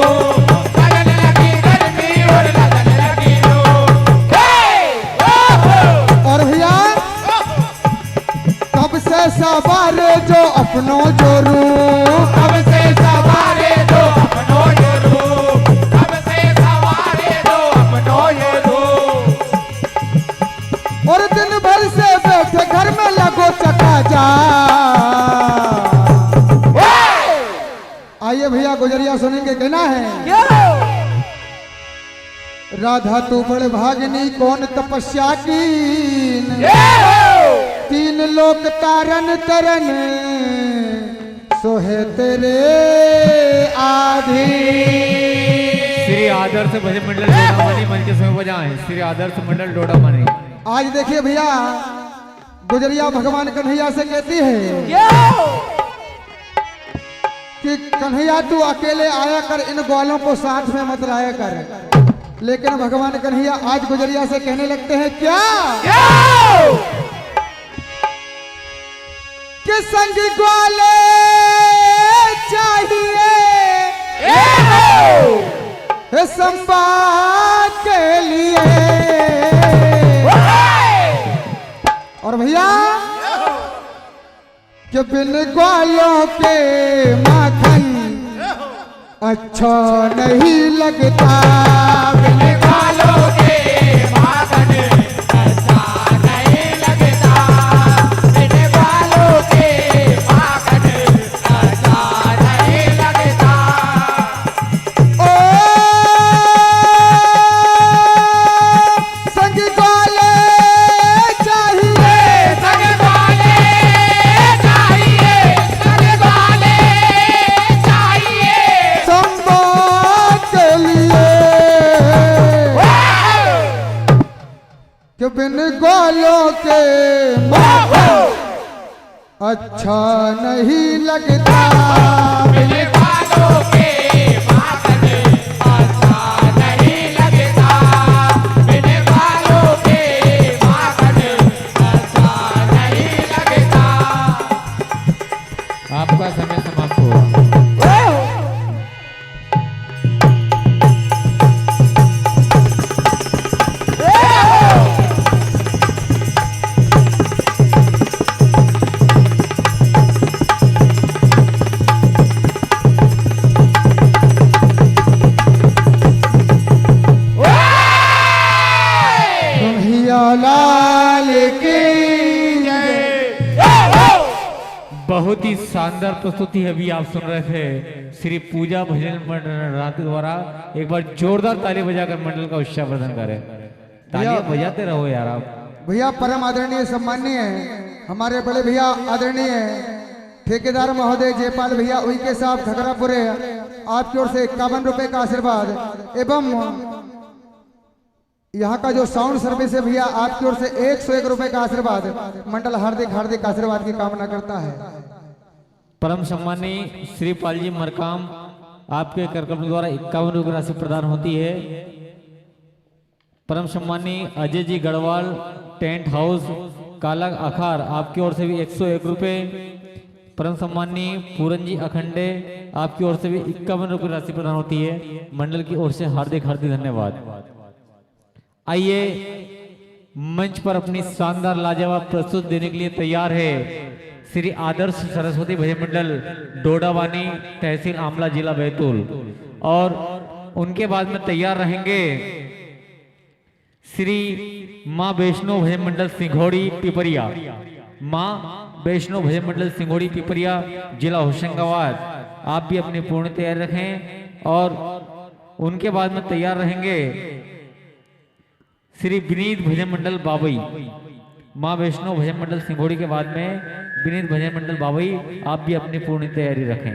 चलन लगी गर्मी और लगन लगी लू। और भैया कब से सवारे जो अपनों जोरू, कब से सवारे जो अपनों जोरू, कब से सवारे जो अपनों जोरू। और दिन भर से बैठे घर में लगो चका जा। आइए भैया गुजरिया सुनेंगे, कहना है। राधा तू बड़ भागनी कौन तपस्या की, तीन लोक तारन तरन सोहे तेरे आधी। श्री आदर्श भजन मंडल डोडामणि मंच के समय बजाएं, श्री आदर्श मंडल डोडामणि। आज देखिए भैया गुजरिया भगवान कन्हैया से कहती है कि कन्हैया तू अकेले आया कर, इन ग्वालों को साथ में मत लाया कर। लेकिन भगवान कन्हैया आज गुजरिया से कहने लगते हैं क्या, कि संग ग्वाले चाहिए संवाद के लिए। और भैया कि बिन ग्वालों के माखन अच्छा नहीं लगता, बिन ग्वालों के माखन अच्छा नहीं लगता, बिन ग्वालों के माखन अच्छा नहीं लगता। ओ संग ग्वाले चाहिए, संग ग्वाले चाहिए, संग ग्वाले चाहिए संवाद के लिए। कि बिन ग्वालों के माखन अच्छा नहीं लगता, बिन ग्वालों के माखन अच्छा नहीं लगता, बिन ग्वालों के माखन अच्छा नहीं लगता। आपका समय समाप्त हुआ। कन्हैया लाल की बहुत ही शानदार प्रस्तुति अभी आप सुन रहे थे श्री पूजा भजन मंडल रात द्वारा। एक बार जोरदार ताली बजाकर मंडल का उत्साह प्रदान करें। तालियां बजाते रहो यार आप। भैया परम आदरणीय सम्माननीय हमारे बड़े भैया आदरणीय ठेकेदार महोदय जयपाल भैया उनके साहब खगरापुरे, आपकी ओर से 51 रुपए का आशीर्वाद एवं यहाँ का जो साउंड सर्विस है भैया आपकी ओर से 101 रुपए का आशीर्वाद। मंडल हार्दिक हार्दिक आशीर्वाद की कामना करता है। परम सम्मानी श्री पालजी मरकाम आपके कार्यक्रम द्वारा 51 रुपये राशि प्रदान होती है। परम सम्मानी अजय जी गढ़वाल टेंट हाउस काला अखार आपकी ओर से भी 101 रुपये। परम सम्मानी पूरन जी अखंडे आपकी ओर से भी 51 रुपये राशि प्रदान होती है। मंडल की ओर से हार्दिक हार्दिक धन्यवाद। आइए मंच पर अपनी शानदार लाजवाब प्रस्तुत देने के लिए तैयार है श्री आदर्श सरस्वती भजन मंडल डोडावानी तहसील आमला जिला बैतूल। और उनके बाद में तैयार रहेंगे श्री मां वैष्णो भजन मंडल सिंघोड़ी पिपरिया, मां वैष्णो भजन मंडल सिंघोड़ी पिपरिया जिला होशंगाबाद। आप भी अपनी पूर्ण तैयारी रखें। और उनके बाद में तैयार रहेंगे श्री विनीत भजन मंडल बाबई, मां वैष्णो भजन मंडल सिंघोड़ी के बाद में विनीत भजन मंडल बाबई। आप भी अपनी पूर्ण तैयारी रखें।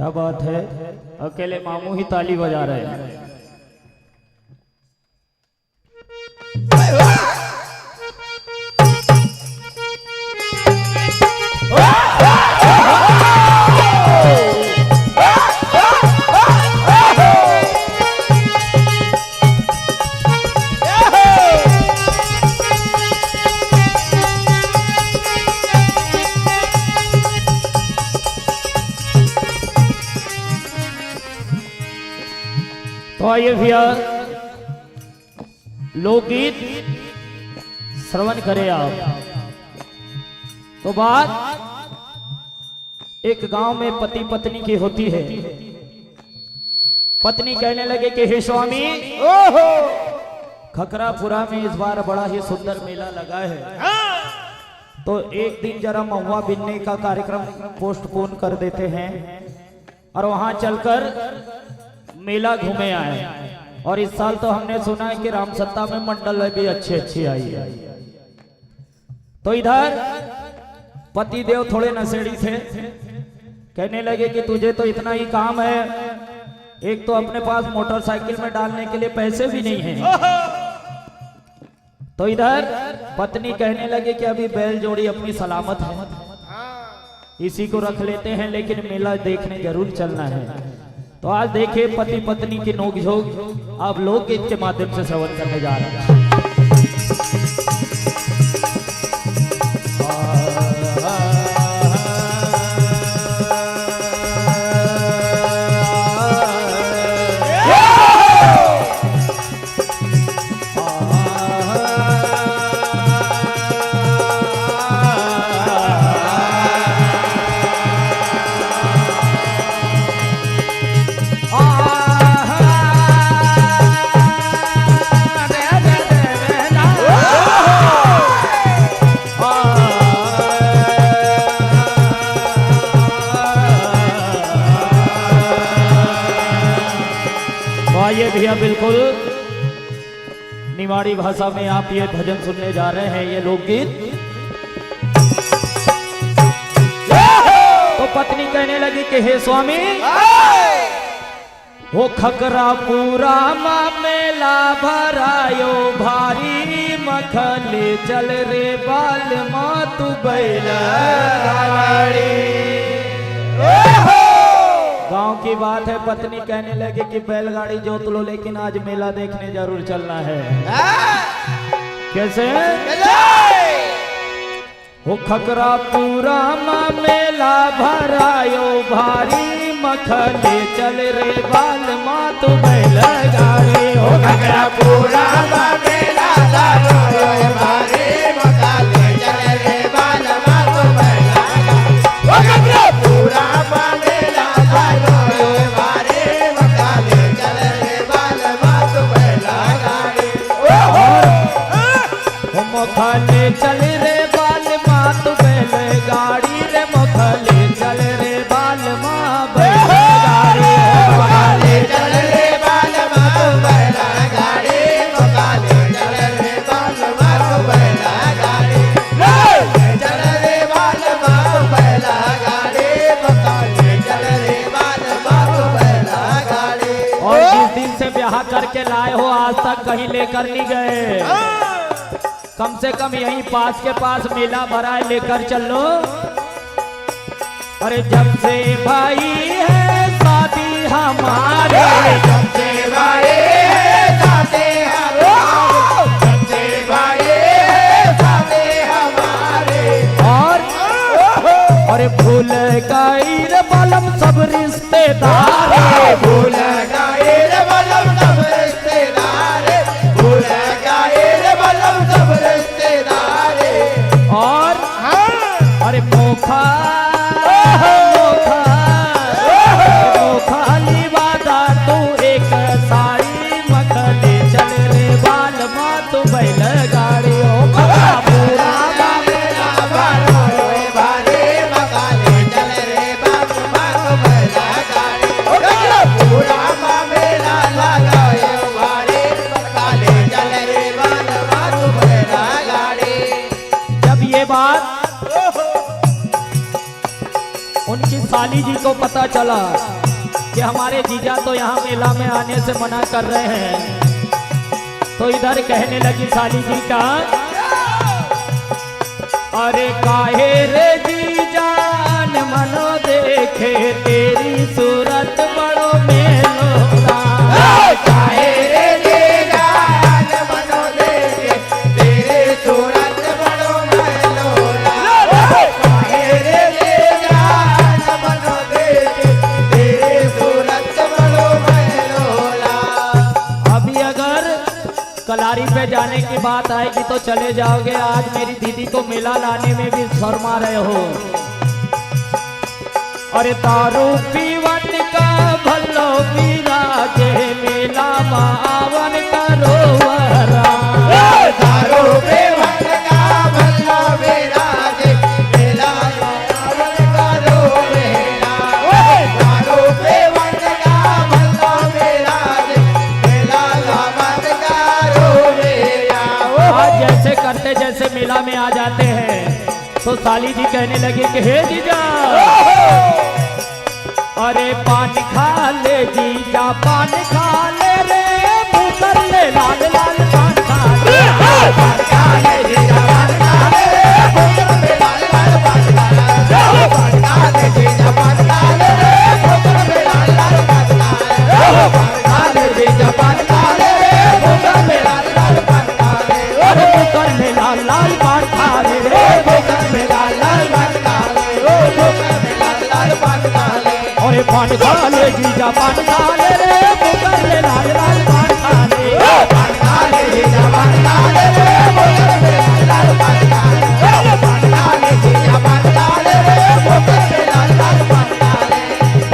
क्या बात है, अकेले मामू ही ताली बजा रहे हैं। तो आइए भैया लोकगीत श्रवण करें आप। तो बात एक गांव में पति पत्नी की होती है। पत्नी कहने लगे कि हे स्वामी, खकरापुरा में इस बार बड़ा ही सुंदर मेला लगा है, तो एक दिन जरा महुआ बिनने का कार्यक्रम पोस्टपोन कर देते हैं और वहां चलकर मेला घूमे आए। और इस साल तो हमने सुना है कि रामसत्ता में मंडल भी अच्छी आई है। तो इधर पति देव थोड़े नशेड़ी थे, कहने लगे कि तुझे तो इतना ही काम है, एक तो अपने पास मोटरसाइकिल में डालने के लिए पैसे भी नहीं है। तो इधर पत्नी कहने लगे कि अभी बैल जोड़ी अपनी सलामत है, इसी को रख लेते हैं, लेकिन मेला देखने जरूर चलना है। तो आज देखिए पति पत्नी की नोकझोंक आप लोकगीत के माध्यम से श्रवण करने जा रहे हैं। भैया बिल्कुल निवाड़ी भाषा में आप ये भजन सुनने जा रहे हैं, ये लोकगीत। तो पत्नी कहने लगी कि हे स्वामी, हो खकरापुरा मेला भरायो भारी, मखले चल रे बाल माँ तू बैला। गांव की बात है, पत्नी कहने लगे कि बैलगाड़ी जोत लो, लेकिन आज मेला देखने जरूर चलना है। कैसे? हो खकरापुरा मेला भरायो भारी, मखले चल रे बाल माँ तू बैलगाड़ी। हो खकरापुरा मेला भरायो भारी, मखले चल रे बाल माँ तू बैलगाड़ी। हो खकरापुरा मोखले चल रे बाल माँ तू बैलगाड़ी रे, मोखले चल रे बाल माँ बैलगाड़ी। मोखले चल रे बाल माँ तू बैलगाड़ी, मोखले चल रे बाल माँ तू बैलगाड़ी। चल रे बाल माँ तू बैलगाड़ी, मोखले चल रे बाल माँ तू बैलगाड़ी। और जिस दिन से ब्याह करके लाए हो आज तक कहीं लेकर नहीं गए, कम से कम यहीं पास के पास मेला भरा है, लेकर चलो। अरे जब से भाई है शादी हमारे, जब से भाई है शादी हमारे, जब से भाई है शादी हमारे। और अरे भूल गई रे बलम सब रिश्तेदार, भूल गई रे बलम सब रिश्तेदार, भूल गई रे बलम सब रिश्तेदार। और अरे मोखा मोखाली वादा तू एक सारी, मखले चल रे बाल माँ तू बैलगाड़ी। ओ खकरापुरा मेला भरायो भारी, मखले चल रे बाल माँ तू बैलगाड़ी। ओ खकरापुरा मेला लगायो भारी, मखले चल रे बाल माँ तू बैलगाड़ी। जब ये बात उनकी साली जी को पता चला कि हमारे जीजा तो यहाँ मेला में आने से मना कर रहे हैं, तो इधर कहने लगी साली जी का, अरे काहे रे जीजान मनो देखे तेरी सूरत बड़ो मेलोरा, काहे रे जीजान मनो देखे तेरी सूरत बड़ो मेलोरा, काहे रे जीजान मनो देखे तेरी सूरत बड़ो मेलोरा। अभी अगर कलारी पे जाने की बात आएगी तो चले जाओगे, आज मेरी दीदी को मेला लाने में भी शर्मा रहे हो। अरे दारू पीवन का भलो विराजे मेला मावन का रोवरा, दारू पीवन का भलो विराजे मेला मावन का रोवेरा, दारू पीवन का भलो विराजे मेला मावन का रोवेरा। आज जैसे करते जैसे मेला में आ जाते हैं तो साली जी कहने लगे कि हे जीजा, अरे पान खा ले जीजा पान खा ले रे, मुकर ले लाल लाल पान खा ले, पान खा ले जीजा पान खा ले रे, मुकर ले लाल लाल पान खा ले, पान खा ले जीजा पान खा ले रे, मुकर ले लाल लाल पान खा ले, पान खा ले जीजा पान खा ले रे, मुकर ले लाल लाल पान खा ले, अरे मुकर ले लाल लाल पान खा ले रे, मुकर ले लाल लाल पान खा ले, मुकर ले लाल लाल पान खा ले, अरे पान खा ले जीजा पान खा ले रे, मुकर ले लाल लाल पान खा ले, पान खा ले जीजा पान खा ले रे, मुकर ले लाल लाल पान खा ले, पान खा ले जीजा पान खा ले रे, मुकर ले लाल लाल पान खा ले।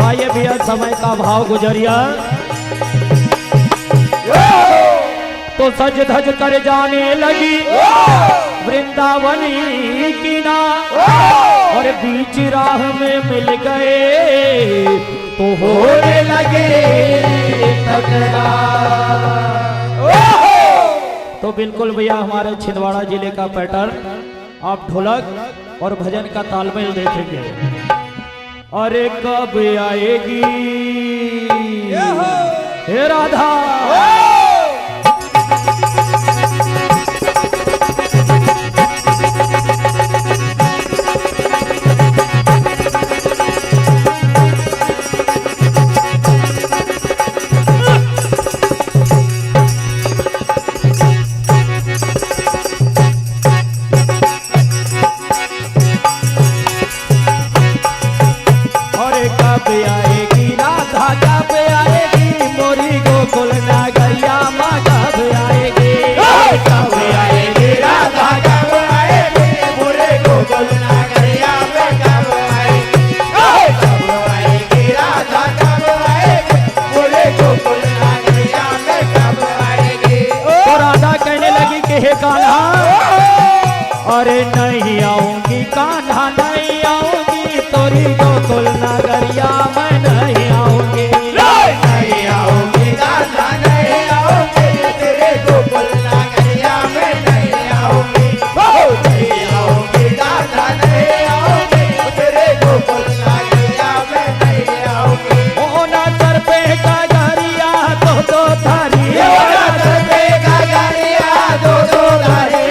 भाई भैया समय का भाव गुजरिया तो सज धज कर जाने लगी वृंदावनी की ना, और बीच राह में मिल गए तो होने लगे तकरार। तो बिल्कुल भैया हमारे छिंदवाड़ा जिले का पैटर्न आप ढोलक और भजन का तालमेल देखेंगे। अरे कब आएगी हे राधा, अरे नहीं आऊंगी कान्हा नहीं आऊंगी, तोरी गोकुल नगरिया मैं नहीं आऊंगी, नहीं आऊंगी कान्हा नहीं आऊंगी, तेरे गोकुल नगरिया मैं नहीं आऊंगी, नहीं आऊंगी कान्हा नहीं आऊंगी, तेरे गोकुल नगरिया मैं नहीं आऊंगी। ओ ना सर पे का गरिया दो दो धारी, ओ ना सर पे का गरिया दो दो धारी,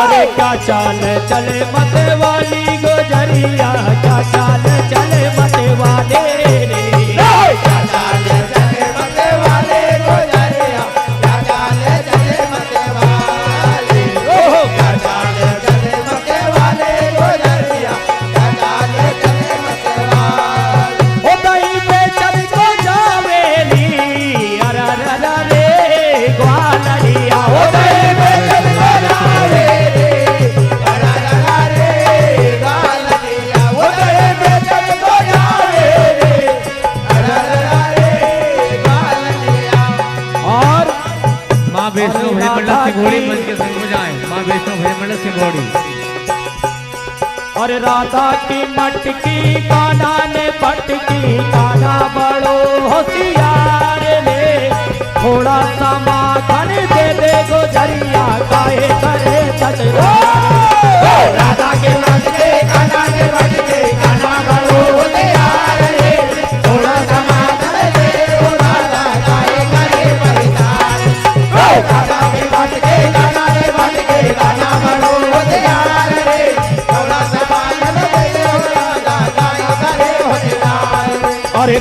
अरे क्या चाल चले मत वाली गोजरिया, क्या चाल चले मत वाले रे, क्या चाल चले मत वाले गोजरिया, क्या चाल चले मत वाले, ओह क्या चाल चले मत वाले गोजरिया, क्या चाल चले मत वाले। ओ दही पे चल को जावेली, अरे अरे रे ग्वालिया, ओ दही पे चल को जावेली, वैष्णो भजमंडल सिंगोड़ी मंच के संग बजाएं, माँ वैष्णो भजमंडल सिंगोड़ी। और राधा की मटकी कान्हा ने पटकी, कान्हा बड़ो होशियार ले, थोड़ा सा माखन दे दे गोजरिया, काहे करे तकरार। राधा के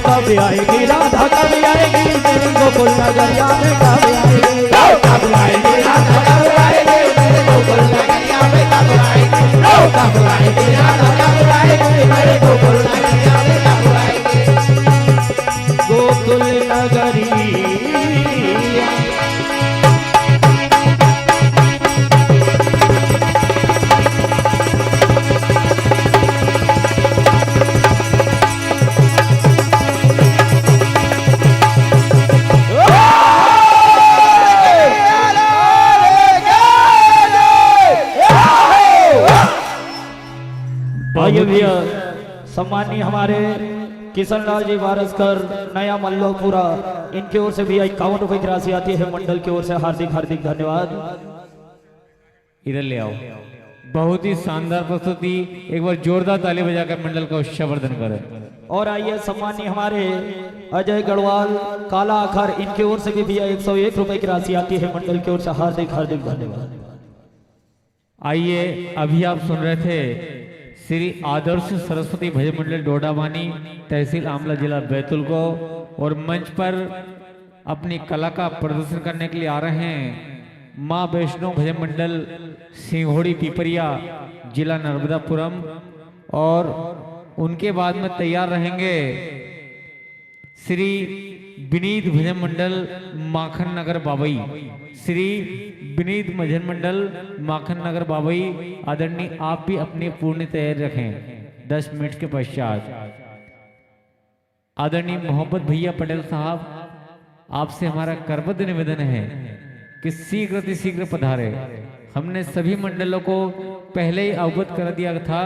कब आएगी राधा कब आएगी मेरी गोकुल नगरिया में कब आएगी कब आएगी राधा कब आएगी मेरे गोकुल नगरिया में कब आएगी कब आएगी राधा कब आएगी मेरे गोकुल नगरिया में कब आएगी गोकुल नगरिया भैया सम्मानीय हमारे किशन लाल जी वारसकर नया मल्लोपुरा इनकी ओर से भी 51 रुपए की राशि आती है मंडल की ओर से हार्दिक हार्दिक धन्यवाद। इधर ले आओ। बहुत ही शानदार प्रस्तुति, एक बार जोरदार ताली बजाकर मंडल का उत्सवर्धन करें। और आइए सम्मानीय हमारे अजय गढ़वाल काला अखर इनकी ओर से भी भैया 101 रुपए की राशि आती है मंडल की ओर से हार्दिक हार्दिक धन्यवाद। आइए, अभी आप सुन रहे थे श्री आदर्श सरस्वती भजन मंडल डोडावानी तहसील आमला जिला बैतूल को, और मंच पर अपनी कला का प्रदर्शन करने के लिए आ रहे हैं माँ वैष्णो भजन मंडल सिंघोड़ी पिपरिया जिला नर्मदापुरम, और उनके बाद में तैयार रहेंगे श्री विनीत भजन मंडल माखन नगर बाबई। श्री विनीत भजन मंडल माखन नगर बाबई, आदरणीय आप भी अपनी पूर्ण तैयारी रखें। 10 मिनट के पश्चात आदरणीय मोहम्मद भैया पटेल साहब, आपसे हमारा करबद्ध निवेदन है कि शीघ्र अतिशीघ्र पधारे। हमने सभी मंडलों को पहले ही अवगत कर दिया था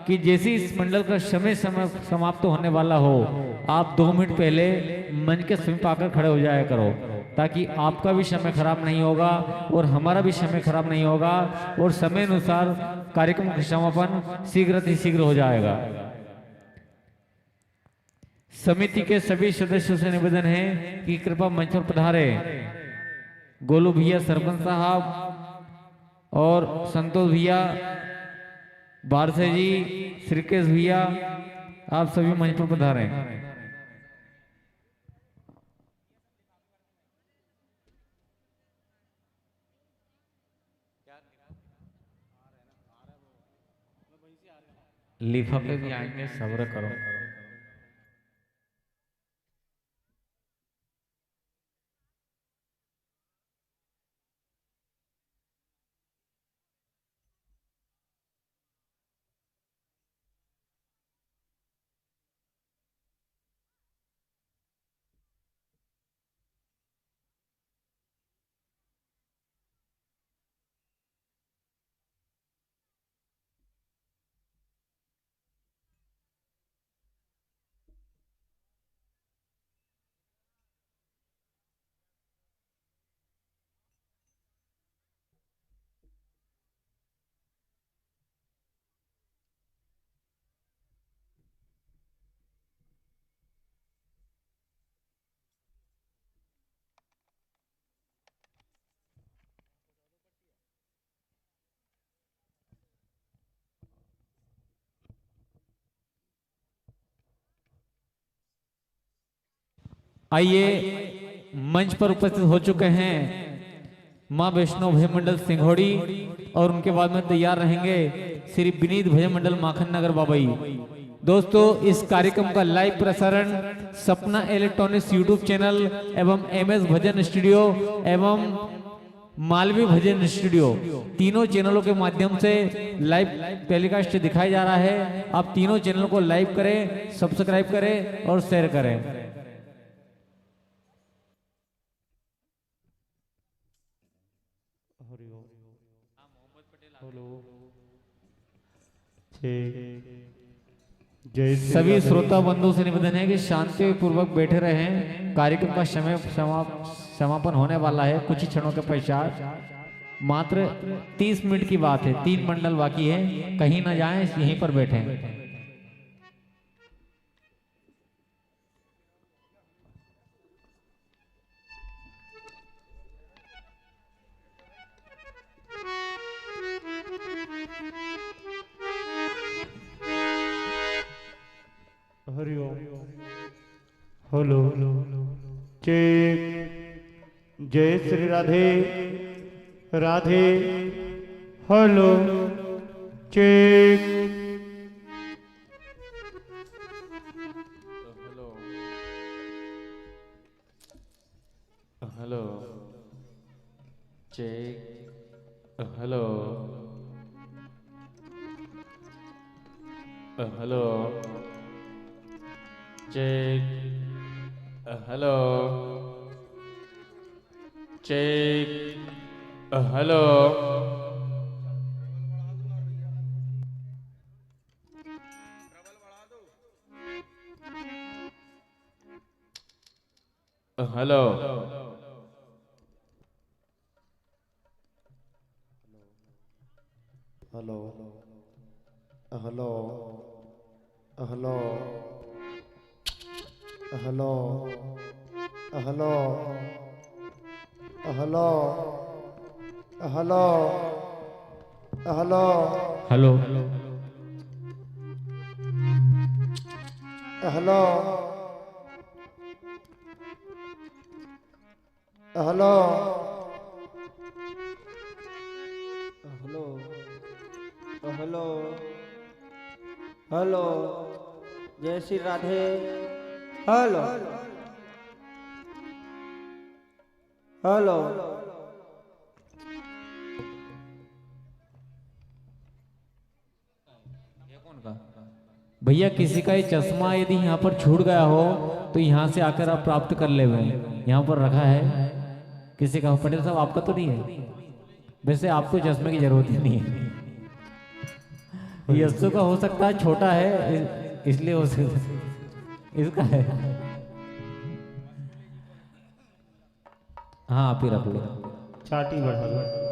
कि जैसे इस मंडल का समय समाप्त होने वाला हो, आप 2 मिनट पहले मंच के समीप आकर खड़े हो जाया करो, ताकि आपका भी समय खराब नहीं होगा और हमारा भी समय खराब नहीं होगा, और समय अनुसार कार्यक्रम का समापन शीघ्र अतिशीघ्र हो जाएगा। समिति के सभी सदस्यों से निवेदन है कि कृपया मंच पर पधारे। गोलू भैया सरपंच साहब और संतोष भैया बारसे जी, श्रीकेश भैया, आप सभी मंच पर पधारें। लिफाफे भी आएंगे, सब्र करो। आइए, मंच पर उपस्थित हो चुके हैं माँ वैष्णो भजन मंडल सिंघोड़ी, और उनके बाद में तैयार रहेंगे श्री विनीत भजन मंडल माखन नगर बाबई। दोस्तों, इस कार्यक्रम का लाइव प्रसारण सपना इलेक्ट्रॉनिक्स यूट्यूब चैनल एवं MS भजन स्टूडियो एवं मालवी भजन स्टूडियो, तीनों चैनलों के माध्यम से लाइव टेलीकास्ट दिखाया जा रहा है। आप तीनों चैनलों को लाइव करें, सब्सक्राइब करें और शेयर करें। सभी श्रोता बंधुओं से निवेदन है कि शांति पूर्वक बैठे रहें। कार्यक्रम का समय समापन होने वाला है कुछ ही क्षणों के पश्चात। मात्र 30 मिनट की बात है, 3 मंडल बाकी है, कहीं ना जाएं, यहीं पर बैठें। हरि ओम। हेलो चेक जय Shri Radhe Radhe hello check hello check hello hello check hello check hello hello hello hello hello hello hello hello hello hello hello hello hello hello hello hello जय श्री राधे हेलो हेलो भैया किसी का ये चश्मा यदि यहाँ पर छूट गया हो तो यहाँ से आकर आप प्राप्त कर ले। यहाँ पर रखा है किसी का। पटेल साहब आपका तो नहीं है? वैसे आपको चश्मे की जरूरत ही नहीं है। यस्सु का हो सकता है, छोटा है इसलिए हो सकता, इसका है। हाँ आप ही रख लो। चाटी बढ़ा लो।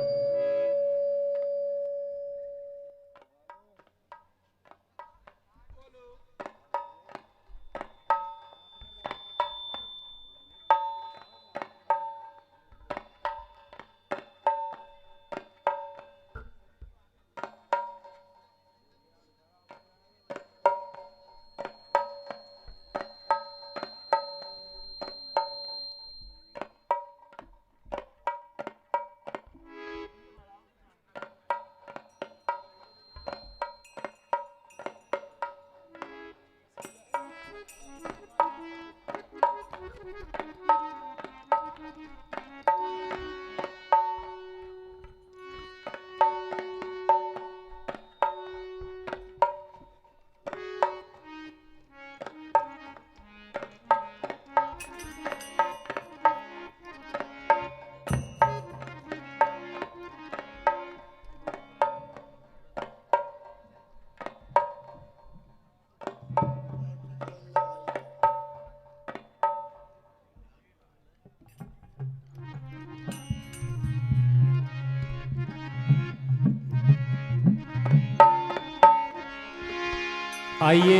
आइए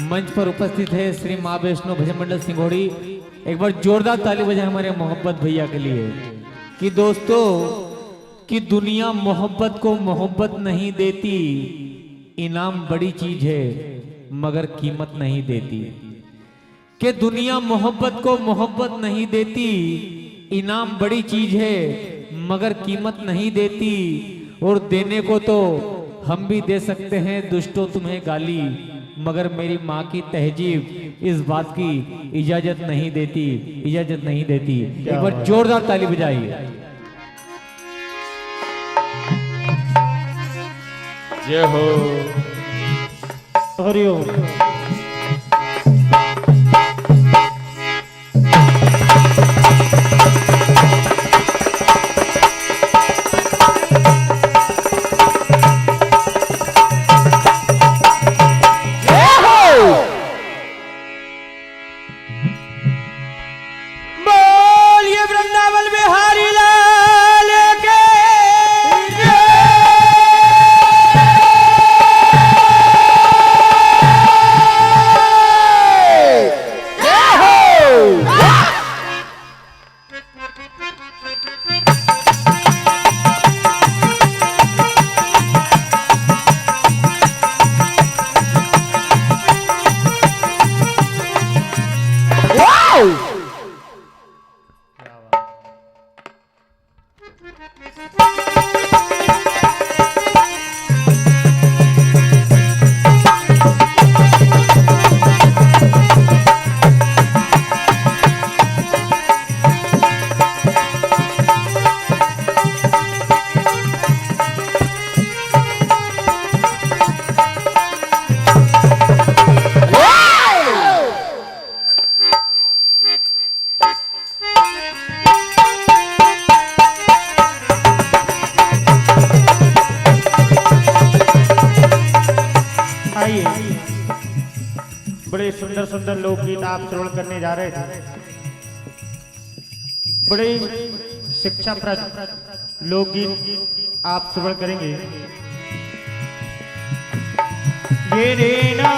मंच पर उपस्थित है श्री माँ वैष्णो भजन मंडल सिंघोड़ी। एक बार जोरदार ताली बजाएं हमारे मोहब्बत भैया के लिए। कि दोस्तों कि दुनिया मोहब्बत को मोहब्बत नहीं देती, इनाम बड़ी चीज है मगर कीमत नहीं देती। कि दुनिया मोहब्बत को मोहब्बत नहीं देती, इनाम बड़ी चीज है मगर कीमत नहीं देती। और देने को तो हम भी दे सकते हैं दुष्टों तुम्हें गाली, मगर मेरी माँ की तहजीब इस बात की इजाजत नहीं देती, इजाजत नहीं देती। एक बार जोरदार ताली बजाइए। जय हो हरिओम। जय बड़े सुंदर सुंदर लोकगीत आप श्रवण करने जा रहे थे। बड़े शिक्षाप्रद लोकगीत आप श्रवण करेंगे। ये रेना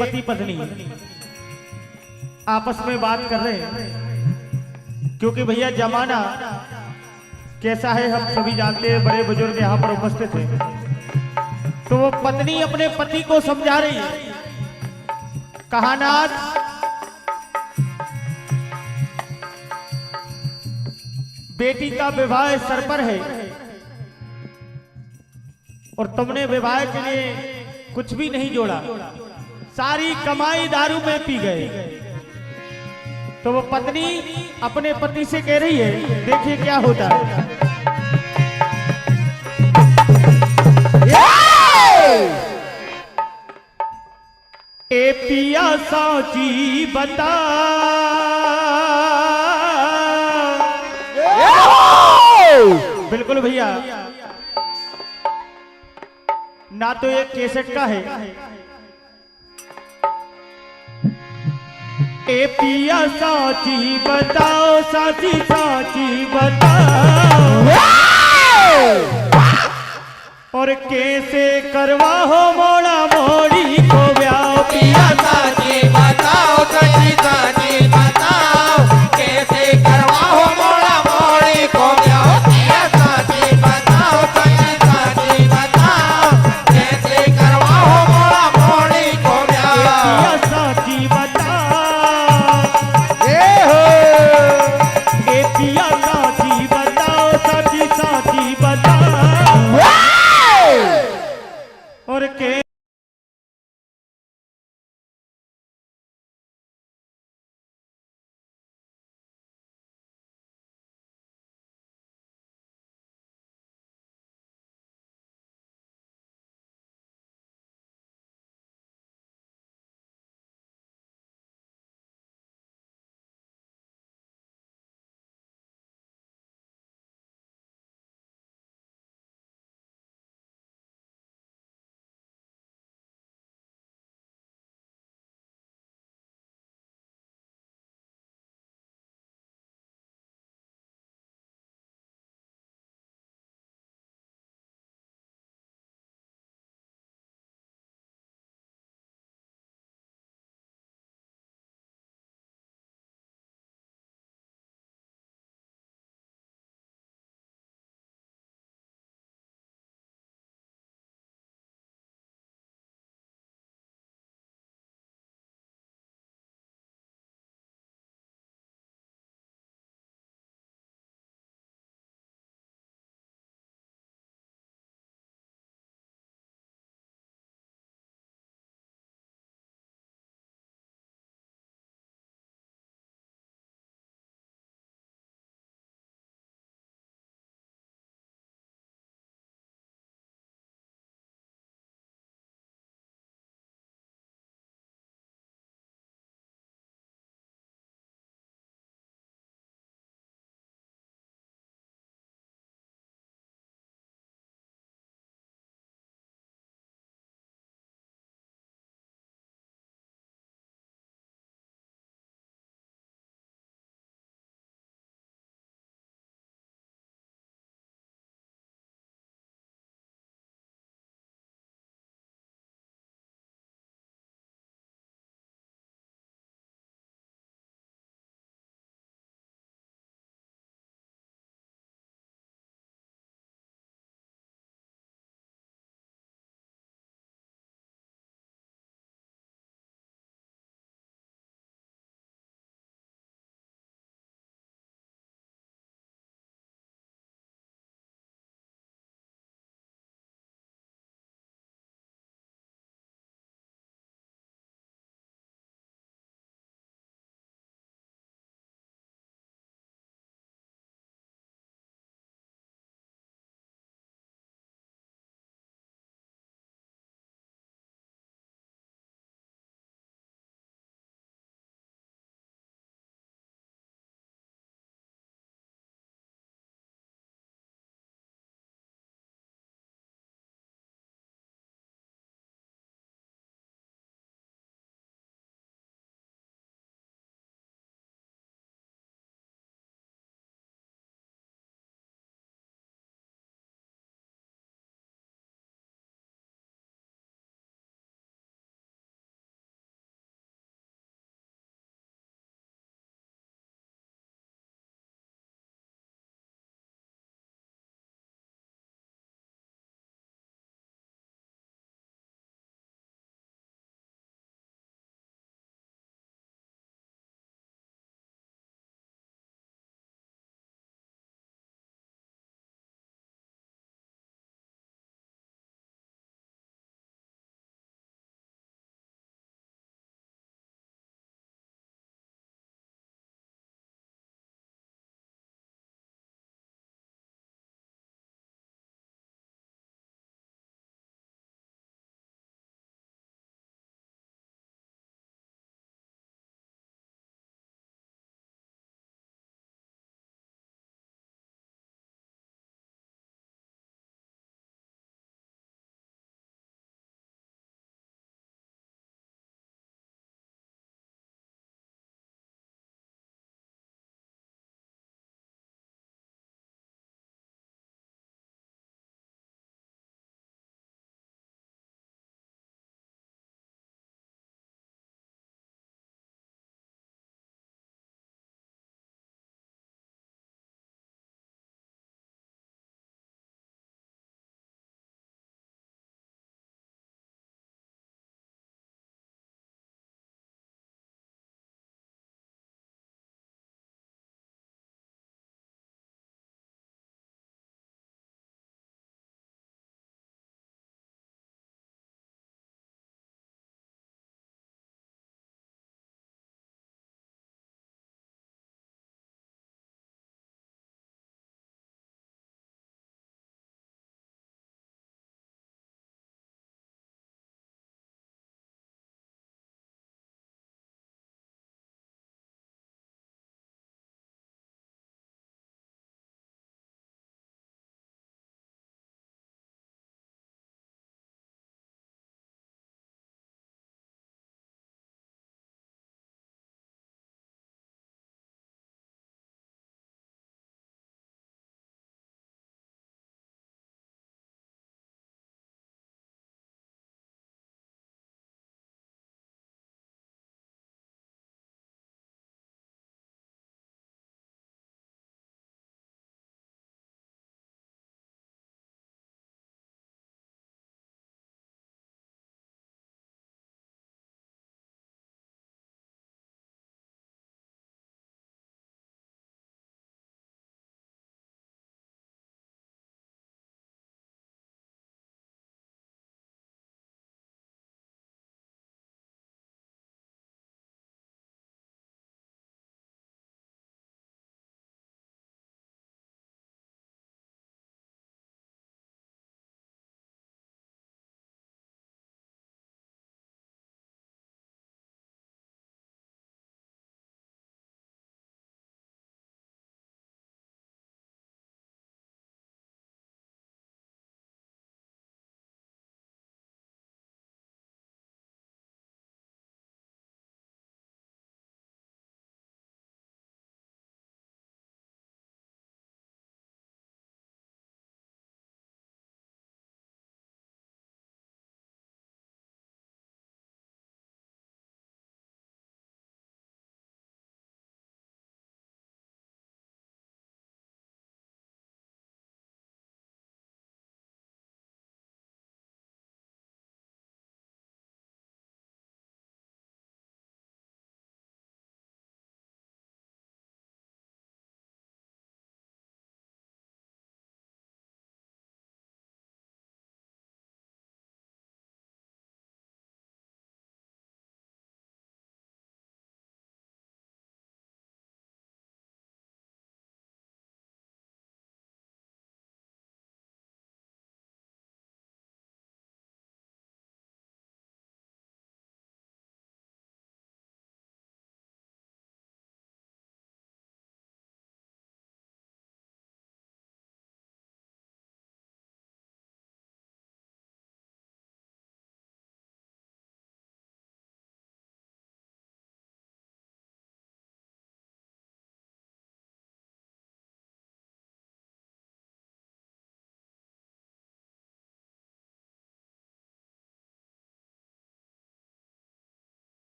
पति पत्नी आपस में बात कर रहे हैं, क्योंकि भैया जमाना कैसा है हम सभी जानते हैं। बड़े बुजुर्ग यहाँ पर उपस्थित हैं। तो वो पत्नी अपने पति को समझा रही है, कहा नाथ बेटी का विवाह सर पर है और तुमने विवाह के लिए कुछ भी नहीं जोड़ा, सारी कमाई दारू में पी गए। तो वो पत्नी अपने पति से कह रही है, देखिए क्या होता है। ए पिया साची बता, बिल्कुल भैया, ना तो ये केसेट का है। ए पिया साची बताओ, साची साची बताओ, और कैसे करवा हो मोड़ा मोड़ी को ब्याह। पिया साची बताओ, साची साची बताओ, कैसे करवा हो मोड़ा मोड़ी को ब्याह। पिया साची बताओ, साची साची बताओ, कैसे करवा हो मोड़ा मोड़ी को ब्याह। पिया साची पिया साची बताओ, साची साची बताओ, और के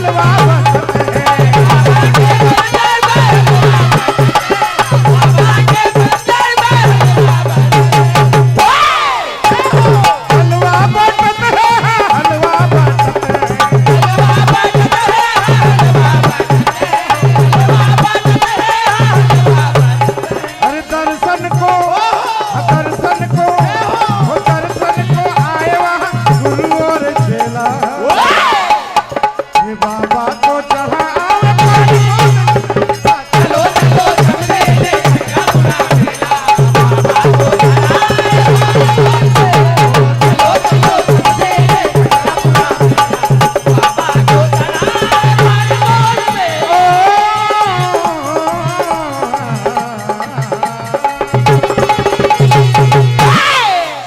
हलवा बन है। हलवा बन है, हलवा अरे दर्शन को आए वहाँ गुरु और चेला ये बाबा को चढ़ा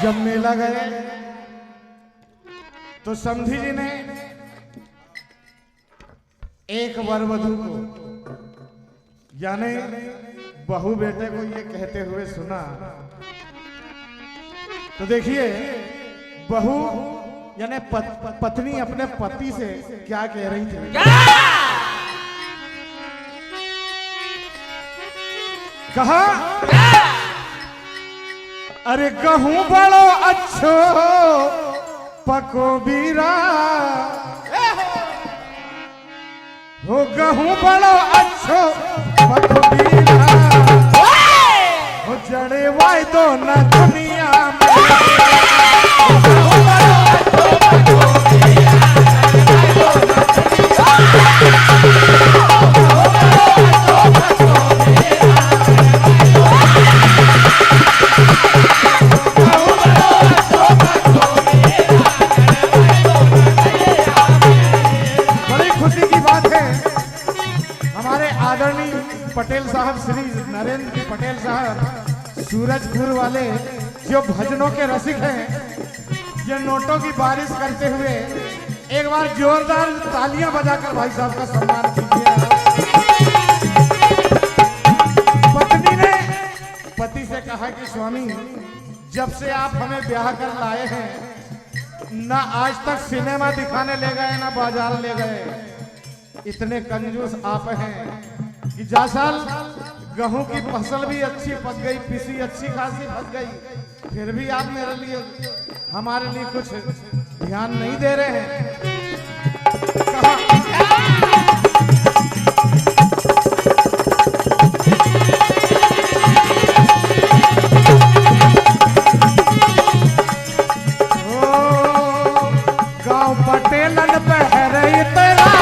जब मेला गए तो समधी जी ने एक वर वधू को यानी बहू बेटे को ये कहते हुए सुना। तो देखिए बहू यानी पत्नी अपने पति से क्या कह रही थी। कहा अरे गहूं बड़ो अच्छो पको बीरा हो गहूं बड़ो अच्छो पको बीरा हो जड़े वाई दो न दुनिया पटेल साहब श्री नरेंद्र पटेल साहब सूरजपुर वाले जो भजनों के रसिक हैं, ये नोटों की बारिश करते हुए एक बार जोरदार तालियां बजाकर भाई साहब का सम्मान कीजिए। पत्नी ने पति से कहा कि स्वामी जब से आप हमें ब्याह कर लाए हैं ना आज तक सिनेमा दिखाने ले गए ना बाजार ले गए, इतने कंजूस आप हैं कि जा साल गेहूं की फसल भी अच्छी पक गई, पिसी अच्छी खासी पक गई, फिर भी आप मेरे लिए हमारे लिए कुछ ध्यान नहीं दे रहे हैं। गांव पटेलन पहरे तेरा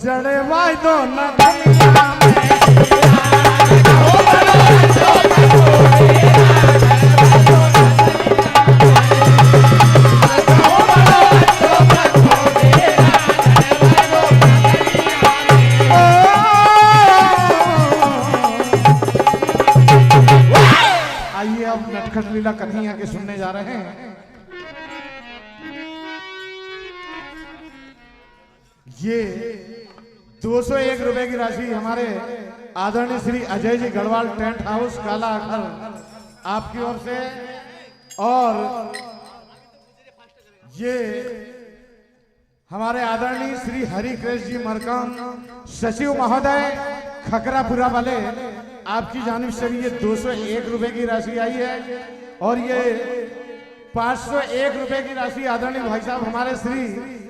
जड़े वाई दो न दुनिया आइए अब नटखट लीला कन्हैया के सुनने जा रहे हैं। ये 201 रुपए की राशि हमारे आदरणीय श्री अजय जी गढ़वाल टेंट हाउस काला अखर आपकी ओर से, और ये हमारे आदरणीय श्री हरि कृष्ण जी मरकाम सचिव महोदय खकरापुरा वाले आपकी जानिब से भी ये 201 रुपए की राशि आई है, और ये 501 रुपए की राशि आदरणीय भाई साहब हमारे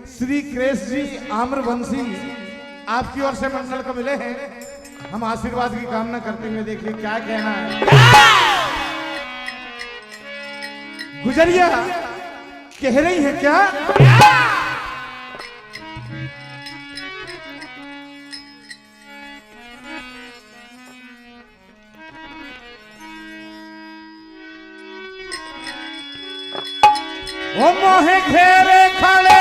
श्री कृष्ण जी आम्रवंशी आपकी ओर से मंडल को मिले हैं। हम आशीर्वाद की कामना करते हुए देखिए क्या कहना है। गुजरिया कह रही है क्या? ओ मोहे घेरे खड़े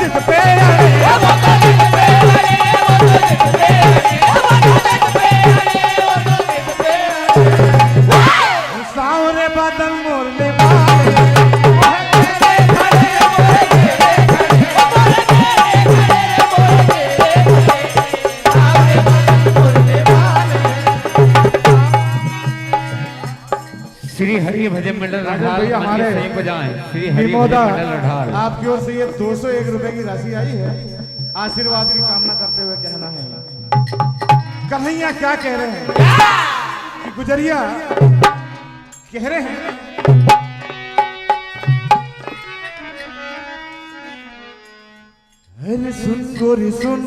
जित पे अरे सावरे बादल मोरले श्री हरि भजन मंडल रंधाल भैया हमारे संयोग बजाएं। श्री हरि भजन विमोदा मंडल रंधाल आपकी ओर से ये 201 रुपए की राशि आई है, आशीर्वाद की कामना करते हुए कहना है। कन्हैया क्या कह रहे हैं कि गुजरिया कह रहे हैं अरे सुन गोरी सुन,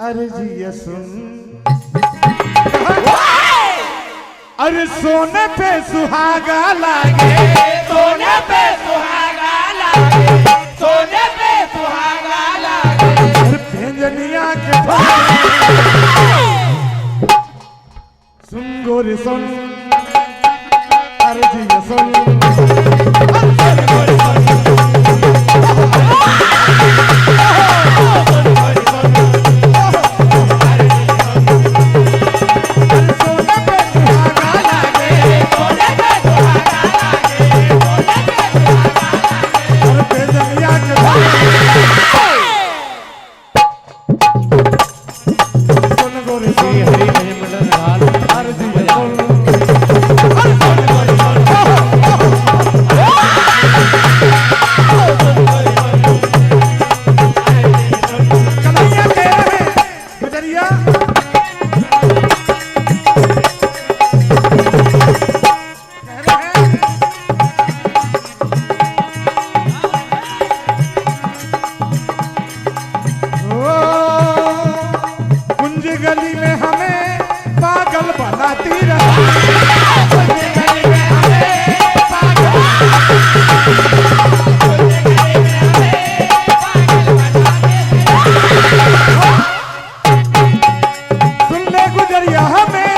अरे जिया सुन, अरे सोने पे सुहागा लागे, सोने पे सुहागा लागे, सोने पे सुहागा लागे। भेंजनिया के सुन गोरी सुन, अरे जिया सुन, श्री हरि भजन मंडल रंधाल कुंज गली में हमें पागल बनाती रही, सुन ले गुजरिया हमें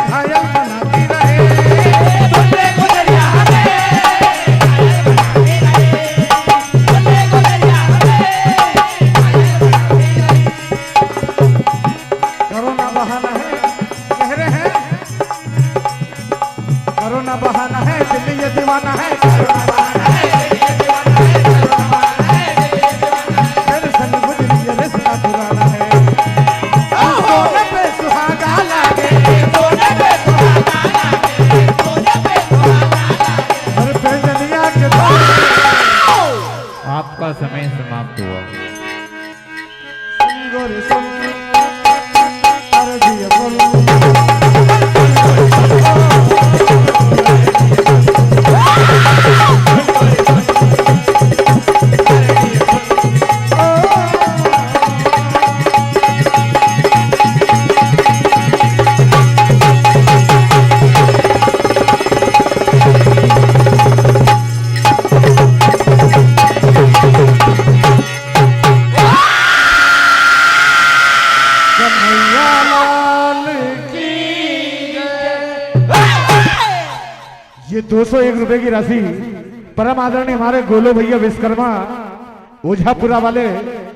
घायल बनाती रहे, सुन ले गुजरिया करोना बहाना है कह रहे हैं, करोना बहाना है दिल्ली ये दीवाना है, करोना बहाना है दिल्ली ये दीवाना है, करोना बहाना है दिल्ली ये दीवाना है, तेरे संग गुजरी ये रिश्ता पुराना है। सोने पे सुहागा लागे, सोने पे सुहागा लागे, सोने पे सुहागा लागे, हर बेजनिया के आपका समय समाप्त हुआ। गोरे सुन, अरे जिया सुन, कन्हैया लाल की ये 201 रुपए की राशि परम आदरणीय हमारे गोलो भैया विश्वकर्मा ओझापुरा वाले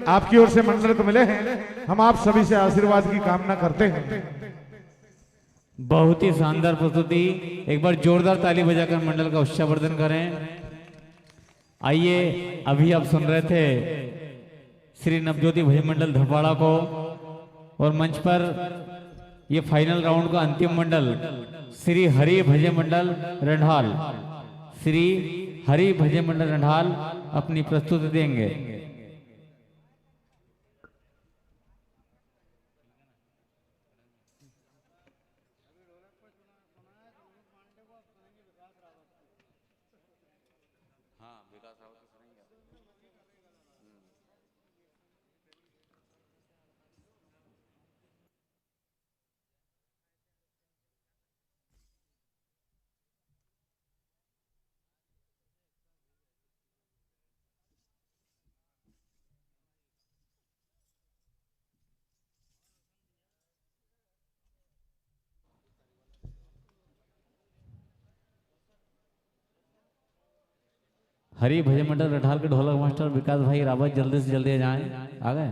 आपकी ओर से मंडल को मिले हैं। हम आप सभी से आशीर्वाद की कामना करते हैं। बहुत ही शानदार प्रस्तुति, एक बार जोरदार ताली बजाकर मंडल का उत्साहवर्धन करें। आइए, अभी आप सुन रहे थे श्री नवज्योति भजन मंडल धपाड़ा को, और मंच पर ये फाइनल राउंड का अंतिम मंडल श्री हरि भजन मंडल रंधाल, श्री हरि भजन मंडल रंधाल अपनी प्रस्तुति देंगे। हरि भजन मंडल रठाल के ढोलक मास्टर विकास भाई रावत जल्दी से जल्दी जाएं। आ गए।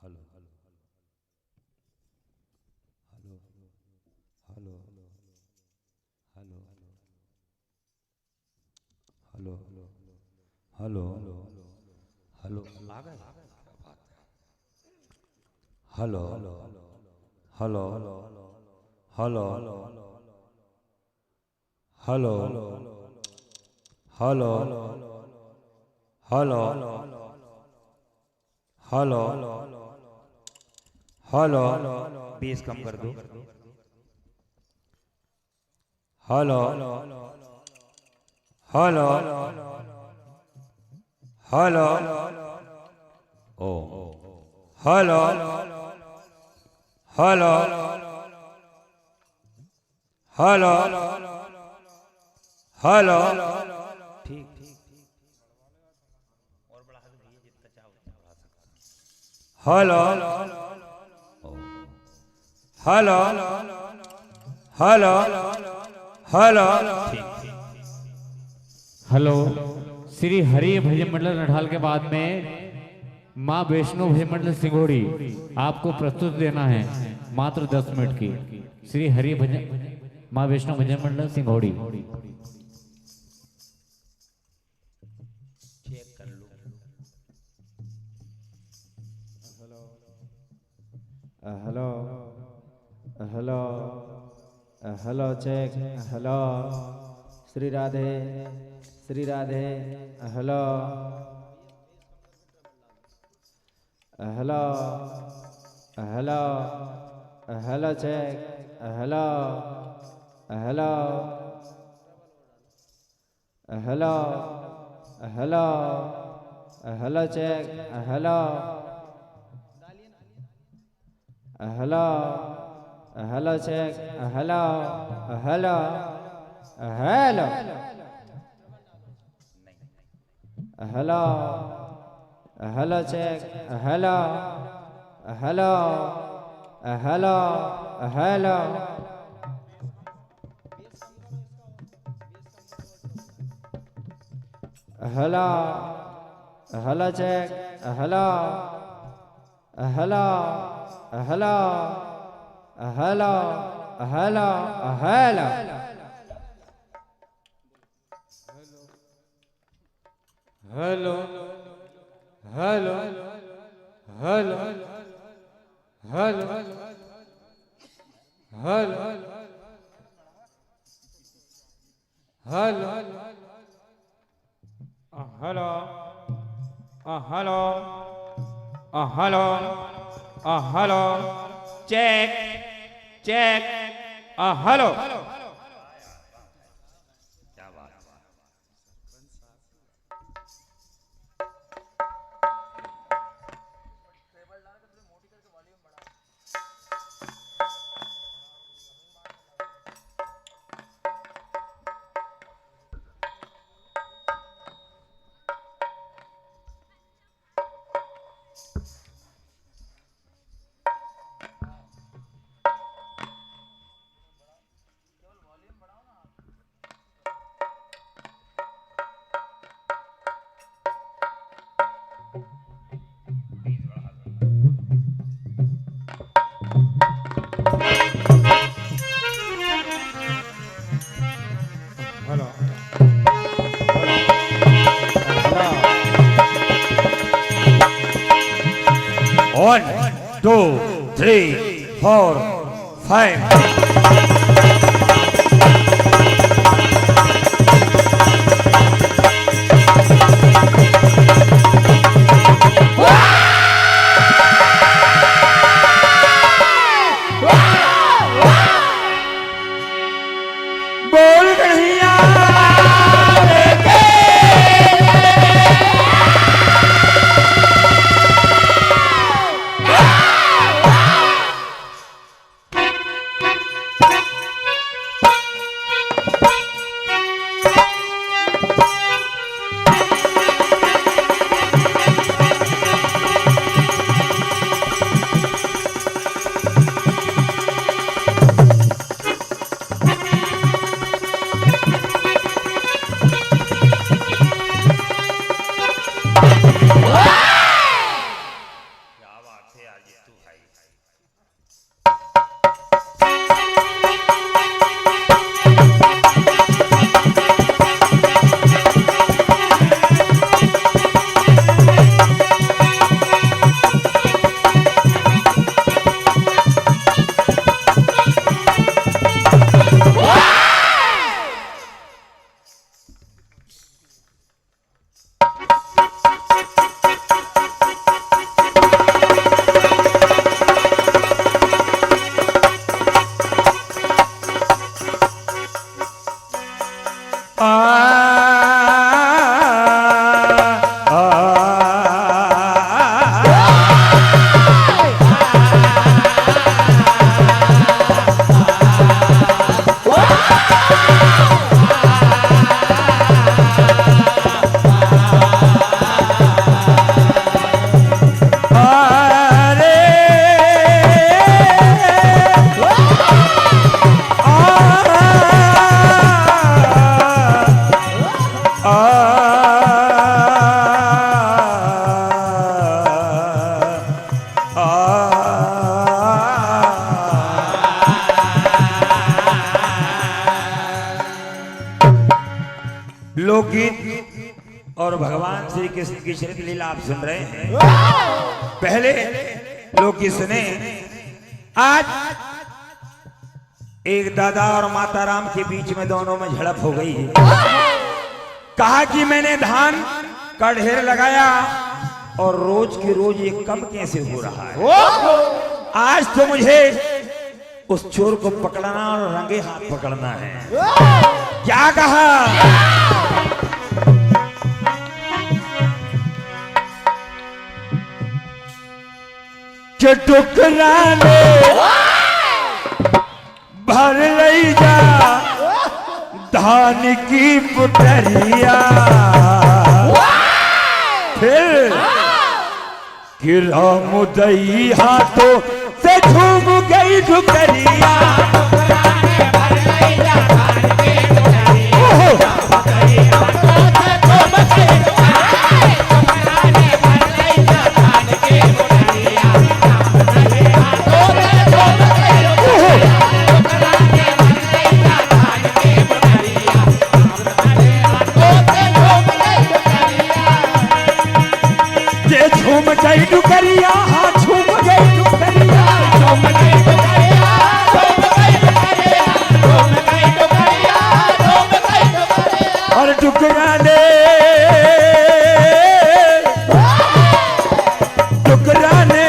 Hello hello hello hello hello hello hello आ गए। Hello hello hello hello hello hello hello hello hello bass कम कर दो। हेलो हेलो हेलो ओ हेलो हेलो हेलो हेलो ठीक और बढ़ा दो भैया जितना चाहो बढ़ा सकते। Hello hello hello hello hello. Shri Hari भजन मंडल रठाल के बाद में माँ वैष्णो भजन मंडल सिंगोड़ी आपको प्रस्तुत देना है मात्र 10 मिनट की। श्री हरि भजन माँ वैष्णो भजन मंडल सिंगोड़ी। चेक कर लो। Hello hello hello check. Hello Shri Radhe hello hello hello hello check. Hello hello hello hello hello check. Hello hello hello check. Hello hello hello hello hello check. Hello hello hello hello hello hello check. Hello hello hello hello hello hello hello hello hello hello hello hello hello hello hello hello check check hello. क्या बात। हेलो 1 2 3 4 5 बोल कन्हैया लोकगीत और भगवान श्री कृष्ण की चरित्र लीला आप सुन रहे हैं। पहले लोकगीत सुने, आज एक दादा और माता राम के बीच में दोनों में झड़प हो गई है। कहा कि मैंने धान का ढेर लगाया और रोज की रोज ये कम कैसे हो रहा है। आज तो मुझे उस चोर को पकड़ना और रंगे हाथ पकड़ना है। क्या कहा? के टुकराने भर लई जा धान की पुटरिया, फिर गिरा मुदई हाथों से झूम गई डुकरिया। गई डुकरिया, हाँ झूम गई डुकरिया, झूम गई डुकरिया, झूम गई डुकरिया, झूम गई डुकरिया, झूम गई डुकरिया। और डुकराने डुकराने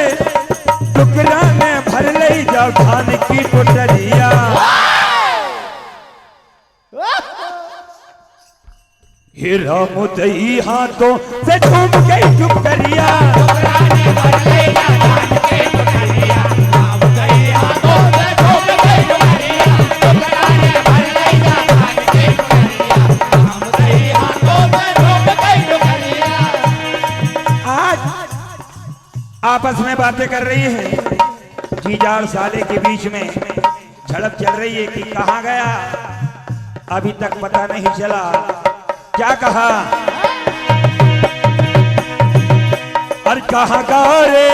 डुकराने भर ले जा धान की पुटरिया। हीरा मुदई हाथों से झूम गई डुकरिया। आज आपस में बातें कर रही है, जीजा और साले के बीच में झड़प चल रही है कि कहाँ गया, अभी तक पता नहीं चला। क्या कहा? और कहाँ का रे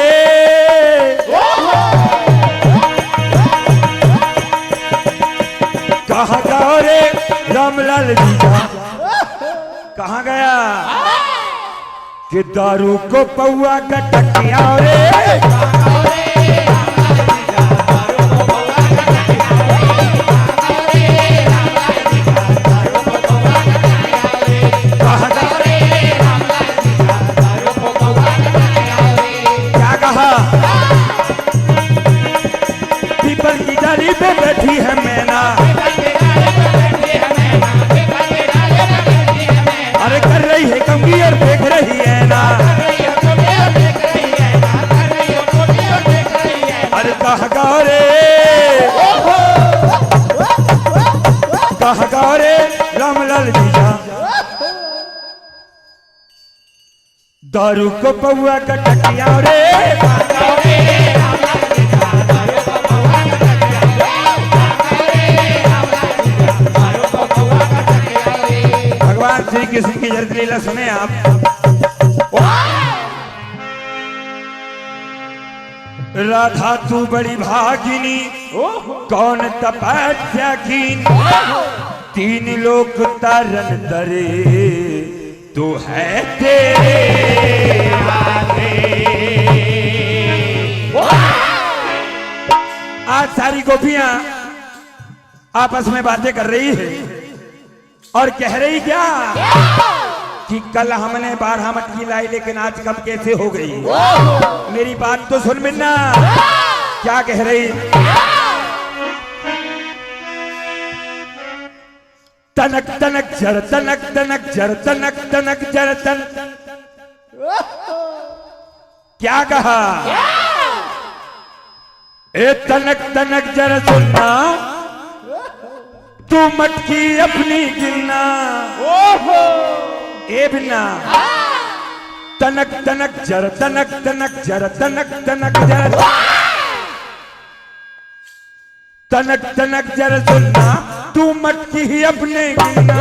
कहाँ का रे रामलाल जीजा, कहाँ गया कि दारू को पौआ का टकिया रे। पीपल की डाली पे बैठी है मैना, अरे कर रही है कंगी और देख रही है ना। अरे कहाँ गाओ रे कहाँ गाओ रे रामलाल जीजा, दारू को पौआ का टकिया रे। भगवान श्री कृष्ण की चरित्र लीला सुने आप। राधा तू बड़ी भागिनी कौन तपस्या कीन 3 लोक तरन तरे तू है तेरे आगे। आज सारी गोपियां आपस में बातें कर रही है और कह रही क्या कि कल हमने 12 मटकी लाई लेकिन आज कब कैसे हो गई। मेरी बात तो सुन मिन्ना, क्या कह रही। तनक तनक जर तनक तनक जर तनक तनक जर तन। क्या कहा। ए तनक तनक जर सुनना तू मटकी अपनी गिनना। ए बिना तनक तनक जर तनक तनक जर तनक तनक जर तनक तनक जर सुनना तू मटकी ही अपने गिनना।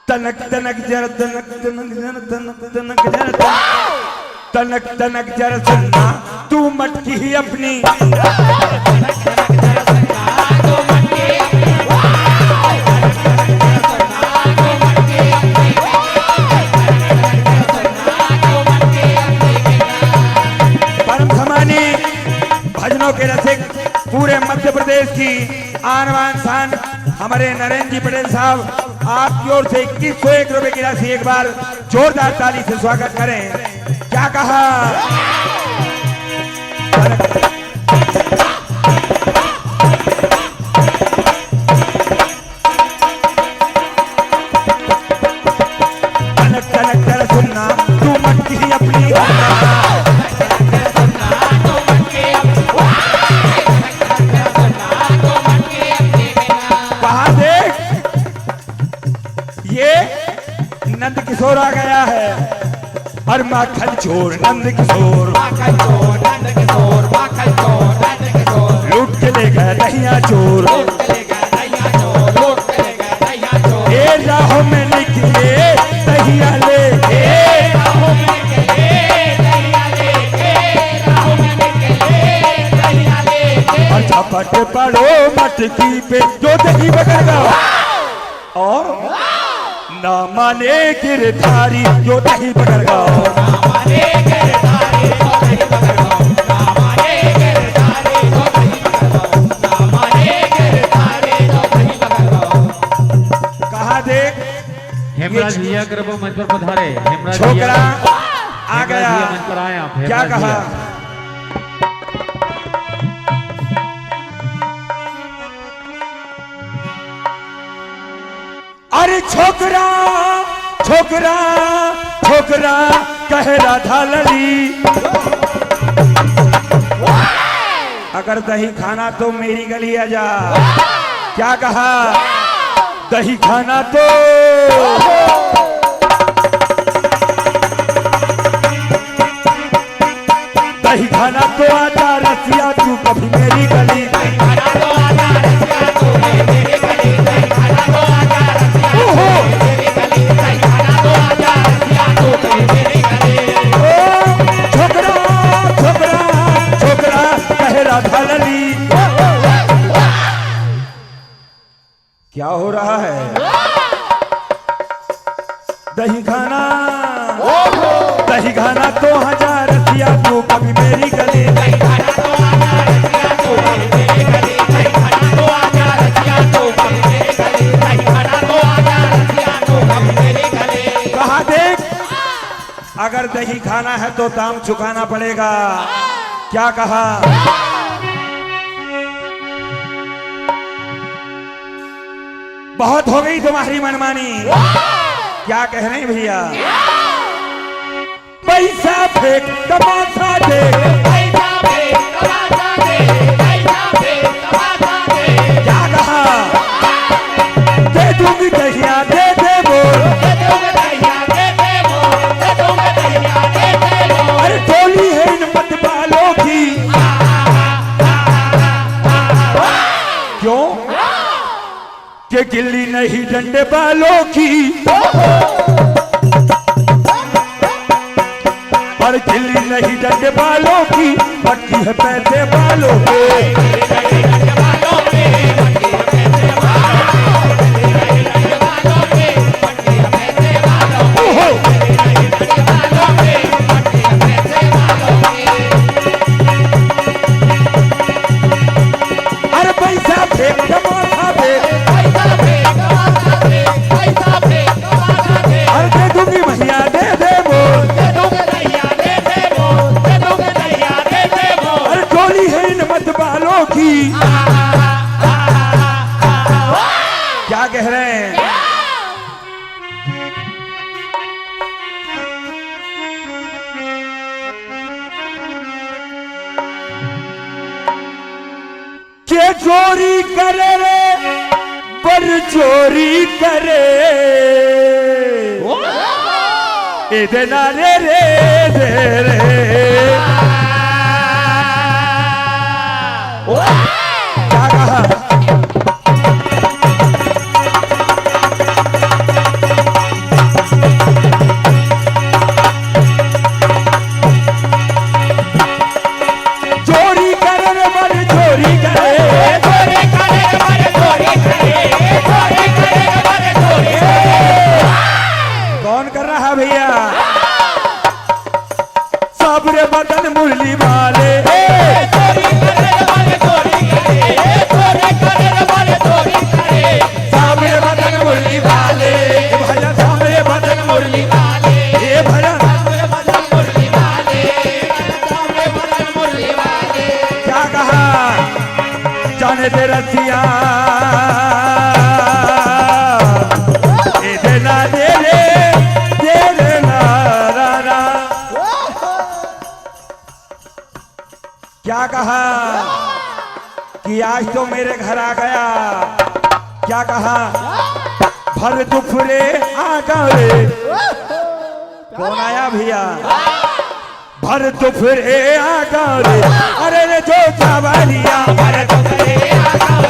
तनक तनक जर तनक तनक जर तनक तनक जर तनक तनक जर सुनना तू मटकी ही अपनी। परम समानी भजनों के रसिक पूरे मध्य प्रदेश की आन बान शान हमारे नरेंद्र जी पटेल साहब, आपकी ओर से 2101 रुपए की राशि एक बार जोरदार ताली से स्वागत करें। क्या कहा। तनक तनक जर सुनना तू मटकी ही अपनी। नंद किशोर आ गया है और माखन चोर नंद किशोर लूट के ले गए दहिया चोर। ए राहों में निकले दहिया लेके और झपट पड़ो मटकी पे जो दही बगेगा और ना माने गिरधारी जो नहीं पकड़ गया। कहा देख हेमराज भैया कृपा मंच पर पधारे। हेमराज छोकरा आ गया। मंच पर आए आप। क्या कहा। अरे छोकरा छोकरा छोकरा कह राधा लली अगर दही खाना तो मेरी गली आ जा। क्या कहा। दही खाना तो दही खाना तो आजा रसिया तू कभी मेरी गली। छोकरा छोकरा छोकरा कह राधा लली। क्या हो रहा है। दही खाना तो हजार रसिया तू कभी मेरी गली। कहा देख अगर दही खाना है तो दाम चुकाना पड़ेगा। क्या कहा। बहुत हो गई तुम्हारी मनमानी। क्या कह रहे हैं भैया। पैसा फेंक तमाशा देख। क्या कहा। किल्ली नहीं डंडे बालों की, और किल्ली नहीं डंडे बालों की, पट्टी है पैसे बालों पे। अरे पैसा फेंक माथा फेंक, अरे दे दूंगी भैया दे दे बोल, अरे टोली है इन मत बालों की। क्या कह रहे हैं? के चोरी करे रे पर चोरी करे, ए दे ना रे रे दे रे। क्या कहा? चोरी करे रे पर चोरी करे, कौन कर रहा है भैया? साबरे बदन मुरली वाले, साबरे बदन मुरली वाले, भैया साबरे बदन मुरली वाले, ये भैया क्या कहा? जाने दे रसिया क्या कहा कि आज तो मेरे घर आ गया। क्या कहा? भर दुफरे आ गए। कौन आया भैया? भर दुफरे आ गए, अरे रे जो चावलिया, भर दुफरे आ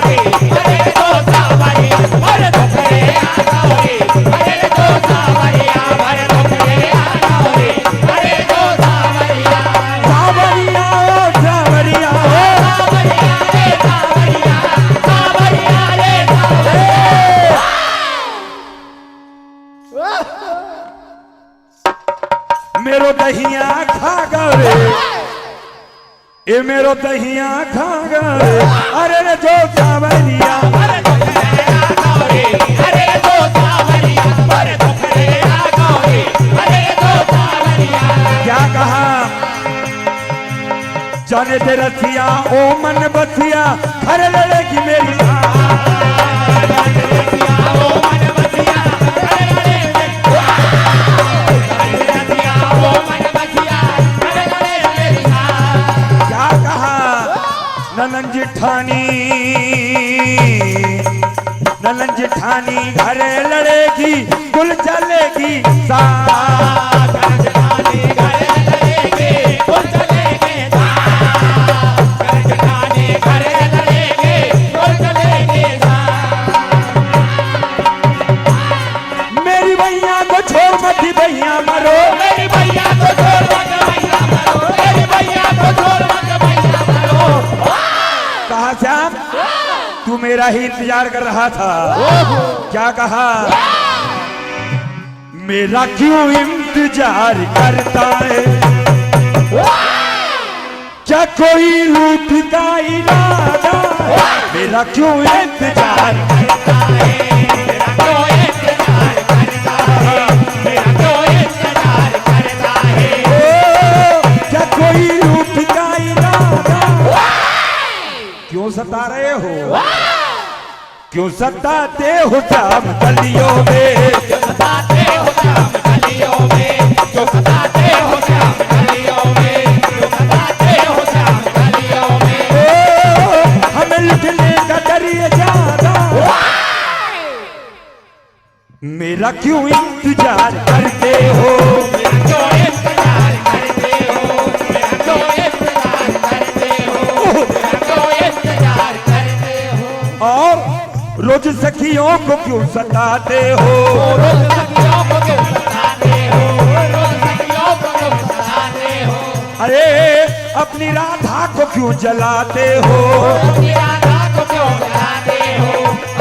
गए, अरे रे जो चावलिया, भर दुफरे आ गए, अरे रे जो चावलिया, भर दुफरे आ गए, अरे जो चावलिया, चावलिया ओ चावलिया ओ चावलिया रे चावलिया, चावलिया रे चावलिया। मेरो दहिया खा गए, ए मेरो दहिया खा गए, अरे रे जो चावलिया, अरे जो चावलिया, अरे जो चावलिया। क्या कहा? जाने दे रसिया ओ मन बसिया, घर लड़ेगी मेरी नलन जिठानी, नलन जिठानी घरे लड़ेगी, गुल चलेगी मेरी भैया को छोड़ मत भैया मरो, मेरी भैया को छोड़ मत भैया मरो, मेरी भैया को छोड़ मत भैया मरो। कहा श्याम तू मेरा ही इंतजार कर रहा था। क्या कहा? मेरा क्यों इंतजार करता है, क्या कोई रूठ का इरादा, मेरा क्यों इंतजार करता है, मेरा क्यों इंतजार करता है, मेरा क्यों इंतजार करता है, क्या कोई रूठ का इरादा, क्यों सता रहे हो, क्यों सताते हो शाम गलियों में, क्यों सताते हो शाम गलियों में, क्यों सताते हो शाम गलियों में, क्यों सताते हो शाम गलियों में। हमें लुटने का डर ये ज्यादा, मेरा क्यों इंतजार करते हो, मेरा क्यों इंतजार करते हो, मेरा क्यों इंतजार करते हो, मेरा क्यों इंतजार करते हो। और रोज रोज सखियों को क्यों सताते हो, रोज सखियों को क्यों सताते हो, रोज सखियों को क्यों सताते हो, अरे अपनी राधा को क्यों जलाते हो, अपनी राधा को क्यों जलाते हो,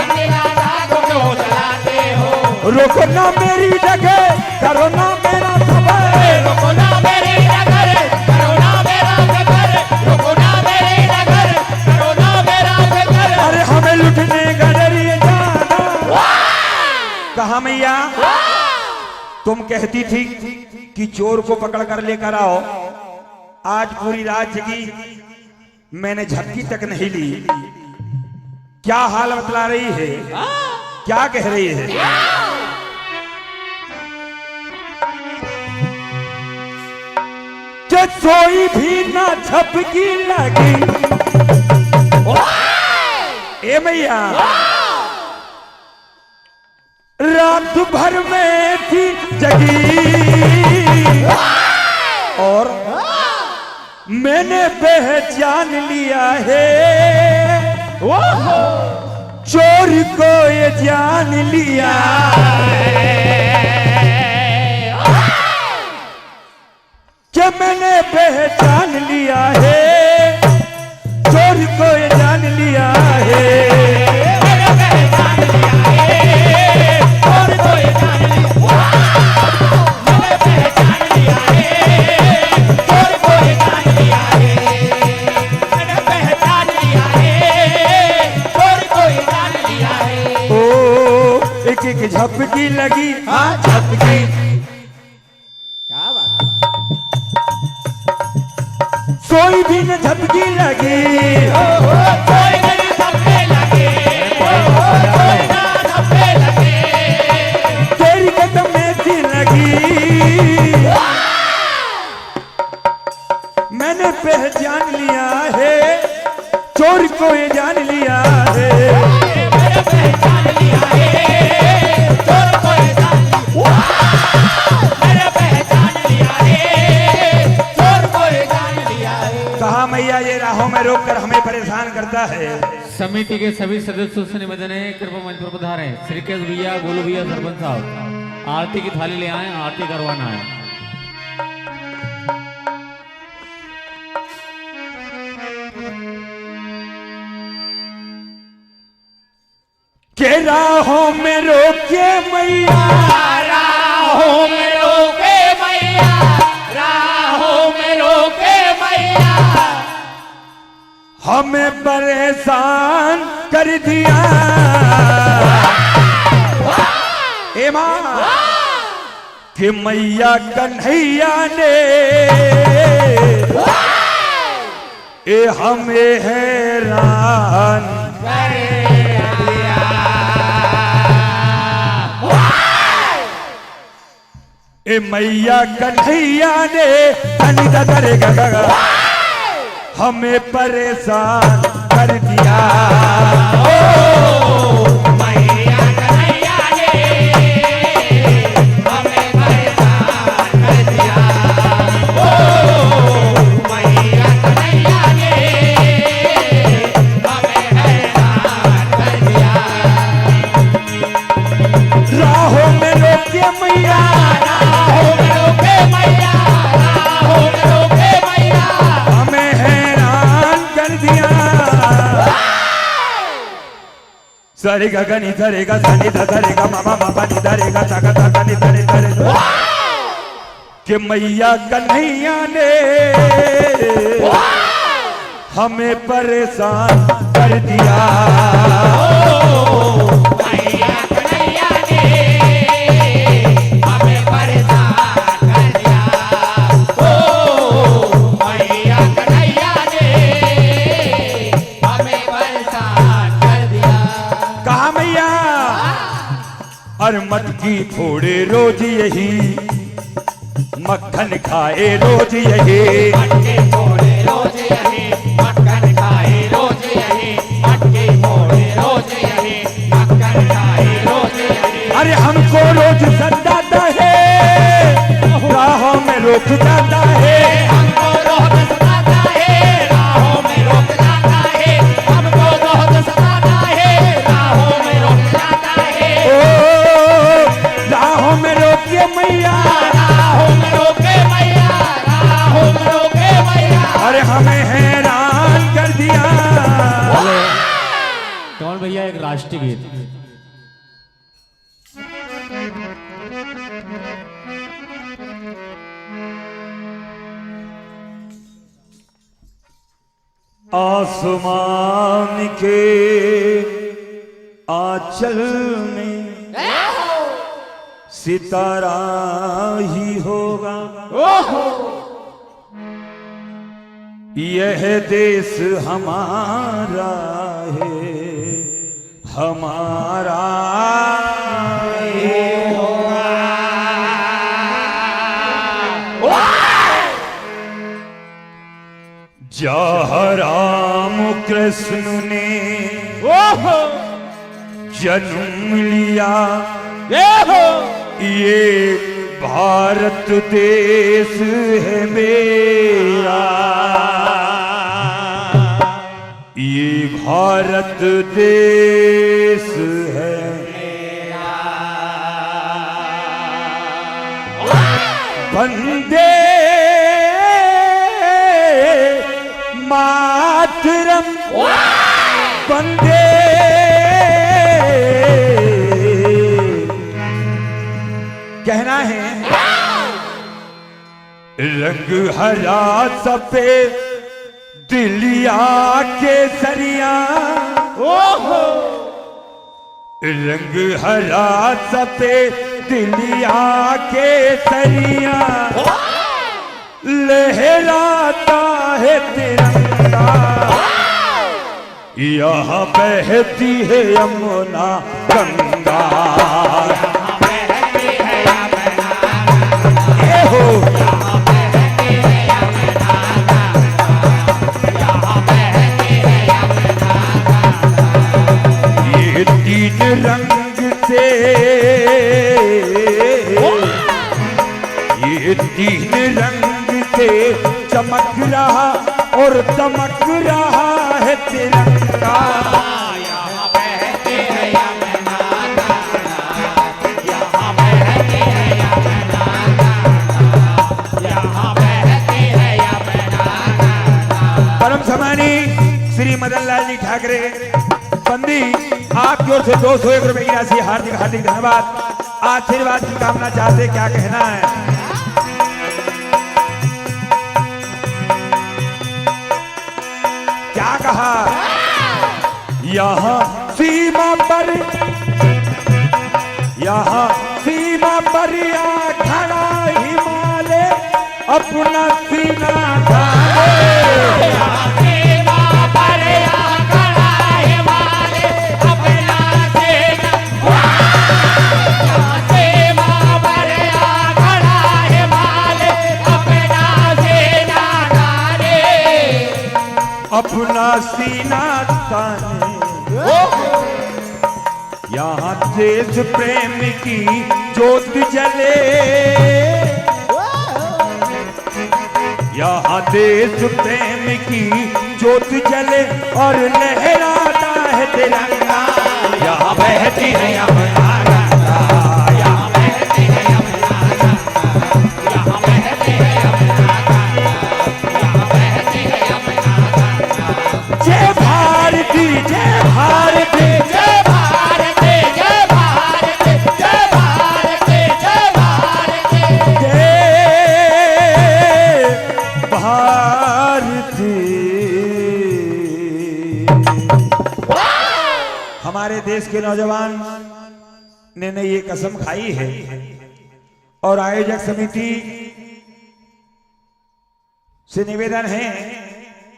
अपनी राधा को क्यों जलाते हो, रोको ना मेरी डगर, करो ना मेरा सबर, रोको ना मेरी डगर, करो ना मेरा सबर, रोको ना मेरी डगर, करो ना मेरा सबर। अरे हमें लुटने का डरिए जाना। कहा मैया, तुम कहती थी कि चोर को पकड़ कर लेकर आओ, आज पूरी रात जगी, मैंने झपकी तक नहीं ली। क्या हाल बतला रही है, क्या कह रही है? कि सोई भी ना झपकी लगी। ए मैया, रात भर में थी जगी और मैंने पहचान लिया है, चोर को ये जान लिया कि मैंने पहचान लिया है, चोर को ये जान लिया है, मैंने पहचान लिया है, चोर को ये जान लिया, मैंने पहचान लिया है, चोर को ये जान लिया है, मैंने पहचान लिया है, चोर को ये जान लिया है। ओ एक एक झपकी लगी, हाँ झपकी, क्या बात, सोई भी न झपकी लगी, कोई नहीं झपके लगे, कोई ना झपके लगे, तेरी कदम में थी लगी, मैंने पहचान लिया है, चोर को ये जान लिया है, मैंने पहचान लिया है, चोर को ये जान लिया, मैंने पहचान लिया है, चोर को ये जान लिया है। कहा मैया ये राहों में रोक कर हमें परेशान करता है। समिति के सभी सदस्यों से निवेदन है, कृपया मंच पर पधारें। श्रीकेश भैया, गोलू भैया, सरपंच साहब, आरती की थाली ले आए, आरती करवाना है। के राहों में रोके मैया, राहों में रोके मैया, राहों में रोके मैया, हमें परेशान कर दिया। ए माँ, कि मैया कन्हैया ने ए हमें हैरान ए मैया कन्हैया ने अनिता करेगा हमें परेशान कर दिया। ओ मैया कन्हैया ने हमें परेशान कर दिया। ओ मैया कन्हैया ने हमें हैरान कर दिया। राहों में रोके मैया, राहों में रोके मैया, राहों में रोके मैया, हमें हैरान कर दिया। सरे गा नी धरे गा सा नी धा धरे गा मामा मामा नी धरे गा ता गा ता गा नी धरे धरे कि मैया कन्हैया ने हमें परेशान कर दिया। मैया कन्हैया ने हमें परेशान कर दिया। ओ मैया कन्हैया ने हमें परेशान कर दिया। कहा मैया और मटकी फोड़े रोज यही, मक्खन खाए रोज यही, मटके फोड़े रोज यही, मक्खन खाए रोज यही, मटके फोड़े रोज यही, मक्खन खाए रोज यही। अरे हमको रोज सताता है, राहों में रोक जाता है, हमको रोज सताता है, राहों में रोक जाता है, हमको रोज सताता है, राहों में रोक भैया एक राष्ट्रीय गीत। आसमान के आंचल में सितारा ही होगा, यह देश हमारा है, हमारा ही होगा। जहाँ राम कृष्ण ने जन्म लिया, ये भारत देश है मेरा, ये भारत देश है मेरा। वंदे मातरम, वंदे कहना है। रंग हरा सफेद दिलिया के सरिया, रंग हरा सफेद दिलिया के सरिया, लहराता है तिरंगा, यहाँ बहती है यमुना गंगा, ये तीन रंग से, ये तीन रंग से चमक रहा और दमक रहा है तिरंगा, यहाँ बहती है यमुना गंगा, यहाँ बहती है यमुना गंगा, यहाँ बहती है यमुना गंगा। परम सम्मानी श्री मदन लाल जी ठाकरे बंदी, आपकी ओर से 201 रुपए की राशि, हार्दिक हार्दिक धन्यवाद। आशीर्वाद की कामना चाहते, क्या कहना है? क्या कहा? यहाँ सीमा पर, यहाँ सीमा पर आ खड़ा हिमालय अपना सीना ताने, यहाँ सीमा पर आ खड़ा हिमालय अपना सीना, यहाँ सीमा पर आ खड़ा हिमालय अपना सीना ताने, अपना सीना ताने। यहाँ देश प्रेम की ज्योत जले, यहाँ देश प्रेम की ज्योत जले और लहराता है तिरंगा, यहाँ बहती है यमुना गंगा, यहाँ बहती है यमुना गंगा, यहाँ बहती है यमुना गंगा, यहाँ बहती है यमुना गंगा। जय भारती, जय भारती, जय भारती, जय भारती, जय भारती, जय भारती, जय भारती। हमारे देश के नौजवान ने ये कसम खाई है और आयोजक समिति से निवेदन है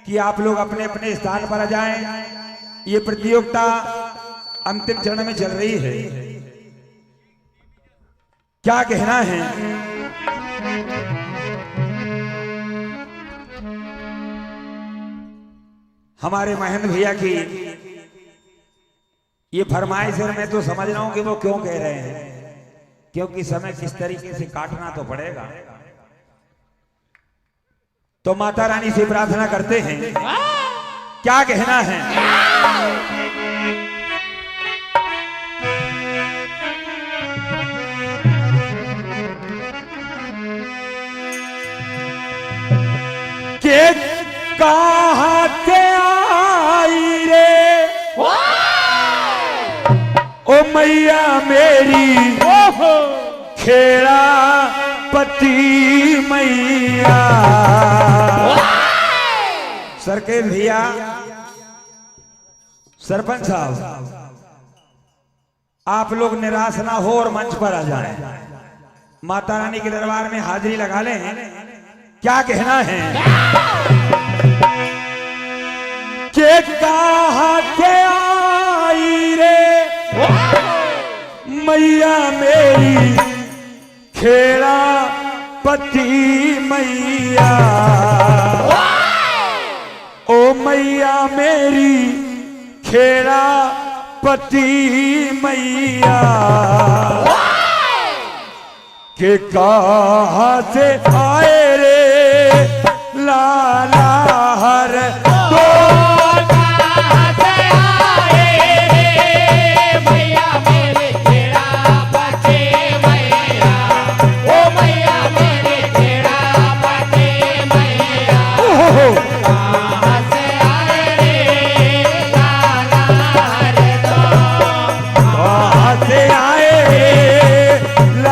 कि आप लोग अपने अपने स्थान पर आ जाएं। ये प्रतियोगिता अंतिम चरण में चल रही है, क्या कहना है? हमारे महेंद्र भैया की ये फरमाइश है, मैं तो समझ रहा हूं कि वो क्यों कह रहे हैं, क्योंकि समय किस तरीके से काटना तो पड़ेगा। तो माता रानी से प्रार्थना करते हैं, क्या कहना है? के कहाँ से आई रे मैया मेरी खेड़ा पति मैया। सरके भैया, सरपंच साहब, आप लोग निराश ना हो और मंच पर आ जाएं। माता रानी के दरबार में हाजिरी लगा लें। क्या कहना है के कहा के आई रे मैया मेरी खेड़ा पति मैया। ओ मैया मेरी खेड़ा पति मैया के कहाँ से आए रे लाला हर तो कतिया से आवे रे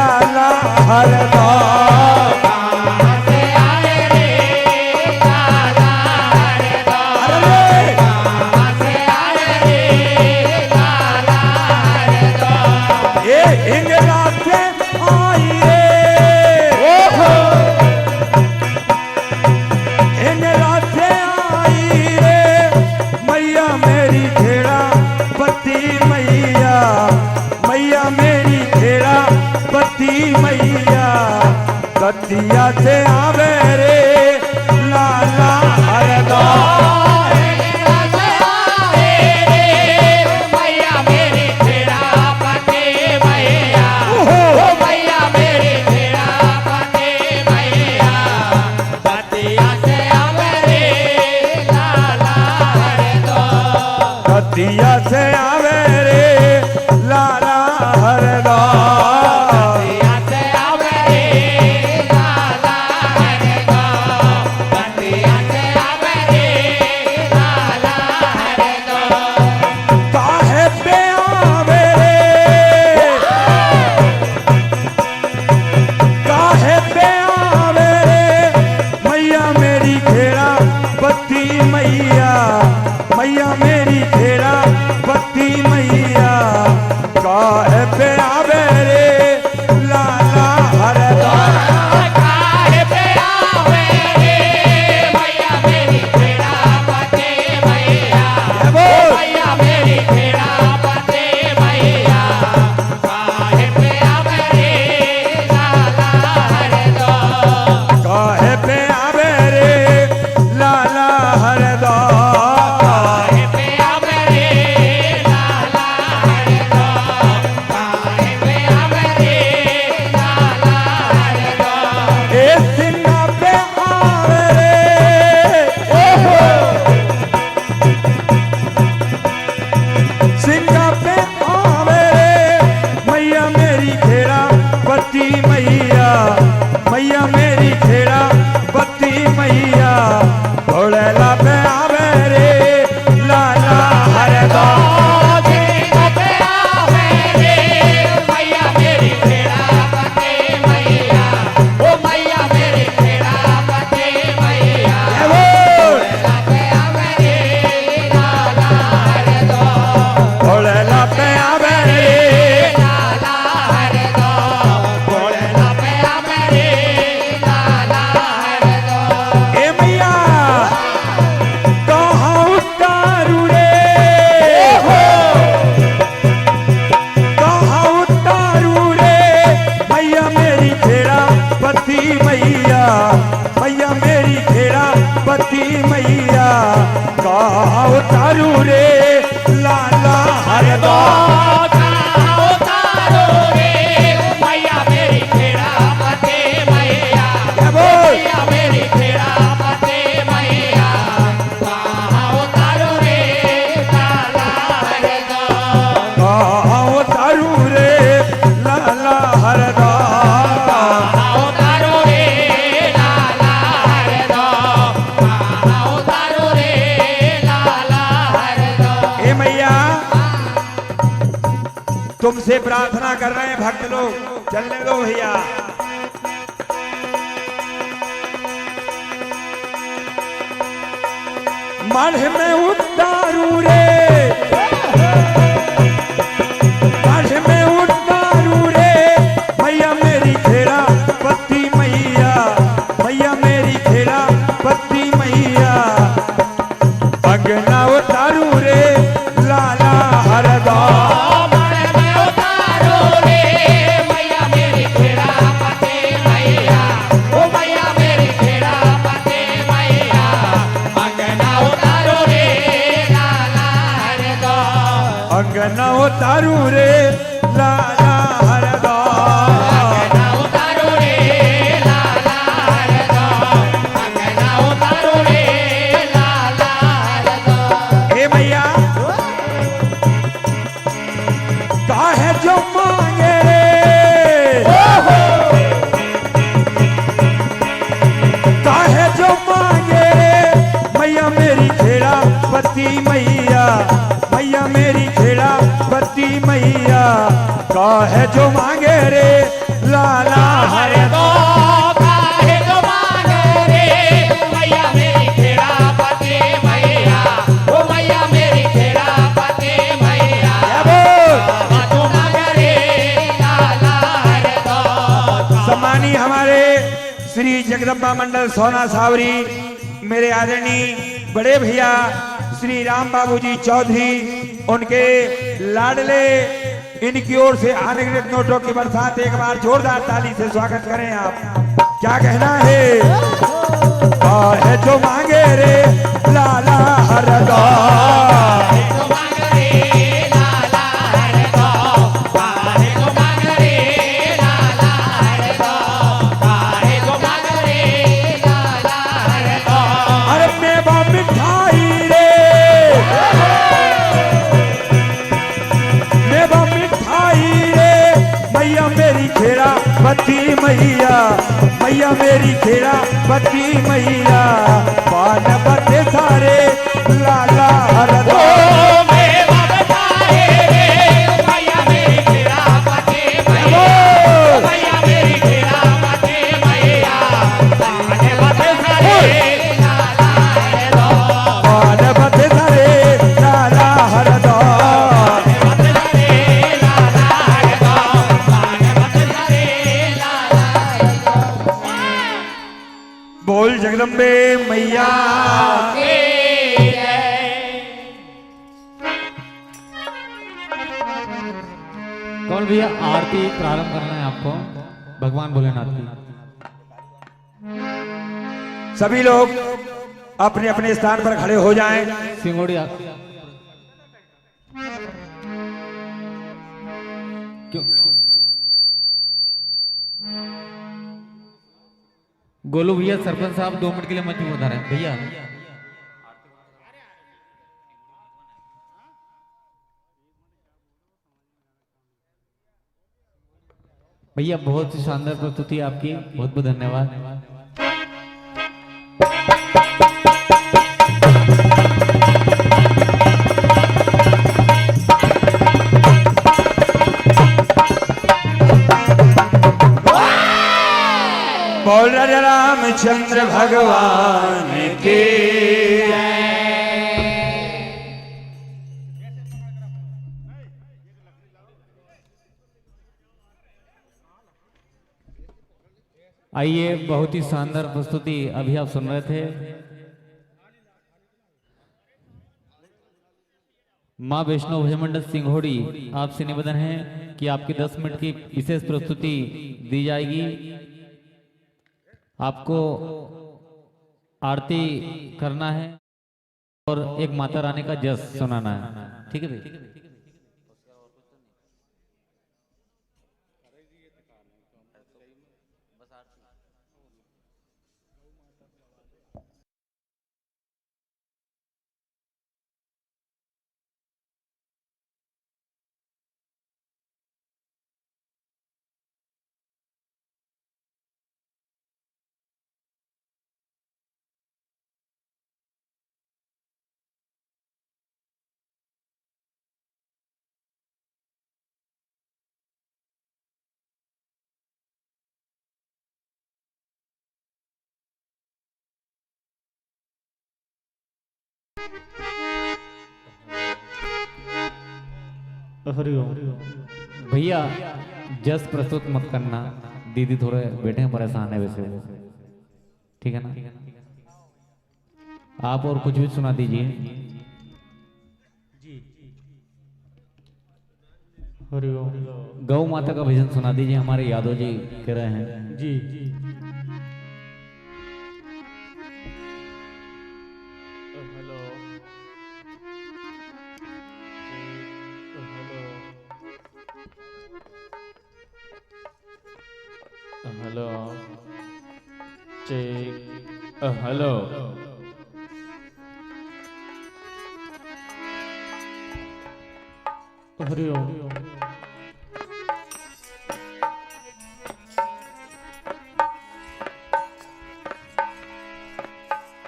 लाला हरदा। मैया मेरी खेड़ा पति मैया। ओ मैया मेरी खेड़ा पति मैया। कतिया से आवे रे लाला हरदा। कतिया से आवे रे लाला हरदा। भक्त लोग, चलने दो भैया। मढ़ में उतारू रे, मढ़ में उतारू रे, मैया मेरी खेड़ा पत्ती मैया, मैया मेरी खेड़ा पत्ती मैया। अगना उतारू रे लाला हरदा, अंगना उतारू रे लाला हरदा, अंगना उतारू रे लाला हरदा, अंगना उतारू रे लाला हरदा। हे भैया काहे जो मांगे रे, काहे जो मांगे रे, मैया मेरी खेड़ा पति मैया, मैया मेरी खेड़ा पति मैया। काहे जो मांगे रे लाला हरदा, काहे जो मांगे रे, मैया मेरी खेड़ा पति मैया, ओ मैया मेरी खेड़ा पति मैया। जो मांगे रे लाला हरदा। सम्मानी हमारे श्री जगदम्बा मंडल सोना सावरी, मेरे आदरणीय बड़े भैया श्री राम बाबू जी चौधरी, उनके लाडले, इनकी ओर से अनगिनत नोटों की बरसात। एक बार जोरदार ताली से स्वागत करें आप। क्या कहना है? काहे जो मांगे रे लाला हरदा, पति मैया, मैया मेरी खेड़ा पति मैया। पान बते सारे लाला हरदा, मैया मेरी खेड़ा पति मैया, मैया मेरी खेड़ा पति मैया। पान बते सारे लाला हरदा, पान बते सारे लाला हरदा। बोल जगदम्बे मैया की जय। कौन भैया आरती प्रारंभ करना है आपको भगवान भोलेनाथ की। सभी लोग अपने अपने स्थान पर खड़े हो जाएं। सिंगोड़ी क्यों गोलू भैया सरपंच साहब 2 मिनट के लिए मंच में उतारे भैया। भैया बहुत ही शानदार प्रस्तुति आपकी, बहुत बहुत धन्यवाद। बोल राजा रामचंद्र भगवान की आइए, बहुत ही शानदार प्रस्तुति अभी आप सुन रहे थे। माँ वैष्णो भजन मंडल सिंघोड़ी आपसे निवेदन है कि आपकी 10 मिनट की विशेष प्रस्तुति दी जाएगी। आपको आरती करना है और एक माता रानी का जस सुनाना है। ठीक है भाई। भैया जस्ट प्रस्तुत मत करना, दीदी थोड़े बैठे परेशान है वैसे, ठीक है ना? आप और कुछ भी सुना दीजिए। गौ माता का भजन सुना दीजिए, हमारे यादव जी कह रहे हैं जी। Hello check hello Hariom.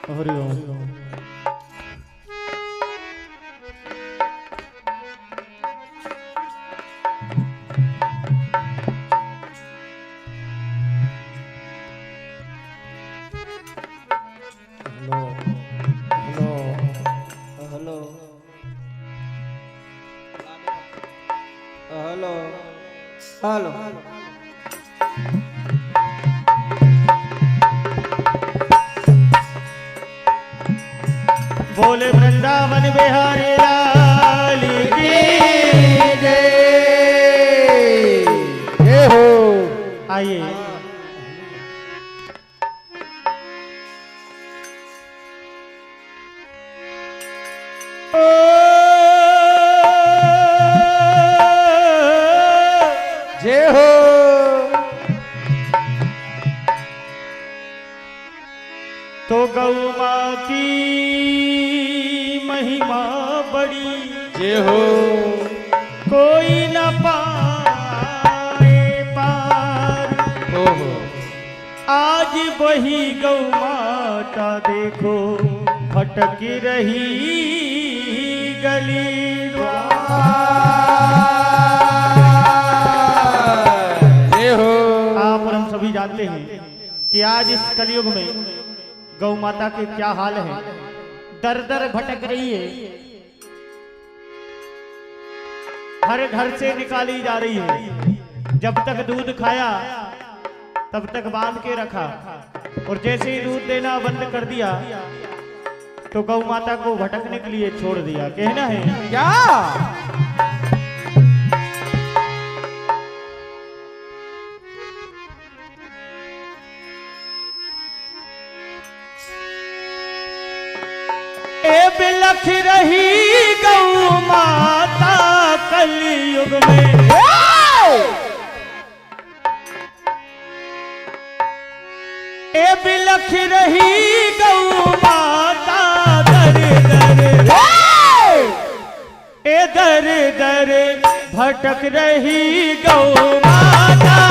Hariom. Hello बोले वृंदावन बिहारी लाल की जय हो। आइए जय हो। तो गौ माँ की महिमा बड़ी जय हो। कोई न पाए पार। ओहो आज वही गौ माता देखो भटक रही गली जय हो। आप और हम सभी जानते हैं कि आज इस कलयुग में गौ माता के क्या हाल है, दर दर भटक रही है, हर घर से निकाली जा रही है। जब तक दूध खाया तब तक बांध के रखा, और जैसे ही दूध देना बंद कर दिया तो गौ माता को भटकने के लिए छोड़ दिया। कहना है क्या? ए बिलख रही गौ माता कलयुग में, ए बिलख रही गौ माता दर दर, ए दर दर भटक रही गौ माता।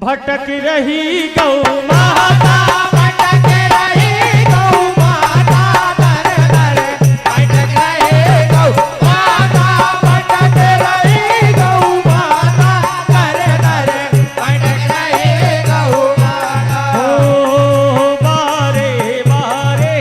भटक रही गौ माता, भटक रही गौ माता, दर दर भटक रही गौ माता, भटक रही गौ माता, दर दर भटक रही गौ माता। हो बारे बारे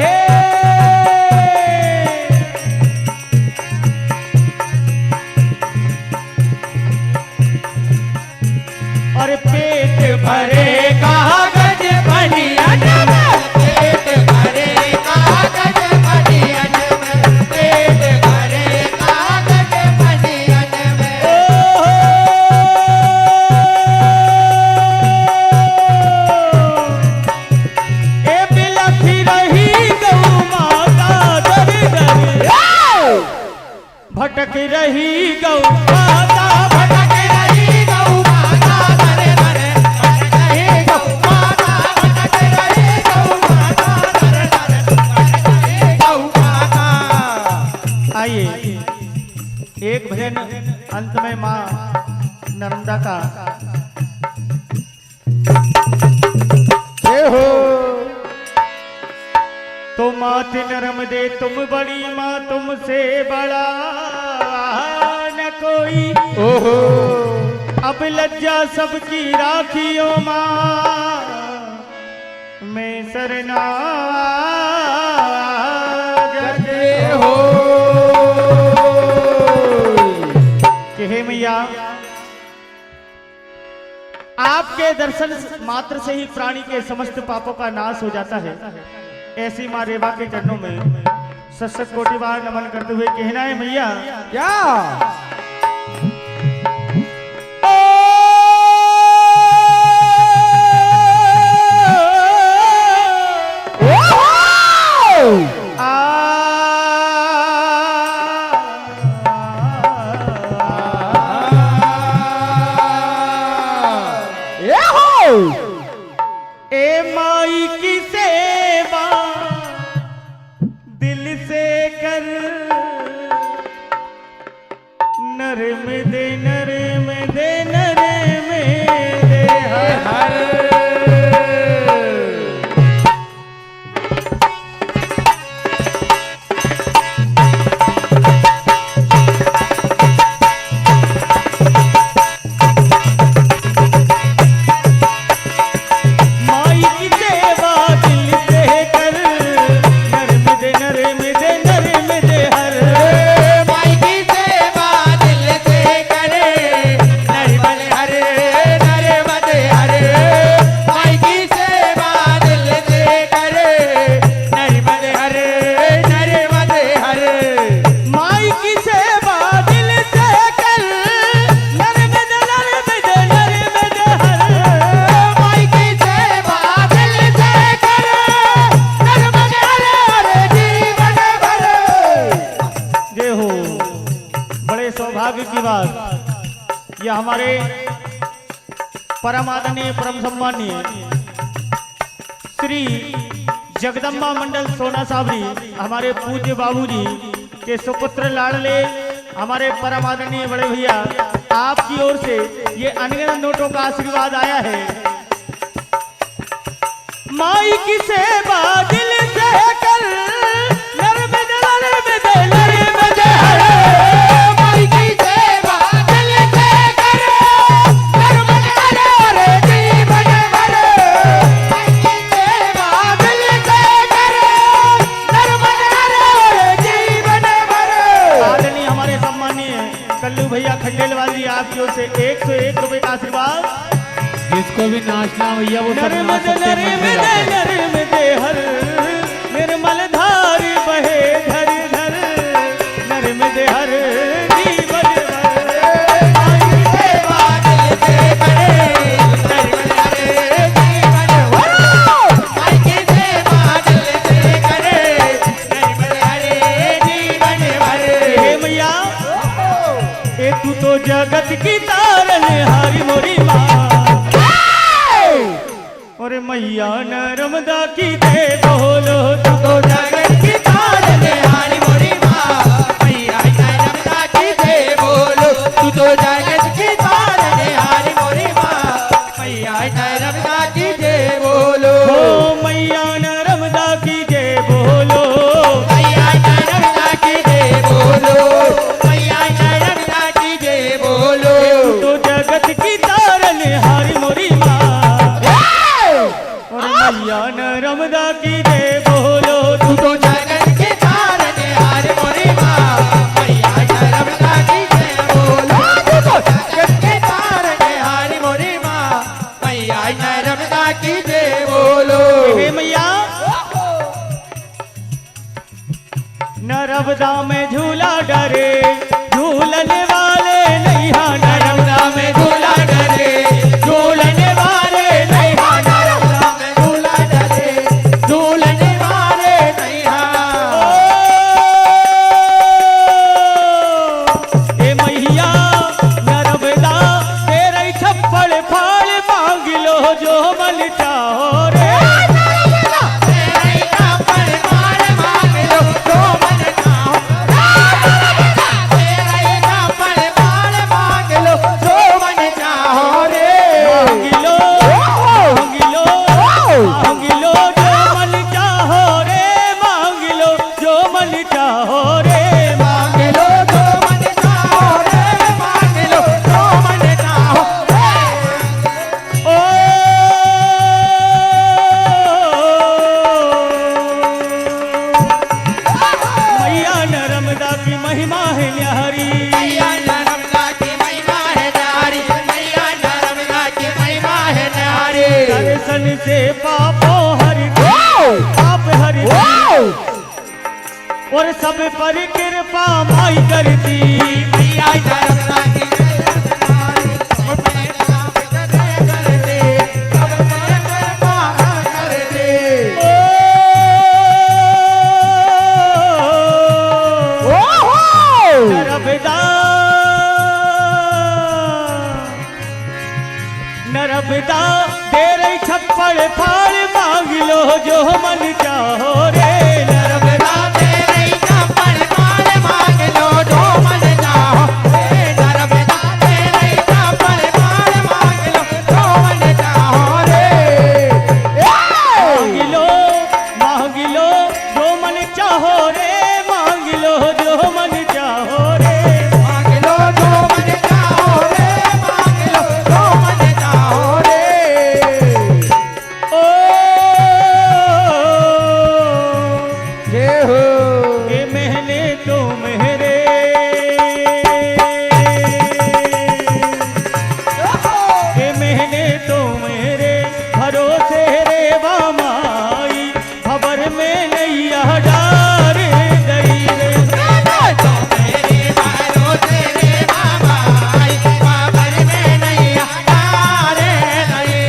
रही गौ माता, भटक रही गौ माता, धरे धरे भटक रही गौ माता, भटक रही गौ माता, धरे धरे भटक रही गौ माता। आइए एक भजन अंत में माँ नर्मदा का हो तो मात नर्मदे तुम बड़ी माँ, तुमसे बड़ा न कोई। ओहो अब लज्जा सबकी राखियो माँ, मैं शरणागत हो। कि हे मैया, आपके दर्शन मात्र से ही प्राणी के समस्त पापों का नाश हो जाता है। ऐसी माँ रेवा के चरणों में सशत कोटि बार नमन करते हुए कहना है मैया क्या ए माई की सेवा दिल से कर, नरम दे नरम दे नरम दे हर। सौभाग्य की बात, यह हमारे परम आदरणीय परम सम्मानीय श्री जगदम्बा मंडल सोना साबरी, हमारे पूज्य बाबूजी के सुपुत्र लाडले हमारे परम आदरणीय बड़े भैया, आपकी ओर से ये अनगिनत नोटों का आशीर्वाद आया है। माई की सेवा दिल से कर, नर्मद नर्मद नर्मद हर। माई की सेवा दिल से कर, नर्मद हर जीवन भर। माई की सेवा दिल से कर, नर्मद हर जीवन भर। आदरणीय हमारे सम्मानीय कल्लू भैया खंडेलवाल जी, आपकी ओर से 101 रुपए का आशीर्वाद। जिसको भी नाचना भैया वो सब नाच सकते हैं। नर्मदे हर निर्मल धार बहे धर धर, नर्मदे हर जीवन भर। माई की सेवा दिल से करे, नर्मदे हर जीवन भर। माई की सेवा दिल से करे, नर्मदे हर जीवन भर। हे मैया, ए तू तो जगत की तारन हारी मोरी माँ, और मैया नर्मदा की दे बोलो, तू तो जगत की तारन हारी मोरी माँ। मैया नर्मदा की दे बोलो, तू तो जगत की तारन हारी मोरी माँ। मैया नर्मदा की दे बोलो, ओ मैया नर्मदा की दे बोलो। मैया नर्मदा की दे बोलो, मैया नर्मदा की दे बोलो। तू तो जगत की तारन हारी मोरी माँ, मैया नर्मदा की जय बोलो। तू तो जगत की तारन हार मोरी माँ, मैया नर्मदा की जय बोलो। तू तो जगत की तारन हार मोरी माँ, मैया नर्मदा की जय बोलो। हे मैया, नर्मदा में झूला डरे, झूलने वाले नहीं। हाँ नर्मदा में झूला डरे, झूलने वाले नहीं। हाँ नर्मदा में झूला डरे, झूलने वाले नहीं। हाँ चाहो रे मांग लो जो मन चाहो रे मांग लो जो मन चाहो रे ओ मैया नर्मदा की महिमा है न्यारी मैया नर्मदा की महिमा है न्यारी मैया नर्मदा की महिमा है न्यारी दर्शन से पापों हरि पाप हरि और सब पर कृपा माई करती मैया नर्मदा की नर्मदा दे रही छप्पड़ फाड़ मांग लो जो मन चाहो रे नर्मदा दे रही छप्पड़ फाड़ मांग लो जो मन चाहो रे नर्मदा दे रही छप्पड़ फाड़ मांग लो जो मन चाहो रे मांग लो जो मन चाहो रे मांग लो जो मन चाहो रे मांग लो जो मन चाहो रे मांग लो जो मन चाहो रे ओ जय हो ये महने तो मेरे ये महने तो मेरे भरोसे रे बामाई खबर में नैया डार गई रे तो मेरे भरोसे रे बामाई खबर में नैया डार गई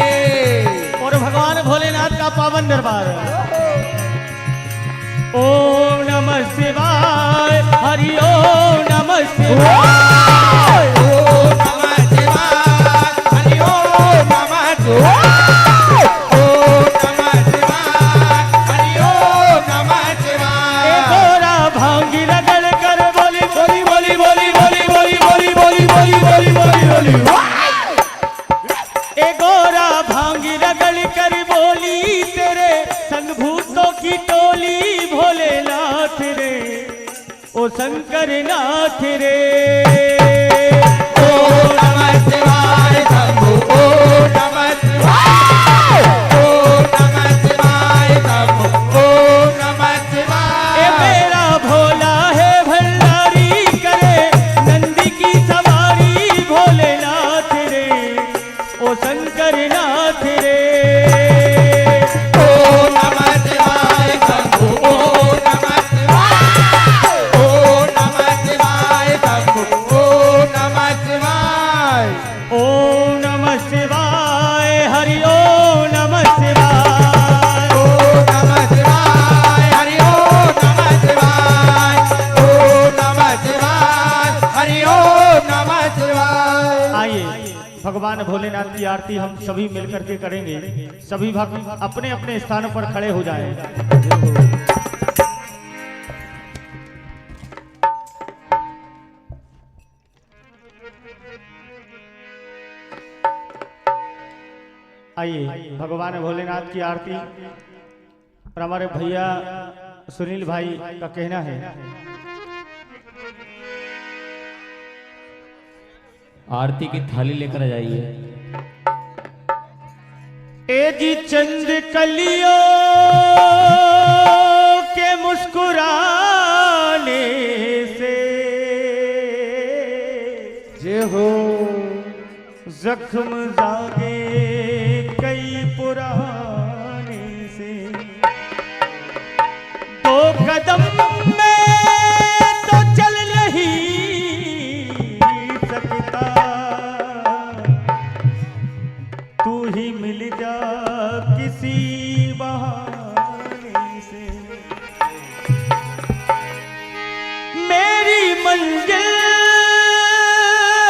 और भगवान भोलेनाथ का पावन दरबार ओम नमः शिवाय हरि ओम नमः शिवाय ओम नमः शिवाय हरि ओम नमः शिवाय ओम नमः शिवाय हरि ओम नमः शिवाय ए गोरा भांगी रगड़ कर बोली बोली बोली बोली बोली बोली बोली बोली बोली बोली बोली बोली ए गोरा भांगी रगड़ कर बोली तेरे संग भूतों की टोली भोलेनाथ रे ओ शंकर नाथ रे ओम नमः शिवाय शंभु ओम नमः शिवाय ओम नमः शिवाय शंभु ओम नमः शिवाय ए मेरा भोला है भंडारी करे नंदी की सवारी भोलेनाथ रे ओ शंकर नाथ रे ओम नमः शिवाय शंभु ओम नमः शिवाय ओम नमः शिवाय शंभु ओम नमः शिवाय ओम नमः शिवाय हरि ओम नमः शिवाय ओम नमः शिवाय हरि ओम नमः शिवाय ओम नमः शिवाय हरि ओम नमः शिवाय आइए भगवान भोलेनाथ की आरती हम सभी मिलकर के करेंगे सभी भक्त अपने अपने स्थानों पर खड़े हो जाएं आइए भगवान भोलेनाथ की आरती पर हमारे भैया सुनील भाई का कहना है आरती की थाली लेकर आ जाइए। ए जी चंद कलियों के मुस्कुराने से जे हो जख्म जागे कई पुराने से दो कदम में तो चल नहीं सकता तू ही मिल जा किसी बहाने से मेरी मंजिल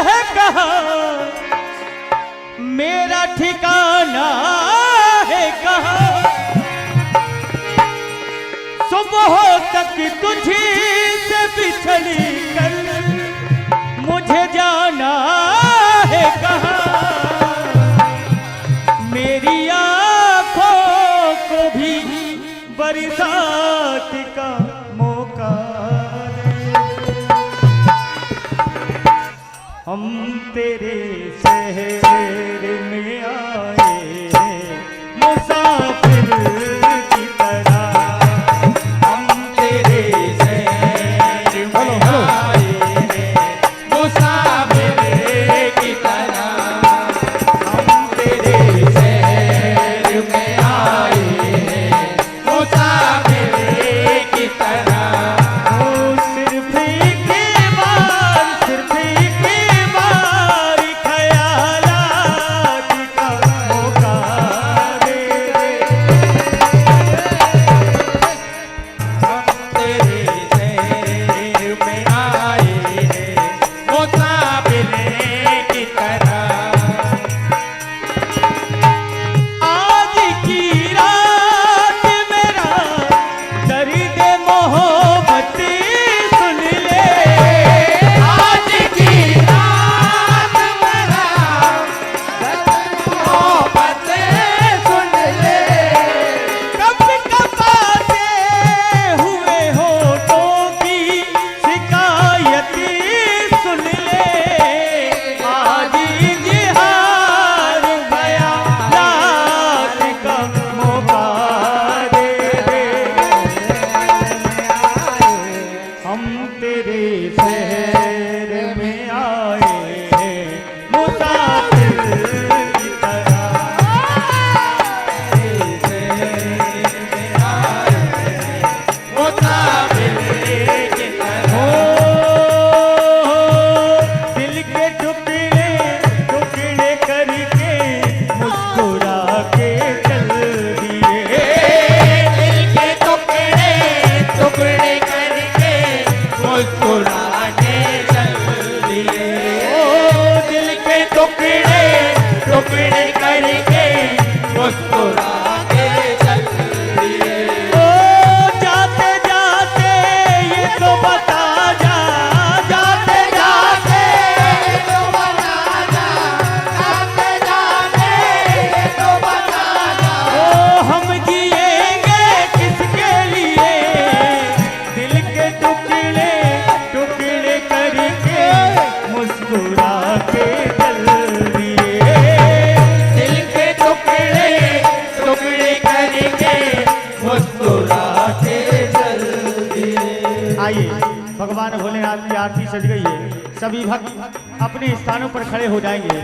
है कहाँ मेरा ठिकाना है कहाँ सुबह तक तुझी से बिछड़ कर मुझे जाना है कहाँ मेरी आँखों को भी बरसात का मौका मोहब्बत सुन ले, आज की रात मेरा मोहब्बत सुन ले, कब कपाते हुए होठों की शिकायत सुन ले, आज इज़हार बयानात का मौका दे दे, हम तेरे शहर में आए हैं मुसाफिर की तरह, मुसाफिर की तरह, दिल के टुकड़े टुकड़े करके मुस्कुरा के चल दिए, दिल के टुकड़े टुकड़े करके मुस्कुरा के चल दिए, ओ दिल के टुकड़े टुकड़े करके मुस्कुरा के चल दिए, ओ जाते जाते ये तो बता जा, जाते जाते ये तो बता जा, जाते जाते ये तो बता जा, ओ हम जिएंगे किसके लिए, दिल के टुकड़े टुकड़े करके मुस्कुरा के चल दिए, दिल के टुकड़े टुकड़े करके मुस्कुरा के चल दिए। आइए भगवान भोलेनाथ की आरती सज गई है, सभी भक्त अपने स्थानों पर खड़े हो जाएंगे।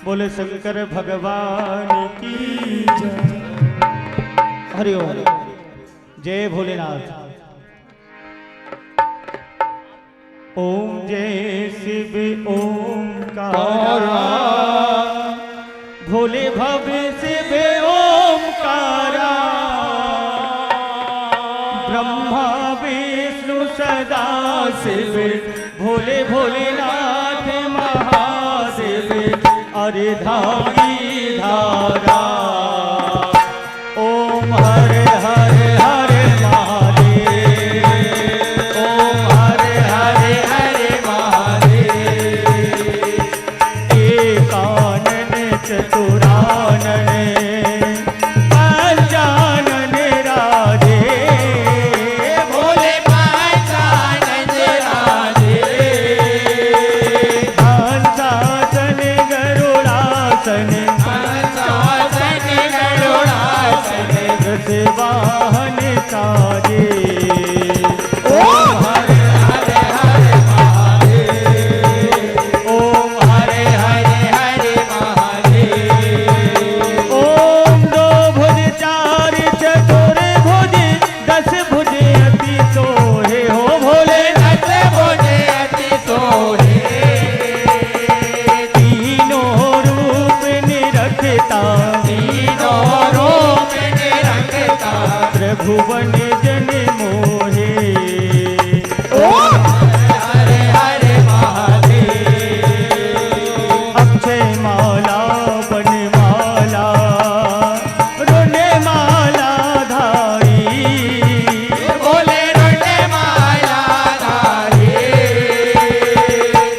बोले शंकर भगवान की जय, हरि ओम, जय भोलेनाथ। ओम जय शिव ओमकारा, भोले भव्य शिव ओमकारा, ब्रह्मा विष्णु सदा शिव, भोले भोलेनाथ महादेव, अरे धामी धारा, ओम हरे हरे हरे महादेव, ओम हरे हरे हरे महादेव, एकानन चतुरानन पंचानन राधे, भोले पंचानन राधे, हंसासन गरुड़ासन, हंसासन गरुड़ासन, रथ वाहन साजे, ओम हरे हरे हरे महादेव, ओम हरे हरे हरे महादेव, ओम दो भुज चार चतुर भुज, 10 भुज अति सोहे, हो भोले 10 भुज अति सोहे, तीनों रूप निरखता, तीनों रूप निरखता, त्रिभुवन जन मोहे, ओम हरे हरे महादेव, अक्षय माला बनमाला, रोने माला धारी, बोले रोने माला धारी,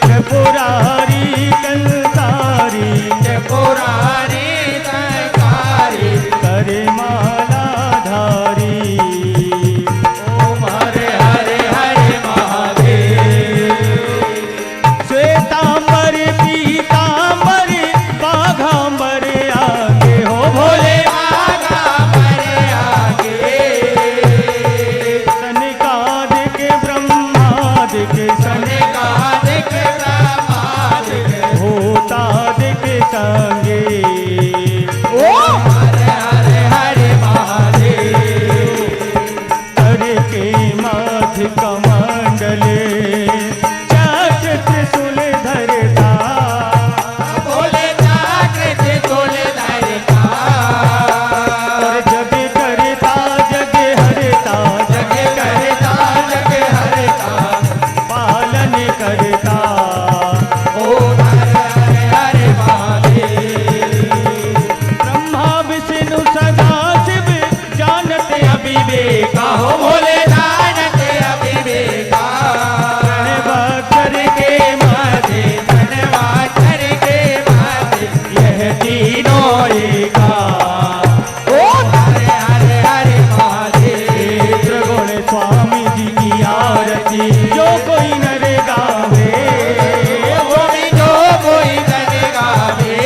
त्रिपुरारी कंसारी, त्रिपुरारी कंसारी, करे माला धारी, ओम हो भोले नानक अविवेका बकर के माथे धनवाकर के माथे यह तीनों एका ओ हरे हरे हरे महादेव त्रिगुण स्वामी जी की आरती जो कोई नर गावे वो भी जो कोई नर गावे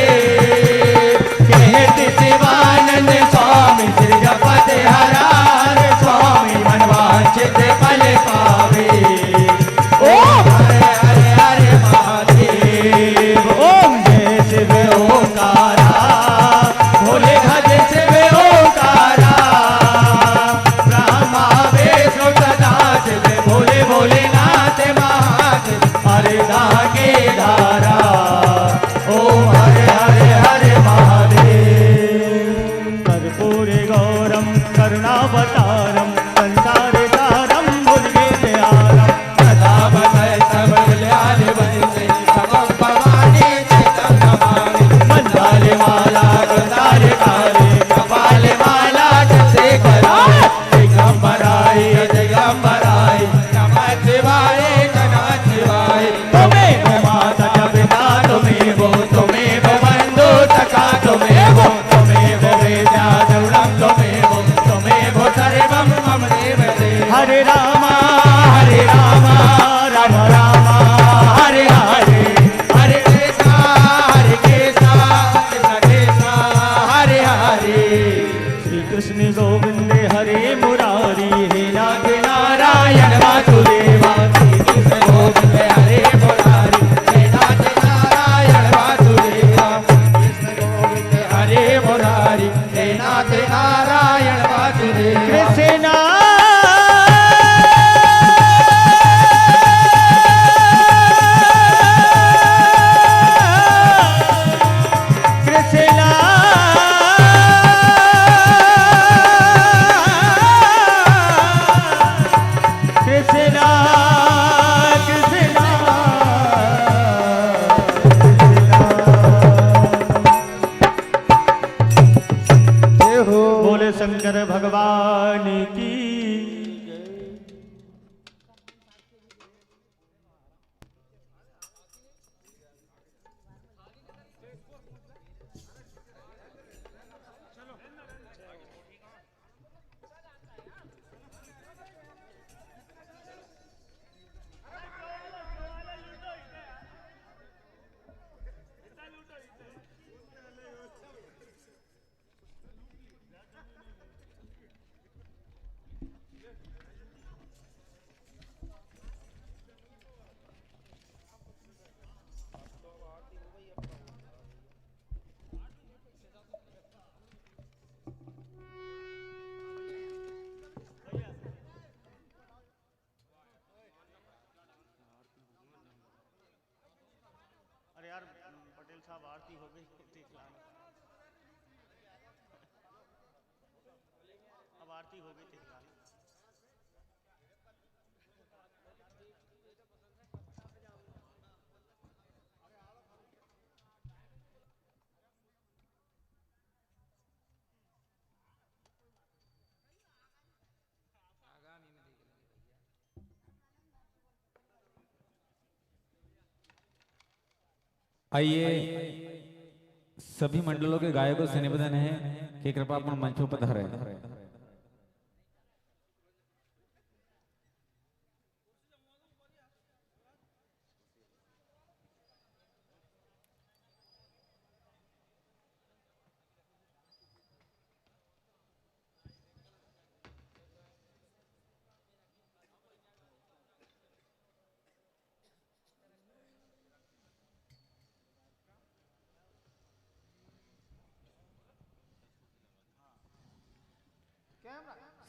कहते शिवानंद स्वामी श्री जपत हरार स्वामी मनवांचित फल पावे ओ हरे हरे हरे महादेव ओम जय शिव ओंकारा भोले भज शिव ओंकारा ब्रह्मा विष्णु सदा शिव भोले भोलेनाथ महादेव हरे धागे धारा ओम हरे हरे हरे महादेव कर्पूरे गौरम करुणावतारम संसार सारम भुजगेन्द्रहारम सदा भजय सब कल्याण वंदे समं भवानी चित्तं नमामि मंदाले माला गंधारे काले कपाले माला जसे कराय दिगंबराय दिगंबराय नमः शिवाय नमः शिवाय तुम्हें माता पिता तुम्हें बंधु सखा तुम्हें वेदा द्रविणं तुम्हें सर्वं मम देव देव हरे राम राम राम हरे हरे हरे कृष्णा कृष्ण कृष्ण हरे हरे श्री कृष्ण गोविंद हरे मुरारी हे नाथ नारायण वासुदेवा श्री कृष्ण गोविंद हरे मुरारी हे नाथ नारायण वासुदेवा कृष्ण गोविंद हरे मुरारी हे नाथ नारायण वासुदेवा कृष्ण बोले शंकर भगवान की पटेल साहब आरती हो गई अब आरती हो गई आइए सभी मंडलों के गायकों से निवेदन है कि कृपा अपन मंचों पर पधारें।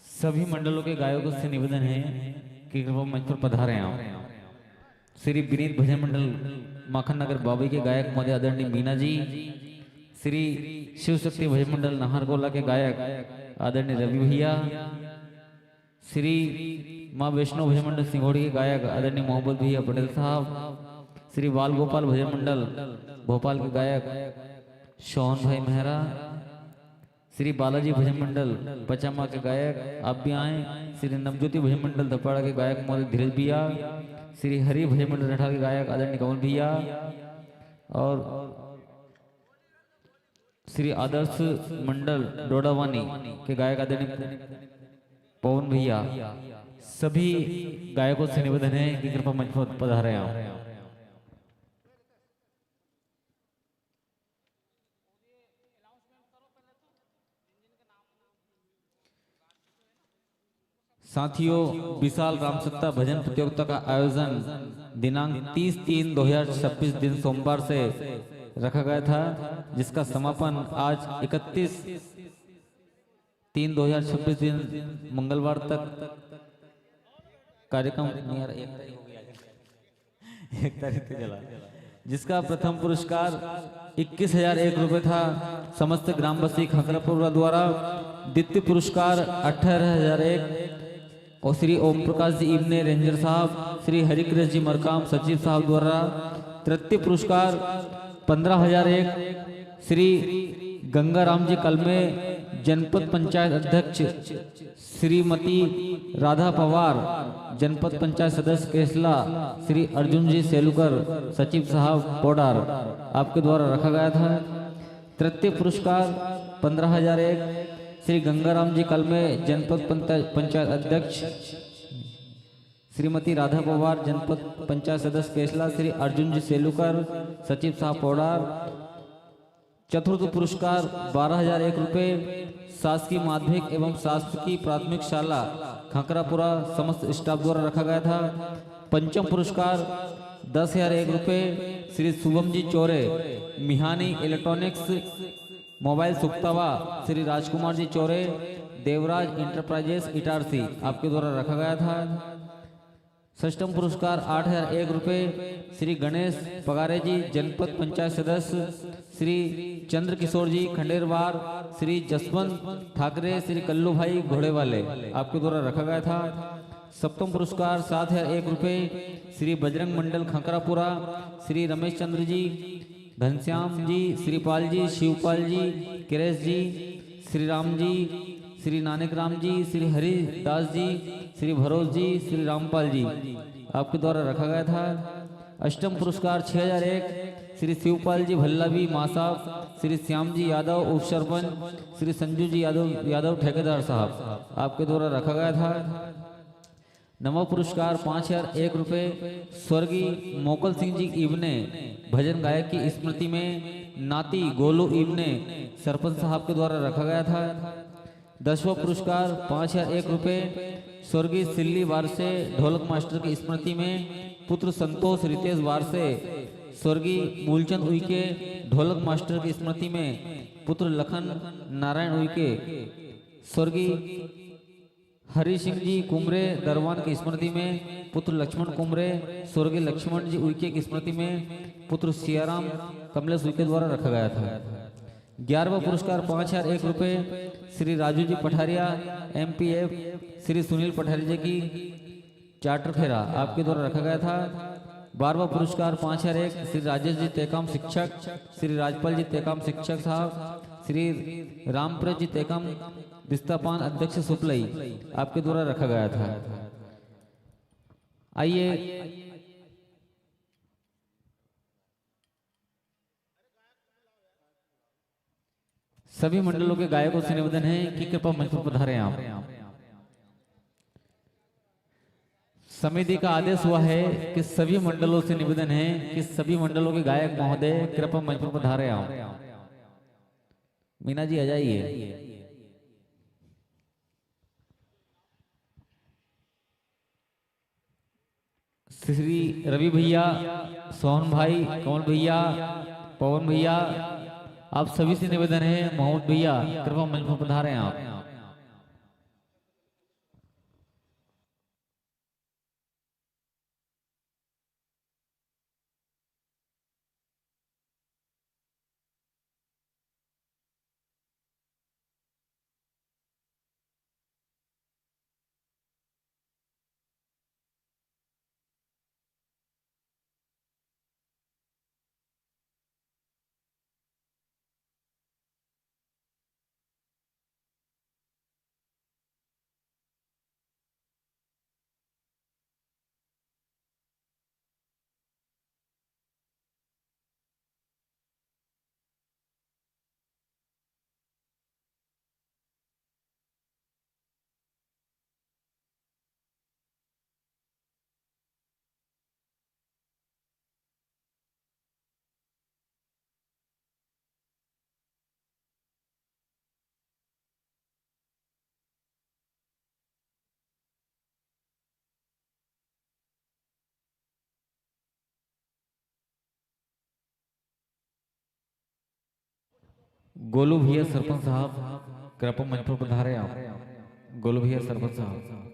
सभी मंडलों के गायकों से निवेदन है कि कृपया मंच पर पधारें आप। श्री विनीत भजन मंडल माखन नगर बाबी के गायक महोदय आदरणीय मीना जी, श्री शिव शक्ति भजन मंडल नाहरगोला के गायक आदरणीय रवि भैया, श्री माँ वैष्णो भजन मंडल सिंघोड़ी के गायक आदरणीय मोहम्मद भैया पटेल साहब, श्री बाल गोपाल भजन मंडल भोपाल के गायक शोहन भाई मेहरा, श्री बालाजी भजन मंडल पचामा के गायक आप भी आए। श्री नवज्योति भजन मंडल धपाड़ा के गायक मौलिक धीरज भैया, श्री हरि भजन मंडल रठा के गायक आदरणीय कमल भैया, और श्री आदर्श मंडल डोडावानी के गायक आदरणीय पवन भैया, सभी गायकों से निवेदन है कि कृपया मंच पर पधारें आप। साथियों, विशाल रामसत्ता भजन प्रतियोगिता का आयोजन दिनांक 30/3/2026 दिन सोमवार से रखा गया था, जिसका समापन आज 31/3/2026 दिन मंगलवार तक कार्यक्रम एक तारीख तक चला, जिसका प्रथम पुरस्कार 21,001 रुपये था समस्त ग्रामवासी खंकरापुरा द्वारा। द्वितीय पुरस्कार 18,001 और श्री ओम प्रकाश जी इब्ने रेंजर साहब, श्री हरिकृष्ण जी मरकाम सचिव साहब द्वारा। तृतीय पुरस्कार 15,001 श्री गंगाराम जी कलमे जनपद पंचायत अध्यक्ष, श्रीमती राधा पवार जनपद पंचायत सदस्य केसला, श्री अर्जुन जी सेलुकर सचिव साहब पोडार आपके द्वारा रखा गया था। तृतीय पुरस्कार 15,001 श्री गंगाराम जी कलमे जनपद पंचायत अध्यक्ष, श्रीमती राधा पवार जनपद पंचायत सदस्य केसला, श्री अर्जुन जी सेलुकर सचिव साहब पोडार। चतुर्थ पुरस्कार 12,001 रुपये शासकीय माध्यमिक एवं शासकीय प्राथमिक शाला खंकरापुरा समस्त स्टाफ द्वारा रखा गया था। पंचम पुरस्कार 10,001 रुपये Shri Shubham ji Chaure मिहानी electronics mobile सुक्तावा, Shri Rajkumar ji Chaure Devraj enterprises Itarsi आपके द्वारा रखा गया था। षष्ठम पुरस्कार 8,001 रुपये श्री गणेश पगारे जी जनपद पंचायत सदस्य, श्री चंद्र किशोर जी खंडेरवार, श्री जसवंत ठाकरे, श्री कल्लू भाई घोड़ेवाले आपके द्वारा रखा गया था। सप्तम पुरस्कार 7,001 रुपये श्री बजरंग मंडल खंकरापुरा, श्री रमेश चंद्र जी, घनश्याम जी, श्रीपाल जी, शिवपाल जी, किरेश जी, श्री राम जी, श्री नानक राम जी, श्री हरिदास जी, श्री भरोज जी, श्री रामपाल जी आपके द्वारा रखा गया था। अष्टम पुरस्कार 6,001 श्री शिवपाल जी भल्लावी मासाब, श्री श्याम जी यादव उप सरपंच, श्री संजू जी यादव ठेकेदार साहब आपके द्वारा रखा गया था। नवा पुरस्कार 5,001 रुपये स्वर्गीय मोकल सिंह जी इब्ने भजन गायक की स्मृति में नाती गोलू इब्ने सरपंच साहब के द्वारा रखा गया था। 10वां पुरस्कार 5,001 रुपये स्वर्गीय सिल्ली वारसे ढोलक मास्टर की स्मृति में पुत्र संतोष रितेश वारसे, स्वर्गीय मूलचंद उइके ढोलक मास्टर की स्मृति में पुत्र लखन नारायण उइके, स्वर्गीय हरि सिंह जी कुमरे दरवान की स्मृति में पुत्र लक्ष्मण कुमरे, स्वर्गीय लक्ष्मण जी उइके की स्मृति में पुत्र सियाराम कमलेश उइके द्वारा रखा गया था। 11वां पुरस्कार 5,001 रुपये श्री राजू जी पठारिया MPF, श्री सुनील पठारिया जी की चार्टर फेरा आपके द्वारा रखा गया था। 12वां पुरस्कार 5,001 श्री राजेश जी तेकाम शिक्षक, श्री राजपाल जी तेकाम शिक्षक साहब, श्री रामप्र जी तेकाम विस्तापान अध्यक्ष सुपलई आपके द्वारा रखा गया था। आइए सभी मंडलों के गायकों से निवेदन है कि कृपया मंच पर पधारें आप। समिति का आदेश हुआ है कि सभी मंडलों से निवेदन है कि सभी मंडलों के गायक महोदय कृपया मंच पर पधारें आप। मीना जी आ जाइए। श्री रवि भैया, सोहन भाई, कमल भैया, पवन भैया आप सभी से निवेदन है, मोहम्मद भैया कृपया मंच पर पधारें आप। गोलू भैया सरपंच साहब कृपा मंच पर पधारे आप। गोलू भैया सरपंच साहब।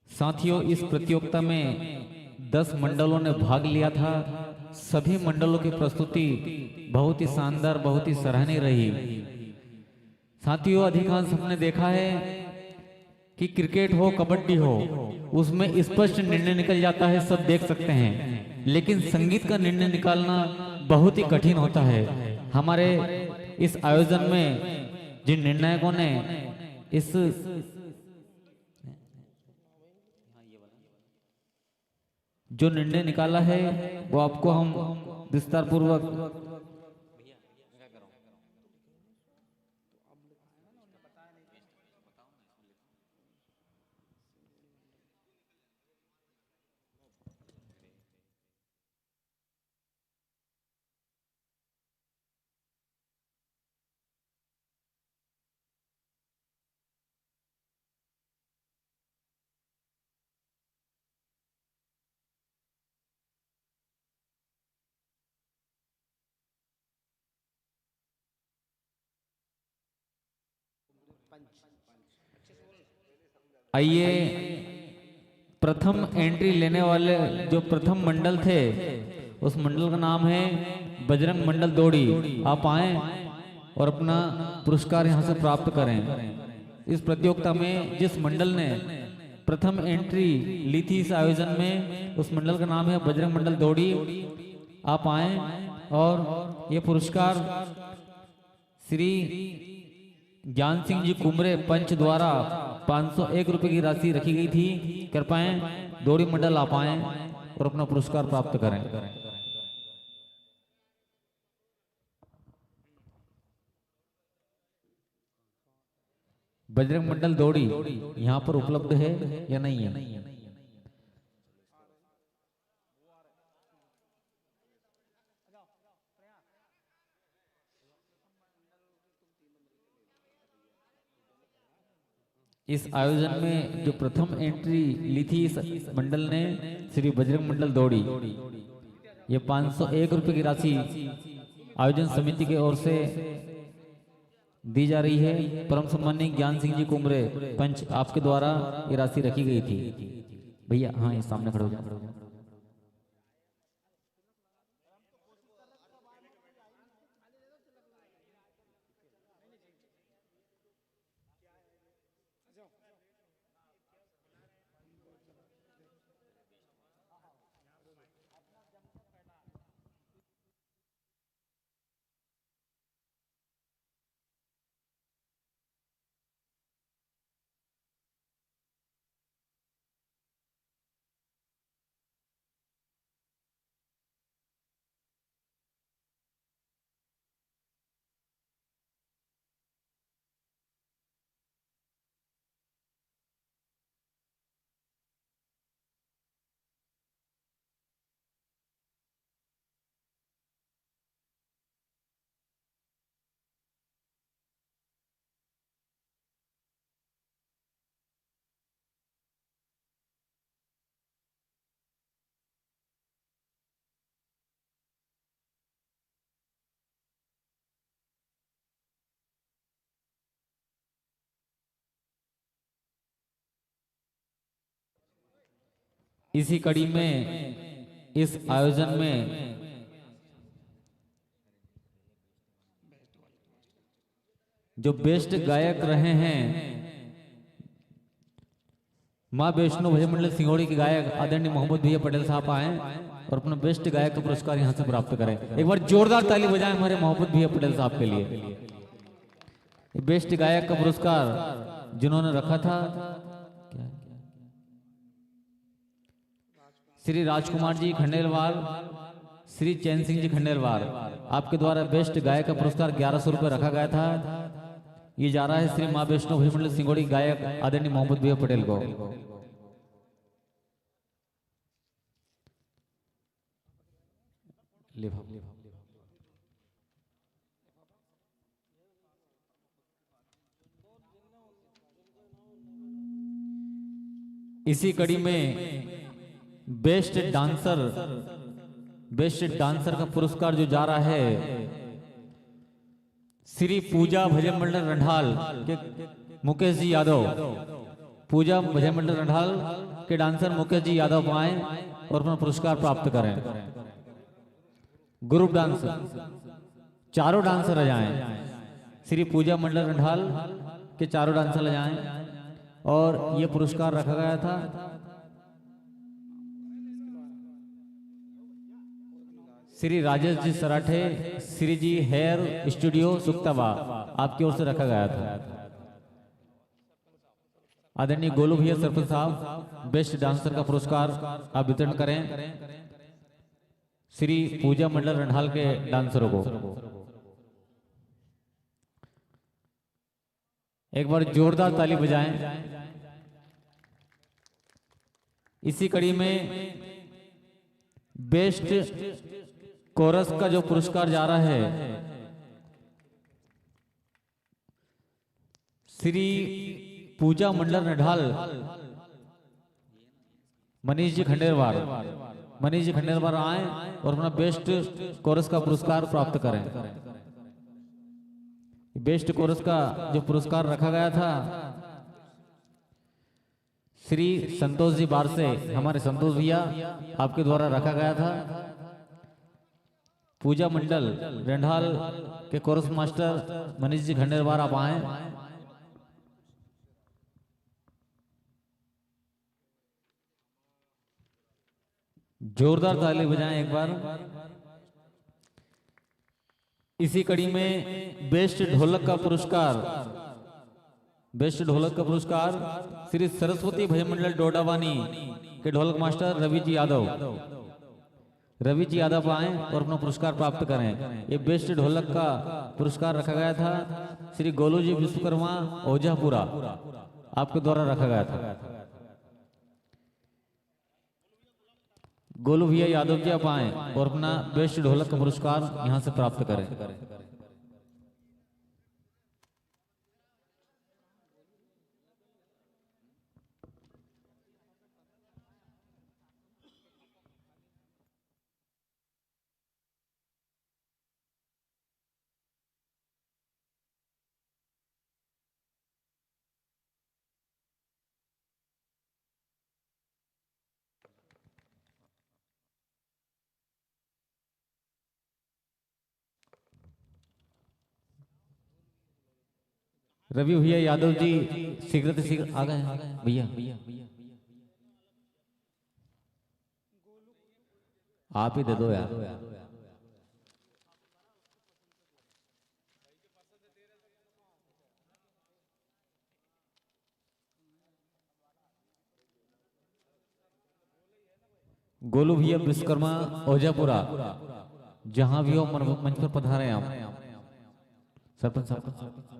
साथियों, इस प्रतियोगिता में 10 मंडलों ने भाग लिया था। सभी मंडलों की प्रस्तुति बहुत ही शानदार, बहुत ही सराहनीय रही। साथियों, अधिकांश हमने देखा है कि क्रिकेट हो, कबड्डी हो, उसमें स्पष्ट निर्णय निकल जाता है, सब देख सकते हैं। लेकिन संगीत का निर्णय निकालना बहुत ही कठिन होता है। हमारे इस आयोजन में जिन निर्णायकों ने इस जो निर्णय निकाला है वो आपको हम विस्तार पूर्वक आइए, प्रथम एंट्री लेने वाले जो प्रथम मंडल थे उस मंडल का नाम है बजरंग मंडल दौड़ी। आप आए और अपना पुरस्कार यहां से प्राप्त करें। इस प्रतियोगिता में जिस मंडल ने प्रथम एंट्री ली थी इस आयोजन में, उस मंडल का नाम है बजरंग मंडल दौड़ी। आप आए और ये पुरस्कार श्री ज्ञान सिंह जी कुमरे पंच द्वारा 501 रुपए की राशि रखी गई थी। कृपया दौड़ी मंडल आप आए और अपना पुरस्कार प्राप्त करें। बजरंग मंडल दौड़ी यहाँ पर उपलब्ध है या नहीं है? इस आयोजन में जो प्रथम एंट्री ली थी इस मंडल ने श्री बजरंग मंडल दौड़ी, ये 501 रुपए की राशि आयोजन समिति की ओर से दी जा रही है। परम सम्माननीय ज्ञान सिंह जी कुमरे पंच आपके द्वारा ये राशि रखी गई थी। भैया हाँ, ये सामने खड़े हो जाओ। इसी कड़ी में इस आयोजन में जो बेस्ट गायक रहे हैं, मां वैष्णो भजन मंडल सिंगोड़ी के गायक आदरणीय मोहम्मद भैया पटेल साहब आए और अपना बेस्ट गायक का पुरस्कार यहां से प्राप्त करें। एक बार जोरदार ताली बजाएं हमारे मोहम्मद भैया पटेल साहब के लिए। बेस्ट गायक का पुरस्कार जिन्होंने रखा था श्री राजकुमार जी खंडेलवाल, श्री चैन सिंह जी खंडेलवाल, आपके द्वारा बेस्ट गायक का पुरस्कार 1100 रुपये रखा गया था। ये जा रहा है श्री माँ वैष्णो भजमंडल सिंगोड़ी गायक आदरणीय मोहम्मद भैया पटेल को। इसी कड़ी में बेस्ट डांसर का पुरस्कार जो जा रहा है श्री पूजा भजन मंडल रंढाल के मुकेश जी यादव। पूजा भजन मंडल रंढाल के डांसर मुकेश जी यादव आए और अपना पुरस्कार प्राप्त करें। ग्रुप डांसर चारों डांसर आ जाएं। श्री पूजा मंडल रंढाल के चारों डांसर आ जाएं और ये पुरस्कार रखा गया था। श्री राजेश जी सराठे, श्री जी हेयर स्टूडियो सुक्ताबा, आपकी ओर से रखा गया था। आदरणीय गोलू भैया सरपंच साहब बेस्ट डांसर का पुरस्कार आप वितरण करें श्री पूजा मंडल रंढाल के डांसरों को। एक बार जोरदार ताली बजाएं। इसी कड़ी में बेस्ट कोरस का जो पुरस्कार जा रहा है श्री पूजा मंडल रंढाल मनीष जी खंडेलवाल आए और अपना बेस्ट कोरस का पुरस्कार प्राप्त करें। बेस्ट कोरस का जो पुरस्कार रखा गया था श्री संतोष जी बारसे, हमारे संतोष भैया आपके द्वारा रखा गया था। पूजा मंडल रंढाल के कोरस मास्टर मनीष जी खंडेलवाल आप आए। जोरदार ताली बजाएं एक बार। इसी कड़ी में बेस्ट ढोलक का पुरस्कार श्री सरस्वती भजन मंडल डोडावानी के ढोलक मास्टर रवि जी यादव आए और अपना पुरस्कार प्राप्त करें। ये बेस्ट ढोलक का पुरस्कार रखा गया था श्री गोलू जी विश्वकर्मा ओझापुरा, आपके द्वारा रखा गया था। गोलू भैया यादव जी आप आए और अपना बेस्ट ढोलक का पुरस्कार यहां से प्राप्त करें। रवि भैया यादव जी शीघ्र से शीघ्र आ गए भैया, आप ही दे दो यार। गोलू भैया विश्वकर्मा ओझापुरा, जहां भी हो मंच पर पधारे आप। सरपंच साहब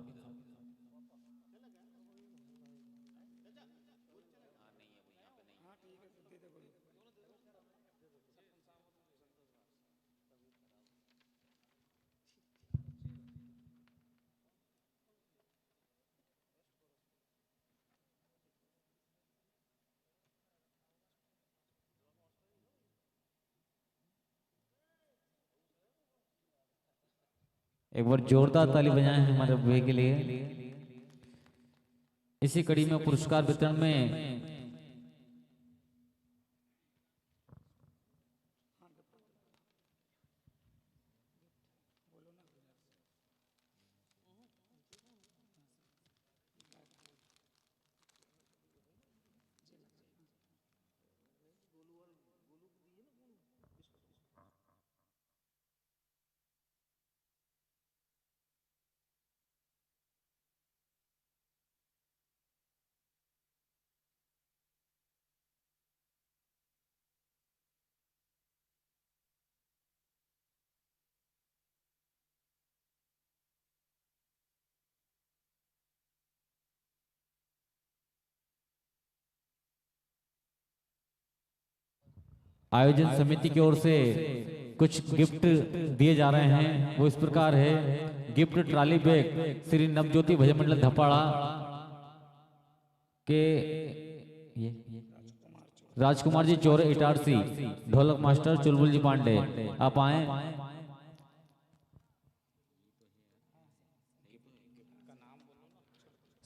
एक बार जोरदार ताली बजाएं हमारे भैया के लिए। इसी कड़ी में पुरस्कार वितरण में आयोजन समिति की ओर से कुछ गिफ्ट दिए जा रहे हैं। वो इस प्रकार है। Gift trolley bag Shri Navjyoti भजन मंडल धपाड़ा के राजकुमार जी चोर इटारसी, ढोलक मास्टर चुलबुल जी पांडे, आप आए।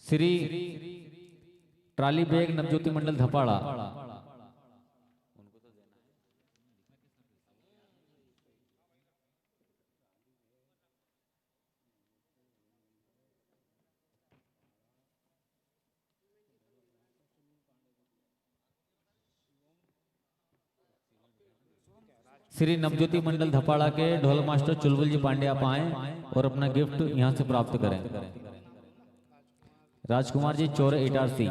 श्री ट्रॉली बैग नवज्योति मंडल धपाड़ा। श्री नवज्योति मंडल धपाड़ा के ढोलक मास्टर चुलबुल जी पांडे आप आए और अपना गिफ्ट यहां से प्राप्त करें। राजकुमार जी चोर इटारसी।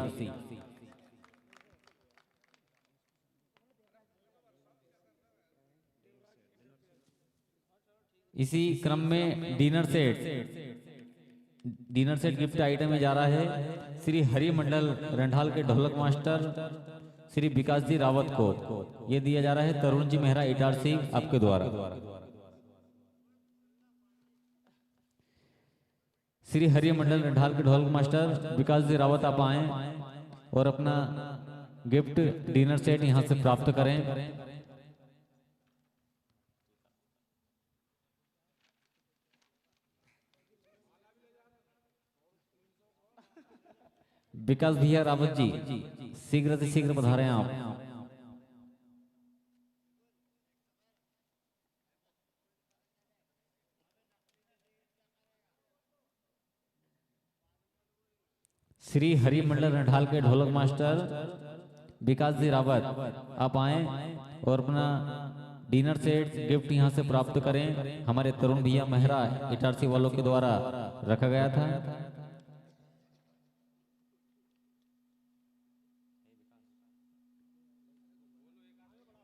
इसी क्रम में डिनर सेट गिफ्ट आइटम में जा रहा है श्री हरि मंडल रंढाल के ढोलक मास्टर श्री विकास जी रावत को। यह दिया जा रहा है तरुण जी मेहरा इटारसी आपके द्वारा। श्री हरि मंडल रंढाल के ढोलक मास्टर विकास जी रावत आप आए और अपना गिफ्ट डिनर सेट यहां से प्राप्त करें। विकास भैया रावत जी शीघ्र से शीघ्र पधारें आप। श्री हरि मंडल रंढाल के ढोलक मास्टर विकास जी रावत आप आए और अपना डिनर सेट गिफ्ट यहां से प्राप्त करें। हमारे तरुण भैया मेहरा इटारसी वालों के द्वारा रखा गया था।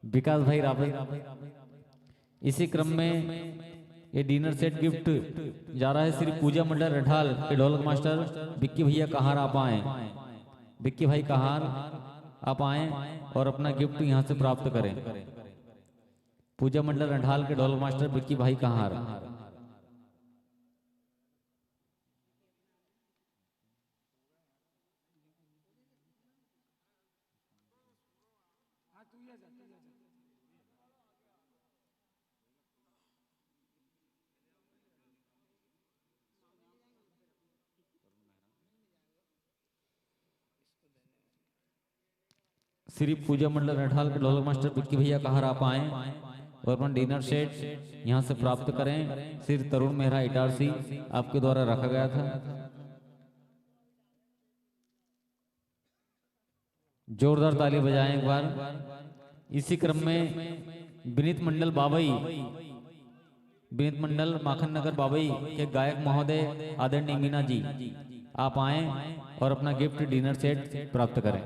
विकास भाई रावत। इसी क्रम में ये डिनर सेट गिफ्ट जा रहा है श्री पूजा मंडल रंढाल के ढोलक मास्टर विक्की भैया कहार आप आए। विक्की भाई कहार आप आए और अपना गिफ्ट यहां से प्राप्त करें। पूजा मंडल रंढाल के ढोलक मास्टर विक्की भाई कहार। श्री पूजा मंडल रंढाल के ढोलक मास्टर विक्की भैया कहार आप आए और अपना डिनर सेट यहां से प्राप्त करें। श्री तरुण मेहरा इटारसी आपके द्वारा रखा गया था। जोरदार ताली बजाएं एक बार। इसी क्रम में विनीत मंडल बाबई, विनीत मंडल माखन नगर बाबई के गायक महोदय आदरणीय मीना जी आप आए और अपना गिफ्ट डिनर सेट प्राप्त करें।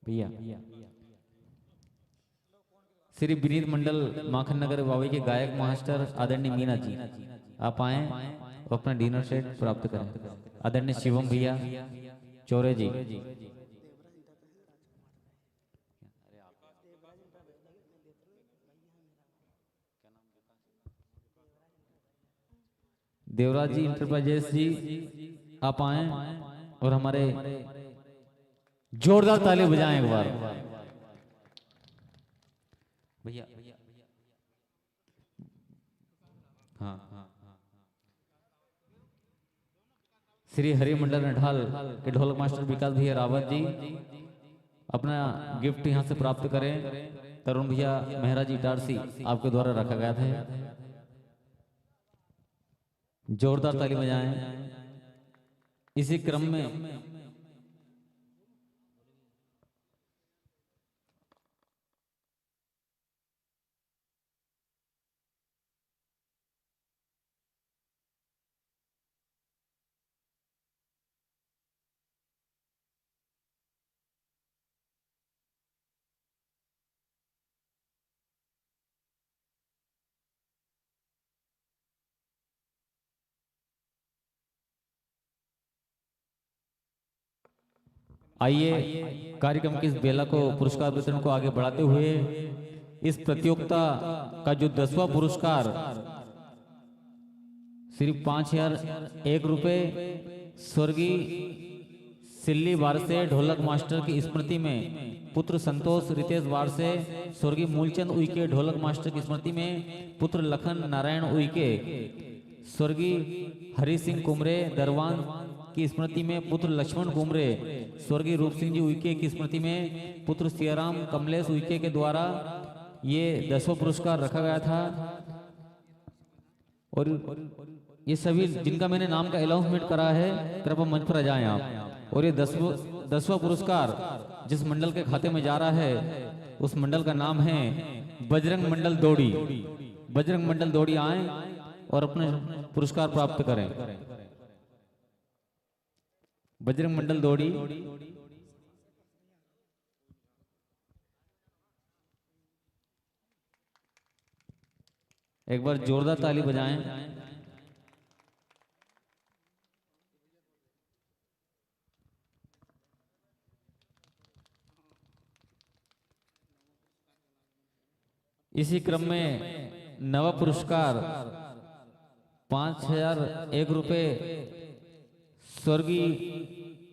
भैया श्री विनीत मंडल माखन नगर बाबई के गायक मास्टर आदरणीय मीना जी आप आए और अपना डिनर सेट प्राप्त करें। आदरणीय शिवम भैया चौरे जी। देवराज जी इंटरप्राइजेस जी आप आए और हमारे जोरदार ताली बजाएं एक बार। भैया हाँ श्री हरि मंडल रंढाल के ढोलक मास्टर विकास भैया रावत जी अपना गिफ्ट यहां से प्राप्त करें। तरुण भैया मेहरा जी इटारसी आपके द्वारा रखा गया था। जोरदार ताली बजाएं। इसी क्रम में आइए कार्यक्रम की इस बेला को पुरस्कार वितरण को आगे बढ़ाते हुए इस प्रतियोगिता का जो 10वां पुरस्कार सिर्फ 5,001 रुपए स्वर्गीय सिल्ली वारसे ढोलक मास्टर की स्मृति में, पुत्र संतोष रितेश वारसे स्वर्गीय मूलचंद उइके ढोलक मास्टर की स्मृति में, पुत्र लखन नारायण उइके स्वर्गीय हरि सिंह कुमरे दरवान की स्मृति में, पुत्र लक्ष्मण कुमरे स्वर्गीय रूप सिंह जी उइके की स्मृति में, पुत्र सियाराम कमलेश उइके के द्वारा ये 10वां पुरस्कार रखा गया था। और ये सभी जिनका मैंने नाम का अनाउंसमेंट करा है कृपया मंच पर आ जाएं आप। और ये 10वां पुरस्कार जिस मंडल के खाते में जा रहा है उस मंडल का नाम है बजरंग मंडल दौड़ी। बजरंग मंडल दौड़ी आए और अपने पुरस्कार प्राप्त करें। बजरंग मंडल दौड़ी एक बार जोरदार ताली बजाएं। इसी क्रम में नवा पुरस्कार 5,001 रुपए स्वर्गीय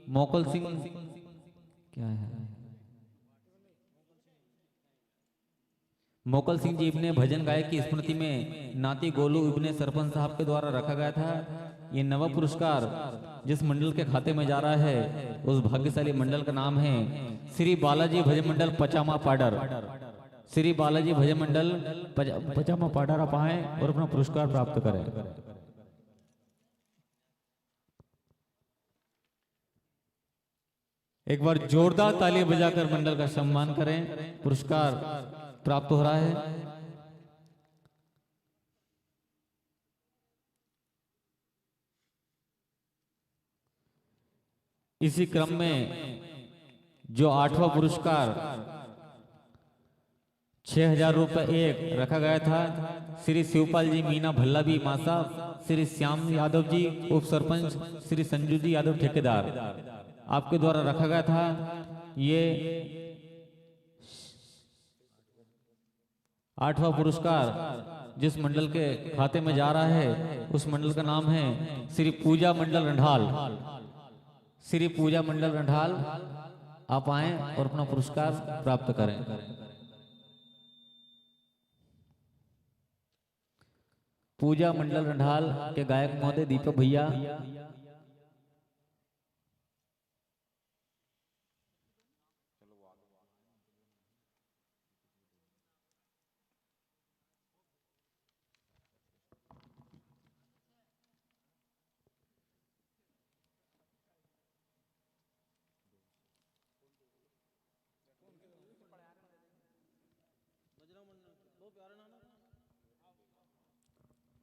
मोकल सिंह क्या है मोकल सिंह जी इब्ने भजन गायक की स्मृति में नाती गोलू इब्ने सरपंच साहब के द्वारा रखा गया था। ये नवा पुरस्कार जिस मंडल के खाते में जा रहा है उस भाग्यशाली मंडल का नाम है श्री बालाजी भजन मंडल पचामा पाडर। श्री बालाजी भजन मंडल पचामा पाडर आप आए और अपना पुरस्कार प्राप्त करें। एक बार जोरदार ताली बजाकर मंडल का सम्मान करें। पुरस्कार प्राप्त हो रहा है। इसी क्रम में जो 8वां पुरस्कार 6,000 रुपए एक रखा गया था श्री शिवपाल जी मीना भल्ला भी मासा, श्री श्याम यादव जी उप सरपंच, श्री संजू जी यादव ठेकेदार आपके द्वारा रखा गया था। ये 8वां पुरस्कार जिस मंडल के खाते में जा रहा है उस मंडल का नाम है श्री पूजा मंडल रंढाल। श्री पूजा मंडल रंढाल आप आए और अपना पुरस्कार प्राप्त करें। पूजा मंडल रंढाल के गायक महोदय दीपक भैया।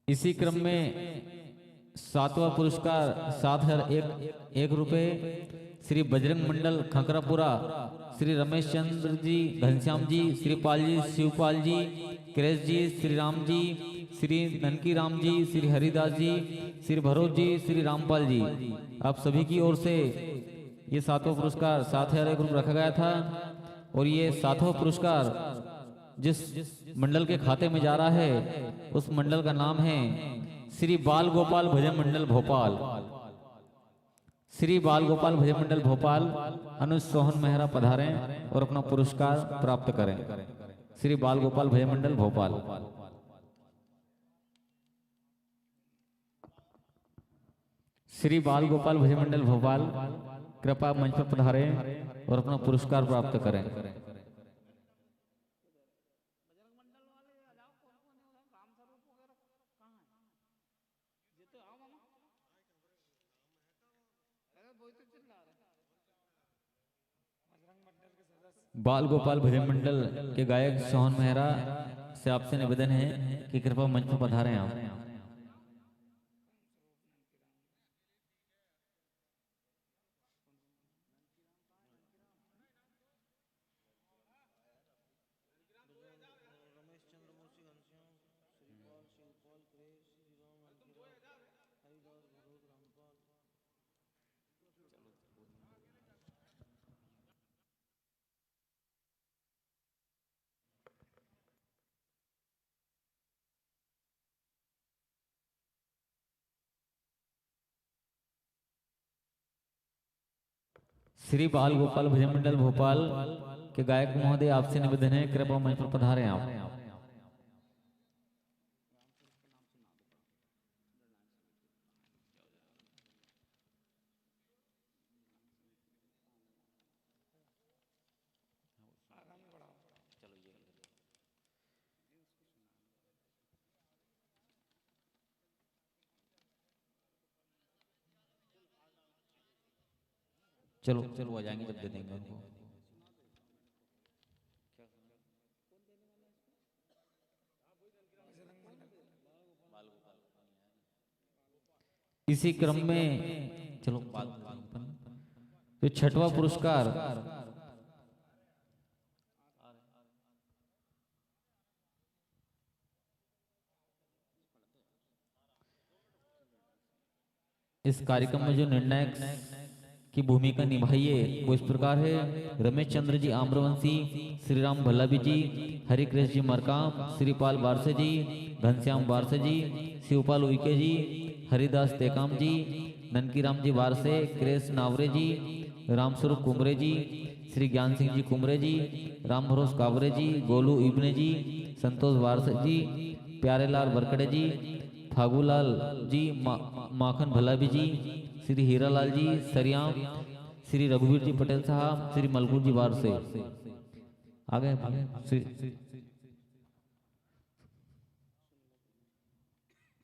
इसी क्रम में 7वां पुरस्कार 7,001 रुपए श्री बजरंग मंडल खंकरापुरा, श्री रमेश चंद्र जी घनश्याम जी, श्री पाल जी शिवपाल जी, क्रेश जी, श्री राम जी, श्री ननकी राम जी, श्री हरिदास जी, श्री भरोज जी, श्री रामपाल जी आप सभी की ओर से ये 7वां पुरस्कार 7,001 रुपये रखा गया था। और ये 7वां पुरस्कार जिस मंडल के खाते में जा रहा है उस मंडल का नाम है श्री बाल गोपाल भजन मंडल भोपाल। श्री बाल गोपाल भजन मंडल भोपाल अनुज सोहन मेहरा पधारें और अपना पुरस्कार प्राप्त करें। श्री बाल गोपाल भजन मंडल भोपाल। श्री बाल गोपाल भजन मंडल भोपाल कृपया मंच पर पधारें और अपना पुरस्कार प्राप्त करें। बाल गोपाल भजन मंडल के गायक सोहन मेहरा से आपसे निवेदन है कि कृपया मंच पर पधारें आप। श्री बाल गोपाल भजन मंडल भोपाल के गायक महोदय आपसे निवेदन है, कृपया मंच पर पधारें आप। चलो चलो आ जाएंगे जब दे देंगे उनको। इसी क्रम में चलो तो छठवां पुरस्कार इस कार्यक्रम में जो निर्णायक की भूमिका निभाई है वो इस प्रकार है। रमेश चंद्र जी आम्रवंशी, श्री राम भल्लाभी जी, हरिकृष्ण जी मरकाम, श्रीपाल बारसे जी, घनश्याम बारसे जी, शिवपाल उइके जी, हरिदास तेकाम जी, ननकीराम जी बारसे, क्रेश नावरे जी, रामस्वरूप कुमरे जी, श्री ज्ञान सिंह जी कुमरे जी, राम भरोस कावरे जी, गोलू इब्ने जी, संतोष बारसे जी, प्यारेलाल बरकड़े जी, फागूलाल जी, माखन भल्लाभी जी, श्री हीरालाल जी सरियाम, श्री रघुवीर जी पटेल साहब, श्री मलगुर जी बार से आगे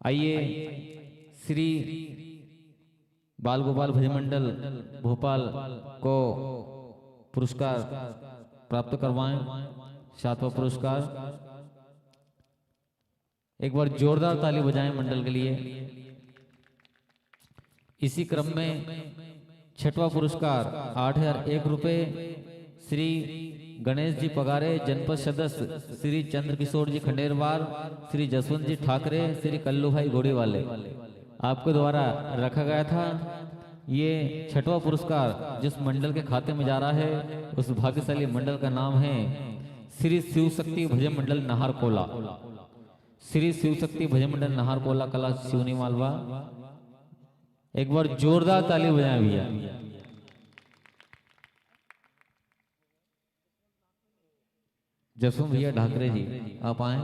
आइए श्री बाल गोपाल भजन मंडल भोपाल को पुरस्कार प्राप्त करवाएं। सातवां पुरस्कार, एक बार जोरदार ताली बजाएं मंडल के लिए। इसी क्रम में छठवां पुरस्कार 8,001 रुपए श्री गणेश जी पगारे, जनपद सदस्य श्री चंद्रकिशोर जी खंडेरवार, श्री जसवंत जी ठाकरे, श्री कल्लू भाई घोड़ीवाले आपके द्वारा रखा गया था। ये छठवां पुरस्कार जिस मंडल के खाते में जा रहा है उस भाग्यशाली मंडल का नाम है श्री शिव शक्ति भजन मंडल नाहरकोला। श्री शिव शक्ति भजन मंडल नाहरकोला कला सिवनी मालवा। एक बार जोरदार ताली बजाएं भैया। जसवंत भैया ढाकरे जी आप आए।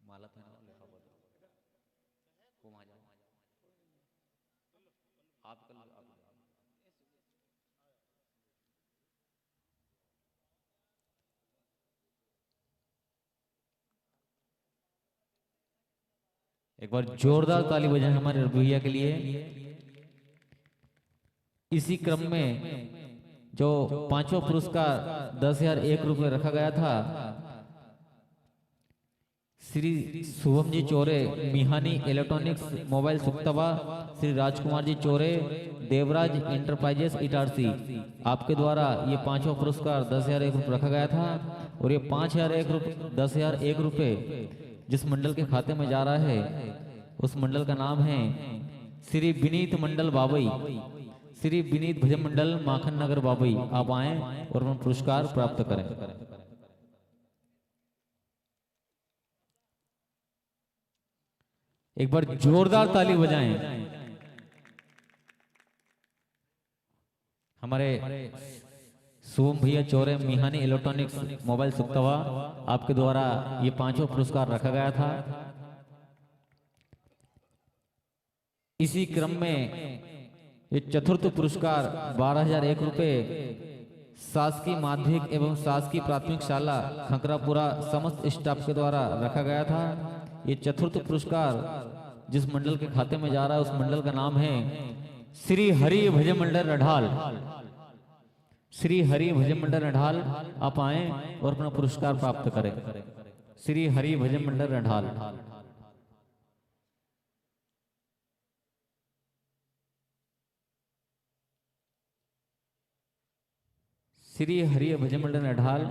माला पहना लिखा बोलो को आ जाओ आप कल एक बार जोरदार ताली बजाएं हमारे भैया के लिए। इसी क्रम में जो पांचवा पुरस्कार 10,001 रुपए रखा गया था श्री शुभम जी चोरे मिहानी इलेक्ट्रॉनिक्स मोबाइल सुक्तवा, श्री राजकुमार जी चोरे देवराज इंटरप्राइजेस इटारसी आपके द्वारा ये पांचवा पुरस्कार 10,001 रुपए रखा गया था। और ये 10,001 रुपए जिस मंडल के खाते में जा रहा है उस मंडल का नाम है श्री विनीत मंडल बाबई, श्री विनीत भजन मंडल माखन नगर बाबई। आप आए और हम पुरस्कार प्राप्त करें। एक बार जोरदार ताली बजाएं हमारे शुभम भैया चौरे मिहानी इलेक्ट्रॉनिक्स मोबाइल सुक्तवा आपके द्वारा ये पांचवा पुरस्कार रखा गया था। इसी क्रम में ये चतुर्थ पुरस्कार 12,001 रुपए शासकीय माध्यमिक एवं शासकीय प्राथमिक शाला खंकरापुरा समस्त स्टाफ के द्वारा रखा गया था। ये चतुर्थ पुरस्कार जिस मंडल के खाते में जा रहा है उस मंडल का नाम है श्री हरि भजन मंडल रढाल। श्री हरि भजन मंडल रढाल आप आए और अपना पुरस्कार प्राप्त करें। श्री हरि भजन मंडल रढाल। श्री हरि भजन मंडल रढाल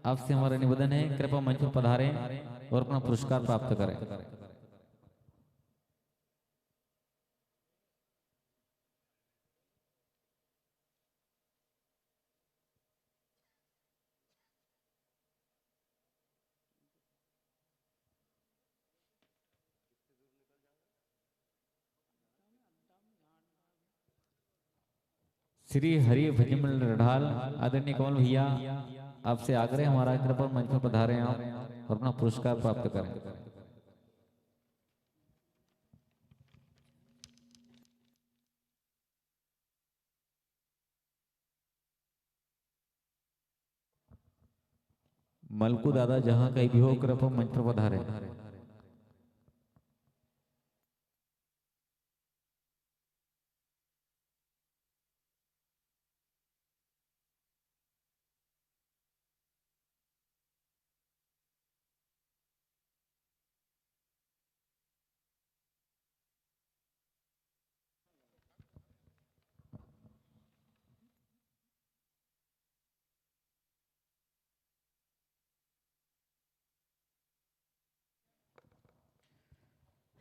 आपसे हमारा निवेदन है कृपया मंच पर पधारें और अपना पुरस्कार प्राप्त करें। श्री हरि भजमल रढ़ाल आदरणीय कमल भैया आपसे आग्रह हमारा कृपा मंच पर पधारे आप और अपना पुरस्कार प्राप्त करें। मलकू दादा जहां कहीं भी हो कृपा मंच पर पधारे।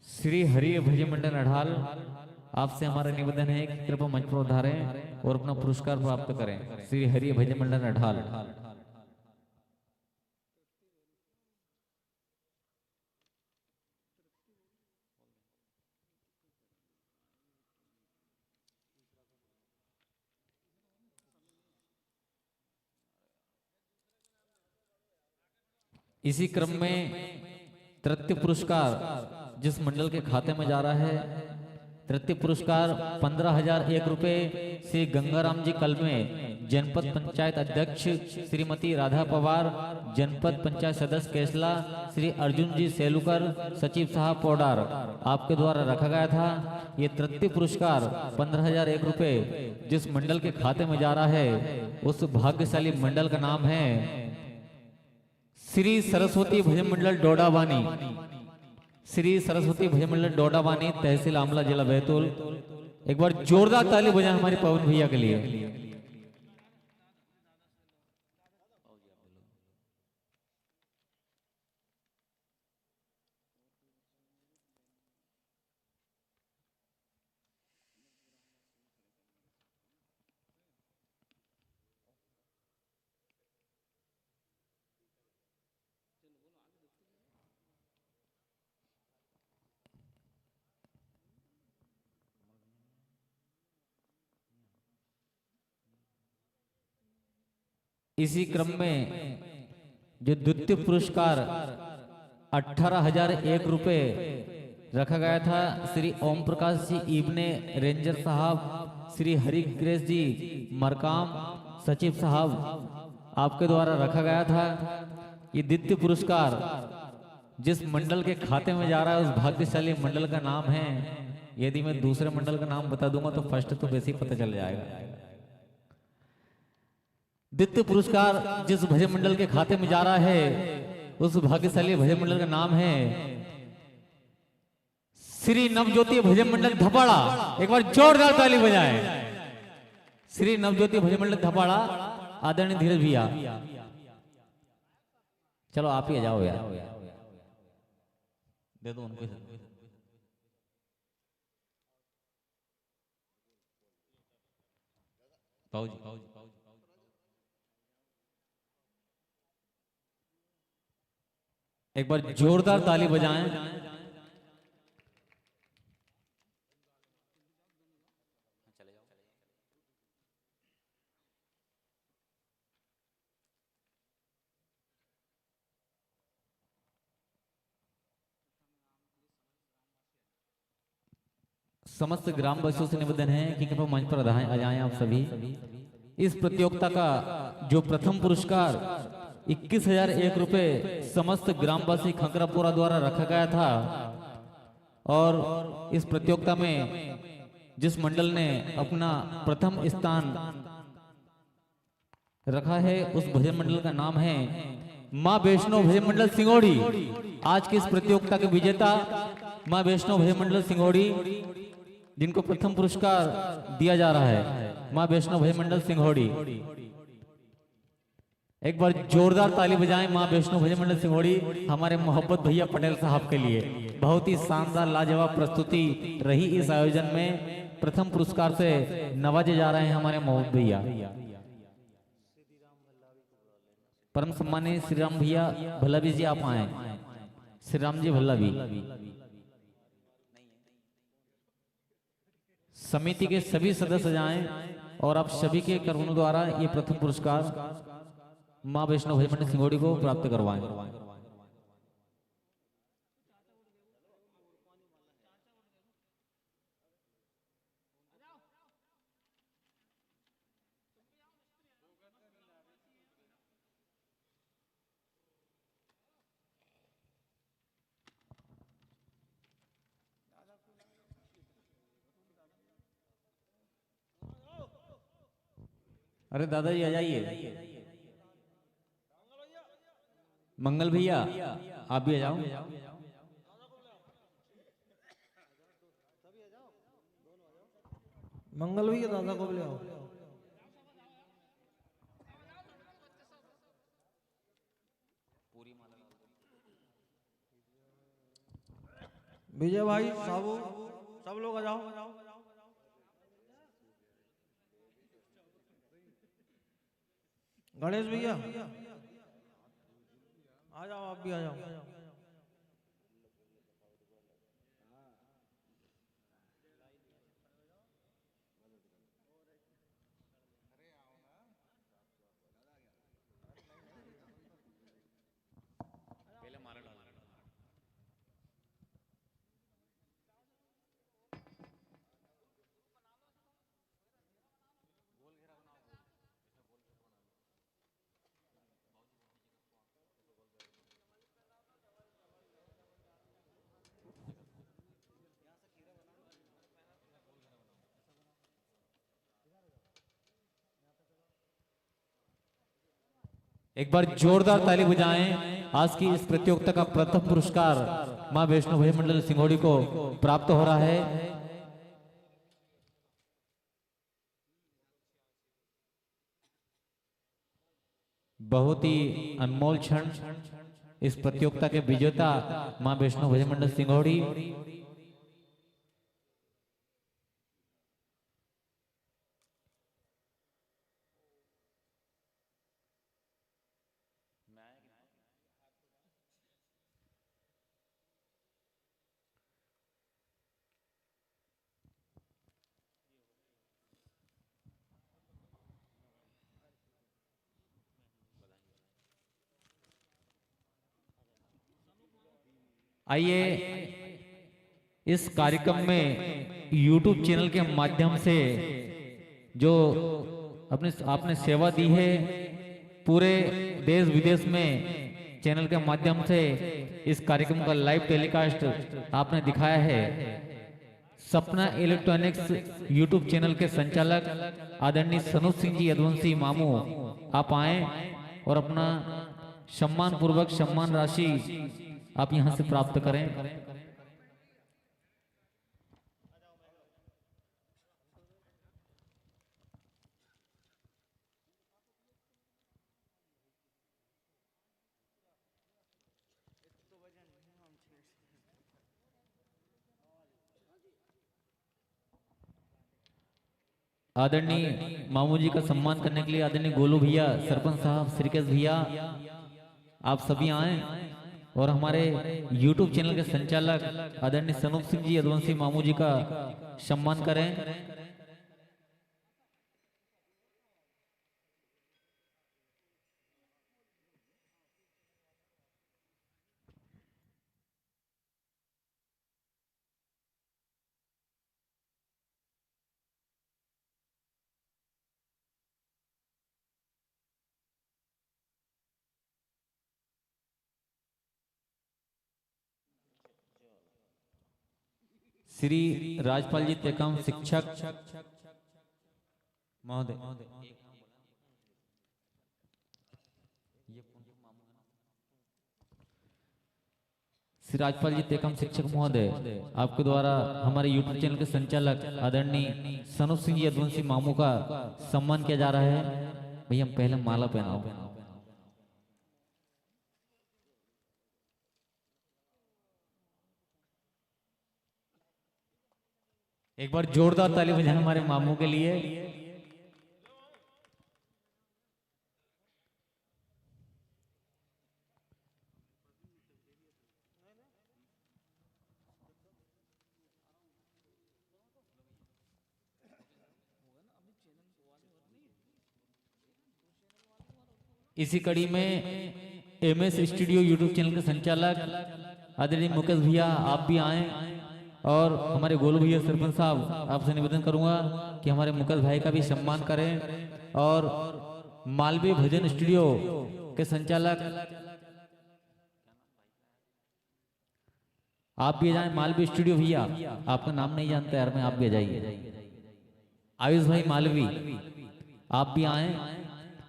श्री हरि भजन मंडल अढ़ाल आपसे हमारा निवेदन है कि कृपया मंच पर उधारें और अपना पुरस्कार प्राप्त करें। श्री हरि भजन मंडल अढ़ाल। इसी क्रम में तृतीय पुरस्कार जिस मंडल के खाते में जा रहा है, तृतीय पुरस्कार 15,001 रुपए श्री गंगाराम जी कल में जनपद पंचायत अध्यक्ष श्रीमती राधा पवार, जनपद पंचायत सदस्य केसला श्री अर्जुन जी सेलुकर, सचिव साहब पौडार आपके द्वारा रखा गया था। ये तृतीय पुरस्कार 15,001 रुपए जिस मंडल के खाते में जा रहा है उस भाग्यशाली मंडल का नाम है श्री सरस्वती भजन मंडल डोडावानी। श्री सरस्वती भजन मंडल डोडावानी, तहसील आमला, जिला बैतूल। एक बार जोरदार ताली बजाएं हमारे पवन भैया के लिए। इसी क्रम में जो द्वितीय पुरस्कार 18,001 रुपए रखा गया था श्री ओम प्रकाश जी इब्ने रेंजर साहब, श्री हरि ग्रेस जी मरकाम, सचिव साहब आपके द्वारा रखा गया था। ये द्वितीय पुरस्कार जिस मंडल के खाते में जा रहा है उस भाग्यशाली मंडल का नाम है। यदि मैं दूसरे मंडल का नाम बता दूंगा तो फर्स्ट तो वैसे ही पता चल जाएगा। द्वितीय पुरस्कार जिस भजन मंडल के खाते में जा रहा है उस भाग्यशाली भजन मंडल का नाम है श्री नवज्योति भजन मंडल धपाड़ा। एक बार जोरदार ताली बजाएं। श्री नवज्योति भजन मंडल धपाड़ा, आदरणीय धीरज भैया। चलो आप ही आ जाओ यार, दे दो उनको। पाऊजी एक बार जोरदार ताली बजाएं। समस्त ग्रामवासियों से निवेदन है कि कृपया मंच पर आ जाएं आप सभी। इस प्रतियोगिता का जो प्रथम पुरस्कार 21,001 रुपए समस्त ग्रामवासी खंकरापुरा द्वारा रखा गया था और इस प्रतियोगिता में जिस मंडल ने अपना प्रथम स्थान रखा है उस भजन मंडल का नाम है मां वैष्णो भजन मंडल सिंगोड़ी। आज की इस प्रतियोगिता के विजेता मां वैष्णो भजन मंडल सिंगोड़ी, जिनको प्रथम पुरस्कार दिया जा रहा है मां वैष्णो भजन मंडल सिंगोड़ी। एक बार जोरदार ताली बजाएं मां वैष्णो भजन मंडल सिंगोड़ी हमारे मोहब्बत भैया पटेल साहब के लिए। बहुत ही शानदार लाजवाब प्रस्तुति रही इस आयोजन में। प्रथम पुरस्कार से नवाजे जा रहे हैं हमारे मोहब्बत भैया। परम सम्मानीय श्री राम भैया भल्लावी जी आप आए। श्री राम जी भल्लावी समिति के सभी सदस्य जाएं और आप सभी के करुणों द्वारा ये प्रथम पुरस्कार मां वैष्णो भजन मंडल सिंगोड़ी को प्राप्त करवाएं। अरे दादाजी आ जाइए। मंगल भैया आप भी आ जाओ। मंगल भैया दादा को भी ले आओ। विजय भाई साबू सब लोग आ जाओ। गणेश भैया आ जाओ, आप भी आ जाओ। एक बार जोरदार ताली बजाएं। आज की इस प्रतियोगिता का प्रथम पुरस्कार मां वैष्णो भजन मंडल सिंगोड़ी को प्राप्त हो रहा है। बहुत ही अनमोल क्षण इस प्रतियोगिता के विजेता मां वैष्णो भजन मंडल सिंगोड़ी। आइए इस कार्यक्रम में YouTube चैनल के माध्यम से जो आपने सेवा दी है, पूरे देश विदेश में चैनल के माध्यम से इस कार्यक्रम का लाइव टेलीकास्ट आपने दिखाया है। सपना इलेक्ट्रॉनिक्स YouTube चैनल के संचालक आदरणीय सनोज सिंह जी यदुवंशी मामू, आप आए और अपना सम्मान पूर्वक सम्मान राशि आप यहां से प्राप्त करें। आदरणीय मामू जी का सम्मान करने के लिए आदरणीय गोलू भैया, सरपंच साहब, श्रीकेश भैया, आप सभी आए और हमारे YouTube चैनल के संचालक आदरणीय सनोज सिंह जी यदुवंशी मामू जी का सम्मान करें। श्री राजपाल जी तेकाम शिक्षक महोदय, श्री राजपाल जी तेकाम शिक्षक महोदय, आपके द्वारा हमारे YouTube चैनल के संचालक आदरणीय सनोज सिंह यदुवंशी मामू का सम्मान किया जा रहा है। भैया हम पहले माला पहनाओ। एक बार जोरदार ताली बजाएं हमारे मामू के लिए। इसी कड़ी में MS स्टूडियो यूट्यूब चैनल के संचालक आदरणीय मुकेश भैया आप भी आए, और हमारे गोलू भैया सरपंच साहब आपसे निवेदन करूंगा कि हमारे मुकेश भाई का भी सम्मान करें, और मालवी भजन स्टूडियो के संचालक आप भी जाएं। मालवी स्टूडियो भैया, आपका नाम नहीं जानते यार मैं, आप भी जाइए। आयुष भाई मालवी आप भी आए,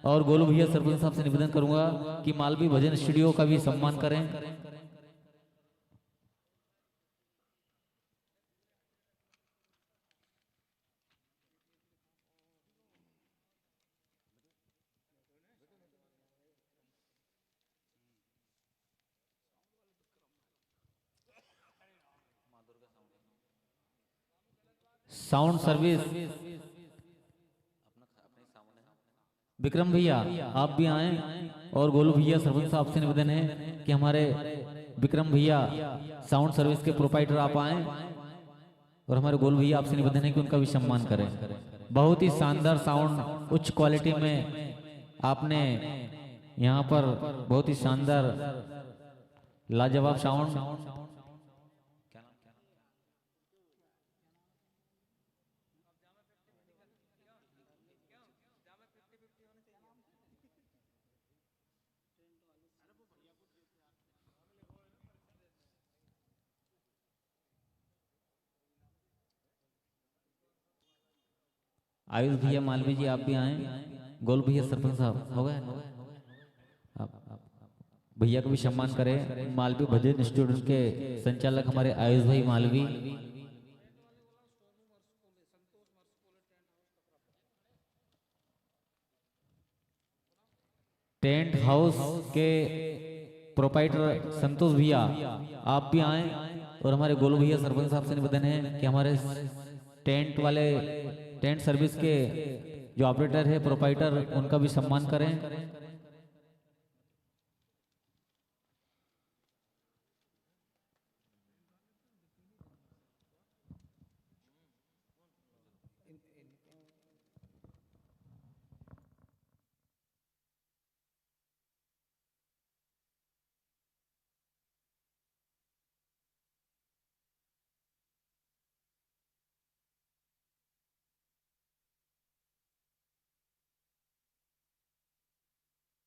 और गोलू भैया सरपंच साहब से निवेदन करूंगा कि मालवी भजन स्टूडियो का भी सम्मान करें। साउंड सर्विस विक्रम भैया आप भी आए, और गोलू भैया सरपंच साहब से निवेदन है कि हमारे विक्रम भैया साउंड सर्विस के प्रोपाइटर आप आए, और हमारे गोलू भैया आपसे निवेदन है कि उनका भी सम्मान करें। बहुत ही शानदार साउंड उच्च क्वालिटी में आपने यहाँ पर बहुत ही शानदार लाजवाब साउंड। आयुष भैया मालवी जी आप भी आए, गोल भैया सरपंच साहब हो गए, भैया को भी सम्मान करें। मालवी भजन स्टूडियो के संचालक हमारे आयुष भाई मालवी, टेंट हाउस के प्रोपाइटर संतोष भैया आप भी आए, और हमारे गोलू भैया सरपंच साहब से निवेदन है कि हमारे टेंट सर्विस के जो ऑपरेटर है प्रोपाइटर उनका भी सम्मान करें।